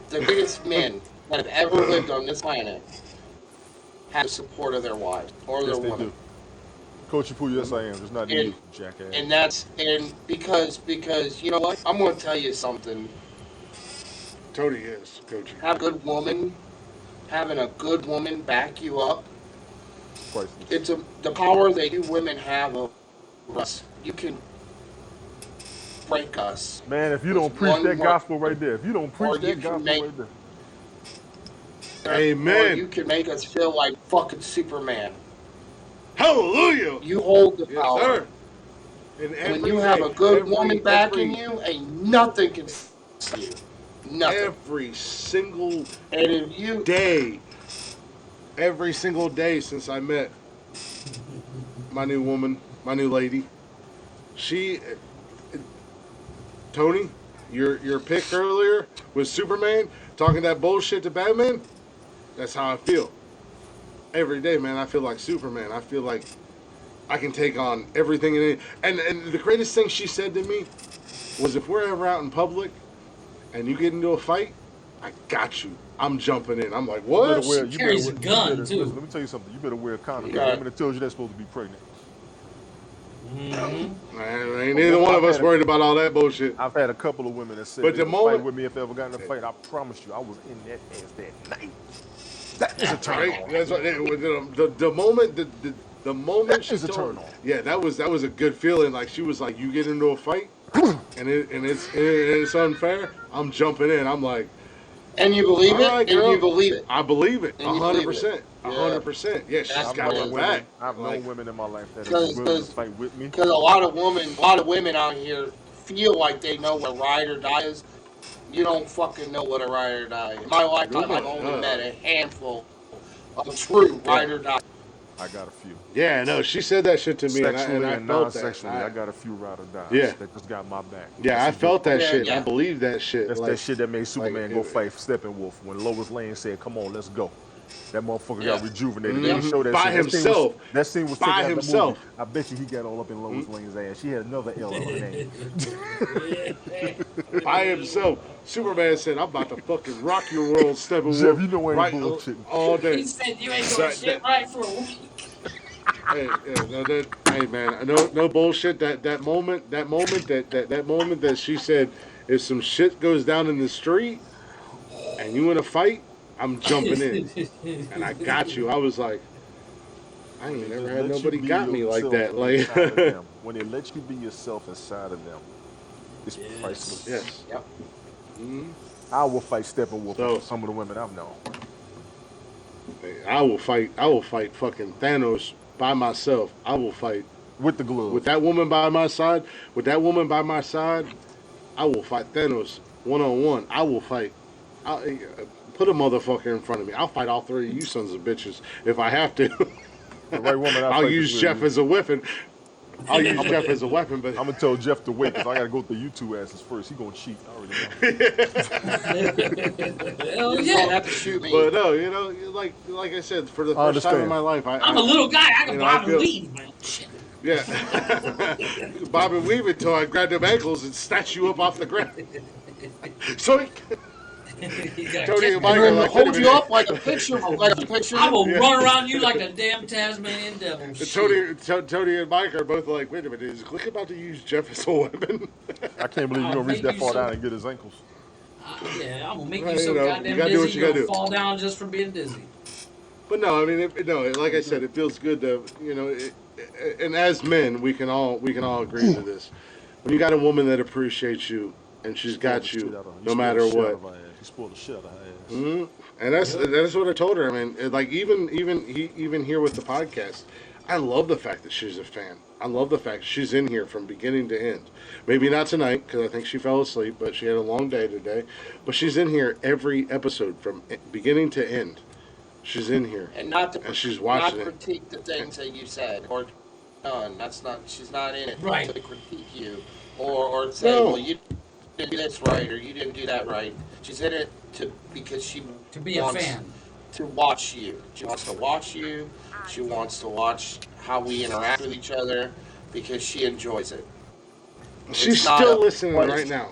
The greatest men that have ever lived on this planet have the support of their wives or their women. Do. Coach Pooh, yes I am. It's not you, jackass. And because you know what? I'm going to tell you something. Tony is coaching. Having a good woman back you up. Priceless. It's the power that you women have over us. You can break us. Man, if you don't preach that gospel right there, if you don't preach that gospel right there. Amen. Or you can make us feel like fucking Superman. Hallelujah. You hold the power. Yes, when you have a good woman backing you, ain't nothing can stop you. Nothing. Every single day. Every single day since I met my new woman, my new lady. Tony, your pick earlier was Superman, talking that bullshit to Batman. That's how I feel. Every day, man, I feel like Superman. I feel like I can take on everything. And the greatest thing she said to me was, if we're ever out in public and you get into a fight, I got you. I'm jumping in. I'm like, what? She carries a gun, too. Listen, let me tell you something. You better wear a condom. The woman that tells you that's supposed to be pregnant. Mm-hmm. Man, ain't neither one of us worried about all that bullshit. I've had a couple of women that said but they the would fight with me if I ever got in a fight. I promise you, I was in that ass that night. That is a turn on. That's what, the moment she is a turn on. Yeah, that was a good feeling. Like, she was like, you get into a fight and it's unfair, I'm jumping in. I'm like, and you believe it? Right, and you believe it? I believe it. 100%. 100%. Yeah, she's got my back. I've known women in my life that are willing to fight with me. Because a lot of women out here feel like they know what a ride or die is. You don't fucking know what a ride or die is. In my lifetime, I've only met a handful of true ride or die. I got a few. Yeah, no, she said that shit to me, sexually and I felt non-sexually, that. I got a few ride or dies that just got my back. Yeah, I felt that shit. I believe that shit. That's that shit that made Superman go fight Steppenwolf when Lois Lane said, "Come on, let's go." That motherfucker got rejuvenated. They didn't show that by shit. himself. That scene was by taken out himself. The movie. I bet you he got all up in Lois Lane's ass. She had another L on her name. By himself. Superman said, "I'm about to fucking rock your world, Steppenwolf." Jeff, you know I ain't right bullshitting. All day. He said you ain't doing shit right for a week. Hey man, no bullshit. That moment that she said, if some shit goes down in the street and you in a fight, I'm jumping in, and I got you. I was like, I ain't never had nobody got me like that. Like, when they let you be yourself inside of them, it's priceless. Yes. Yep. Mm-hmm. I will fight Steppenwolf for some of the women I've known. I will fight fucking Thanos by myself. I will fight with the glove. With that woman by my side, I will fight Thanos one-on-one. I will fight. Put a motherfucker in front of me. I'll fight all three of you sons of bitches if I have to. The right woman, I'll use Jeff as a weapon. I'll use Jeff as a weapon, but I'm gonna tell Jeff to wait because I gotta go through you two asses first. He gonna cheat. I already know. Hell yeah. Have to shoot me. But no, you know, like I said, for the first time in my life, I'm a little guy. I can bother weed. Shit. Yeah. Bob and weave until I grab them ankles and snatch you up off the ground. So Tony and Mike are like, hold you up like a picture. I will run around you like a damn Tasmanian devil. Tony and Mike are both like, wait a minute, is Click about to use Jeff as a weapon? I can't believe you're gonna reach that far down and get his ankles. Yeah, I'm gonna make Well, you so goddamn dizzy you're gonna fall down just from being dizzy. But no, I mean, like I said, it feels good to, and as men, we can all agree to this. When you got a woman that appreciates you and she's got you, no matter what. You spoiled the shit out of her ass. Mm-hmm. And that's what I told her. I mean, like even here with the podcast, I love the fact that she's a fan. I love the fact she's in here from beginning to end. Maybe not tonight because I think she fell asleep, but she had a long day today. But she's in here every episode from beginning to end. She's in here, and she's watching not critique the things that you said or done. That's not. She's not in it to critique you or say, well, you didn't do this right or you didn't do that right. She's in it because she wants a fan, to watch you. She wants to watch you. She wants to watch how we interact with each other because she enjoys it. She's still listening right now.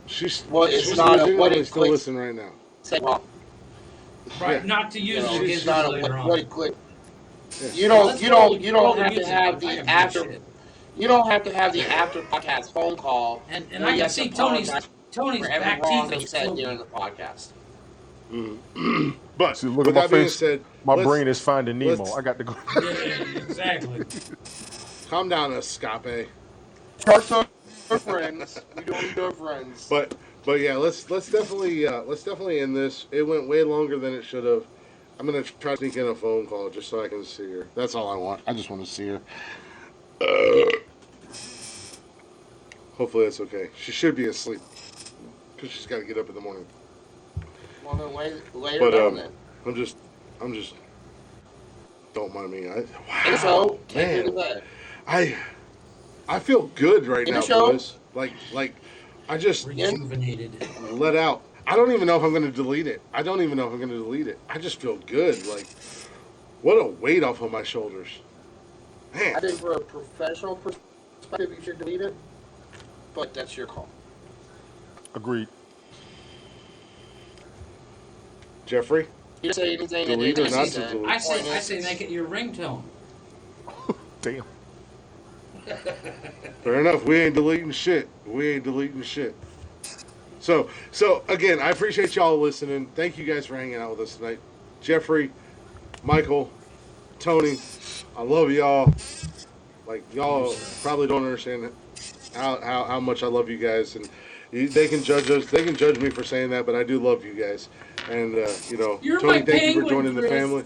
She's still listening right now. Say, well, right, not to use it against not later on. You don't have to have the after. You don't have to have the after podcast phone call. And I can see Tony's back teeth he said during the podcast. Mm-hmm. But see, look at my face. My brain is finding Nemo. I got to go. Yeah, exactly. Calm down, Escape. Sharks are friends. We don't need our friends. But yeah, let's definitely end this. It went way longer than it should have. I'm gonna try to sneak in a phone call just so I can see her. That's all I want. I just want to see her. Hopefully that's okay. She should be asleep because she's got to get up in the morning. Well, then later down then. I'm just. Don't mind me. Wow, man. I feel good right now, boys. Like I just rejuvenated. Let out. I don't even know if I'm going to delete it. I just feel good. Like, what a weight off of my shoulders. Man. I think for a professional perspective, you should delete it, but that's your call. Agreed. Jeffrey? You say anything delete or not to delete? I say make it your ringtone. Damn. Fair enough. We ain't deleting shit. So again, I appreciate y'all listening. Thank you guys for hanging out with us tonight. Jeffrey, Michael, Tony, I love y'all. Like, y'all probably don't understand how much I love you guys, and they can judge us. They can judge me for saying that, but I do love you guys. And Tony, thank you for joining the family.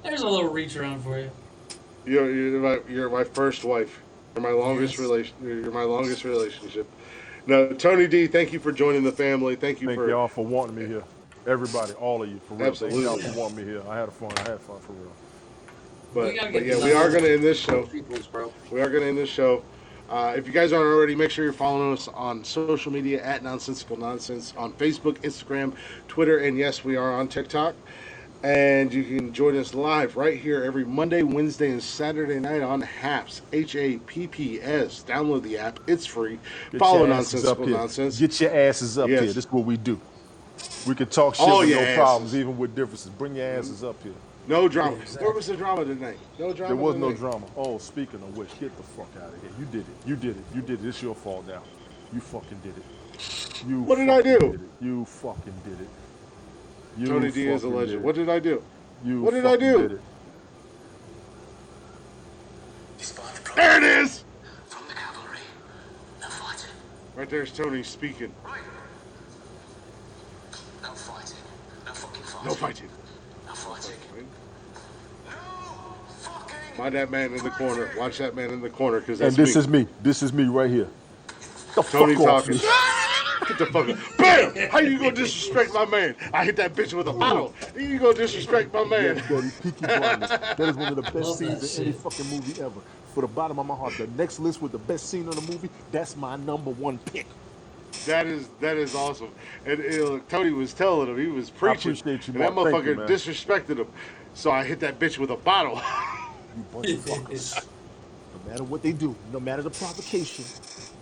There's a little reach around for you. You're my first wife. You're my longest You're my longest relationship. No, Tony D, thank you for joining the family. Thank y'all for wanting me here. Everybody, all of you, for real. Absolutely. Thank y'all for wanting me here. I had fun for real. But yeah, we are going to end this show. If you guys aren't already, make sure you're following us on social media at Nonsensical Nonsense on Facebook, Instagram, Twitter, and yes, we are on TikTok. And you can join us live right here every Monday, Wednesday, and Saturday night on HAPS. HAPPS. Download the app. It's free. Follow Nonsensical Nonsense. Get your asses up here. This is what we do. We can talk shit with no problems, even with differences. Bring your asses up here. No drama. Where was the drama tonight? No drama. There was no drama. Oh, speaking of which, get the fuck out of here. You did it. It's your fault now. You fucking did it. What did I do? You fucking did it. Tony D is a legend. What did I do? What did I do? Did it. There it is! From the cavalry. No fighting. Right there's Tony speaking. Right. No fighting. No fucking fighting. No fighting. No fighting. Mind that man in the corner. Watch that man in the corner, because that's me. And this is me right here. The Tony fuck talking. Off Get the fuck up. Bam! How you gonna disrespect my man? I hit that bitch with a bottle. You gonna disrespect my man? Yes, buddy. Peaky Blinders. That is one of the best scenes in any fucking movie ever. For the bottom of my heart, the next list with the best scene of the movie, that's my #1 pick. That is awesome. And Tony was telling him, he was preaching. I appreciate you, and that Mark. motherfucker disrespected him. So I hit that bitch with a bottle. You bunch of fuckers. No matter what they do, no matter the provocation,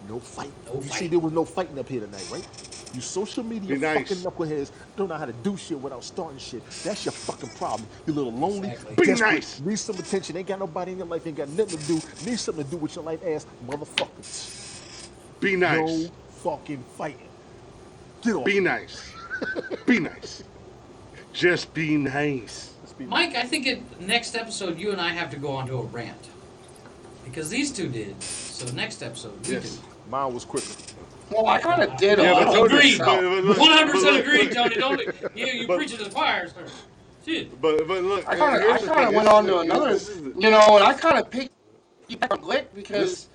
no fight. You see, there was no fighting up here tonight, right? You social media Be nice. fucking knuckleheads don't know how to do shit without starting shit. That's your fucking problem. You little lonely, Be desperate, nice. need some attention, ain't got nobody in your life, ain't got nothing to do, need something to do with your life ass motherfuckers. Be nice. No fucking fighting. Get off. Be nice. Be nice. Just be nice. Mike, I think next episode you and I have to go onto a rant. Because these two did. So next episode, we do. Mine was quicker. Well, I kind of did. Yeah, but agreed. Tony- 100% agreed, Tony. Don't you preach to the choir, sir. Shit. But look, I kind here's the of thing. went This on is to the- another, this is the- you know, and I kind of picked on Glick because,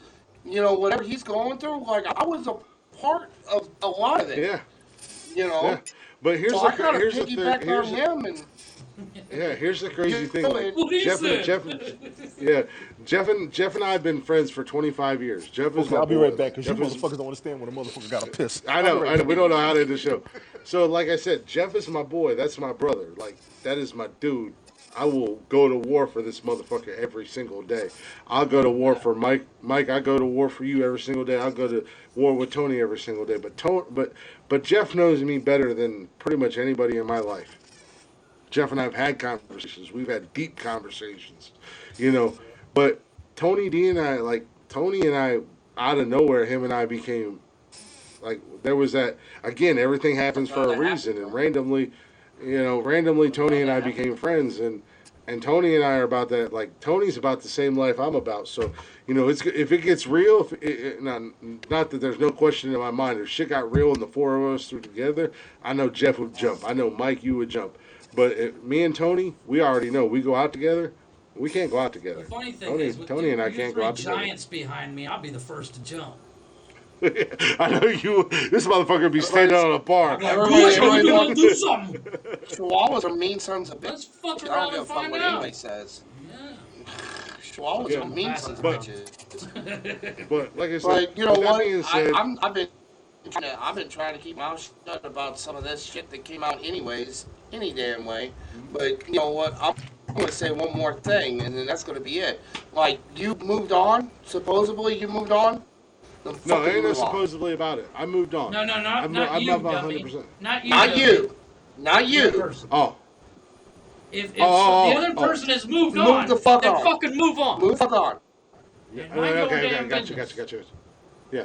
you know, whatever he's going through, like I was a part of a lot of it. Yeah. You know. Yeah. But here's so the I kind of here's the piggybacked thing. on him and. Yeah, here's the crazy thing. Like, What he Jeff and I have been friends for 25 years. Jeff is Okay, my I'll be boy. right back because you Jeff is- motherfuckers don't understand when a motherfucker got a piss. I know. We don't know how to end the show. So, like I said, Jeff is my boy. That's my brother. Like, that is my dude. I will go to war for this motherfucker every single day. I'll go to war for Mike. Mike, I go to war for you every single day. I'll go to war with Tony every single day. But Jeff knows me better than pretty much anybody in my life. Jeff and I have had conversations. We've had deep conversations, you know. But Tony and I, out of nowhere, him and I became, like, there was that, again, everything happens for a reason. And randomly, Tony and I became friends. And Tony and I are about that, like, Tony's about the same life I'm about. So, you know, if it gets real, not that there's no question in my mind, if shit got real and the four of us threw together, I know Jeff would jump. I know, Mike, you would jump. But me and Tony, we already know. We go out together. We can't go out together. The funny thing is, with Tony and I you can't three go out together. giants behind me, I'll be the first to jump. I know you. This motherfucker be standing on a bar. Everybody gonna do something. Chihuahuas are mean sons of bitches. Let's fuck I don't around give a and fuck find what out. anybody says. Yeah. Chihuahuas are mean sons of bitches. But like I said, Like, you know with that what? being said, I've been trying to keep my mouth shut about some of this shit that came out anyways, any damn way. But you know what? I'm gonna say one more thing, and then that's gonna be it. Like, you moved on. Supposedly, you moved on. Then no, fucking ain't no move on. supposedly about it. I moved on. No, I'm not you, about dummy. 100%. Not you. Not dummy. you. Not you. The person. Oh. If the Oh, other person has moved Move on, the fuck then on. fucking move on. Move the fuck on. And mind your own damn Gotcha. business. Yeah.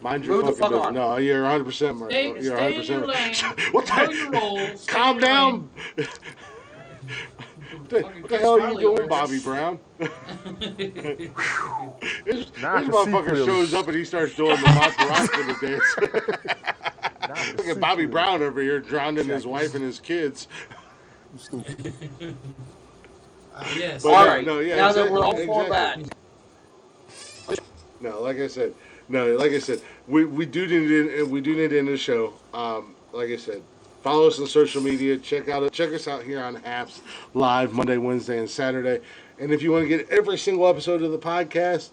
Mind your Move the fucking fuck business. on. No, you're 100% right. Stay You're in 100% your right. lane. What Know the? your role. Stay Calm in your down. lane. What the hell are you doing, Bobby Brown? This Now I can see motherfucker clearly. shows up and he starts doing the Maserati dance. Look at Bobby Brown over here drowning his wife and his kids. You stupid. Yes. But All no, right. no, yeah, now that exactly, we're all four back. No, like I said, we do need to end the show. Like I said, follow us on social media. Check us out here on Haps Live Monday, Wednesday, and Saturday. And if you want to get every single episode of the podcast,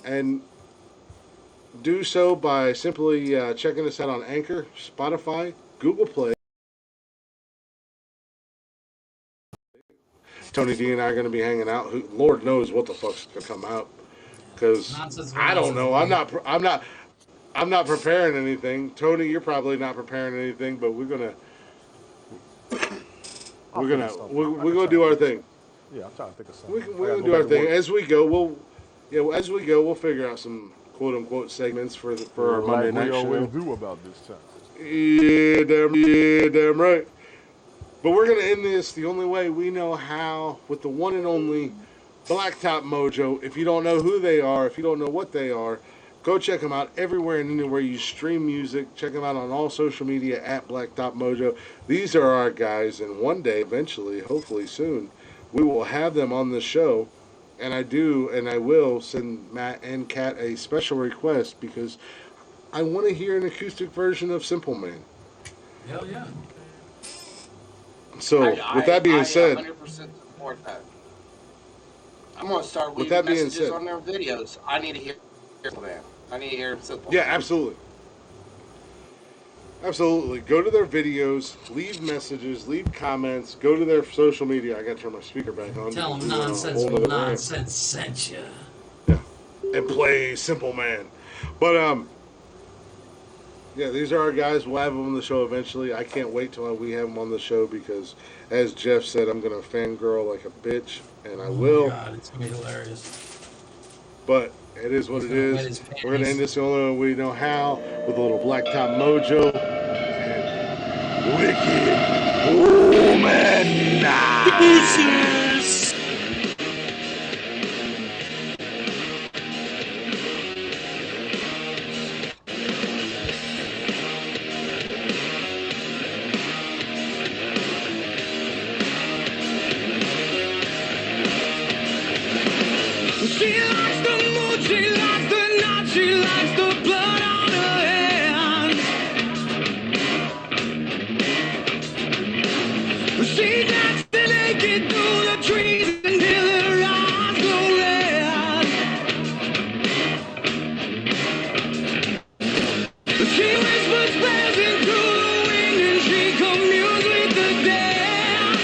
and do so by simply checking us out on Anchor, Spotify, Google Play. Tony D and I are going to be hanging out. Lord knows what the fuck's going to come out, because I don't know. I'm not preparing anything. Tony, you're probably not preparing anything, but we're gonna do our thing. Yeah, I'm trying to think of something. We're gonna do our thing as we go. We'll figure out some quote unquote segments for our Monday night show. We always do about this time. Yeah, damn right. But we're going to end this the only way we know how, with the one and only Blacktop Mojo. If you don't know who they are, if you don't know what they are, go check them out everywhere and anywhere you stream music. Check them out on all social media at Blacktop Mojo. These are our guys, and one day, eventually, hopefully soon, we will have them on the show. And I will send Matt and Kat a special request because I want to hear an acoustic version of Simple Man. Hell yeah. So, with that being said, 100% support that. I'm gonna start with leaving that being messages said, on their videos. I need to hear Simple Man. I need to hear Simple yeah, Man. absolutely. Absolutely. Go to their videos, leave messages, leave comments, go to their social media. I got to turn my speaker back on. Tell them because we're on a whole Nonsensical nother rant. Nonsense sent you. And play Simple Man. But, yeah, these are our guys. We'll have them on the show eventually. I can't wait till we have them on the show because, as Jeff said, I'm going to fangirl like a bitch, and I will. Oh, God, it's going to be hilarious. But it is what He's it gonna wet is. his We're going to end panties. this the only way we know how with a little Blacktop Mojo and Wicked Womanizer. She likes the mood, she likes the night, she likes the blood on her hands. She dances naked through the trees until her eyes go red. She whispers prayers into the wind and she communes with the dead.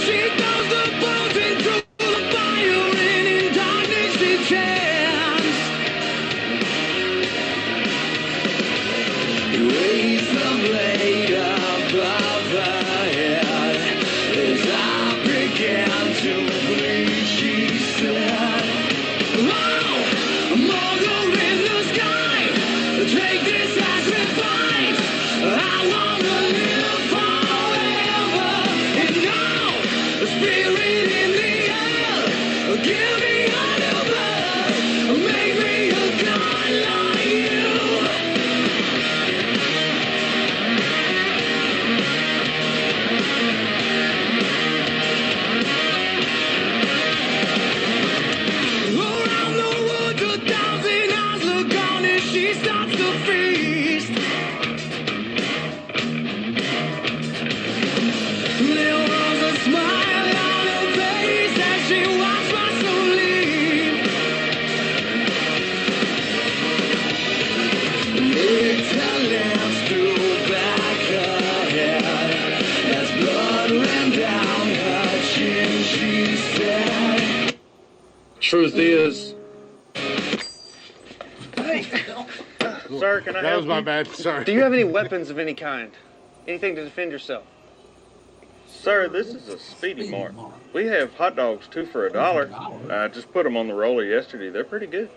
She throws the bones into the fire and in darkness she chants. Raise the blade above her head as I began to bleed, she said, oh, mother in the sky, take this sacrifice. I wanna live forever and now. Spirit in the air, give me a new birth, make me a god like you. Around the woods, 1,000 eyes look on as she starts to feast. There was a smile on her face as she watched my soul leave. Licked her lips, threw back her head as blood ran down her chin. She said, Truth is, Sir, can I That help was my you? bad. Sorry. Do you have any weapons of any kind? Anything to defend yourself? Sir, this is a Speedy Mart. We have hot dogs 2 for $1. I just put them on the roller yesterday. They're pretty good.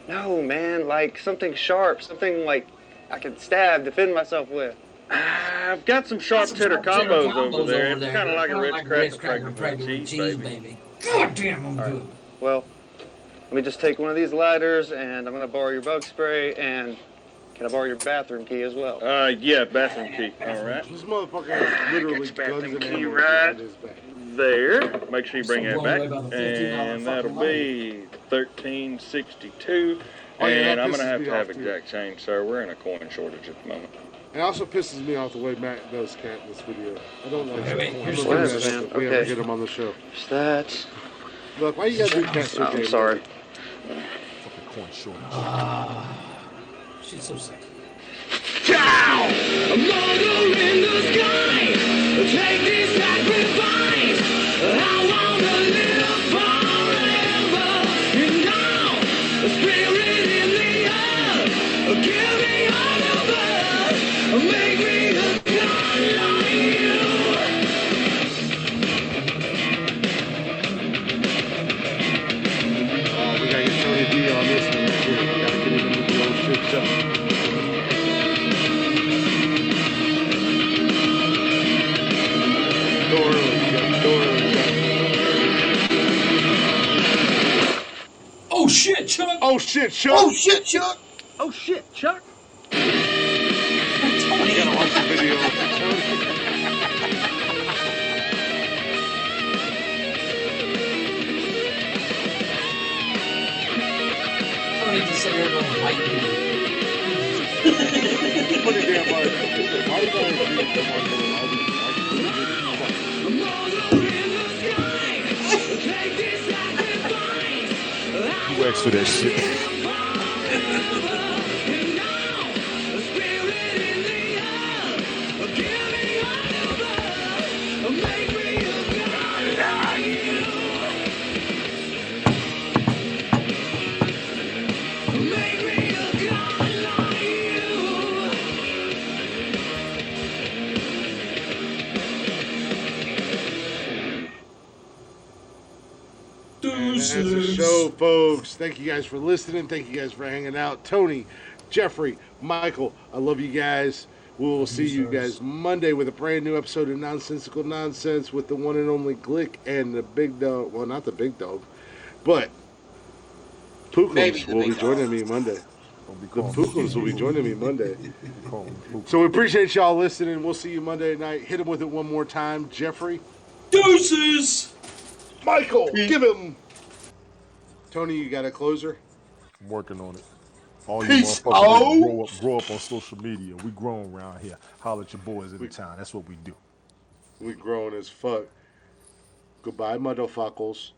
No, man, like something sharp, something like I can stab, defend myself with. I've got some sharp cheddar combos over there. It's kind of like a Ritz Cracker pregnant with cheese, baby. God damn, I'm good. Well, let me just take one of these lighters, and I'm gonna borrow your bug spray, and can I borrow your bathroom key as well? Yeah, bathroom key. All right. This motherfucker has literally guns and Key ammo right behind his back. there. Make sure you bring So that blown away back, by the $15 and that'll be 1362. Oh, yeah, And that I'm gonna pisses have me to have off, too. exact change, sir. We're in a coin shortage at the moment. It also pisses me off the way Matt does Cat in this video. I don't like Wait, it. here's I'm the looking question. at it if we ever Okay. get him on the show. There's that. Look, why you gotta do Cat so Oh, I'm gay? sorry. Fucking coin shortage. She's so sick. Ciao! Mother in the sky, take this sacrifice. I wanna live forever and now. Spirit in the air, give me a new birth, make me a god like you. Oh, we gotta get Tony D on this one. Right here. We gotta get him into the old shit show. Go early, Jeff. Go early, Jeff. Oh shit, Chuck! Oh shit, Chuck! Oh shit, Chuck! Oh shit, Chuck! You gotta watch the video. Tony just sit here and bite me. Put it down, Mark. Why do you guys do this? Who asked for that shit? That's the show, folks. Thank you guys for listening. Thank you guys for hanging out. Tony, Jeffrey, Michael, I love you guys. We'll see you guys Monday with a brand new episode of Nonsensical Nonsense with the one and only Glick and the big dog. Well, not the big dog, but Pookums will be joining me Monday. The Pookums will be joining me Monday. So we appreciate y'all listening. We'll see you Monday night. Hit him with it one more time. Jeffrey. Deuces! Michael, give him. Tony, you got a closer? I'm working on it. All you Peace motherfuckers grow up on social media. We grown around here. Holler at your boys in the town. That's what we do. We grown as fuck. Goodbye, motherfuckers.